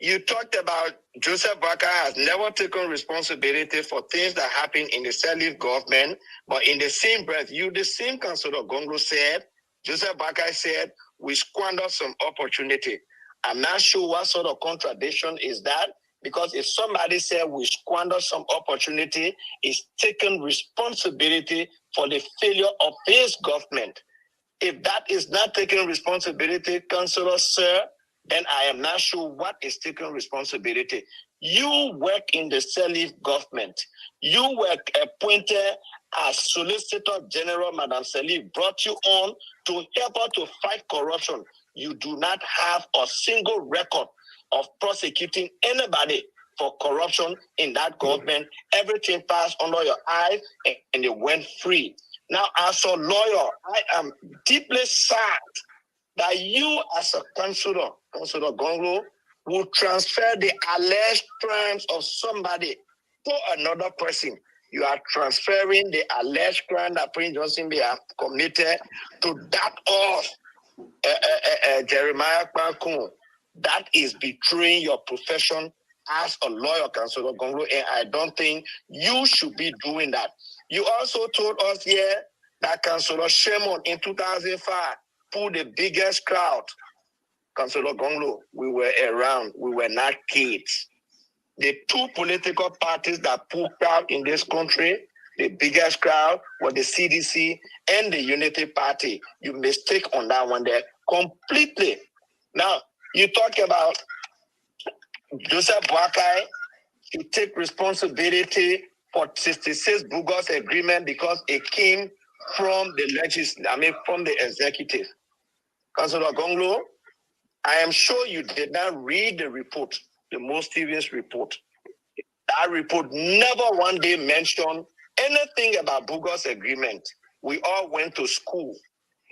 You talked about Joseph Boakai has never taken responsibility for things that happened in the Sirleaf government, but in the same breath, the same Councillor Gonglo said, Joseph Boakai said, we squandered some opportunity. I'm not sure what sort of contradiction is that, because if somebody said we squandered some opportunity, it's taking responsibility for the failure of his government. If that is not taking responsibility, Councillor Sir, then I am not sure what is taking responsibility. You work in the Sirleaf government. You were appointed as Solicitor General. Madam Sirleaf brought you on to help her to fight corruption. You do not have a single record of prosecuting anybody for corruption in that government. Everything passed under your eyes and they went free. Now, as a lawyer, I am deeply sad that you as a Councillor Gonglo, will transfer the alleged crimes of somebody to another person. You are transferring the alleged crime that Prince Johnson may have committed to that of Jeremiah Kpankun. That is betraying your profession as a lawyer, Councillor Gonglo, and I don't think you should be doing that. You also told us here that Councillor Shimon in 2005 pulled the biggest crowd. Councillor Gonglo, we were around, we were not kids. The two political parties that pulled crowd in this country, the biggest crowd were the CDC and the Unity Party. You mistake on that one there completely. Now, you talk about Joseph Boakai to take responsibility for 66 bogus agreement because it came from the from the executive. Councillor Gonglo, I am sure you did not read the report, the Mo Stevens report. That report never one day mentioned anything about bogus agreement. We all went to school.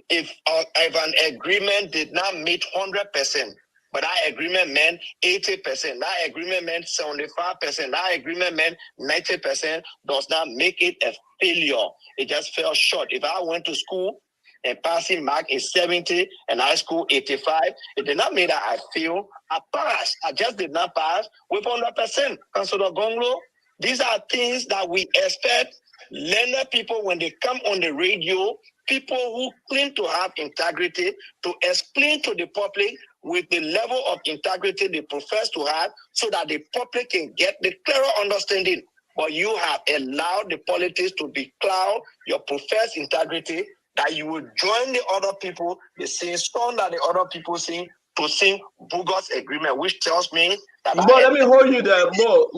If an agreement did not meet 100%, but that agreement meant 80%, that agreement meant 75%, that agreement meant 90%, does not make it a failure. It just fell short. If I went to school and passing mark is 70 and high school 85, it did not mean that I failed. I passed. I just did not pass with 100%. Councillor Gonglo, these are things that we expect learned people when they come on the radio, people who claim to have integrity, to explain to the public with the level of integrity they profess to have so that the public can get the clearer understanding. But you have allowed the politics to becloud your professed integrity, that you will join the other people, the same song that the other people sing, to sing bogus agreement, which tells me that let me hold you there. Mo,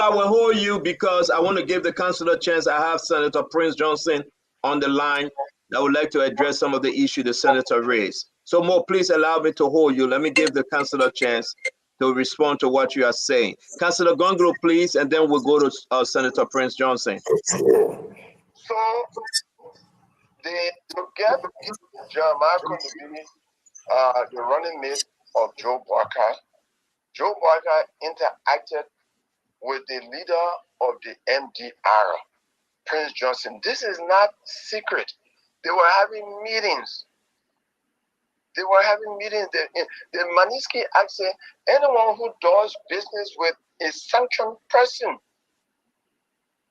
I will hold you because I want to give the councillor a chance. I have Senator Prince Johnson on the line that would like to address some of the issues the senator raised. So Mo, please allow me to hold you. Let me give the councillor a chance to respond to what you are saying. Councillor Gonglo, please, and then we'll go to Senator Prince Johnson. So, to get Jeremiah Kundubini, the running mate of Joe Boakai, Joe Boakai interacted with the leader of the MDR, Prince Johnson. This is not secret. They were having meetings. The Magnitsky Act said anyone who does business with a sanctioned person.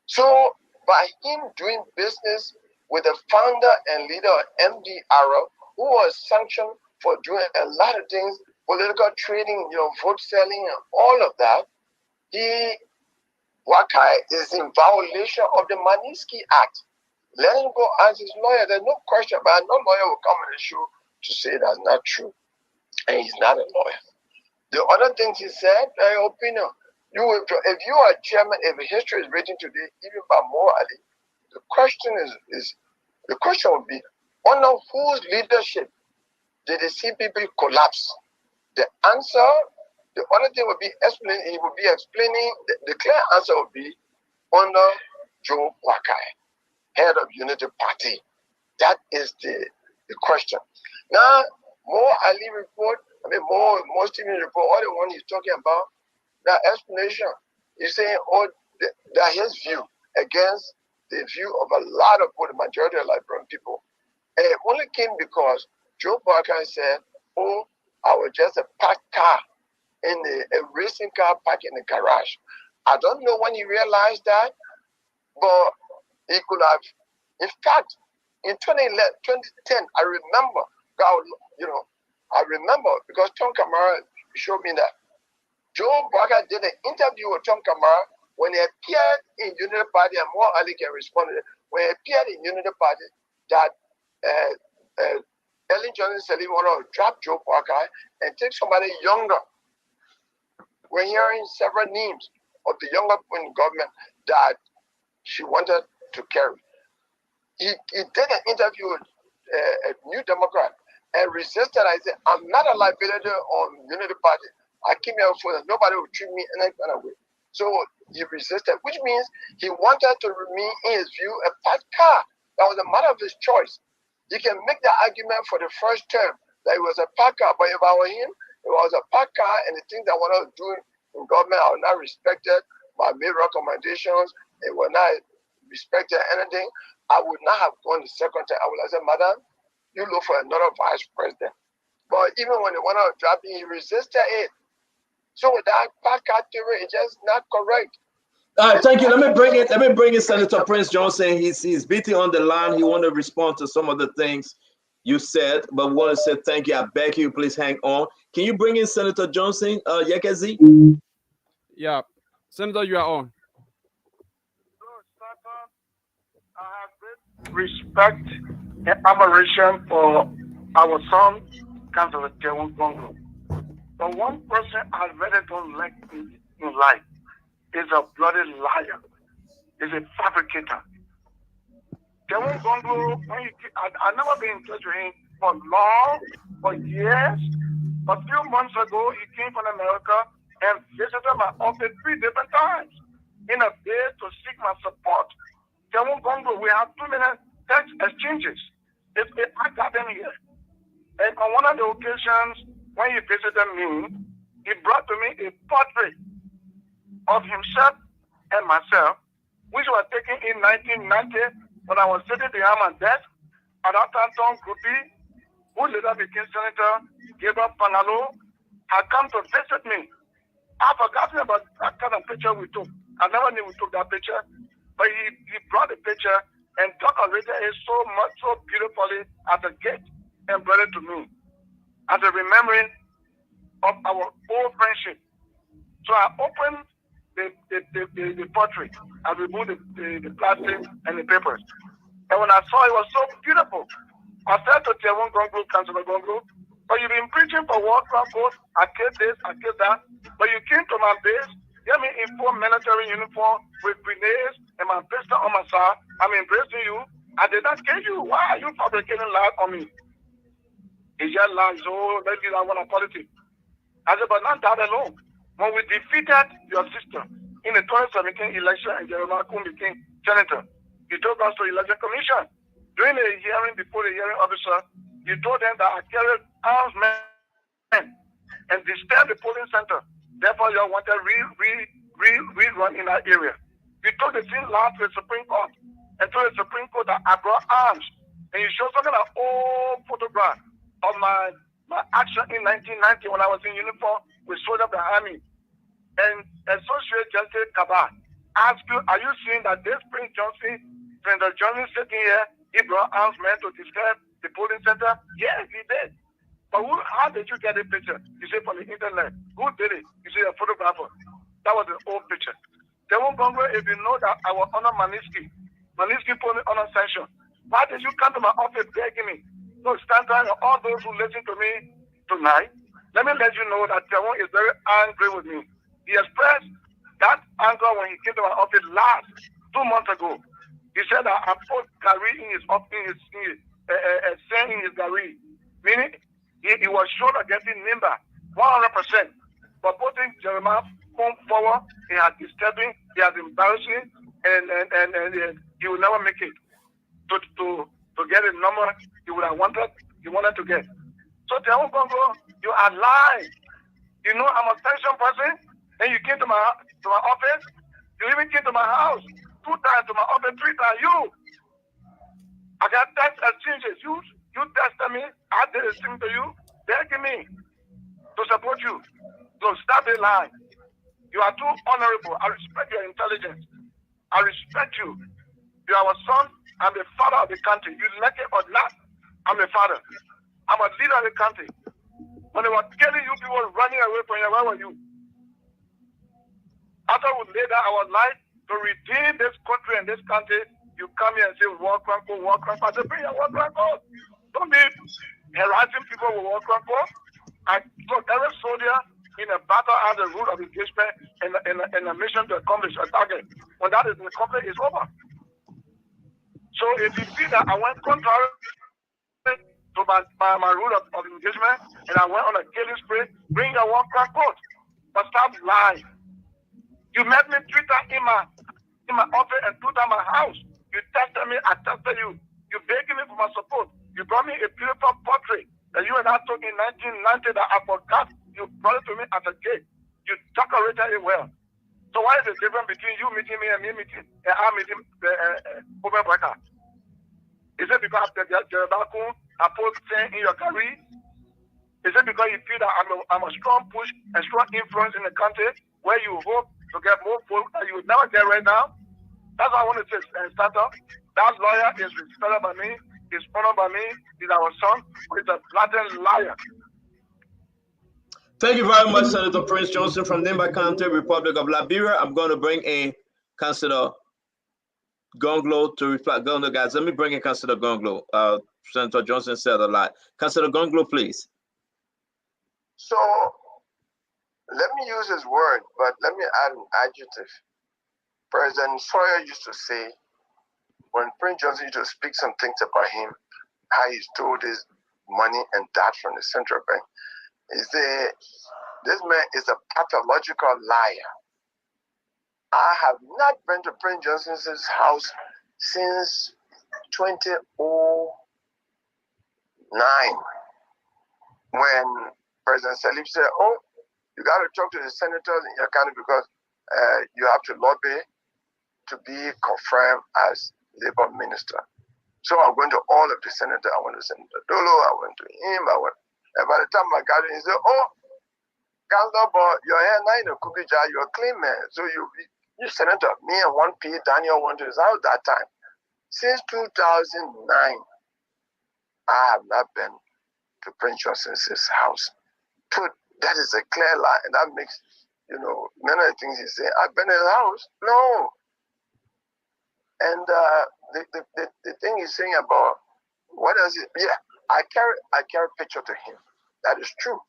So by him doing business with the founder and leader of MDR, who was sanctioned for doing a lot of things, political trading, vote selling, and all of that, Boakai is in violation of the Magnitsky Act. Let him go ask his lawyer. There's no question about it. No lawyer will come on the show to say that's not true. And he's not a lawyer. The other things he said, my opinion, if you are chairman, if history is written today, even by Mo Ali, the question would be, under whose leadership did the CPP collapse? The answer, the only thing would be explaining, he would be explaining, the clear answer would be under Joe Boakai, head of Unity Party. That is the question. Now, Mo Ali report, Mo Stevens report, all the one he's talking about, that explanation, he's saying, that his view against the view of a lot of the majority of Liberian people. And it only came because Joe Boakai said, I was just a parked car a racing car parked in the garage. I don't know when he realized that, but he could have. In fact, in 2010, I remember, because Tom Kamara showed me that Joe Boakai did an interview with Tom Kamara when he appeared in Unity Party, and Mo Ali can respond to it. When he appeared in Unity Party, that Ellen Johnson Sirleaf wanted to drop Joe Boakai and take somebody younger. We're hearing several names of the younger people in government that she wanted to carry. He did an interview with a New Democrat and resisted. I said, I'm not a liability on Unity Party. I came here for that. Nobody will treat me in any kind of way. So he resisted, which means he wanted to remain, in his view, a parked car. That was a matter of his choice. He can make the argument for the first term that it was a parked car, but if I were him, it was a parked car, and the things I wanted to do in government are not respected. My made recommendations, it were not respected anything. I would not have gone the second time. I would have said, Madam, you look for another vice president. But even when they wanted to drop him, he resisted it. So that parked car theory is just not correct. All right, thank you. Let me bring in Senator Prince Johnson. He's beating on the line. He want to respond to some of the things you said, but we want to say thank you. I beg you, please hang on. Can you bring in Senator Johnson, Yekezi? Yeah, Senator, you are on. Respect and admiration for our son, Councillor Jerome Gonglo. But one person I really don't like in life is a bloody liar. Is a fabricator. Kevin Gonglo, I never been in touch with him for years. A few months ago, he came from America and visited my office 3 different times in a bid to seek my support. Kevin Gonglo, we have 2 minute text exchanges. I got him here. And on one of the occasions when he visited me, he brought to me a portrait of himself and myself, which was taken in 1990 when I was sitting behind my desk at that time. Tom Grupi, who later became Senator Gabriel Panalo, had come to visit me. I've forgotten about that kind of picture we took. I never knew we took that picture, but he brought the picture and decorated it so beautifully at the gate and brought it to me as a remembering of our old friendship. So I opened the portrait. I removed the plastic and the papers. And when I saw it, was so beautiful. I said to Tiawon Gonglo, Councilor Gonglo, but you've been preaching for World Cup Coast, I killed this, I killed that, but you came to my base, get me in full military uniform with grenades and my pistol on my side. I'm embracing you. I did not kill you. Why are you fabricating lies on me? He just lies, oh, let's do that one of politics. I said, but not that alone. When we defeated your sister in the 2017 election and Jeremiah Kun became senator, you took us to election commission. During the hearing before the hearing officer, you told them that I carried arms men and disturbed the polling center. Therefore, you wanted rerun in that area. You told the same lie to the Supreme Court and told the Supreme Court that I brought arms. And you showed some kind of old photograph of my action in 1990 when I was in uniform with soldiers of the army. And Associate Justice Kabah asked you, are you seeing that this Prince Senator Johnson sitting here, he brought arms men to disturb the polling center? Yes, he did. But how did you get a picture? You say from the internet. Who did it? You say a photographer. That was an old picture. Kevin Gonglo, if you know that I will honor Maniski put me on a sanction. Why did you come to my office begging me? No, stand down, all those who listen to me tonight, let me let you know that Kevin is very angry with me. He expressed that anger when he came to my office last 2 months ago. He said that I put Gary in his office, saying in his Gary, meaning he was sure of getting Nimba 100%. But putting Jeremiah forward, he had disturbing, he had embarrassing, and he will never make it to get a number he would have wanted to get. So Tiawon Gonglo, you are lying. You know I'm a sanction person, and you came to my office. You even came to my house 2 times, to my office 3 times. I got text exchanges. You texted me. I did a thing to you, begging me to support you. So stop the lie. You are too honorable. I respect your intelligence. I respect you. You are our son. I'm the father of the country. You like it or not, I'm the father. I'm a leader of the country. When they were killing you, people were running away from you. Where were you? After we laid down our life to redeem this country and this country, you come here and say, war crime. I say, bring your war crime. Don't be harassing people with war crime. Look, every soldier in a battle has a rule of engagement and a mission to accomplish a target. When that is accomplished, it's over. So if you see that I went contrary to my rule of engagement and I went on a killing spree, bring your war crime court. But stop lying. You met me 3 times in my office and 2 times in my house. You tested me, I tested you. You begging me for my support. You brought me a beautiful portrait that you and I took in 1990 that I forgot. You brought it to me at the gate. You decorated it well. So why is the difference between you meeting me and me meeting and I meeting Open Breaker? Is it because after Jeremiah Kun, I put saying in your career? Is it because you feel that I'm a strong push and strong influence in the country where you hope to get more votes that you would never get right now? That's what I want to say, Santa. That lawyer is respected by me, is honored by me, is our son, but he's a blatant liar. Thank you very much, Senator Prince Johnson from Nimba County, Republic of Liberia. I'm going to bring in Councilor Gonglo to reply. Gonglo, guys, let me bring in Councilor Gonglo. Senator Johnson said a lot. Councilor Gonglo, please. So let me use his word, but let me add an adjective. President Sawyer used to say, when Prince Johnson used to speak some things about him, how he stole his money and that from the central bank, he said, this man is a pathological liar. I have not been to Prince Johnson's house since 2009, when President Salif said, oh, you got to talk to the senators in your county because you have to lobby to be confirmed as labor minister. So I went to all of the senators. I went to Senator Dolo, I went to him, and by the time I got in, he said, oh, Councilor, but your hair now in a cookie jar, you're a clean man. So you senator, me and 1P, Daniel went to his house that time. Since 2009, I have not been to Prince Johnson's house. That is a clear lie, and that makes, many of the things he's saying. I've been in his house. No. And the thing he's saying about, what is it? Yeah, I carry a picture to him. That is true.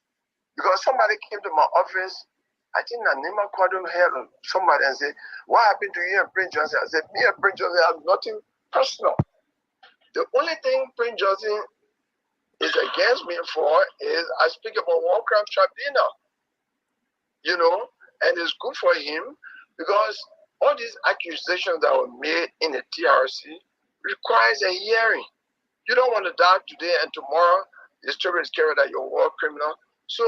Because somebody came to my office, I think Nanima Kwadum heard somebody and said, what happened to you and Prince Johnson? I said, me and Prince Johnson have nothing personal. The only thing Prince Johnson is against me for is I speak about war crimes tribunal. And it's good for him because all these accusations that were made in the TRC requires a hearing. You don't want to die today and tomorrow the story is carried that you're a war criminal. So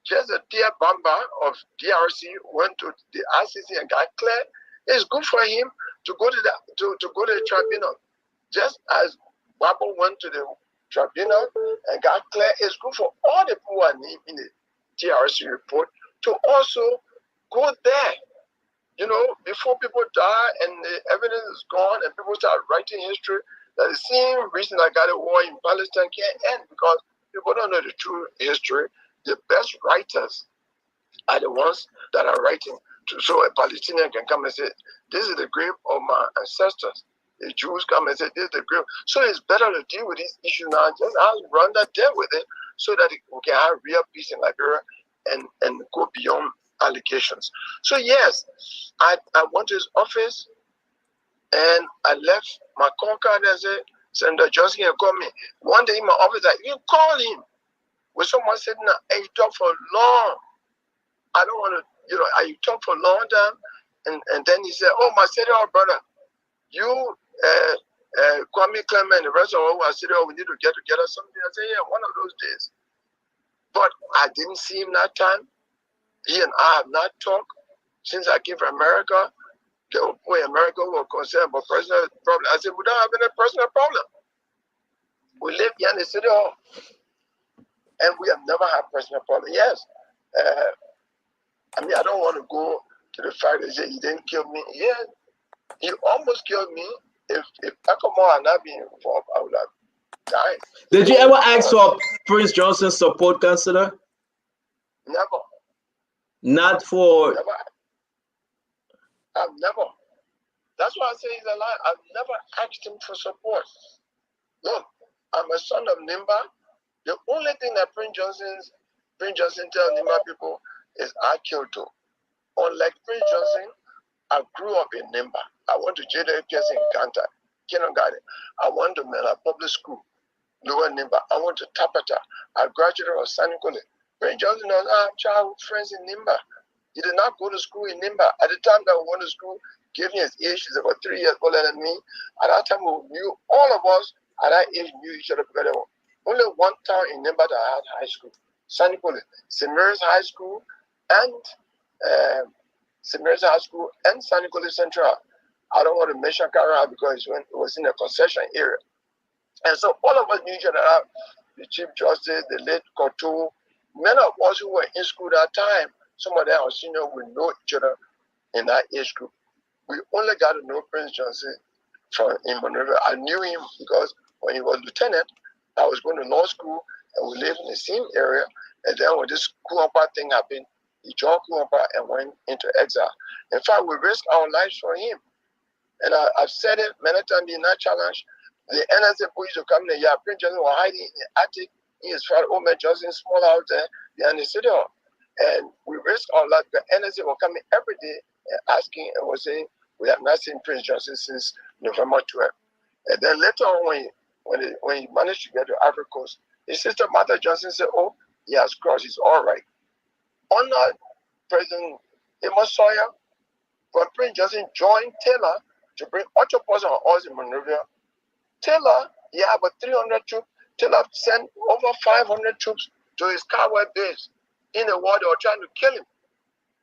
just a dear Bamba of DRC went to the ICC and got clear. It's good for him to go to the tribunal. Just as Babo went to the tribunal and got clear, it's good for all the people who are named in the TRC report to also go there. Before people die and the evidence is gone and people start writing history, that the same reason I got a war in Palestine can't end because people don't know the true history. The best writers are the ones that are writing. So a Palestinian can come and say, this is the grave of my ancestors. The Jews come and say, this is the grave. So it's better to deal with this issue now. Just ask Rwanda deal with it so that we can have real peace in Liberia and go beyond allegations. So yes, I went to his office and I left my call card and said, Senator Johnson can call me. One day in my office, you call him. When someone said, no, hey, you talk for long. I don't want to, you talk for a long time. And then he said, oh, my senior brother, you, Kwame Clement, and the rest of us, I said, oh, we need to get together something. I said, yeah, one of those days. But I didn't see him that time. He and I have not talked since I came from America. The way America were concerned about personal problem. I said, we don't have any personal problem. We live here in the city hall. And we have never had personal problem. Yes. I don't want to go to the fact that he didn't kill me. Yeah, he almost killed me. If Ecomo had not been involved, I would have died. Did you ever ask for Prince Johnson's support, Councillor? Never. Not for... Never. I've never. That's why I say he's a lie. I've never asked him for support. Look, I'm a son of Nimba. The only thing that Prince Johnson tells Nimba people is I killed him. Unlike Prince Johnson, I grew up in Nimba. I went to JWPS in Kanta, kindergarten. I went to Mela Public School, Lower Nimba. I went to Tapata. I graduated from San Nicolas. Prince Johnson knows I have childhood friends in Nimba. He did not go to school in Nimba. At the time that we went to school, given his age, he's about 3 years older than me. At that time, we knew, all of us at that age knew each other because there was only one town in Nimba that had high school. San Nicolas, St. Mary's High School and St. Mary's High School and San Nicolas Central. I don't want to mention Kara because it was in a concession area. And so all of us knew each other. The Chief Justice, the late Koto, many of us who were in school that time, some of them are senior, we know each other in that age group. We only got to know Prince Johnson in Monrovia. I knew him because when he was lieutenant, I was going to law school and we lived in the same area. And then when this Kuampa thing happened, he joined Kuampa and went into exile. In fact, we risked our lives for him. And I've said it many times in that challenge. The NSA police will come in Prince Johnson was hiding in the attic in his father, Omer Johnson's small house there behind the city hall. And we risk our life. The NSA will come in every day and asking and was saying, we have not seen Prince Johnson since November 12th. And then later on, when he managed to get to Ivory Coast, his sister Martha Johnson said, oh, he has crossed, he's all right. Under President Amos Sawyer, when Prince Johnson joined Taylor to bring octopus on us in Monrovia, Taylor, he had about 300 troops. Taylor sent over 500 troops to his Cowboy base in the war. They were trying to kill him.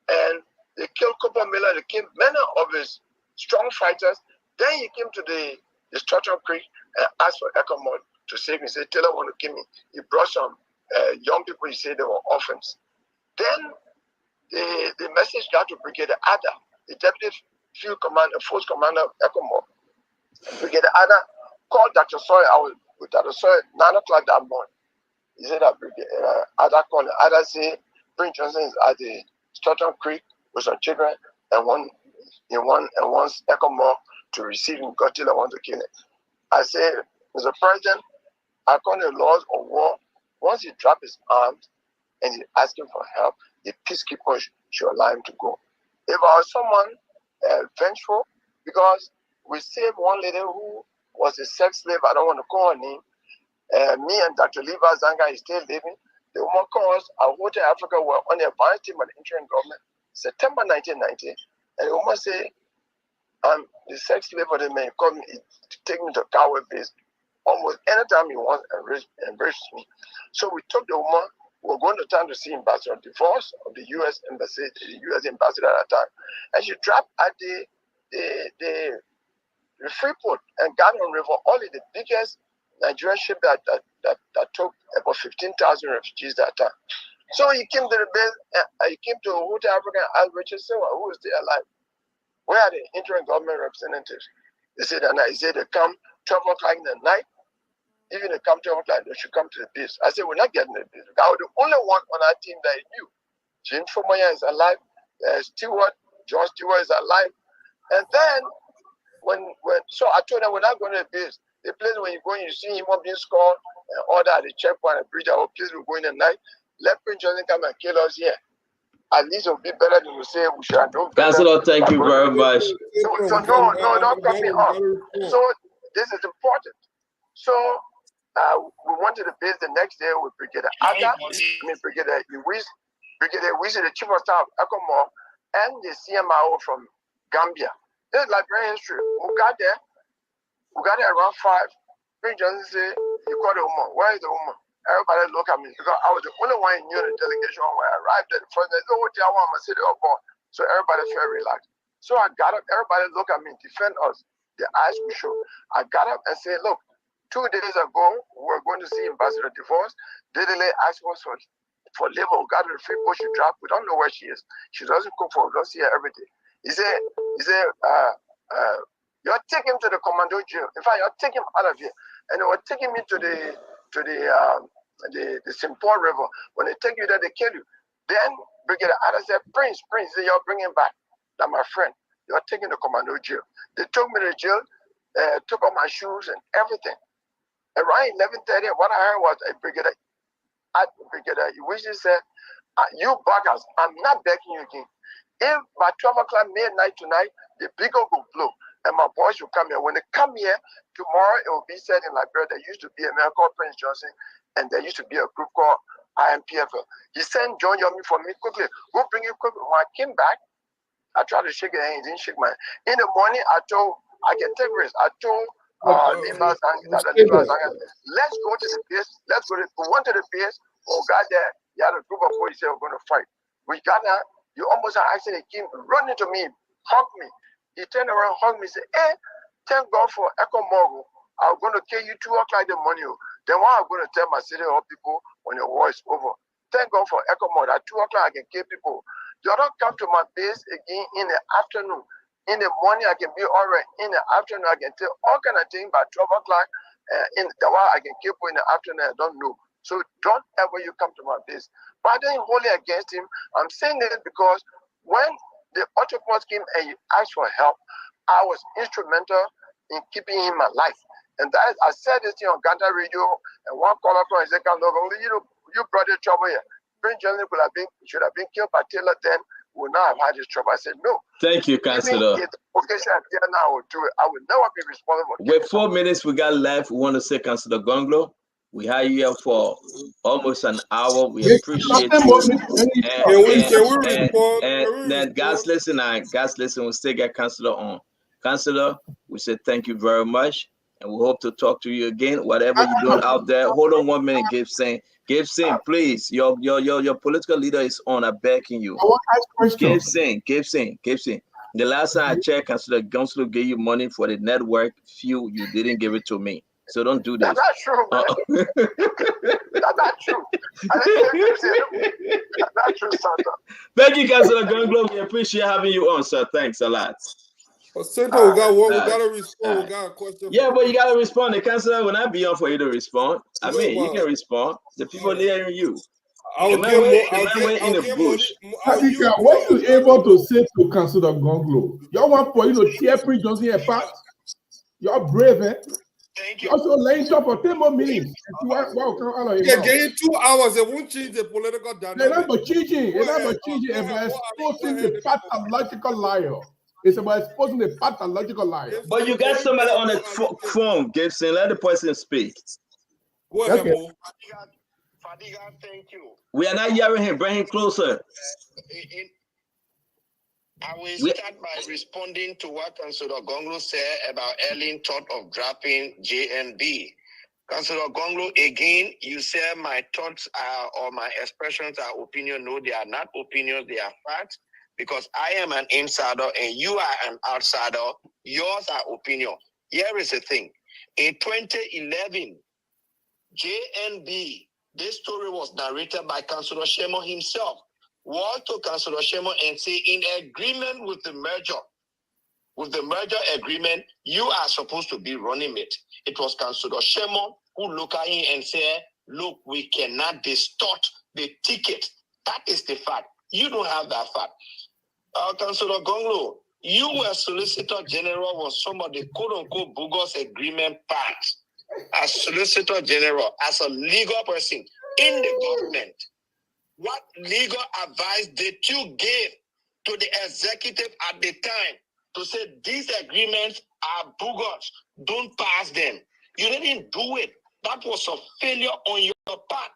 And they killed Cooper Miller, they killed many of his strong fighters. Then he came to the Stratton Creek and asked for ECOMOD to save him. He said, Taylor want to kill me. He brought some young people, he said they were orphans. Then the message got to Brigadier Ada, the deputy field commander, force commander of ECOMOD. Brigadier Ada called Dr. Sawyer. I was with Dr. Sawyer at 9 o'clock that morning. He said that Ada called him. Ada said Prince Johnson is at the Stratton Creek with some children and wants ECOMOD to receive him because Taylor wants to kill him. I said, Mr. President, according to the laws of war, once he drops his arms and he's asking for help, the peacekeepers should allow him to go. If I was someone vengeful, because we saved one lady who was a sex slave, I don't want to call her name, me and Dr. Leva Zanga is still living. The woman calls our Hotel Africa were on the advance team of the interim government, September 1990, and the woman said, I'm the sex slave of the man, called me, take me to Cowboy base. Almost anytime he wants to embrace me. So we took the woman, we were going to town to see Ambassador DeVos of the U.S. Embassy, the U.S. ambassador at that time. And she dropped at the Freeport and Garden River, only the biggest Nigerian ship that took about 15,000 refugees that time. So he came to the base, he came to Hotel Africa and asked Richard Sewa, who is there alive? Where are the interim government representatives? They said that night. He said they come 12 o'clock in the night. Even they come 12 o'clock, they should come to the base. I said, we're not getting the base. I was the only one on our team that I knew. Jim Fomaya is alive. John Stewart is alive. And then, so I told them, we're not going to the base. The place when you go and you see him being scored and all that, the checkpoint and bridge, our place will go in the night. Let Prince Johnson come and kill us here. At least it will be better than to say we should have known better. Councilor, thank you very much. So no, don't cut me off. So this is important. So we went to the base the next day with Brigadier Ada, Brigadier Iwiz, the Chief of Staff of ECOMOD, and the CMIO from Gambia. This is Liberian history. We got there around 5. Prince Johnson said, he called the woman. Where is the woman? Everybody look at me because I was the only one who knew the delegation when I arrived at the front. They said, oh, I want my city of born. So everybody felt relaxed. So I got up, everybody look at me, defend us. The eyes will show. I got up and said, look, 2 days ago, we were going to see Ambassador DeVos. Dedele asked us for labor. We got her free push drop. We don't know where she is. She doesn't cook for us. We don't see her every day. He said, you're taking him to the commando jail. In fact, you're taking him out of here. And they were taking me to the St. Paul River. When they take you there, they kill you. Then Brigadier Ada said, Prince, you're bringing back. That's my friend. You're taking the commando jail. They took me to jail, took off my shoes and everything. Around 11:30, what I heard was a Brigadier Iwizi said, you buggers, I'm not begging you again. If by 12 o'clock midnight tonight, the beagle will blow and my boys will come here. When they come here, tomorrow it will be said in Liberia, there used to be a man called Prince Johnson and there used to be a group called IMPFL. He sent John Yomi for me quickly. We'll bring you quickly. When I came back, I tried to shake his hand. He didn't shake my hand. In the morning, I can take risks. I told let's go to the base. We went to the base. We got there. You had a group of boys that were going to fight. We got there. You almost had an accident. He came running to me, hugged me. He turned around, hugged me, said, hey, thank God for ECOMOD. I'm going to kill you 2 o'clock in the morning. Then what I'm going to tell my city hall people when the war is over? Thank God for ECOMOD. At 2 o'clock, I can kill people. You don't come to my base again in the afternoon. In the morning, I can be all right. In the afternoon, I can tell all kind of things. By 12 o'clock, in the while I can kill people in the afternoon. I don't know. So don't ever you come to my base. But I didn't hold it against him. I'm saying this because when the octopus came and he asked for help, I was instrumental in keeping him alive. And that is, I said this thing on Ganta Radio, and one caller from his account, you brought the trouble here. Prince Johnson should have been killed by Taylor, then we would not have had this trouble. I said no. Thank you, Councillor. Even if occasion there now, I would do it. I would never be responsible. With 4 minutes we got left, we want to say, Councillor Gonglo, we had you here for almost an hour. We appreciate you. And then guys, listen, we'll still get Councillor on. Councillor, we say thank you very much, and we hope to talk to you again. Whatever you're doing out there, hold on 1 minute, Gibson, please. Your political leader is on. I'm begging you. I want to ask questions. Gibson. The last time I checked, Councillor Gonslow gave you money for the network. You didn't give it to me. So don't do this. That's not true, man. That's not true. That's not true, Santa. Thank you, Councillor Gonglo. We appreciate having you on, sir. Thanks a lot. Santa, we got to respond. We got a question. Yeah, but you got to respond. The councillor will not be on for you to respond. I mean, you can respond. The people hearing you. What you able to say to Councillor Gonglo? You want for you to tear Prince Johnson apart? You're brave, eh? Thank you. Also laying top for 10 more minutes. Yeah, getting 2 hours, it won't change the political dynamic. It's not about cheating. It's not about cheating. It's about exposing the pathological liar. It's about exposing the pathological liar. But you got somebody on the phone, Gibson. Let the person speak. Go ahead, okay. Fadiga, thank you. We are not hearing him. Bring him closer. I will start by responding to what Councillor Gonglo said about Ellen thought of dropping JNB. Councillor Gonglo, again, you said my thoughts are, or my expressions are opinion. No, they are not opinions, they are facts. Because I am an insider and you are an outsider, yours are opinion. Here is the thing. In 2011, JNB, this story was narrated by Councillor Shemo himself. Walked to Councillor Shemo and say, in agreement with the merger agreement, you are supposed to be running it. It was Councillor Shemo who looked at him and said, look, we cannot distort the ticket. That is the fact. You don't have that fact. Councillor Gonglo, you were Solicitor General on some of the quote-unquote bogus agreement parts. As Solicitor General, as a legal person in the government, what legal advice did you give to the executive at the time to say these agreements are bogus, don't pass them? You didn't do it. That was a failure on your part.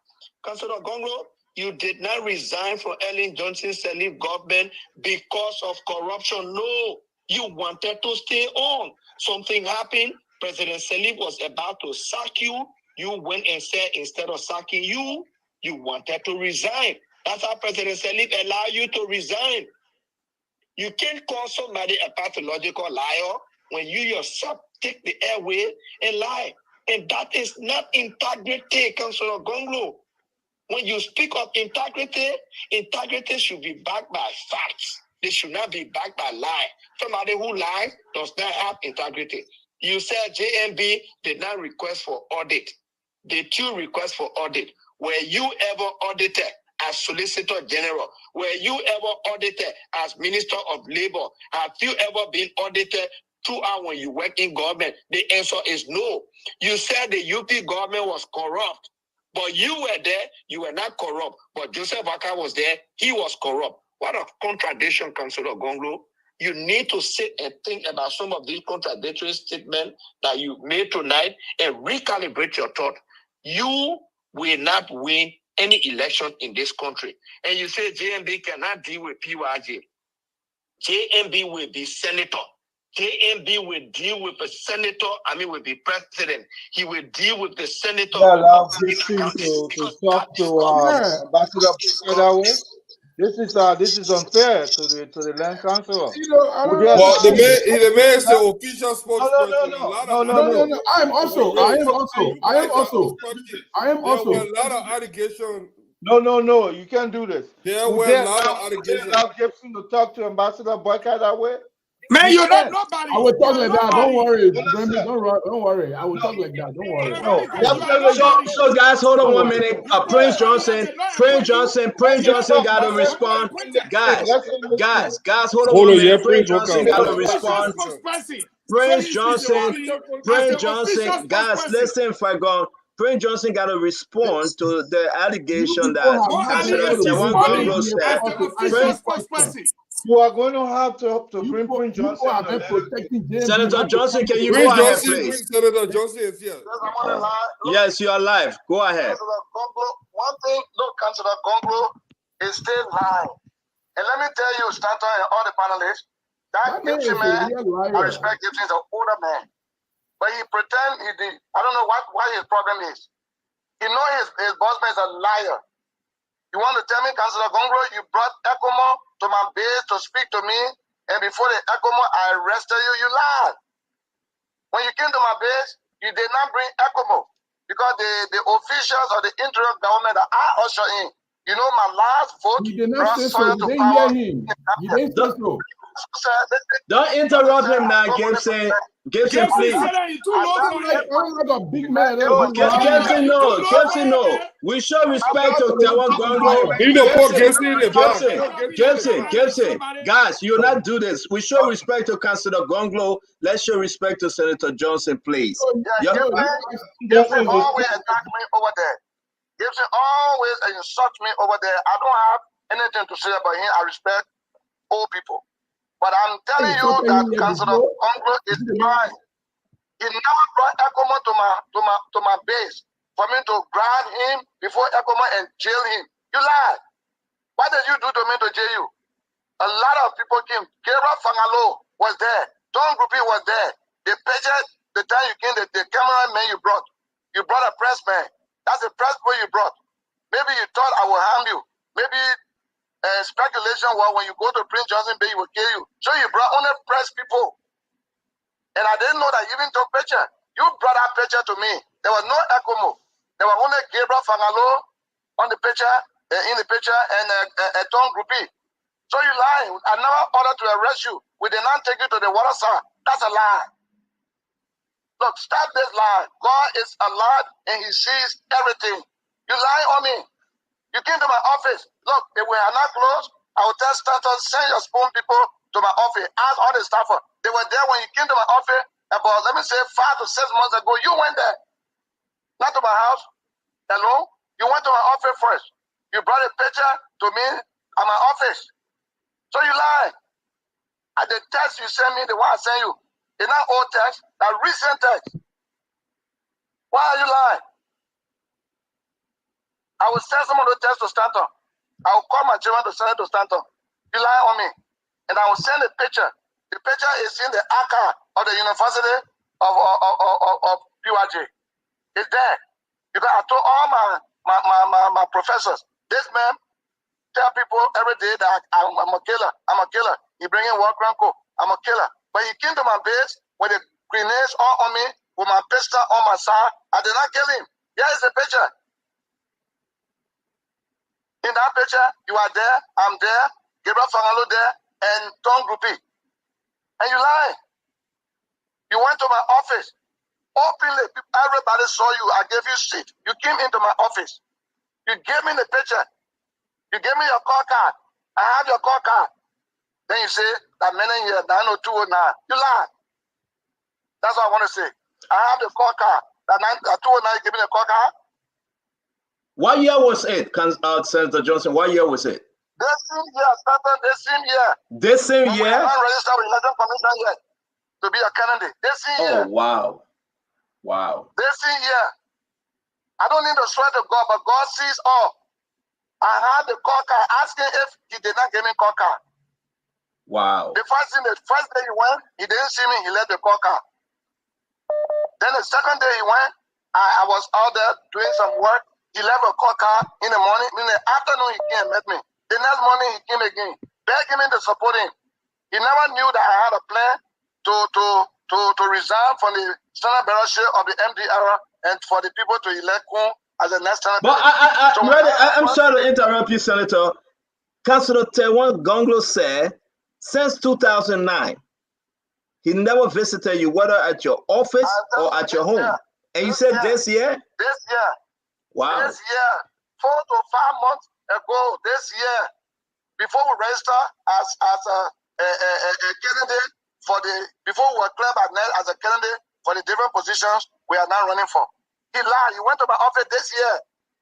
Councillor Gonglo, you did not resign from Ellen Johnson Sirleaf government because of corruption. No, you wanted to stay on. Something happened. President Sirleaf was about to sack you. You went and said instead of sacking you, you wanted to resign. That's how President Sirleaf allowed you to resign. You can't call somebody a pathological liar when you yourself take the airway and lie. And that is not integrity, Councillor Gonglo. When you speak of integrity, integrity should be backed by facts. They should not be backed by lie. Somebody who lies does not have integrity. You said JNB did not request for audit. Did you request for audit? Were you ever audited as Solicitor General? Were you ever audited as Minister of Labor? Have you ever been audited throughout when you work in government? The answer is no. You said the UP government was corrupt, but you were there, you were not corrupt. But Joseph Waka was there, he was corrupt. What a contradiction, Councillor Gonglo. You need to sit and think about some of these contradictory statements that you made tonight and recalibrate your thought. You will not win any election in this country. And you say JNB cannot deal with PYJ. JNB will be senator. JNB will deal with the senator, will be president. He will deal with the senator. Allow Gibson to talk to Ambassador that way. This is unfair to the land council. Well, the mayor is the official spokesperson. No. I am also. There were a lot of allegations. No. You can't do this. There were a lot of allegations. Allow Gibson to talk to Ambassador Boyka that way. Man, you're not nobody. I will talk like that. Don't worry. Don't worry. I will talk like that. Don't worry. So guys, hold on 1 minute. Prince Johnson got to respond. Guys, hold on 1 minute. Prince Johnson got to respond. Prince Johnson. Guys, listen, Fagon. Prince Johnson got to respond to the allegation that people have not been able to Tawan respond Gonglo to said. the official spokesperson. You are going to have to bring Prince People Johnson. have been protecting James. Senator Johnson, can you Prince go ahead, Johnson, please? Senator Johnson is here. Yes, you are live. Go ahead. One thing, look, Councillor Gonglo is still lying. And let me tell you, Stanton and all the panelists, that Gibson man, I respect Gibson, he's an older man. But he pretend he did. I don't know what his problem is. He know his boss man is a liar. You want to tell me, Councillor Gonglo, you brought ECOMO to my base to speak to me, and before the ECOMO, I arrested you, you lied. When you came to my base, you did not bring ECOMO because the officials of the interior government that I usher in, you know, my last vote brought Sawyer to power. You didn't say so. Don't interrupt him now, Gibson. Gibson, please. Gibson, no. We show respect to Tawan Gonglo. Gibson. Guys, you not do this. We show respect to Councillor Gonglo. Let's show respect to Senator Johnson, please. Gibson always attack me over there. Gibson always insult me over there. I don't have anything to say about him. I respect all people. But I'm telling you that Councillor Gonglo is lying. He never brought ECOMO to my base for me to grab him before ECOMO and jail him. You lied. What did you do to me to jail you? A lot of people came. Gabriel Fangalo was there. Tom Grupi was there. The pager, the time you came, the cameraman you brought. You brought a press man. That's the press boy you brought. Maybe you thought I would harm you. Maybe speculation was when you go to Prince Johnson Bay, he will kill you. So you brought only press people. And I didn't know that you even took picture. You brought that picture to me. There was no ECOMO. There was only Gabriel Fangalo on the picture, in the picture, and Tom Grupi. So you lie. I never ordered to arrest you. We did not take you to the water side. That's a lie. Look, stop this lie. God is alive and he sees everything. You lie on me. You came to my office. Look, if we are not close, I will tell Stanton, send your spoon people to my office. Ask all the staffers. They were there when you came to my office about, let me say, 5 to 6 months ago. You went there. Not to my house. Hello? You went to my office first. You brought a picture to me at my office. So you lie. And the text you sent me, the one I sent you, it's not old text, that recent text. Why are you lying? I will send some of the text to Stanton. I will call my children to send it to Stanton. You lie on me. And I will send a picture. The picture is in the archive of the University of PYJ. It's there. Because I told all my professors, this man tell people every day that I'm a killer. I'm a killer. He bring in War Cranko. I'm a killer. But he came to my base with the grenades all on me, with my pistol on my side. I did not kill him. Here is the picture. In that picture, you are there, I'm there, Gabriel Fangalo there, and Tom Grupi. And you lie. You went to my office. Openly, everybody saw you. I gave you seat. You came into my office. You gave me the picture. You gave me your call card. I have your call card. Then you say that many here, 90209. You lie. That's what I want to say. I have the call card. That 209, you gave me the call card. What year was it, Senator Johnson? What year was it? This same year, started this same year. This same year? I haven't registered with Election Commission yet to be a candidate. This same year. Oh, wow. Wow. This same year. I don't need to swear to God, but God sees all. I had the call card asking if he did not give me call card. Wow. The first day he went, he didn't see me, he left the call card. Then the second day he went, I was out there doing some work. He left a call card in the morning. In the afternoon, he came and met me. The next morning, he came again, begging me to support him. He never knew that I had a plan to resign from the standard bearership of the MDR and for the people to elect Kun as the next standard bearer. But I'm sorry to interrupt you, Senator. Councillor Tawan Gonglo said, since 2009, he never visited you, whether at your office or at your home. And you said this year? This year. Wow. This year, 4 to 5 months ago, this year, before we register as a candidate before we were cleared by NET as a candidate for the different positions we are now running for. He lied. He went to my office this year.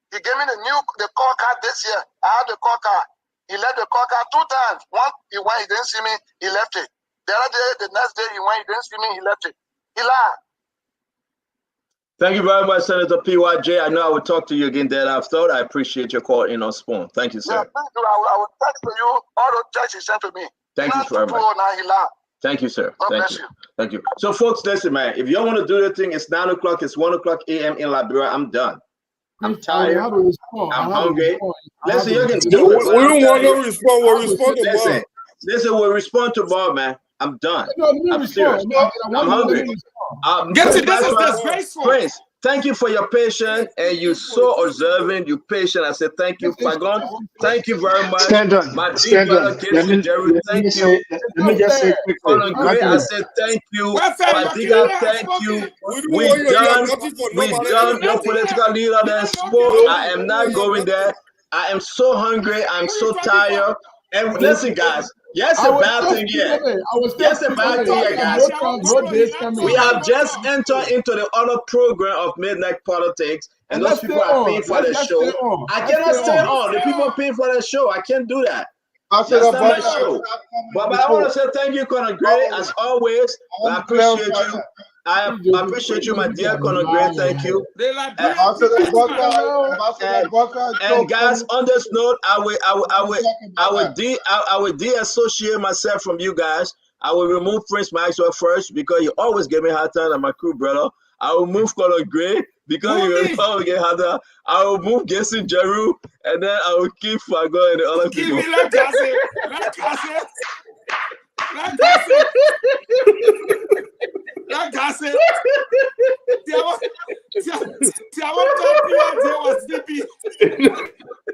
He gave me the call card this year. I had the call card. He left the call card 2 times. One, he went, he didn't see me, he left it. The other day, the next day, he went, he didn't see me, he left it. He lied. Thank you very much, Senator PYJ. I know I will talk to you again thereafter. I appreciate your call in on Spoon. Thank you, sir. Yeah, thank you. I will text to you all the texts he sent to me. Thank you very much. Now he lied. Thank you, sir. God Thank bless you. Thank you. So, folks, listen, man. If y'all want to do the thing, it's 9 o'clock. It's 1 o'clock a.m. in Liberia. I'm done. I'm tired. I'm hungry. Listen, you can do it. We don't want to respond. We'll respond to Bob. Listen, we'll respond to Bob, man. I'm done. I'm serious. I'm hungry. Get it. This is disgraceful. Prince, thank you for your patience, and you're so observant. You're patient. I said thank you, Fagon. Thank you very much. My dear brother, Casey Jerry, thank you. Let me just say quickly. I said thank you. Fadiga, thank you. We done. Your political leader that spoke. I am not going there. I am so hungry. I'm so tired. And listen, guys. Yes, a bad thing here. Yes, a bad thing here, guys. We have just entered into the other program of Midnight Politics, and those people are paying for the show. I cannot stay on. The people paying for the show. I can't do that. That's not my show. But I want to say thank you, Conor Gray, as always. I appreciate you. I appreciate you, my dear Conor Gray. Thank you. And guys, on this note, I will de-associate myself from you guys. I will remove Prince Maxwell first because you always give me a hard time, and my crew brother. I will move Conor Gray because you always get hard time. I will move Gessin Jeru, and then I will keep Fagon and the other people.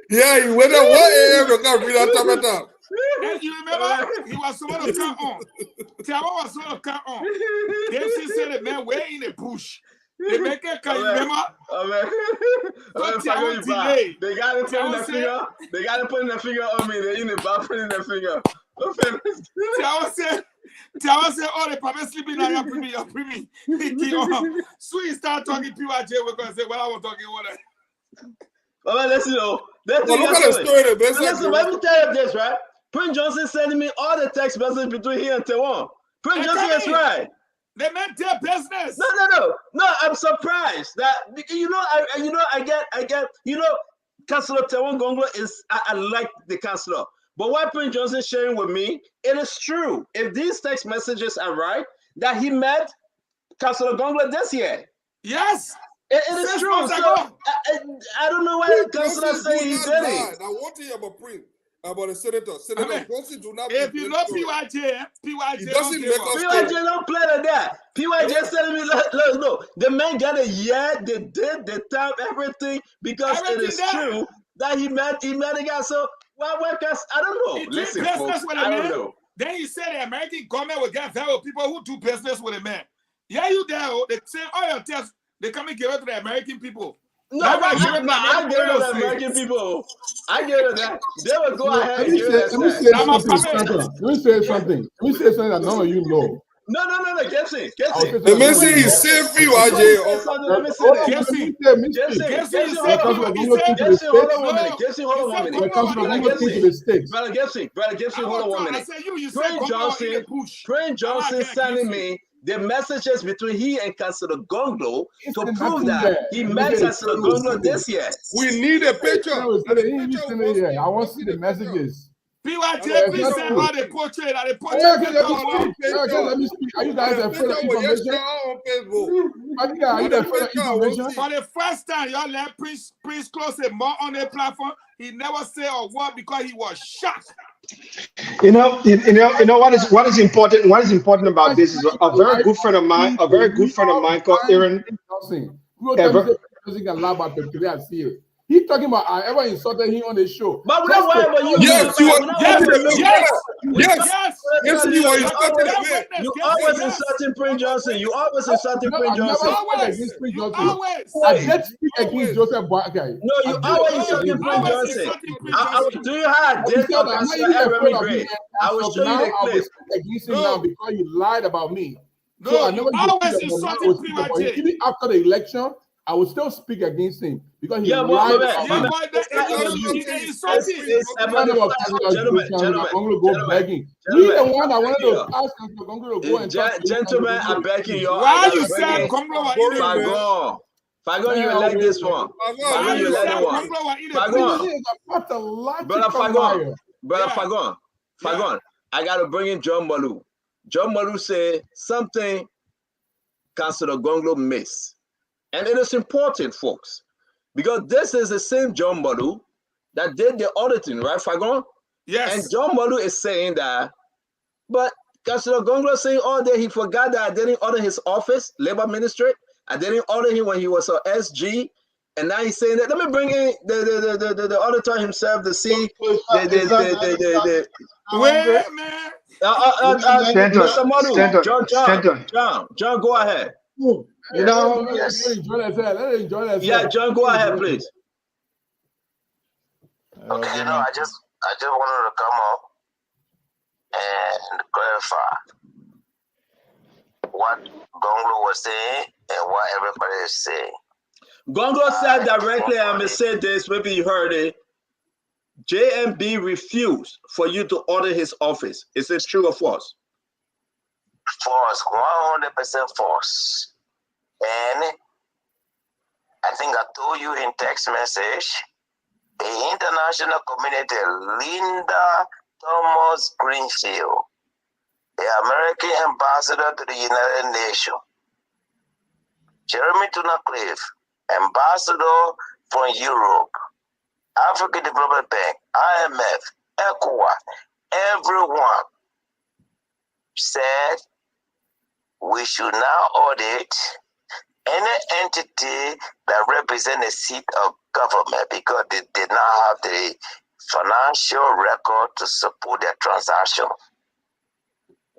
Yeah, he went at 1 a.m. to come read that top. And you remember, he was supposed to come on. Tiawa was supposed to come on. Dempsey said the man way in the bush. They make it, can you remember? They got to put in the finger. They got to put in the finger on me. They're in the bar putting the finger. Tiawa said, oh, they probably sleeping now. You're premium. Sweet start talking PYJ. We're going to say, well, I was talking what listen, let me tell you this, right? Prince Johnson sending me all the text messages between here and Taiwan. Prince Johnson is right. They meant their business. No. I'm surprised that I get Councillor Taiwan Gonglo is I like the councillor. But what Prince Johnson sharing with me, it is true. If these text messages are right, that he met Councillor Gonglo this year. Yes. It is true. So, I don't know why the councillor saying he did it. Now, what do you about Prince? About the senator? Senator Johnson do not. If you know PYJ don't play like that. PYJ telling me, look, the man got a year, they did, the time, everything, because it is true that he met a guy. So, I don't know. Listen, folks, I don't know. Then he said the American government will get very people who do business with a man. Yeah, you there? They say all your tests, they come and give it to the American people. No, I give it to the American people. I give it to that. They will go ahead and give it Let me say something that none of you know. No, Gessin. The message is safe for you, AJ. Prince Johnson sending me the messages between he and Councillor Gonglo to prove that he met Councillor Gonglo this year. We need a picture. I want to see the messages. PYJ, please send all the portrait. Let me speak. Are you guys afraid of information? For the first time, y'all let Prince Close a more on the platform. He never said a word because he was shocked. You know what is important. What is important about this is a very good friend of mine called Aaron. He's talking about I ever insulted him on the show. But we don't worry about you. Yes, you are insulting him. You always insulting Prince Johnson. You always insulting Prince Johnson. I did speak against Joseph Boakai. No, you always insulting Prince Johnson. I will do you hard. I will show you the clip. Against him now because you lied about me. No, you always insulting PYJ. Even after the election, I will still speak against him because he Yeah, lied but about Yeah, my but that, it's about None the of fact, Councillor gentlemen, Gonglo go begging. He the one I wanted to gentlemen, ask Councillor Gonglo to go and talk to you. gentlemen, I'm begging you. I why gotta you bring said in Gonglo wa in the Fagon, you elect this one. why Fagon, you you elect said the one. Gonglo wa in the Fagon, He is a pathological brother Fagon, liar. brother Fagon, I gotta bring in John Malu. John Malu said something Councillor Gonglo missed. And it is important, folks, because this is the same John Malu that did the auditing, right, Fagon? Yes. And John Malu is saying that, but Councillor Gonglo saying all day he forgot that I didn't audit his office, Labor Ministry. I didn't audit him when he was a SG. And now he's saying that. Let me bring in the auditor himself to see the wait, man. Mr. Malu, John, go ahead. You know, let him enjoy themselves. Yeah, John, go ahead, please. Okay, you know, I just wanted to come up and clarify what Gonglo was saying and what everybody is saying. Gonglo said directly, I may say this, maybe you heard it. JMB refused for you to audit his office. Is it true or false? False, 100% false. And I think I told you in text message, the international community, Linda Thomas Greenfield, the American ambassador to the United Nations, Jeremy Tunacliffe, ambassador from Europe, African Development Bank, IMF, ECOWAS, everyone said we should now audit any entity that represents a seat of government because they did not have the financial record to support their transaction.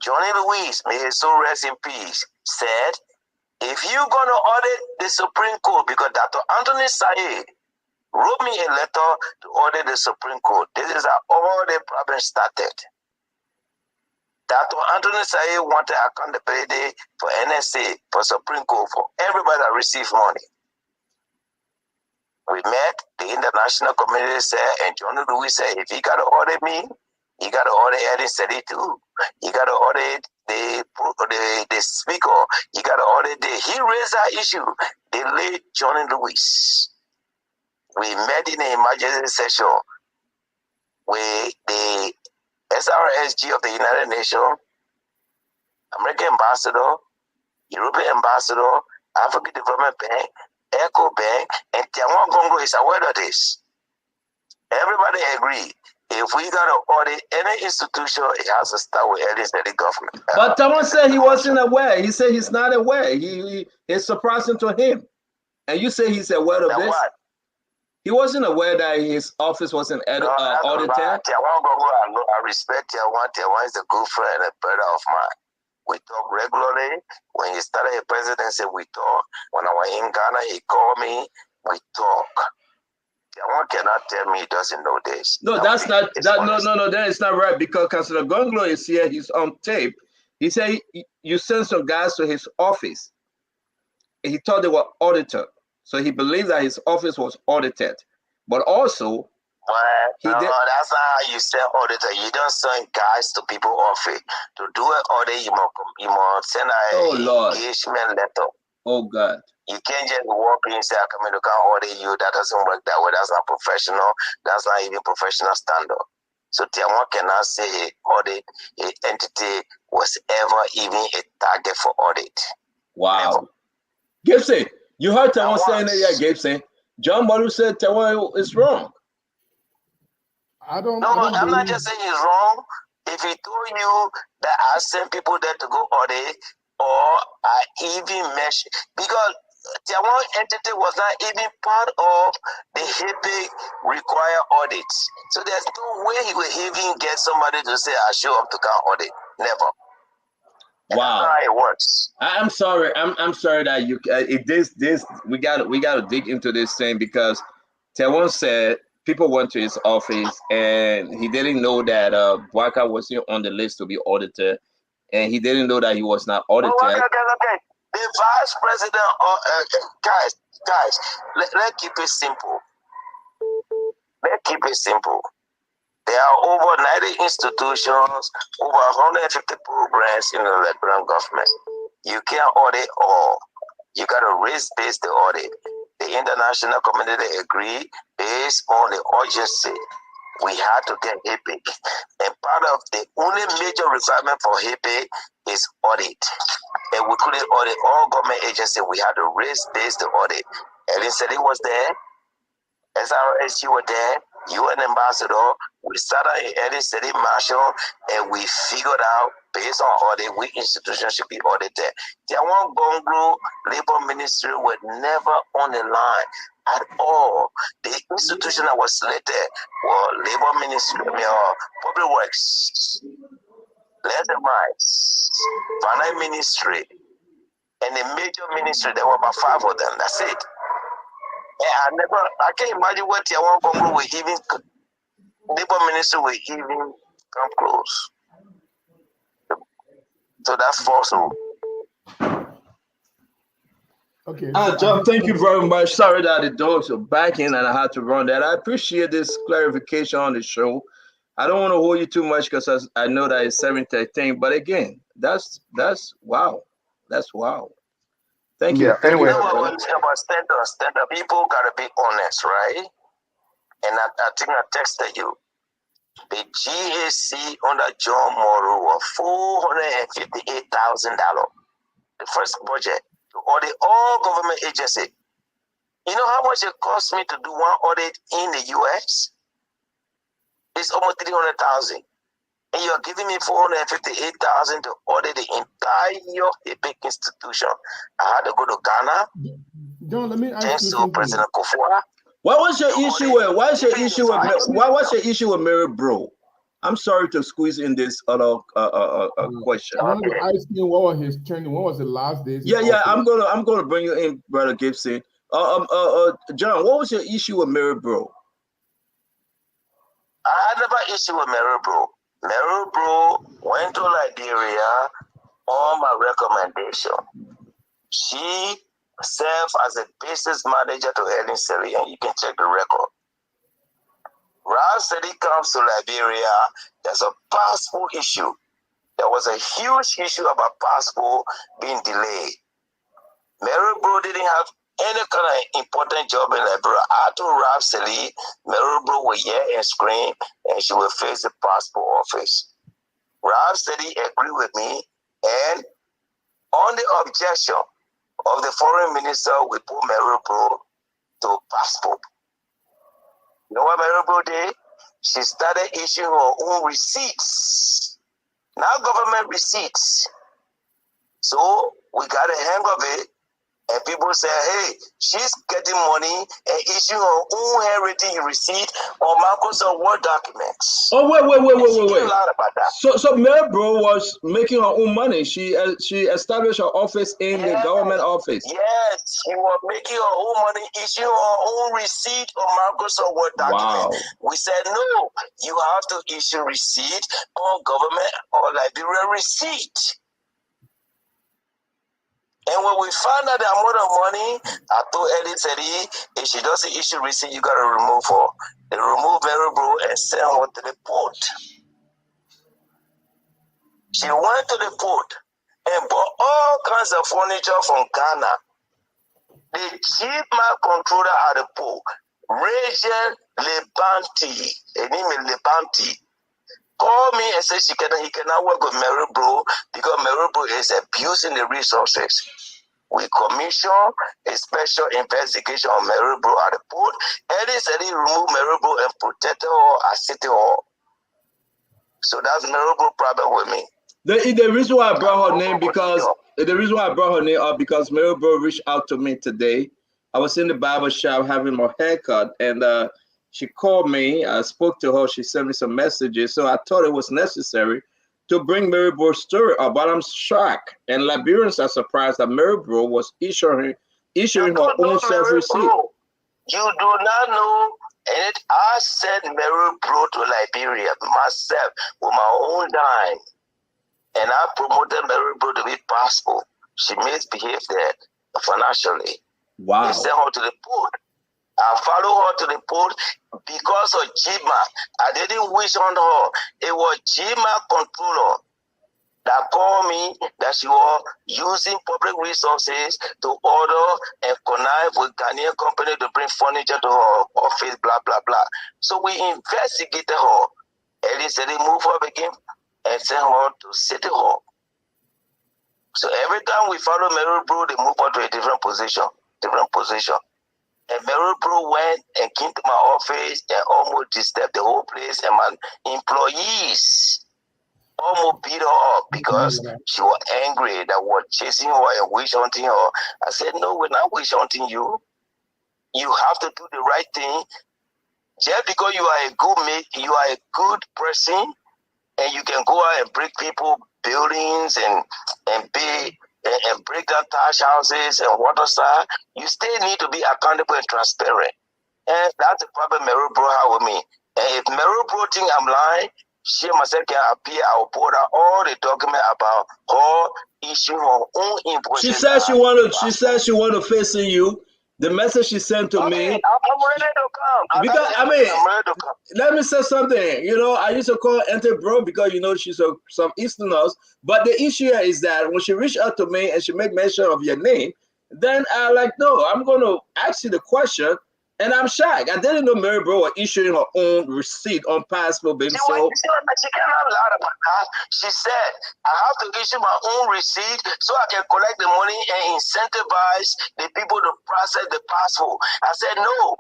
Johnny Lewis, may his soul rest in peace, said, if you're going to audit the Supreme Court, because Dr. Anthony Said wrote me a letter to audit the Supreme Court. This is how all the problems started. Dr. Anthony Said wanted accountability for NSA, for Supreme Court, for everybody that received money. We met, the international community said, and Johnny Lewis said, if you got to audit me, you got to audit Eddie Sedi too. You got to audit the speaker. You got to audit he raised that issue. The late Johnny Lewis. We met in an emergency session with the SRSG of the United Nations, American ambassador, European ambassador, African Development Bank, Eco Bank, and Tiawan Gonglo is aware of this. Everybody agreed. If we got to audit any institution, it has to start with any state government. But Tiawan said he wasn't aware. He said he's not aware. It's surprising to him. And you say he's aware of this? What? He wasn't aware that his office wasn't audited. Tiawan Gonglo, I respect Tiawan. Tiawan is a good friend and a brother of mine. We talk regularly. When he started his presidency, we talk. When I was in Ghana, he called me. We talk. Tiawan cannot tell me he doesn't know this. No, that's not. No, that is not right. Because Councillor Gonglo is here. He's on tape. He said you sent some guys to his office. He thought they were audited. So he believed that his office was audited. But also, that's not how you say auditor. You don't send guys to people office. To do an audit, you must send an engagement letter. Oh, God. You can't just walk in and say, I'm coming to come audit you. That doesn't work that way. That's not professional. That's not even professional standard. So Tiawan cannot say audit entity was ever even a target for audit. Wow. Never. Gibson, you heard Tiawan saying that, yeah, Gibson. John Malu said Tiawan is wrong. I'm not just saying he's wrong. If he told you that I sent people there to go audit, or I even mentioned, because Tiawan entity was not even part of the HIPAA required audits. So there's no way he would even get somebody to say, I show up to come audit. Never. Wow, that's how it works. I'm sorry. I'm sorry that you. We got to dig into this thing because Tiawan said people went to his office and he didn't know that Bouaka wasn't on the list to be audited, and he didn't know that he was not audited. Okay. The The vice president, guys, let's keep it simple. Let's keep it simple. There are over 90 institutions, over 150 programs in the Liberian government. You can't audit all. You got to risk-based the audit. The international community agreed based on the urgency. We had to get HIPAA. And part of the only major requirement for HIPAA is audit. And we couldn't audit all government agencies. We had to risk-based the audit. Ellen said it was there. SRSG were there. UN ambassador. We started in Eddie City Marshall, and we figured out based on audit which institutions should be audited. There one Gonglo Labor Ministry was never on the line at all. The institution that was selected were Labor Ministry, Public Works, Labor Rights, Finance Ministry, and the major ministry. There were about 5 of them. That's it. And I can't imagine what Tiawan Congo will even, Labor Ministry will even come close. So that's falsehood. Okay. John, thank you very much. Sorry that the dogs are backing and I had to run that. I appreciate this clarification on the show. I don't want to hold you too much because I know that it's 7:13. But again, that's wow. That's wow. Thank you. Yeah, Thank anyway. you. About stand up. People gotta be honest, right? And I think I texted you. The GAC under John Morrow was $458,000. The first budget to audit all government agencies. You know how much it cost me to do one audit in the US? It's almost $300,000. And you're giving me $458,000 to audit the entire HIPAA institution. I had to go to Ghana. John, let me ask you something. President Kofoa. What was your issue with? What's your issue with? What was your issue with Mary Bro? I'm sorry to squeeze in this other question. I wanted to ask him what was his training. What was the last days? Yeah. I'm gonna bring you in, Brother Gibson. John, what was your issue with Mary Bro? I had never issue with Mary Bro. Mary Bro went to Liberia on my recommendation. She served as a business manager to Ellen Seri, and you can check the record. Ralph Seri comes to Liberia, there's a passport issue. There was a huge issue about passport being delayed. Mary Bro didn't have any kind of important job in Liberia. After Ralph Seri, Mary Bro would yell and scream, and she would face the passport office. Ralph Seri agreed with me, and on the objection of the foreign minister, we put Mary Bro to passport. You know what Mary Bro did? She started issuing her own receipts. Now government receipts. So we got a hang of it. And people say, hey, she's getting money and issuing her own handwritten receipt on Microsoft Word documents. Oh, wait. A lot about that. So Mary Bro was making her own money. She established her office in the government office. Yes, she was making her own money, issuing her own receipt on Microsoft Word documents. Wow. We said, no, you have to issue receipt on government or Liberia receipt. And when we found out the amount of money, I told Eddie Seri, if she doesn't issue receipt, you got to remove her. They removed Mary Bro and sent her to the port. She went to the port and bought all kinds of furniture from Ghana. The chief man controller at the port, Rachel Lebanti, her name is Lebanti, called me and said he cannot work with Mary Bro because Mary Bro is abusing the resources. We commissioned a special investigation on Mary Bro at the port. Eddie said he removed Mary Bro and protected her at City Hall. So that's Mary Bro problem with me. The reason why I brought her name up because Mary Bro reached out to me today. I was in the barber shop having my haircut, and she called me. I spoke to her. She sent me some messages. So I thought it was necessary to bring Mary Bro's story up. But I'm shocked, and Liberians are surprised that Mary Bro was issuing her own self-receipt. You do not know. And I sent Mary Bro to Liberia myself with my own dime. And I promoted Mary Bro to be passport. She misbehaved there financially. Wow. They sent her to the port. I followed her to the port because of GMA. I didn't wish on her. It was GMA controller that called me that she was using public resources to order and connive with Ghanaian company to bring furniture to her office, blah, blah, blah. So we investigated her. And they said they moved her again and sent her to City Hall. So every time we follow Mary Bro, they move her to a different position. And Mary Bro went and came to my office and almost disturbed the whole place, and my employees almost beat her up because she was angry that we're chasing her and witch hunting her. I said, no, we're not witch hunting you. You have to do the right thing. Just because you are a good mate, you are a good person, and you can go out and break people buildings and break down thatch houses and water side, you still need to be accountable and transparent. And that's the problem Mary Bro had with me. And if Mary Bro think I'm lying, she myself can appear. I will put out all the document about her issuing her own invoices. She said she wanted to face you. The message she sent to me. I'm ready to come. Because I'm ready to come. let me say something. You know, I used to call Auntie Bro because you know she's some Easterners. But the issue here is that when she reached out to me and she made mention of your name, then I like, no, I'm gonna ask you the question. And I'm shocked. I didn't know Mary Bro was issuing her own receipt on passport, baby. She cannot lie about that. She said, I have to issue my own receipt so I can collect the money and incentivize the people to process the passport. I said, no,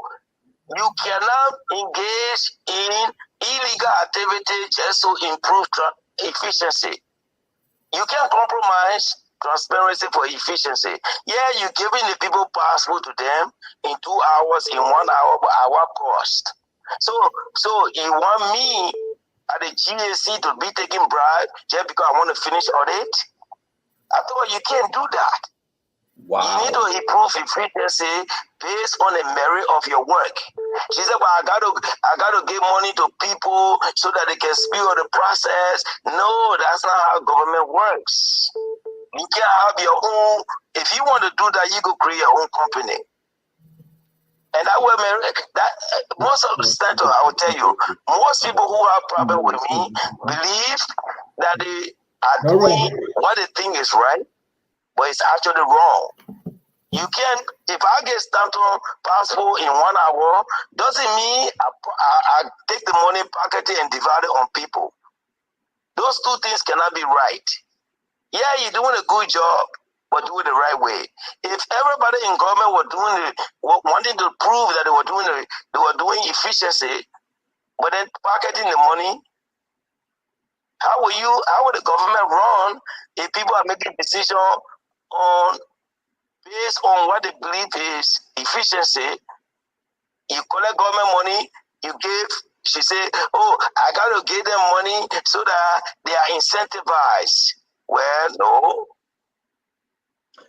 you cannot engage in illegal activity just to improve efficiency. You can't compromise transparency for efficiency. Yeah, you're giving the people passport to them in 2 hours, in 1 hour, but at what cost? So you want me at the GAC to be taking bribe just because I want to finish audit? I thought you can't do that. Wow. You need to improve efficiency based on the merit of your work. She said, well, I gotta give money to people so that they can speed on the process. No, that's not how government works. You can have your own. If you want to do that, you could create your own company. And that way, most of the time, I will tell you, most people who have problem with me believe that they are doing what they think is right, but it's actually wrong. You can't. If I get stamped on passport in 1 hour, doesn't mean I take the money, pocket it, and divide it on people. Those two things cannot be right. Yeah, you're doing a good job, but do it the right way. If everybody in government were wanting to prove that they were doing efficiency, but then pocketing the money, how will the government run if people are making decisions based on what they believe is efficiency? You collect government money, you give. She said, "Oh, I got to give them money so that they are incentivized." Well, no.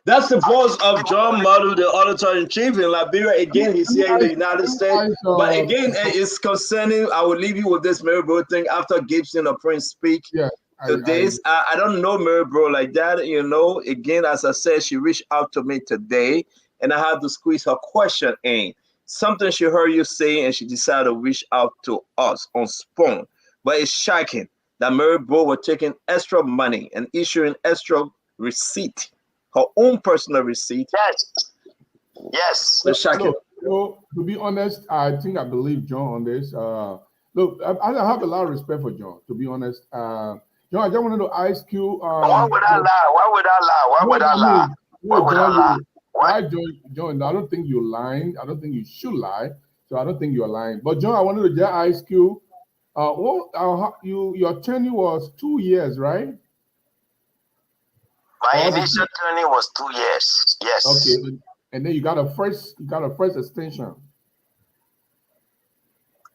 That's the voice of John Madu, the auditor-in-chief in Liberia. Again, he's here in the United States. But again, it's concerning. I will leave you with this Mary Bro thing after Gibson or Prince speak. Yeah. I don't know Mary Bro like that. You know, again, as I said, she reached out to me today, and I had to squeeze her question in. Something she heard you say, and she decided to reach out to us on Spoon. But it's shocking that Mary Bro was taking extra money and issuing extra receipt, her own personal receipt. Yes. It's shocking. So, to be honest, I believe John on this. Look, I have a lot of respect for John, to be honest. John, I just wanted to ask you. Why would I lie? Why, John? I don't think you're lying. I don't think you should lie. So I don't think you're lying. But John, I wanted to just ask you. Your tenure was 2 years, right? My initial tenure was 2 years. Yes. Okay, and then you got a first extension.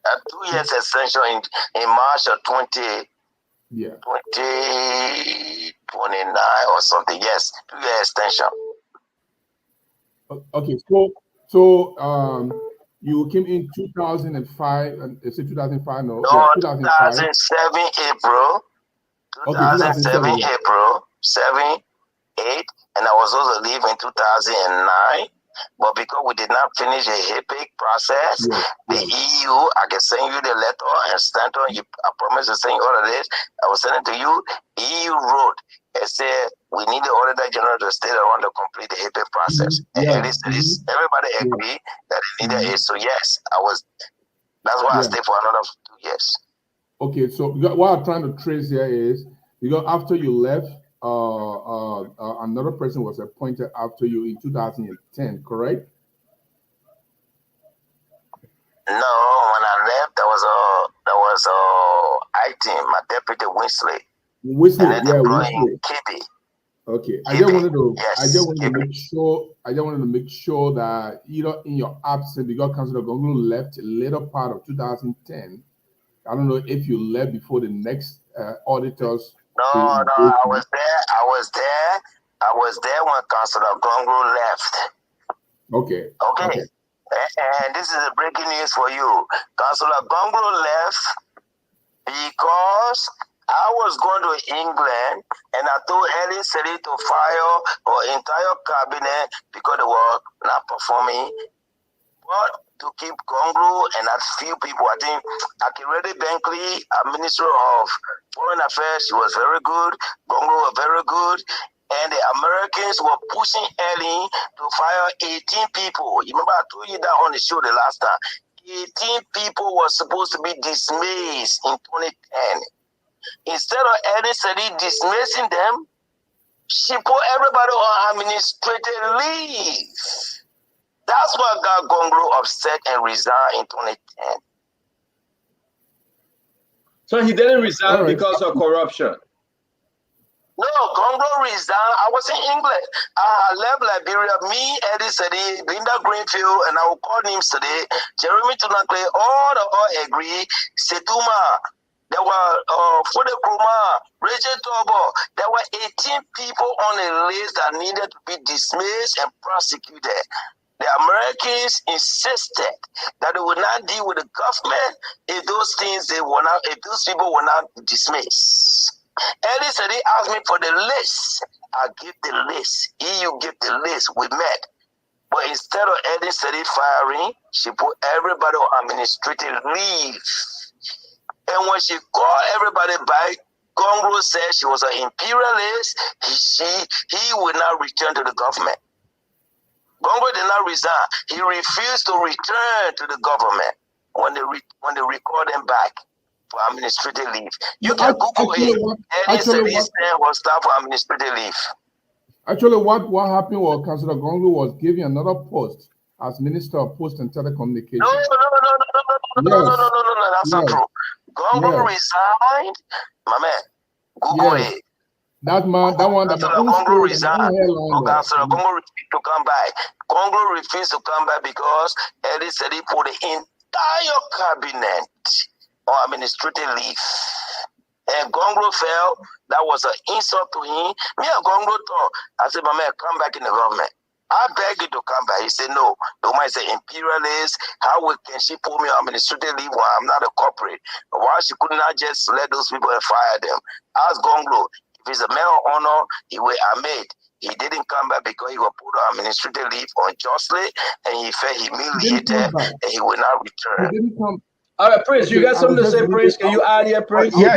A 2 years extension in March of 2029 or something. Yes, 2 year extension. Okay, so you came in 2005. Is it 2005? No, yeah, 2007 April. 2007 April 7. 2008, and I was supposed to leave in 2009. But because we did not finish the HIPAA process, the EU, I can send you the letter, and Stanton, I promise to send you all of this. I will send it to you. EU wrote and said we need the Auditor General to stay around to complete the HIPAA process. And everybody agreed that they needed it. So yes, that's why I stayed for another 2 years. Okay, so what I'm trying to trace here is because after you left, another person was appointed after you in 2010, correct? No, when I left, there was I-team, my deputy Winsley. Winsley, Winsley. Kibbe. Okay, I just wanted to make sure that in your absence, because Councillor Gonglo left later part of 2010. I don't know if you left before the next auditors. No, I was there when Councillor Gonglo left. Okay. And this is a breaking news for you. Councillor Gonglo left because I was going to England and I told Helen Seri to fire her entire cabinet because they were not performing. But to keep Gonglo and that few people, I think Akirede Benkley, our Minister of Foreign Affairs, she was very good. Gonglo was very good. And the Americans were pushing Ellen to fire 18 people. You remember I told you that on the show the last time. 18 people were supposed to be dismissed in 2010. Instead of Ellen Seri dismissing them, she put everybody on administrative leave. That's what got Gonglo upset and resigned in 2010. So he didn't resign because of corruption? No, Gonglo resigned. I was in England. I left Liberia. Me, Eddie Sedi, Linda Greenfield, and I will call names today. Jeremy Tunakle, all agree. Setuma, there were Fode Kruma, Rachel Tobo. There were 18 people on a list that needed to be dismissed and prosecuted. The Americans insisted that they would not deal with the government if those people were not dismissed. Eddie said he asked me for the list. I give the list. EU give the list. We met. But instead of Eddie said he firing, she put everybody on administrative leave. And when she called everybody back, Gonglo said she was an imperialist. He would not return to the government. Gonglo did not resign. He refused to return to the government when they recalled him back for administrative leave. You can Google it. Eddie said he was staff for administrative leave. Actually, what happened was Councillor Gonglo was given another post as Minister of Post and Telecommunications. No, that's not true. Gonglo resigned. My man, Google it. That one. Gonglo resigned. Councillor Gonglo refused to come back. Gonglo refused to come back because Eddie said he put the entire cabinet on administrative leave. And Gonglo felt that was an insult to him. Me and Gonglo thought, I said, my man, come back in the government. I beg you to come back. He said, no. The woman said, imperialist. How can she put me on administrative leave while I'm not a corporate? Why she could not just let those people and fire them? Ask Gonglo. If he's a man of honor, he will admit. He didn't come back because he was put on administrative leave unjustly, and he felt humiliated, and he will not return. He didn't come. All right, Prince, you got something to say, Prince? Can you add here, Prince? Yeah.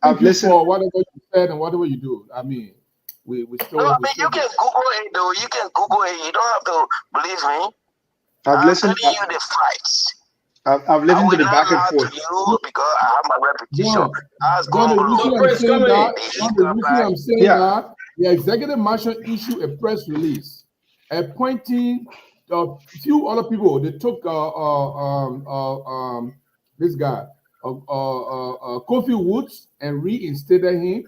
I've listened. For whatever you said and whatever you do. I mean, we still. No, I mean, you can Google it, though. You can Google it. You don't have to believe me. I've listened. I'm telling you the facts. I've listened to the back and forth. You because I have my reputation. Ask Gonglo. I'm saying that the executive marshal issued a press release appointing a few other people. They took this guy, Kofi Woods, and reinstated him.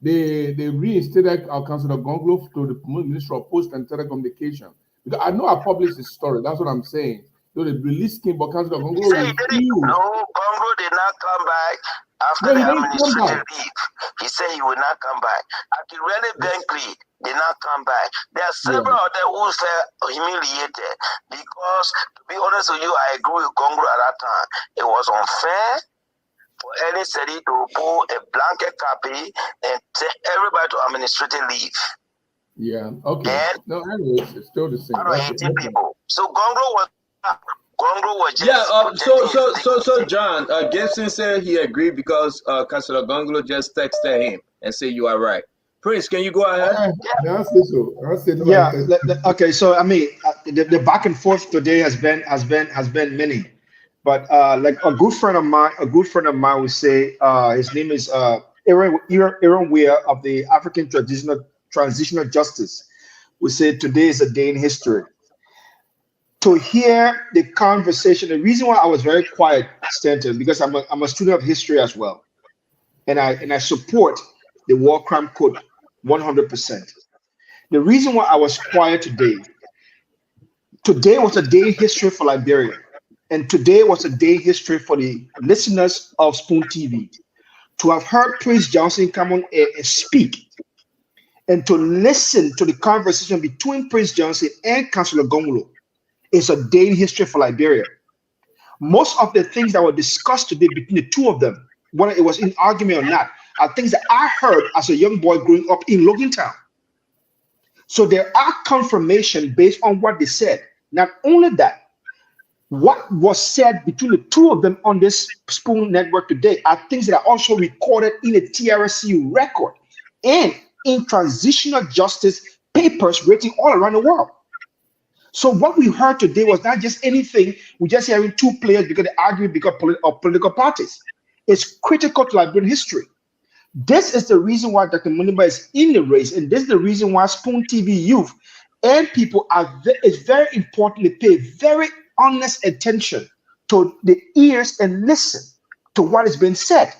They reinstated Councillor Gonglo to the Minister of Post and Telecommunication. Because I know I published his story. That's what I'm saying. So they released him, but Councillor Gonglo refused. No, Gonglo did not come back after the administrative leave. He said he would not come back. Akirede Benkley did not come back. There are several others who felt humiliated because, to be honest with you, I agree with Gonglo at that time. It was unfair for any city to pull a blanket copy and tell everybody to administrative leave. Yeah. Okay. And No, anyways, it's still the same. out of 80 people. So Gonglo was just Yeah. So John, Gibson said he agreed because Councilor Gonglo just texted him and said you are right. Prince, can you go ahead? Yeah, I say so. I say no. Yeah. Okay. So I mean, the back and forth today has been many, but like a good friend of mine would say, his name is Aaron Weir of the African Transitional Justice. We say today is a day in history. To hear the conversation, the reason why I was very quiet, Stanton, because I'm a student of history as well, and I support the War Crime Code 100%. The reason why I was quiet today was a day in history for Liberia, and today was a day in history for the listeners of Spoon TV. To have heard Prince Johnson come on air and speak, and to listen to the conversation between Prince Johnson and Councilor Gonglo, is a day in history for Liberia. Most of the things that were discussed today between the two of them, whether it was in argument or not, are things that I heard as a young boy growing up in Logan Town. So there are confirmation based on what they said. Not only that, what was said between the two of them on this Spoon Network today are things that are also recorded in a TRC record and in transitional justice papers written all around the world. So what we heard today was not just anything, we're just hearing two players because they argue because of political parties. It's critical to Liberian history. This is the reason why Dr. Muniba is in the race, and this is the reason why Spoon TV youth and people it's very important to pay very honest attention to the ears and listen to what is being said.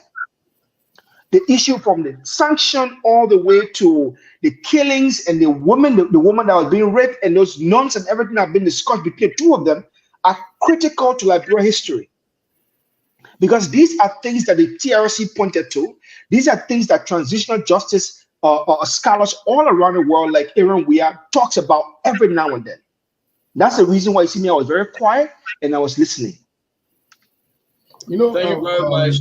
The issue from the sanction all the way to the killings and the woman that was being raped and those nuns and everything that have been discussed between the two of them are critical to Liberian history. Because these are things that the TRC pointed to. These are things that transitional justice scholars all around the world, like Aaron Weir, talks about every now and then. That's the reason why you see me, I was very quiet and I was listening. You know, thank you very much.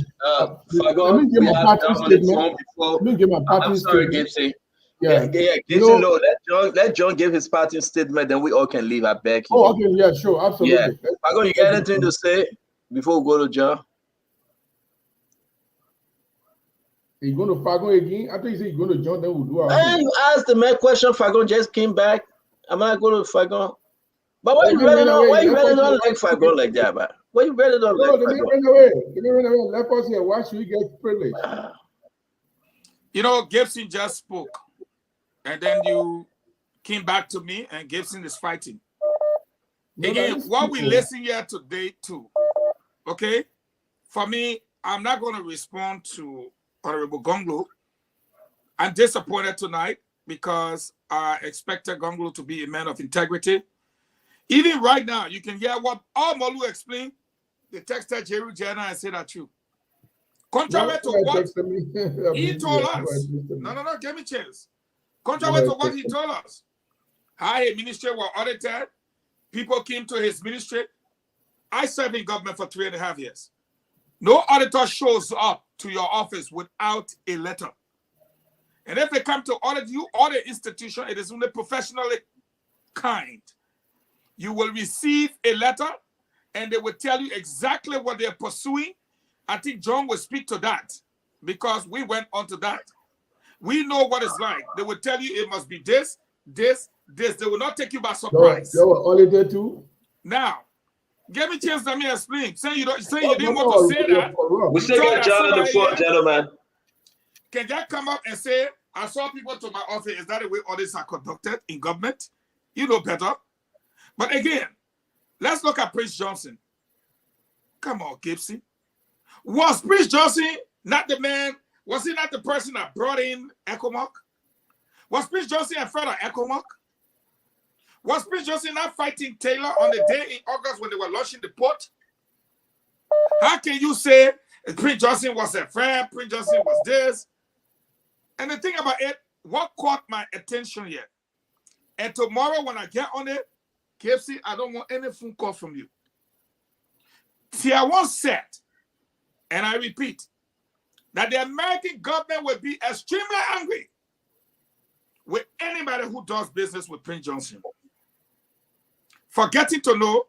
Let me give my party statement. Let me give my party statement. Gibson. Yeah. Gibson, no, let John give his party statement, then we all can leave. I beg you. Oh, okay, yeah, sure, absolutely. Yeah. Fagon, you got anything to say before we go to John? Are you going to Fagon again? I think you said you're going to John, then we'll do our thing. You asked the man question, Fagon just came back. I'm not going to Fagon. But why you really don't like Fagon like that, man? Why you really don't like Fagon? They ran away. Let us here. Why should we get privilege? You know, Gibson just spoke. And then you came back to me, and Gibson is fighting. Again, what we listen here today too, okay? For me, I'm not going to respond to Honorable Gonglo. I'm disappointed tonight because I expected Gonglo to be a man of integrity. Even right now, you can hear what all Molu explained. They texted Jeru Jana and said that true. Contrary to what he told us. No, give me a chance. Contrary to what he told us. How his ministry was audited. People came to his ministry. I served in government for 3.5 years. No auditor shows up to your office without a letter. And if they come to audit you or the institution, it is only professionally kind. You will receive a letter and they will tell you exactly what they're pursuing. I think John will speak to that because we went on to that. We know what it's like. They will tell you it must be this. They will not take you by surprise. They were audited too? Now, give me a chance, let me explain. Saying you didn't want to say that. We still got John on the floor, gentlemen. Can that come up and say, I saw people to my office. Is that the way audits are conducted in government? You know better. But again, let's look at Prince Johnson. Come on, Gibson. Was Prince Johnson not the man? Was he not the person that brought in ECOMOG? Was Prince Johnson afraid of ECOMOG? Was Prince Johnson not fighting Taylor on the day in August when they were launching the port? How can you say Prince Johnson was a friend, Prince Johnson was this? And the thing about it, what caught my attention yet? And tomorrow when I get on it, KFC, I don't want any phone call from you. Tier 1 said, and I repeat, that the American government will be extremely angry with anybody who does business with Prince Johnson. Forgetting to know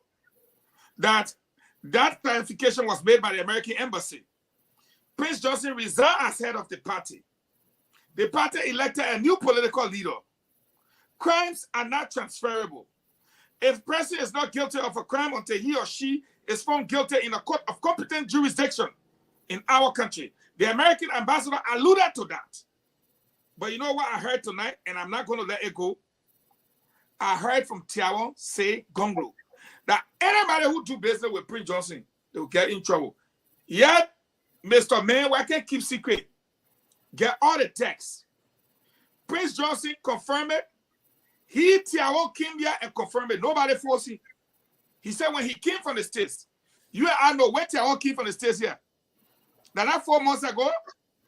that that clarification was made by the American embassy. Prince Johnson resigned as head of the party. The party elected a new political leader. Crimes are not transferable. If the person is not guilty of a crime until he or she is found guilty in a court of competent jurisdiction in our country. The American ambassador alluded to that. But you know what I heard tonight, and I'm not going to let it go? I heard from Tiawan say Gonglo that anybody who do business with Prince Johnson, they will get in trouble. Yet, Mr. Man, why can't keep secret? Get all the texts. Prince Johnson confirmed it. He, Tiawan, came here and confirmed it. Nobody forced him. He said when he came from the States, you and I know where Tiawan came from the States here. Now, that 4 months ago?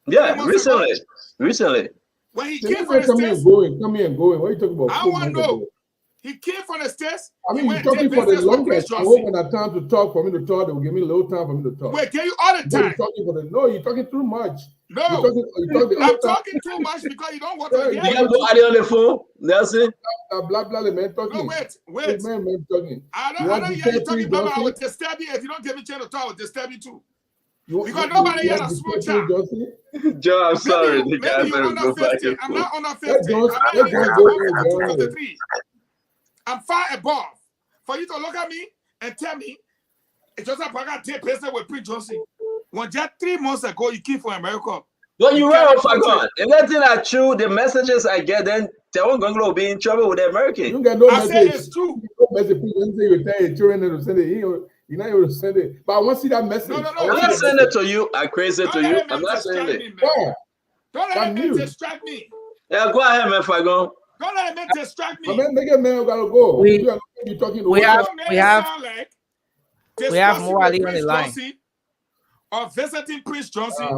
Yeah, recently. Recently. When he They came never from the come here States, and going, come here and going. What are you talking about? I 4 want to months know. ago? He came from the States. I mean, he you're went to talking for the business with Prince longest. I Johnson. won't have time to talk for me to talk. They will give me a little time for me to talk. Wait, can you all the You're time? talking for the no, you're talking too much. No, you're talking the I'm other time. talking too much because you don't want to Yeah, hear You got Ali on the phone, Nelson. Blah blah the man talking. No, wait. This man talking. I You don't want hear you to talking Prince about I Johnson? will disturb you. If you don't give me a chance to talk, I will disturb you too. Because You nobody here want is to small Prince child. Johnson? Joe, I'm sorry. The Maybe guys you're are under go back 50. and I'm forth. not under 50. Let I'm Jones not let even Jones 51, go there, 52, Jones. 53. I'm far above. For you to look at me and tell me, it's just like I got to take business with Prince Johnson. When just 3 months ago, you came from America. Well, you came were to the country. forgot. If that's not true, the messages I get, then Tiawan Gonglo will be in trouble with the American. You get no I say message. it's true. No message. People don't say you tell your children to send it. You're not able to send it. But I want to see that message. No, I'm not saying it to you. I crazy it to you. I'm not saying distract it. me, man. Yeah. Don't let him distract me. Yeah, go ahead, man, Fagon. Don't let him distract me. But make a man gotta go. We- You talking to we have- Don't we make it have- sound like we have discussing Mo with Ali on Prince the line. Johnson or visiting Prince Johnson.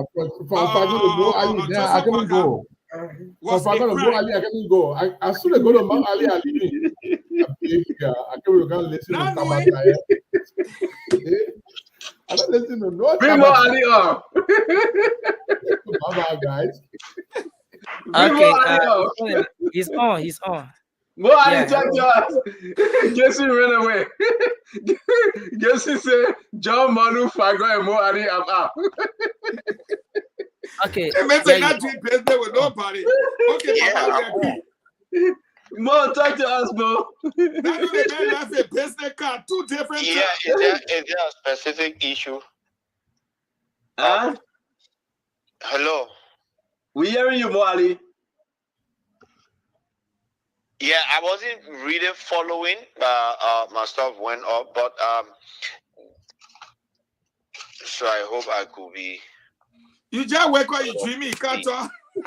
From Fagon to Mo Ali, then I can't go. From Was a Fagon to Mo crime. Ali, I can't go. As soon as I go to Mo Ali, I leave. I can't go listen to Tabata. I don't listen to no Bring Mo Ali up. Bye, guys. Bring Mo Ali up. He's on. He's on. Mo Ali, Yeah. talk to us. Jesse ran away. Jesse said, John Manu, Fagon, and Mo Ali, I'm out. Okay. It means they're not doing business with nobody. Okay, Papa, we agree. Mo, talk to us, Mo. That do the man have a business card, two different Yeah, times. is there a specific issue? Huh? Hello. We hearing you, Mo Ali. Yeah, I wasn't really following. My stuff went up, but so I hope I could be. You just wake up, you dream, you can't talk. You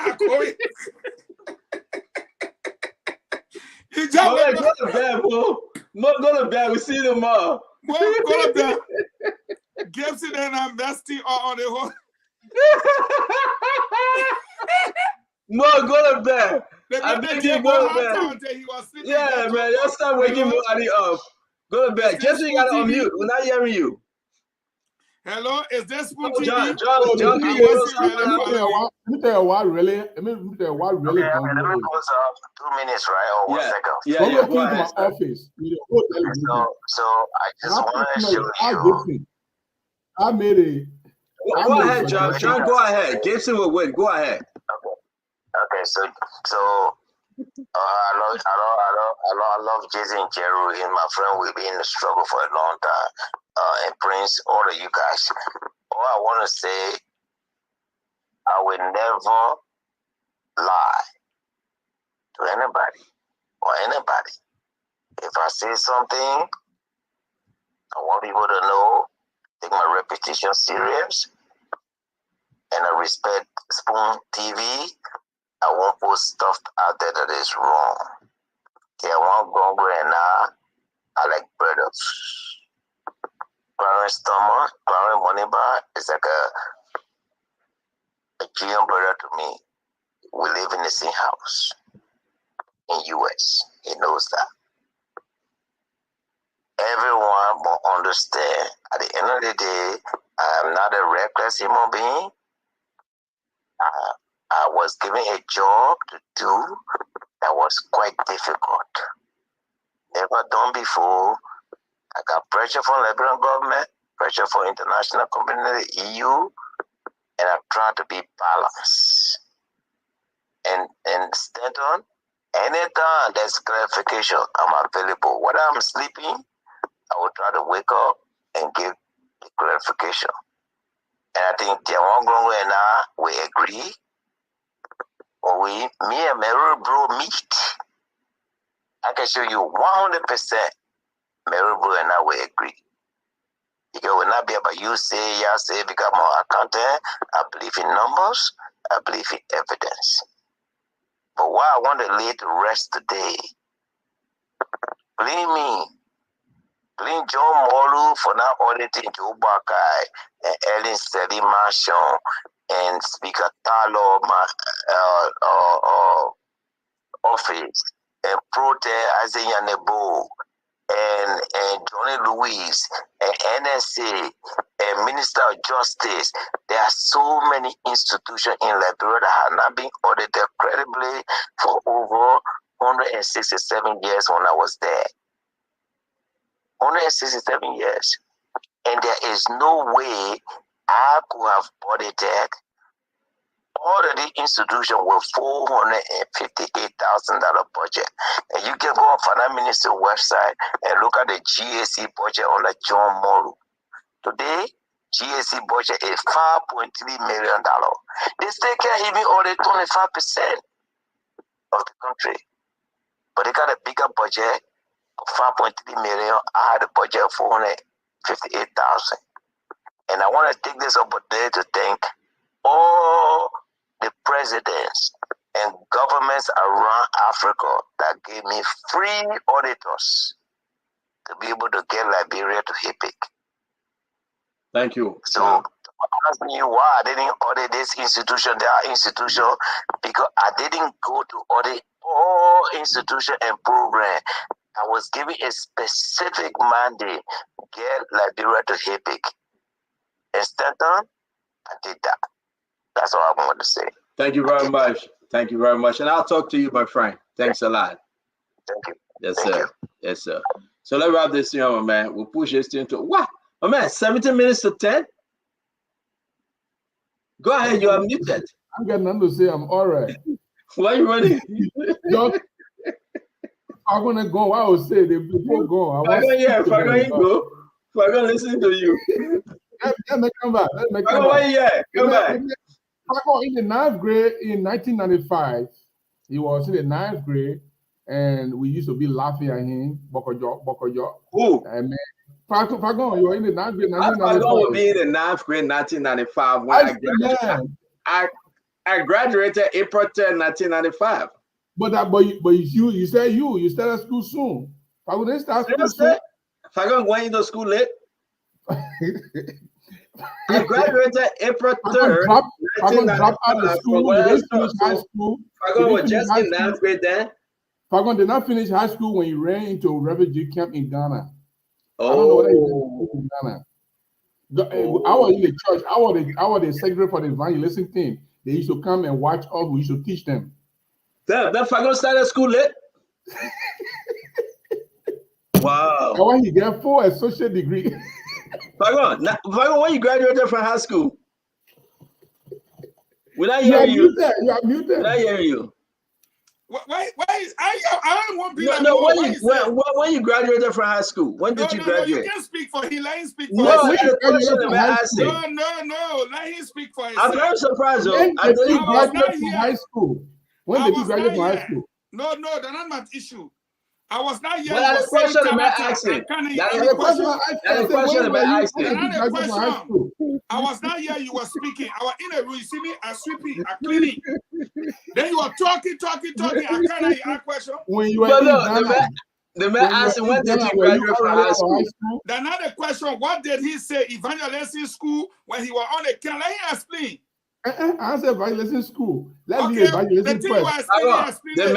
just Mo, wake go up. to bed, Mo. Mo, go to bed. We see you tomorrow. Go to bed. Gibson and I'm nasty on the whole. Mo, go to bed. The I man beg gave you, go one to hard bed. time until he was sleeping. Yeah, man. Y'all start waking Mo Ali up. Go to bed. Jesse, you gotta unmute. We're not hearing you. Hello, is this Spoon Oh, TV? John, I wasn't really following. Let me tell you what really. Let me tell you what really. Okay, let me pause 2 minutes, right? Or 1 second. Yeah, came to my office with a whole television. So I just want to show you. I made a. Go ahead, John. John, go ahead. Gibson will win. Go ahead. Okay, so I love Jason and Jerry. He's my friend. We've been in the struggle for a long time. And Prince, all of you guys. All I want to say, I will never lie to anybody or anybody. If I say something, I want people to know, take my reputation serious, and I respect Spoon TV. I won't put stuff out there that is wrong. Okay, I want Gonglo and I like brothers. Clarence Thomas, Clarence Moniba is like a GM brother to me. We live in the same house in US. He knows that. Everyone will understand at the end of the day, I am not a reckless human being. I was given a job to do that was quite difficult. Never done before. I got pressure from Liberian government, pressure from international community, EU, and I've tried to be balanced. And Stanton, anytime there's clarification, I'm available. When I'm sleeping, I will try to wake up and give the clarification. And I think Diamongongo and I, we agree. When me and Mary Bro meet, I can show you 100% Mary Bro and I will agree. Because it will not be about you say, y'all say, become more accountant. I believe in numbers. I believe in evidence. But why I want to lay to rest today, blame me. Blame John Molu for not auditing Joe Bakai and Ellen Sedi Marshall and Speaker Talo office and Prote Isaiah Nebo and Johnny Louise and NSA and Minister of Justice. There are so many institutions in Liberia that have not been audited credibly for over 167 years when I was there. 167 years. And there is no way I could have audited all of the institutions with $458,000 budget. And you can go on Finance Minister website and look at the GAC budget on the John Molu. Today, GAC budget is $5.3 million. They still can't even audit 25% of the country. But they got a bigger budget of 5.3 million. I had a budget of 458,000. And I want to take this opportunity to thank all the presidents and governments around Africa that gave me free auditors to be able to get Liberia to HIPIC. Thank you. So ask me why I didn't audit this institution, that institution, because I didn't go to audit all institutions and programs. I was given a specific mandate, get Liberia to HIPIC. And Stanton, I did that. That's all I want to say. Thank you very much. Thank you very much. And I'll talk to you, my friend. Thanks a lot. Thank you. Yes, sir. Yes, sir. So let's wrap this here, my man. We'll push this into what? My man, 17 minutes to 10. Go ahead, you are muted. I'm getting them to say I'm all right. Why are you running? I'm gonna go. I will say the people go. If I go, I'm gonna listen to you. Let me come back. Let me come back. Come back. In the 9th grade in 1995, he was in the 9th grade, and we used to be laughing at him. Bokojo. Who? And Fagon, you were in the 9th grade. Fagon will be in the 9th grade, 1995. When I graduated. I graduated April 10, 1995. But you said you started school soon. Fagon didn't start school soon. Fagon went into school late. I graduated April 3rd. Fagon dropped out of school. He didn't finish high school. Fagon was just in 9th grade then. Fagon did not finish high school when he ran into a refugee camp in Ghana. Oh. I don't know what he did in Ghana. I was in the church. I was the secretary for the evangelism team. They used to come and watch us. We used to teach them. Then Fagon started school late. Wow. And when he got 4 associate degree. Fagon, when you graduated from high school, when I hear you, you are muted. When I hear you. Why is I don't want to be when you graduated from high school, when did you graduate? No, you can't speak for him. Let him speak for himself. No, let him speak for himself. I'm very surprised though. When did you graduate from high school? When did you graduate from high school? No, that's not my issue. I was not here. Well, that's the question I'm asking. That's the question I'm asking. I was not here. You were speaking. I was in a room. You see me? I'm sweeping. I'm cleaning. Then you were talking. I can't hear a question. When you were the man asked him, when did you graduate from high school? Another question. What did he say? Evangelism school when he was on the camp. Let him explain. I said evangelism school. Let's Okay, do evangelism the thing you first. are explaining,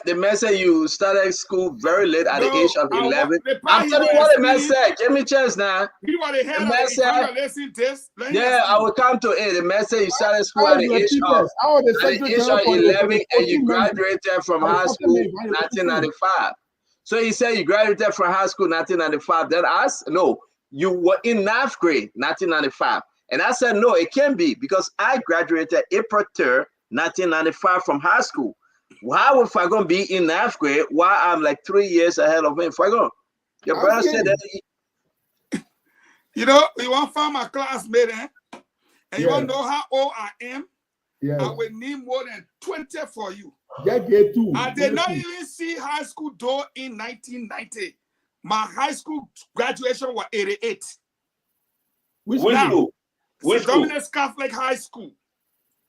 The man said you started school very late at the No, age of I want 11. the I'm part he telling you was what the man explaining. said. Give me a chance now. he was the head The of man the said, evangelism test. Let him yeah, I explain. will come to it. The man said you started school I at was the the age of teachers. I was the secretary general for 11 the and you 14 members. graduated from I was high talking school about evangelism. 1995. So he said you graduated from high school 1995. Then I asked, no, you were in 9th grade 1995. And I said, no, it can't be because I graduated April 3rd, 1995 from high school. How if I gonna be in 9th grade while I'm like 3 years ahead of him? If I go, your brother said that. You know, you want to find my classmate, and you want to Yes. know how old I am? Yes. I will need more than 20 for you. Get two. I did not Get two. even see high school door in 1990. My high school graduation was 88. Which Now, school? St. Dominic's Catholic High School,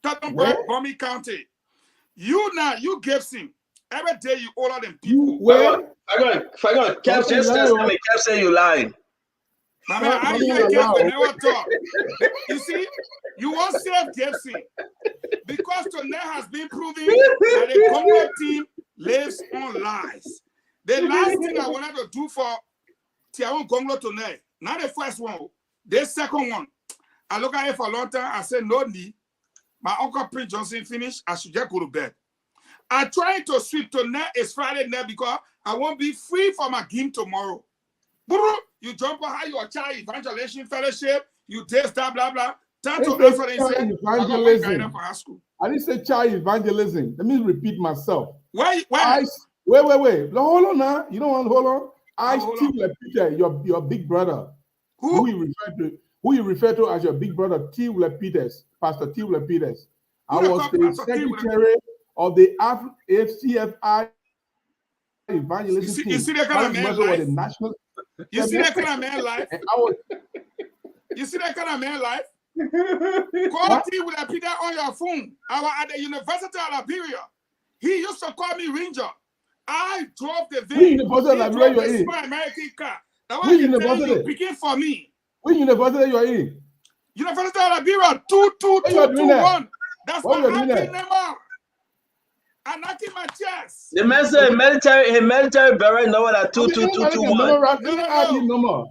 Tottenburg, Bombay County. You now, you Gibson. Every day you older than people. If I go, Kev just test me. Kev say you lying. I mean, I hear Gibson never talk. You see, you won't save Gibson because tonight has been proven that the Congo team lives on lies. The last thing I wanted to do for Tiawan Congo tonight, not the first one, the second one. I look at it for a long time. I said, no need. My uncle Prince Johnson finished. I should just go to bed. I tried to sweep tonight. It's Friday night because I won't be free for my game tomorrow. You jump on how you are child evangelization fellowship. You taste that blah blah. Time to answer and say, Evangelism. for high school. I didn't say child evangelism. Let me repeat myself. Why? Wait. No, hold on now. You don't want to hold on. Steve Peter, your big brother. Who you refer to as your big brother, T. Peters, Pastor T. Peters. I was the secretary of the FCFI evangelism team. You see that kind of man life? National. You see that kind of man life? You see that kind of man life? Call T. Peter on your phone. I was at the University of Liberia. He used to call me Ranger. I drove the van. He drove the small American car. That was the picking for me. Which university you are in? University of Liberia 22221. That's my ID number. I'm knocking my chest. The man said military burial number that 22221. No.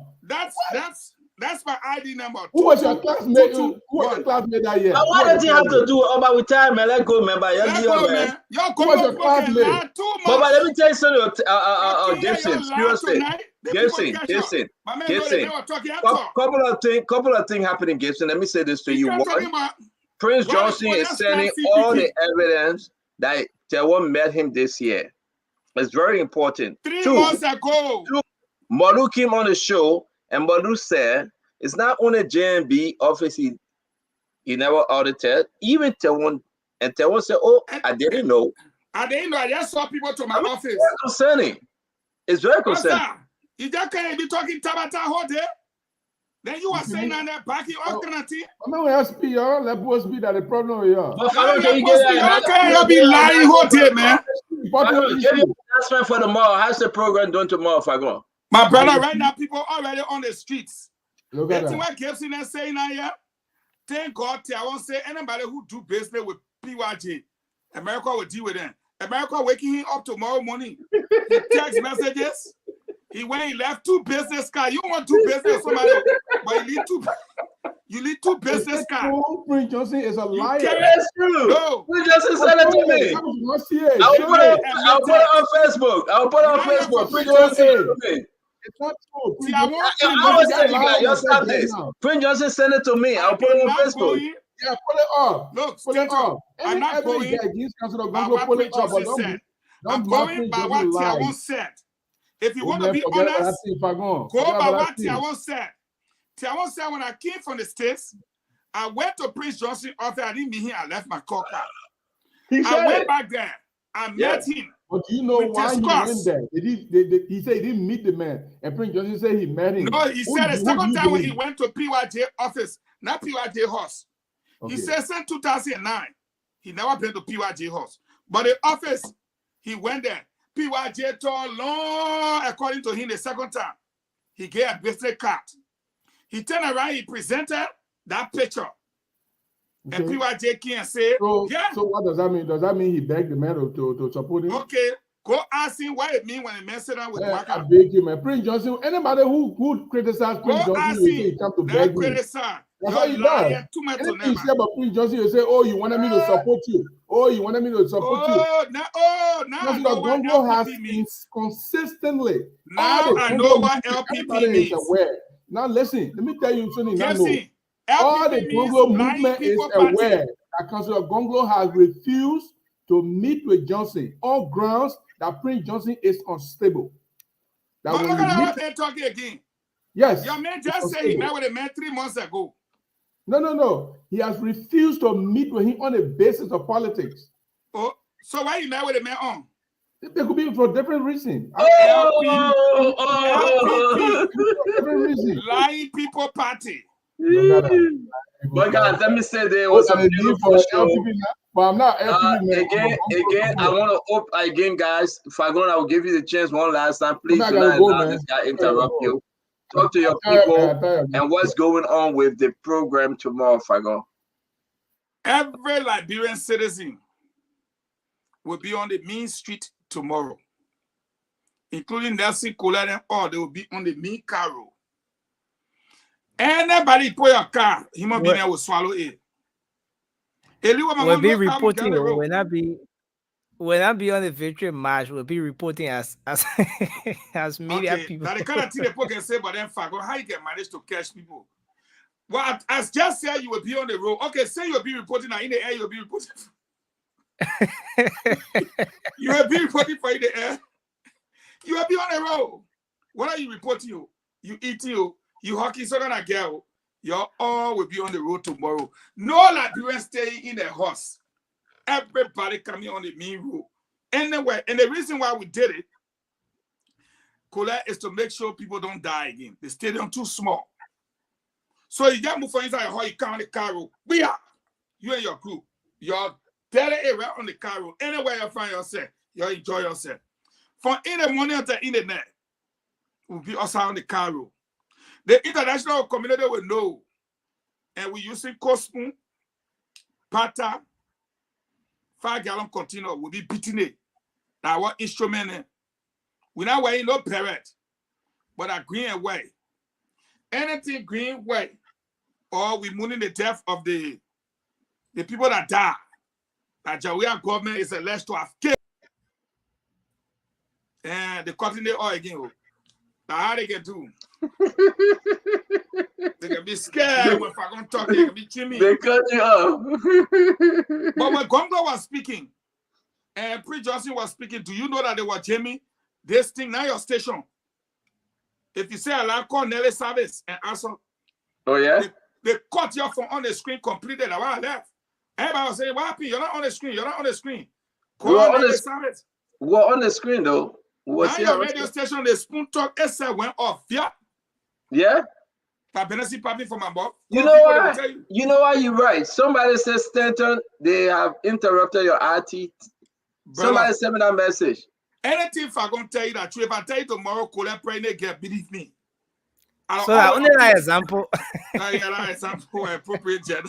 That's my ID number. Who was your classmate? Who was your classmate that year? What does he have to do about retirement? Let go, man. Let go, man. Who was your classmate? But let me tell you something, Gibson. Seriously. Gibson. Couple of things happening, Gibson. Let me say this to you. One, Prince Johnson is sending all the evidence that Tewan met him this year. It's very important. 3 months ago. Madu came on the show and Madu said it's not only JMB office he never audited, even Tewan, and Tewan said, oh, I didn't know. I didn't know. I just saw people to my office. It's concerning. It's very concerning. You just can't be talking Tabata all day. Then you are saying that back in alternative. I'm going to SP, y'all. Let us be that the problem here. You be lying all day, man. That's for tomorrow. How's the program doing tomorrow, Fagon? My brother, right now, people already on the streets. Look at that. What Gibson is saying now, yeah? Thank God, I won't say anybody who do business with PYJ, America will deal with them. America waking him up tomorrow morning. He text messages. He went, he left 2 business cards. You want 2 business with somebody, but you need 2 business cards. Prince Johnson is a liar. That's true. No. Prince Johnson sent it to me. I'll put it on Facebook. Prince Johnson sent it to me. It's not true. I was telling you guys, your stop this. Prince Johnson sent it to me. I'll put it on Facebook. Yeah, pull it up. Look, pull it up. I'm not going by what Prince Johnson said. I'm going by what Tiawan said. If you want to be honest, go by what Tiawan said. Tiawan said when I came from the States, I went to Prince Johnson office. I didn't meet him. I left my car. I went back there. I met him. But do you know why he went there? He said he didn't meet the man. And Prince Johnson said he met him. No, he said the second time when he went to PYJ office, not PYJ house. Okay. He said since 2009, he never been to PYJ house. But the office, he went there. PYJ told long, according to him, the second time. He gave a business card. He turned around, he presented that picture. And PYJ can't say, so, yeah. So what does that mean? Does that mean he begged the man to support him? Okay, go ask him what it means when the man sit down with I beg you, man. Prince Johnson, anybody who criticizes Prince Johnson will say he come to beg me. That's what he does. Anything you say about Prince Johnson, you say, oh, you wanted me to support you. Oh, you wanted me to support you. Now because Gongo has consistently. Now I know what LPP means. Aware. Now listen, let me tell you something. All the Gongo movement is aware that Councillor Gongo has refused to meet with Johnson on grounds that Prince Johnson is unstable. But look at what talking again. Yes. Your man just said he met with a man 3 months ago. No. He has refused to meet with him on the basis of politics. Oh, so why you met with a man on? It could be for different reasons. Different reason. Lying people party. But guys, let me say there was a beautiful show. But I'm not again, I want to hope again, guys. If I go, I will give you the chance one last time. Please do not allow this guy interrupt you. Talk to your people and what's going on with the program tomorrow, Fagon. Every Liberian citizen will be on the main street tomorrow, including Nelson Kola and all. They will be on the main car road. Anybody put your car, human being will swallow it. We'll be reporting. When I be on the victory march, we'll be reporting as media people. Now the kind of thing people can say, but then how you can manage to catch people? Well, as just said, you will be on the road. Okay, say you'll be reporting now in the air. You'll be reporting. You will be reporting for in the air. You will be on the road. What are you reporting? You eating? You hockey soccer and girl. You all will be on the road tomorrow. No Liberian staying in the horse. Everybody coming on the main road. Anyway, and the reason why we did it, Colette, is to make sure people don't die again. The stadium too small. So you just move for inside your hall, you come on the car road. We are. You and your crew. You're dead area on the car road. Anywhere you find yourself, you enjoy yourself. From in the morning until in the night, we'll be also on the car road. The international community will know. And we're using Cosmo, Pata, 5-gallon container. We'll be beating it. Now, what instrument? We're not wearing no parrot, but a green and white. Anything green, white, or we're moving the death of the people that die. That Jawea government is alleged to have killed. And they cutting the oil again. Now, how they can do? They can be scared when I don't talk, they can be chimney. They cut you off. But when Gongo was speaking and Prince Johnson was speaking, do you know that they were jamming this thing now your station? If you say I call Nelly Service and answer, oh yeah, they cut your phone on the screen completely. While I left, everybody was saying, "What happened? You're not on the screen. You're not on the screen." We're on the screen though. Now your radio station, the Spoon Talk SL went off. Yeah. Yeah. For my boss. You know why? You know why you're right. Somebody says Stanton, they have interrupted your RT. Somebody sent me that message. Anything if I'm going to tell you that, if I tell you tomorrow, Colette Prayne get, believe me. So that only an example. That example appropriate gender.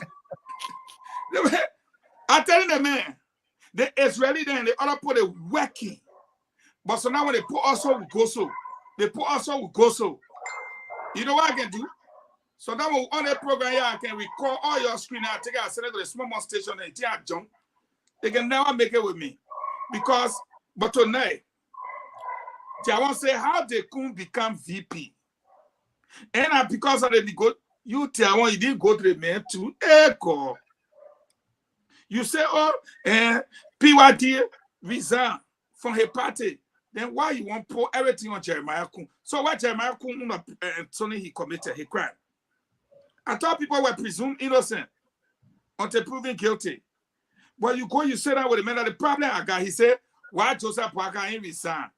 I'm telling the man, the Israeli then the other put a working. But so now when they put also with Goso, they put also with Goso. You know what I can do? So now on the program here, I can record all your screen. I take it, I send it to the small station and I jump. They can never make it with me. Because, but tonight, I want to say how they could become VP. And because of the you tell you didn't go to the man to echo. You say, oh, PYD resign from her party. Then why you want to pour everything on Jeremiah Kun? So why Jeremiah Kun Tony he committed a crime? I thought people were presumed innocent until proven guilty. But you go, you sit down with the man that the problem I got. He said, why Joseph Parker ain't resign?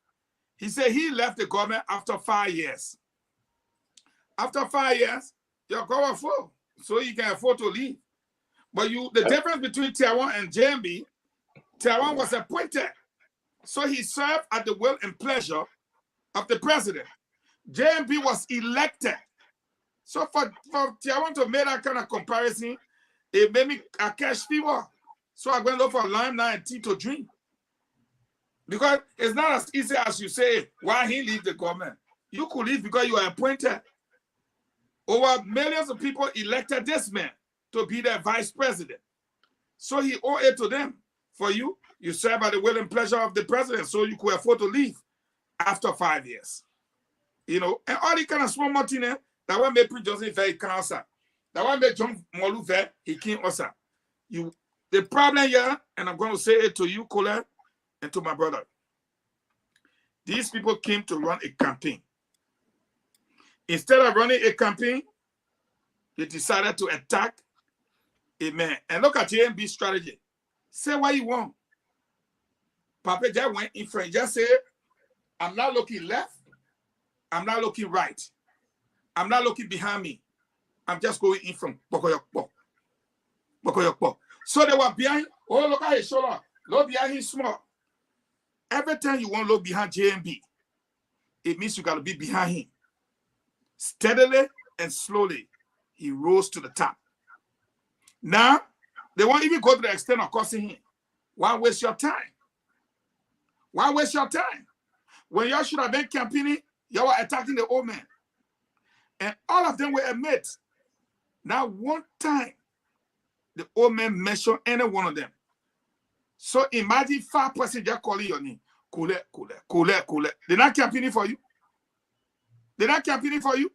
He said he left the government after 5 years. After 5 years, you're going full. So you can afford to leave. But the difference between Tiawan and JMB, Tiawan was appointed. So he served at the will and pleasure of the president. JMB was elected. So for Tiawan to make that kind of comparison, It made me a cash fever. So I went look for lime now and tea to drink. Because it's not as easy as you say, why he leave the government. You could leave because you are appointed. Over millions of people elected this man to be their vice president. So he owed it to them. For you, you serve by the will and pleasure of the president, so you could afford to leave after 5 years. You know, and all the kind of small money that one make Prince Joseph very cancer. That one make John Molu very, he can't also. The problem here, and I'm going to say it to you, Colette, and to my brother. These people came to run a campaign. Instead of running a campaign, they decided to attack a man. And look at JMB strategy. Say what you want. Papa just went in front. Just say, I'm not looking left. I'm not looking right. I'm not looking behind me. I'm just going in front. So they were behind. Oh, look at his shoulder. Look behind him small. Every time you want to look behind JMB, it means you got to be behind him. Steadily and slowly, he rose to the top. Now, they won't even go to the extent of cursing him. Why waste your time? Why waste your time? When y'all should have been campaigning, y'all were attacking the old man. And all of them will admit, not one time the old man mentioned any one of them. So imagine 5% just calling your name. Cool. They're not campaigning for you. They're not campaigning for you.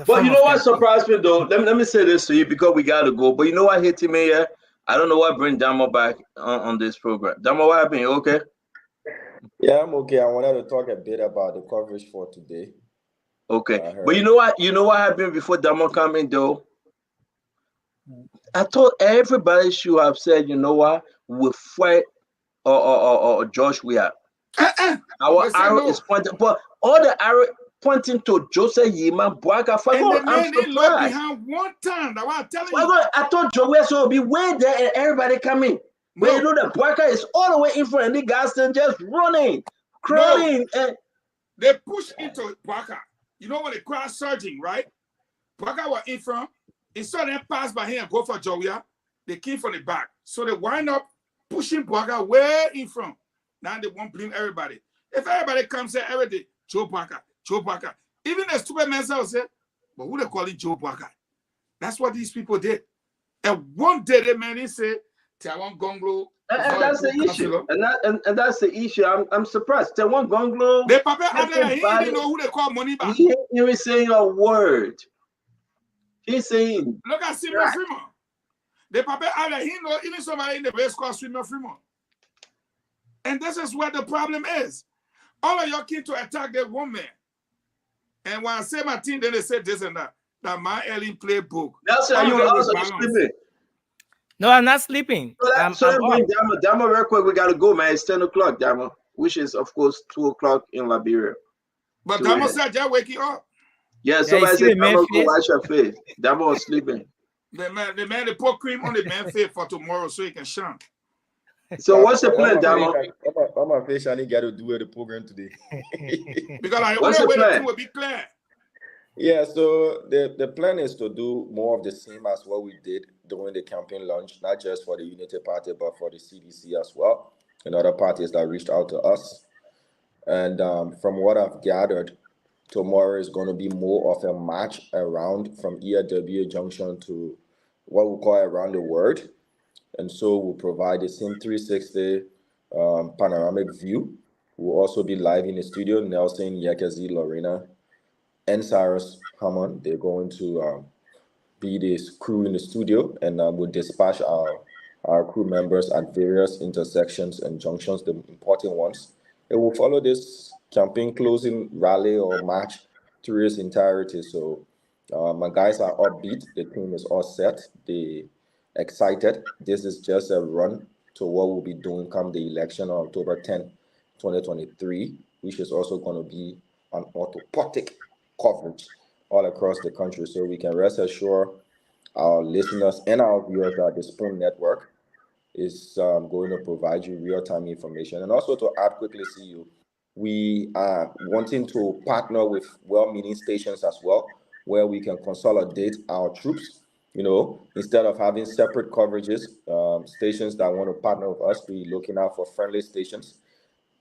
But you know what surprised me though? Let me say this to you because we gotta go. But you know what hit me here? I don't know what bring Damo back on this program. Damo, what happened? You okay? Yeah, I'm okay. I wanted to talk a bit about the coverage for today. Okay. But you know what? You know what happened before Damo came in though? I thought everybody should have said, you know what, we'll fight or Josh we are. Our arrow is pointing, but all the arrow pointing to Joseph Yima Boaka. And the man didn't look behind one time. That's what I'm telling you. I thought Joe will be way there and everybody coming. But you know that Boaka is all the way in front and the guys just running, crawling. No. And they pushed into Boaka. You know when the crowd surging, right? Boaka was in front. Instead of them pass by him and go for Jowia, they came from the back. So they wind up pushing Boaka way in front. Now they won't blame everybody. If everybody comes here every day, Joe Boaka. Even the stupid men will say, but who they calling Joe Boaka? That's what these people did. And one day the man say, Tawan Gonglo. And that's the issue. And that's the issue. I'm surprised. Tawan Gonglo. The papa he didn't know who they call money back. He ain't even saying a word. He's saying, look at Simon Freeman. The papa he know even somebody in the race called Simon Freeman. And this is where the problem is. All of y'all came to attack that one man. And when I say my team, then they say this and that. That my Ellen playbook. That's why you also sleeping. No, I'm not sleeping. So Damo, real quick, we gotta go, man. It's 10 o'clock, Damo, which is of course 2 o'clock in Liberia. But Damo said just wake you up. Yeah, somebody said Damo go wash your face. Damo was sleeping. The man, they put cream on the man's face for tomorrow so he can shine. So what's the plan, Damo? I'm a fish and he got to do the program today. Because I want to be clear. Yeah, so the plan is to do more of the same as what we did during the campaign launch, not just for the Unity Party, but for the CDC as well, and other parties that reached out to us. And from what I've gathered, tomorrow is going to be more of a march around from ERW Junction to what we call around the world. And so we'll provide the same 360 panoramic view. We'll also be live in the studio. Nelson, Yakazi, Lorena, and Cyrus Hammond. They're going to be this crew in the studio, and we'll dispatch our crew members at various intersections and junctions, the important ones. It will follow this campaign closing rally or march through its entirety. So my guys are upbeat. The team is all set. They excited. This is just a run to what we'll be doing come the election on October 10, 2023, which is also going to be an autopotic coverage all across the country. So we can rest assured our listeners and our viewers that the Spoon Network is going to provide you real-time information. And also to add quickly, CEO, we are wanting to partner with well-meaning stations as well, where we can consolidate our troops Instead of having separate coverages, stations that want to partner with us, we're looking out for friendly stations.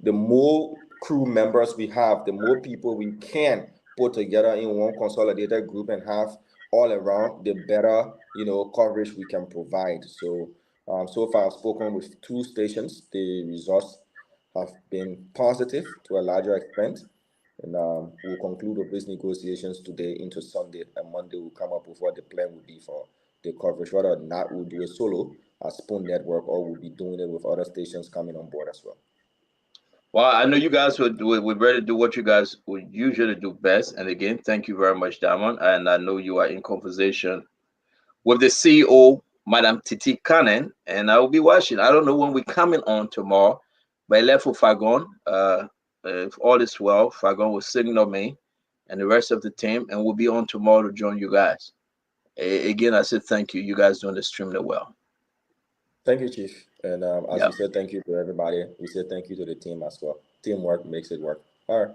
The more crew members we have, the more people we can put together in one consolidated group and have all around, the better, coverage we can provide. So, so far I've spoken with 2 stations. The results have been positive to a larger extent. And we'll conclude with these negotiations today into Sunday, and Monday we'll come up with what the plan would be for the coverage. Whether or not we'll do it solo as Spoon Network, or we'll be doing it with other stations coming on board as well. Well, I know you guys would ready to do what you guys would usually do best. And again, thank you very much, Diamond. And I know you are in conversation with the CEO, Madam Titi Cannon, and I will be watching. I don't know when we're coming on tomorrow, but I left for Fagon. If all is well, Fagon will signal me and the rest of the team, and we'll be on tomorrow to join you guys. Again, I said thank you. You guys doing extremely well. Thank you, Chief. And as you said, thank you to everybody. We said thank you to the team as well. Teamwork makes it work. All right.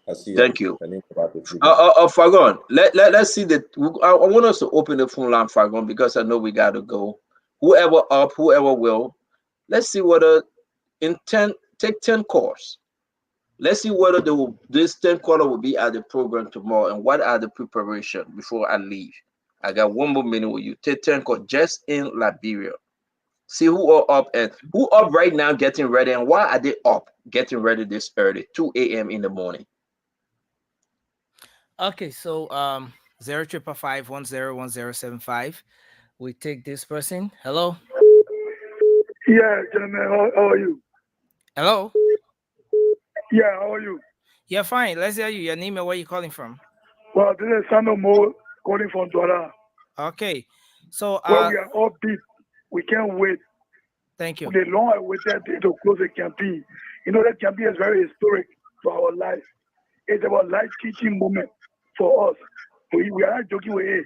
I'll see you. Thank you. Fagon, let's see that. I want us to open the phone line, Fagon, because I know we got to go. Whoever up, whoever will. Let's see whether take 10 calls. Let's see whether this 10 caller will be at the program tomorrow, and what are the preparation before I leave. I got 1 more minute with you. Take 10 calls just in Liberia. See who are up and who up right now getting ready, and why are they up getting ready this early, 2 a.m. in the morning? Okay, so 0555-101075. We take this person. Hello. Yeah, gentlemen, how are you? Hello. Yeah, how are you? Yeah, fine. Let's hear you. Your name and where you calling from? Well, this is Sandro Mo calling from Douala. Okay, so well, we are all beat. We can't wait. Thank you. The long awaited day to close the campaign. The campaign is very historic for our life. It's about life-teaching moment for us. We are not joking with it.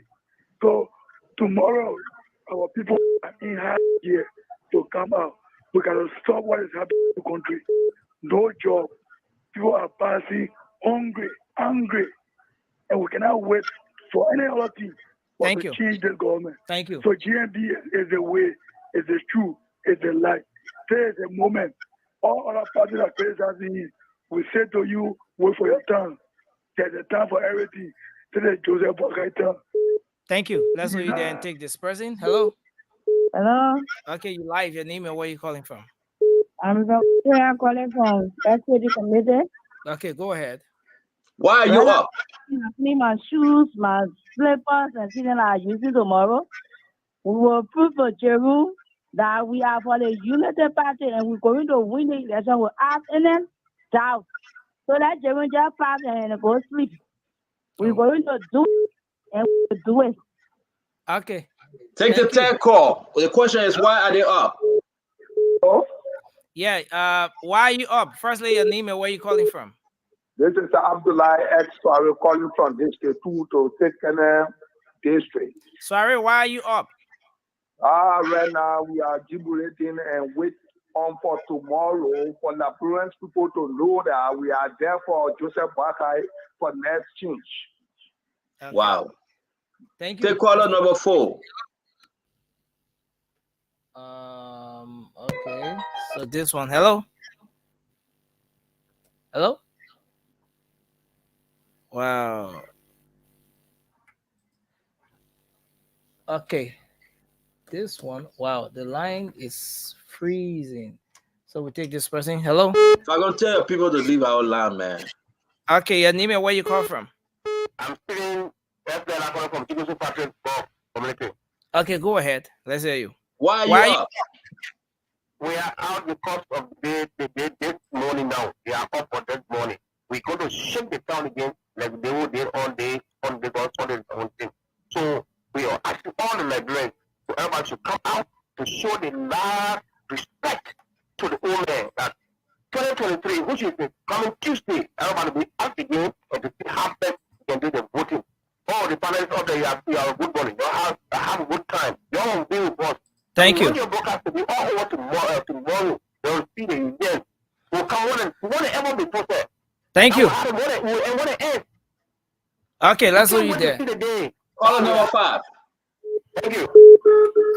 So tomorrow, our people are in high gear to come out. We got to stop what is happening in the country. No job. People are passing hungry, angry, and we cannot wait for any other thing to change the government. Thank you. So GMB is the way, is the truth, is the light. There is a moment. All other parties are criticizing. We say to you, wait for your turn. There's a time for everything. This is Joseph Bokaita. Thank you. Let's go you there and take this person. Hello. Hello. Okay, you live. Your name and where you calling from? I'm calling from Equity Committee. Okay, go ahead. Why are you up? Me, my shoes, my slippers, and things I using tomorrow. We will prove for Jeru that we are for the Unity Party and we're going to win the election with us in it, doubt. So that Jeru just pass and go sleep. We're going to do it and we'll do it. Okay. Take the 10 call. The question is, why are they up? Yeah, why are you up? Firstly, your name and where you calling from? This is Abdullah X. Sorry, calling from District 2 to Tekene District. Sorry, why are you up? Right now we are jubilating and wait on for tomorrow for Liberians people to know that we are there for Joseph Boakai for next change. Okay. Wow. Thank you. Take caller number 4. Okay. So this one. Hello. Hello. Wow. Okay. This one. Wow. The line is freezing. So we take this person. Hello. If I'm gonna tell people to leave our line, man. Okay. Your name and where you call from? I'm speaking from Chigosu Patrick Community. Okay. Go ahead. Let's hear you. Why are you up? We are out because of this morning now. We are up for this morning. We're going to shake the town again like they were there on the own thing. So we are asking all the Liberians for everybody to come out to show the love, respect to the old man that 2023, which is the coming Tuesday, everybody will be out again and to have them can do the voting. All the panelists out there, you have a good morning. You have a good time. You all will be with us. Thank you. When your broadcast will be all over tomorrow, they will see the event. We'll come on and whatever be posted. Thank you. End. Okay, let's leave you there. Caller number 5. Thank you.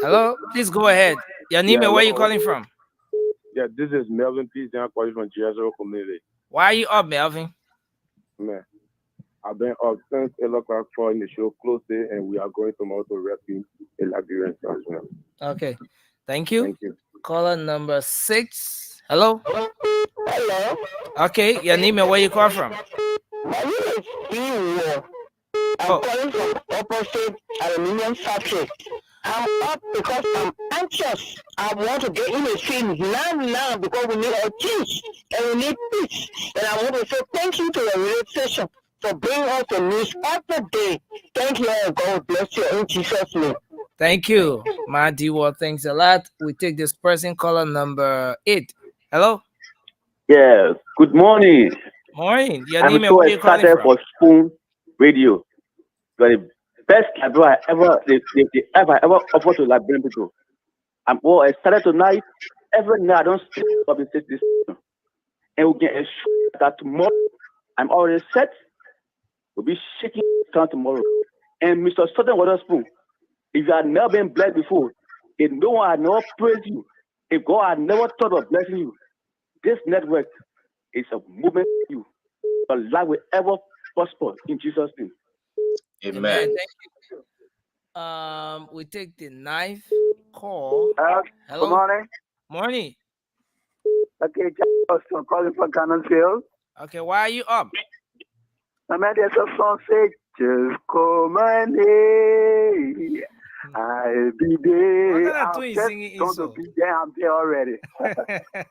Hello, please go ahead. Your name and where you calling from? Yeah, this is Melvin Peace. I'm calling from Jezreel community. Why are you up, Melvin? Man, I've been up since 8 o'clock following the show closely, and we are going tomorrow to rescue a Liberian as well. Okay, thank you. Thank you. Caller number 6. Hello. Hello. Okay, your name and where you call from? My name is Steve. I'm calling from opposite aluminium factory. I'm up because I'm anxious. I want to get in the street now because we need our peace and we need peace. And I want to say thank you to the radio station for bringing us the news every day. Thank you and God bless you in Jesus' name. Thank you, my D-Wall. Thanks a lot. We take this person, caller number 8. Hello. Yes. Good morning. Morning. Your I'm name and so where you calling excited from? for Spoon Radio. You are the best Liberian they ever offered to Liberian people. I'm all excited tonight. Every night I don't sleep up in this, and we can assure that tomorrow I'm already set. We'll be shaking down tomorrow. And Mr. Southern Waterspoon, if you had never been blessed before, if no one had never praised you, if God had never thought of blessing you, this network is a movement for you. Your life will ever prosper in Jesus' name. Amen. Thank you. We take the 9th call. Hello. Hello. Good morning. Morning. Okay, I'm calling from Cannonfield. Okay, why are you up? I mean, there's a song say, just call my name. I'll be there. I'm just going to be there. I'm there already.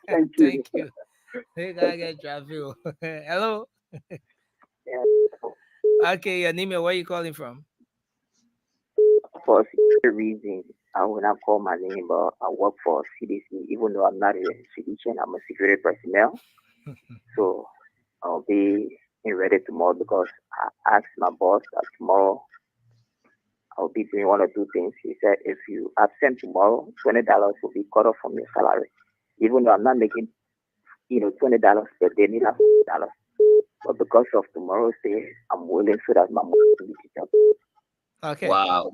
Thank you. Thank you. Hey, gotta get traffic. Hello. Okay, your name and where you calling from? For security reasons, I will not call my name, but I work for CDC. Even though I'm not a civilian, I'm a security personnel. So I'll be ready tomorrow because I asked my boss that tomorrow I'll be doing one or two things. He said, if you absent tomorrow, $20 will be cut off from your salary. Even though I'm not making, $20 per day, need $50. But because of tomorrow's day, I'm willing so that my money will be picked up. Okay. Wow.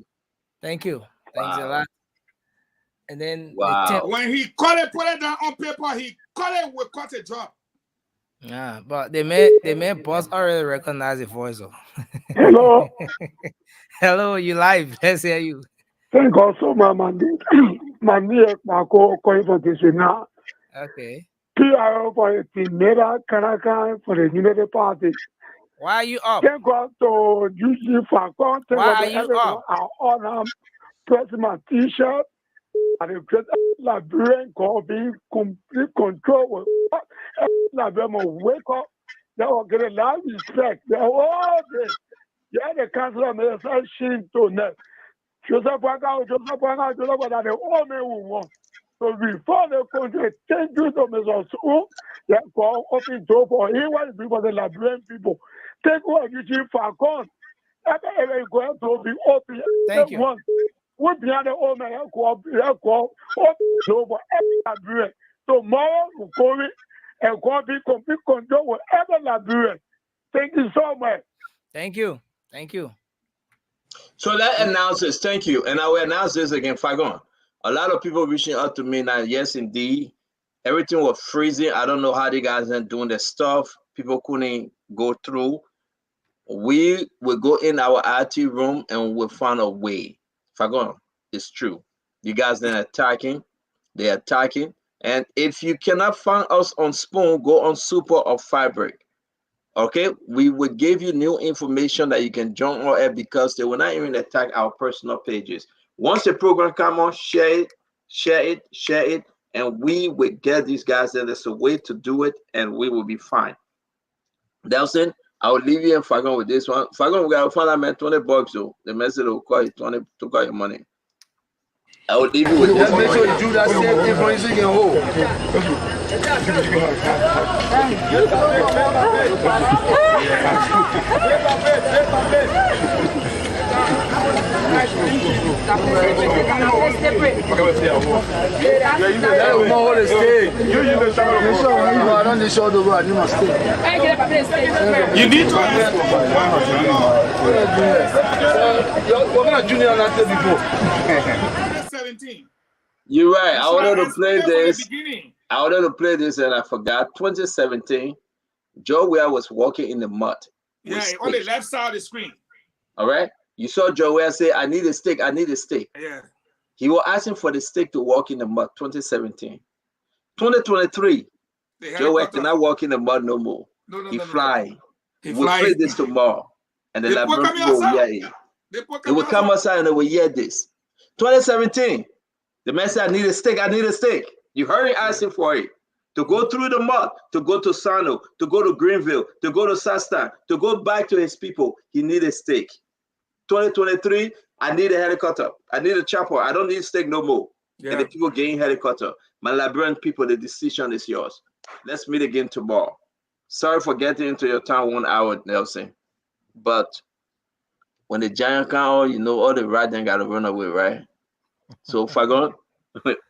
Thank you. Thanks a lot. And then when he put it down on paper, he cut it with cut a job. Yeah, but they may boss already recognize the voice. Hello. Hello, you live. Let's hear you. Thank God so much, my name Marco calling for this now. Okay. PR for the Mera Kanaka for the United Party. Why are you up? Thank God to UG Falcon. Why are you up? I honor pressing my t-shirt and the great Liberian God being complete control. Liberian wake up. They will get a lot of respect. They all day. Yeah, the council may say shame to them. Joseph Wanga, that the old man will want. So before the country, thank you to Mr. School. Yeah, for open door for anyone people, the Liberian people. Take what you do for God. Every going to be open. Thank you. We behind the old man, open door for every Liberian. Tomorrow, we're going and going to be complete control with every Liberian. Thank you so much. Thank you. Thank you. So that announces, thank you. And I will announce this again, Fagon. A lot of people reaching out to me now. Yes, indeed. Everything was freezing. I don't know how the guys are doing their stuff. People couldn't go through. We will go in our IT room and we'll find a way. Fagon, it's true. You guys are attacking. They're attacking. And if you cannot find us on Spoon, go on Super or Fabric. Okay, we will give you new information that you can join our app because they will not even attack our personal pages. Once the program come on, share it, and we will get these guys there. There's a way to do it, and we will be fine. Delson, I will leave you in Fagon with this one. Fagon, we gotta find that man $20, so the message will call you 20 to call your money. I will leave you with this. Just make sure you do that same thing for you so you can hold. You don't show the road, you must stay. You need to ask. We're going to junior not before. 17. You're right. I wanted to play this. I wanted to play this and I forgot. 2017, Joe Weah was walking in the mud. Yeah, on the left side of the screen. All right. You saw Joe Weah say, I need a stick. I need a stick. Yeah. He was asking for the stick to walk in the mud. 2017. 2023, Joe Weah cannot walk in the mud no more. He flying. We'll play this tomorrow. And the Liberian people will hear it. They will come outside and they will hear this. 2017, the man said, I need a stick. I need a stick. You heard him asking for it. To go through the mud, to go to Sano, to go to Greenville, to go to Sastan, to go back to his people. He need a stick. 2023, I need a helicopter. I need a chopper. I don't need a stick no more. Yeah. And the people getting helicopter. My Liberian people, the decision is yours. Let's meet again tomorrow. Sorry for getting into your time 1 hour, Nelson. But when the giant come, you know all the rat then gotta run away, right? So Fagon,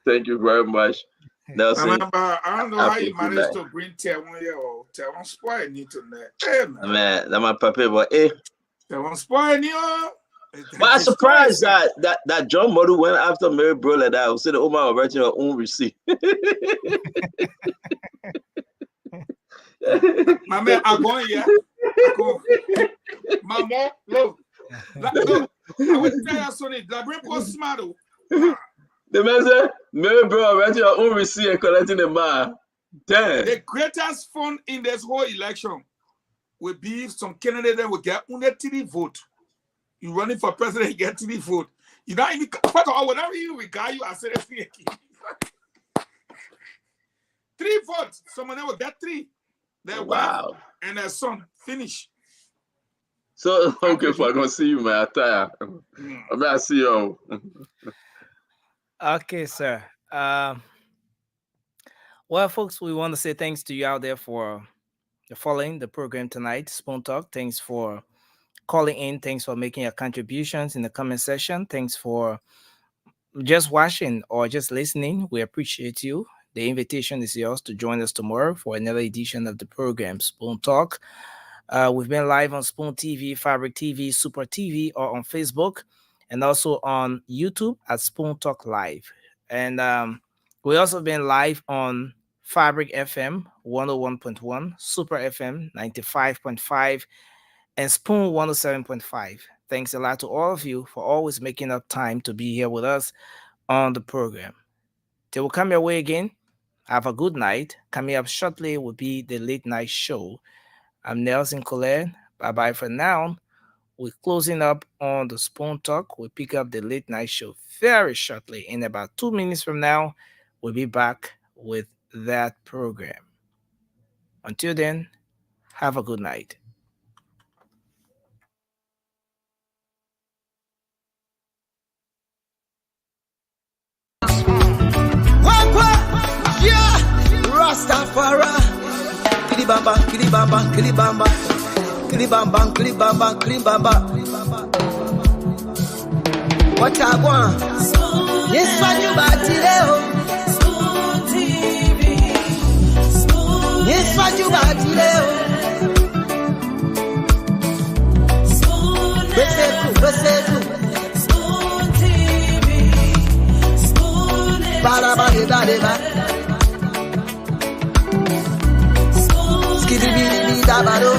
thank you very much. Nelson, I don't know how you managed to bring Taiwan here or Taiwan spoil internet. Hey, man, that's my paper, but Taiwan spoil here. But I'm surprised that John Modu went after Mary Bro like that. I said the Omar writing her own receipt. My man, I'm going here. My man, look. I would tell you something. The brain was smart. The man said, Mary Bro writing her own receipt and collecting the man. Damn. The greatest fun in this whole election will be if some candidate that will get under 3 vote. You running for president, you get 3 vote. You not even whenever you regard you as a 3 votes. Someone else will get 3. Their wife and their son finish. So okay, if I'm gonna see you, man. I'm gonna see you. Okay, sir. Well, folks, we want to say thanks to you out there for following the program tonight. Spoon Talk. Thanks for calling in. Thanks for making your contributions in the comment section. Thanks for just watching or just listening. We appreciate you. The invitation is yours to join us tomorrow for another edition of the program, Spoon Talk. We've been live on Spoon TV, Fabric TV, Super TV, or on Facebook, and also on YouTube at Spoon Talk Live. And we also been live on Fabric FM 101.1, Super FM 95.5, and Spoon 107.5. Thanks a lot to all of you for always making up time to be here with us on the program. Till we come your way again, have a good night. Coming up shortly will be the late night show. I'm Nelson Colette. Bye-bye for now. We're closing up on the Spoon Talk. We'll pick up the late night show very shortly. In about 2 minutes from now, we'll be back with that program. Until then, have a good night. Rastafari, kilibamba, kilibamba, kilibamba, kilibamba, kilibamba, kilibamba. What I want? Yes, what you got today? Spoon TV. Yes, what you got today? Spoon TV. Spoon. Bara bara bara. Skibidi bidi dabado.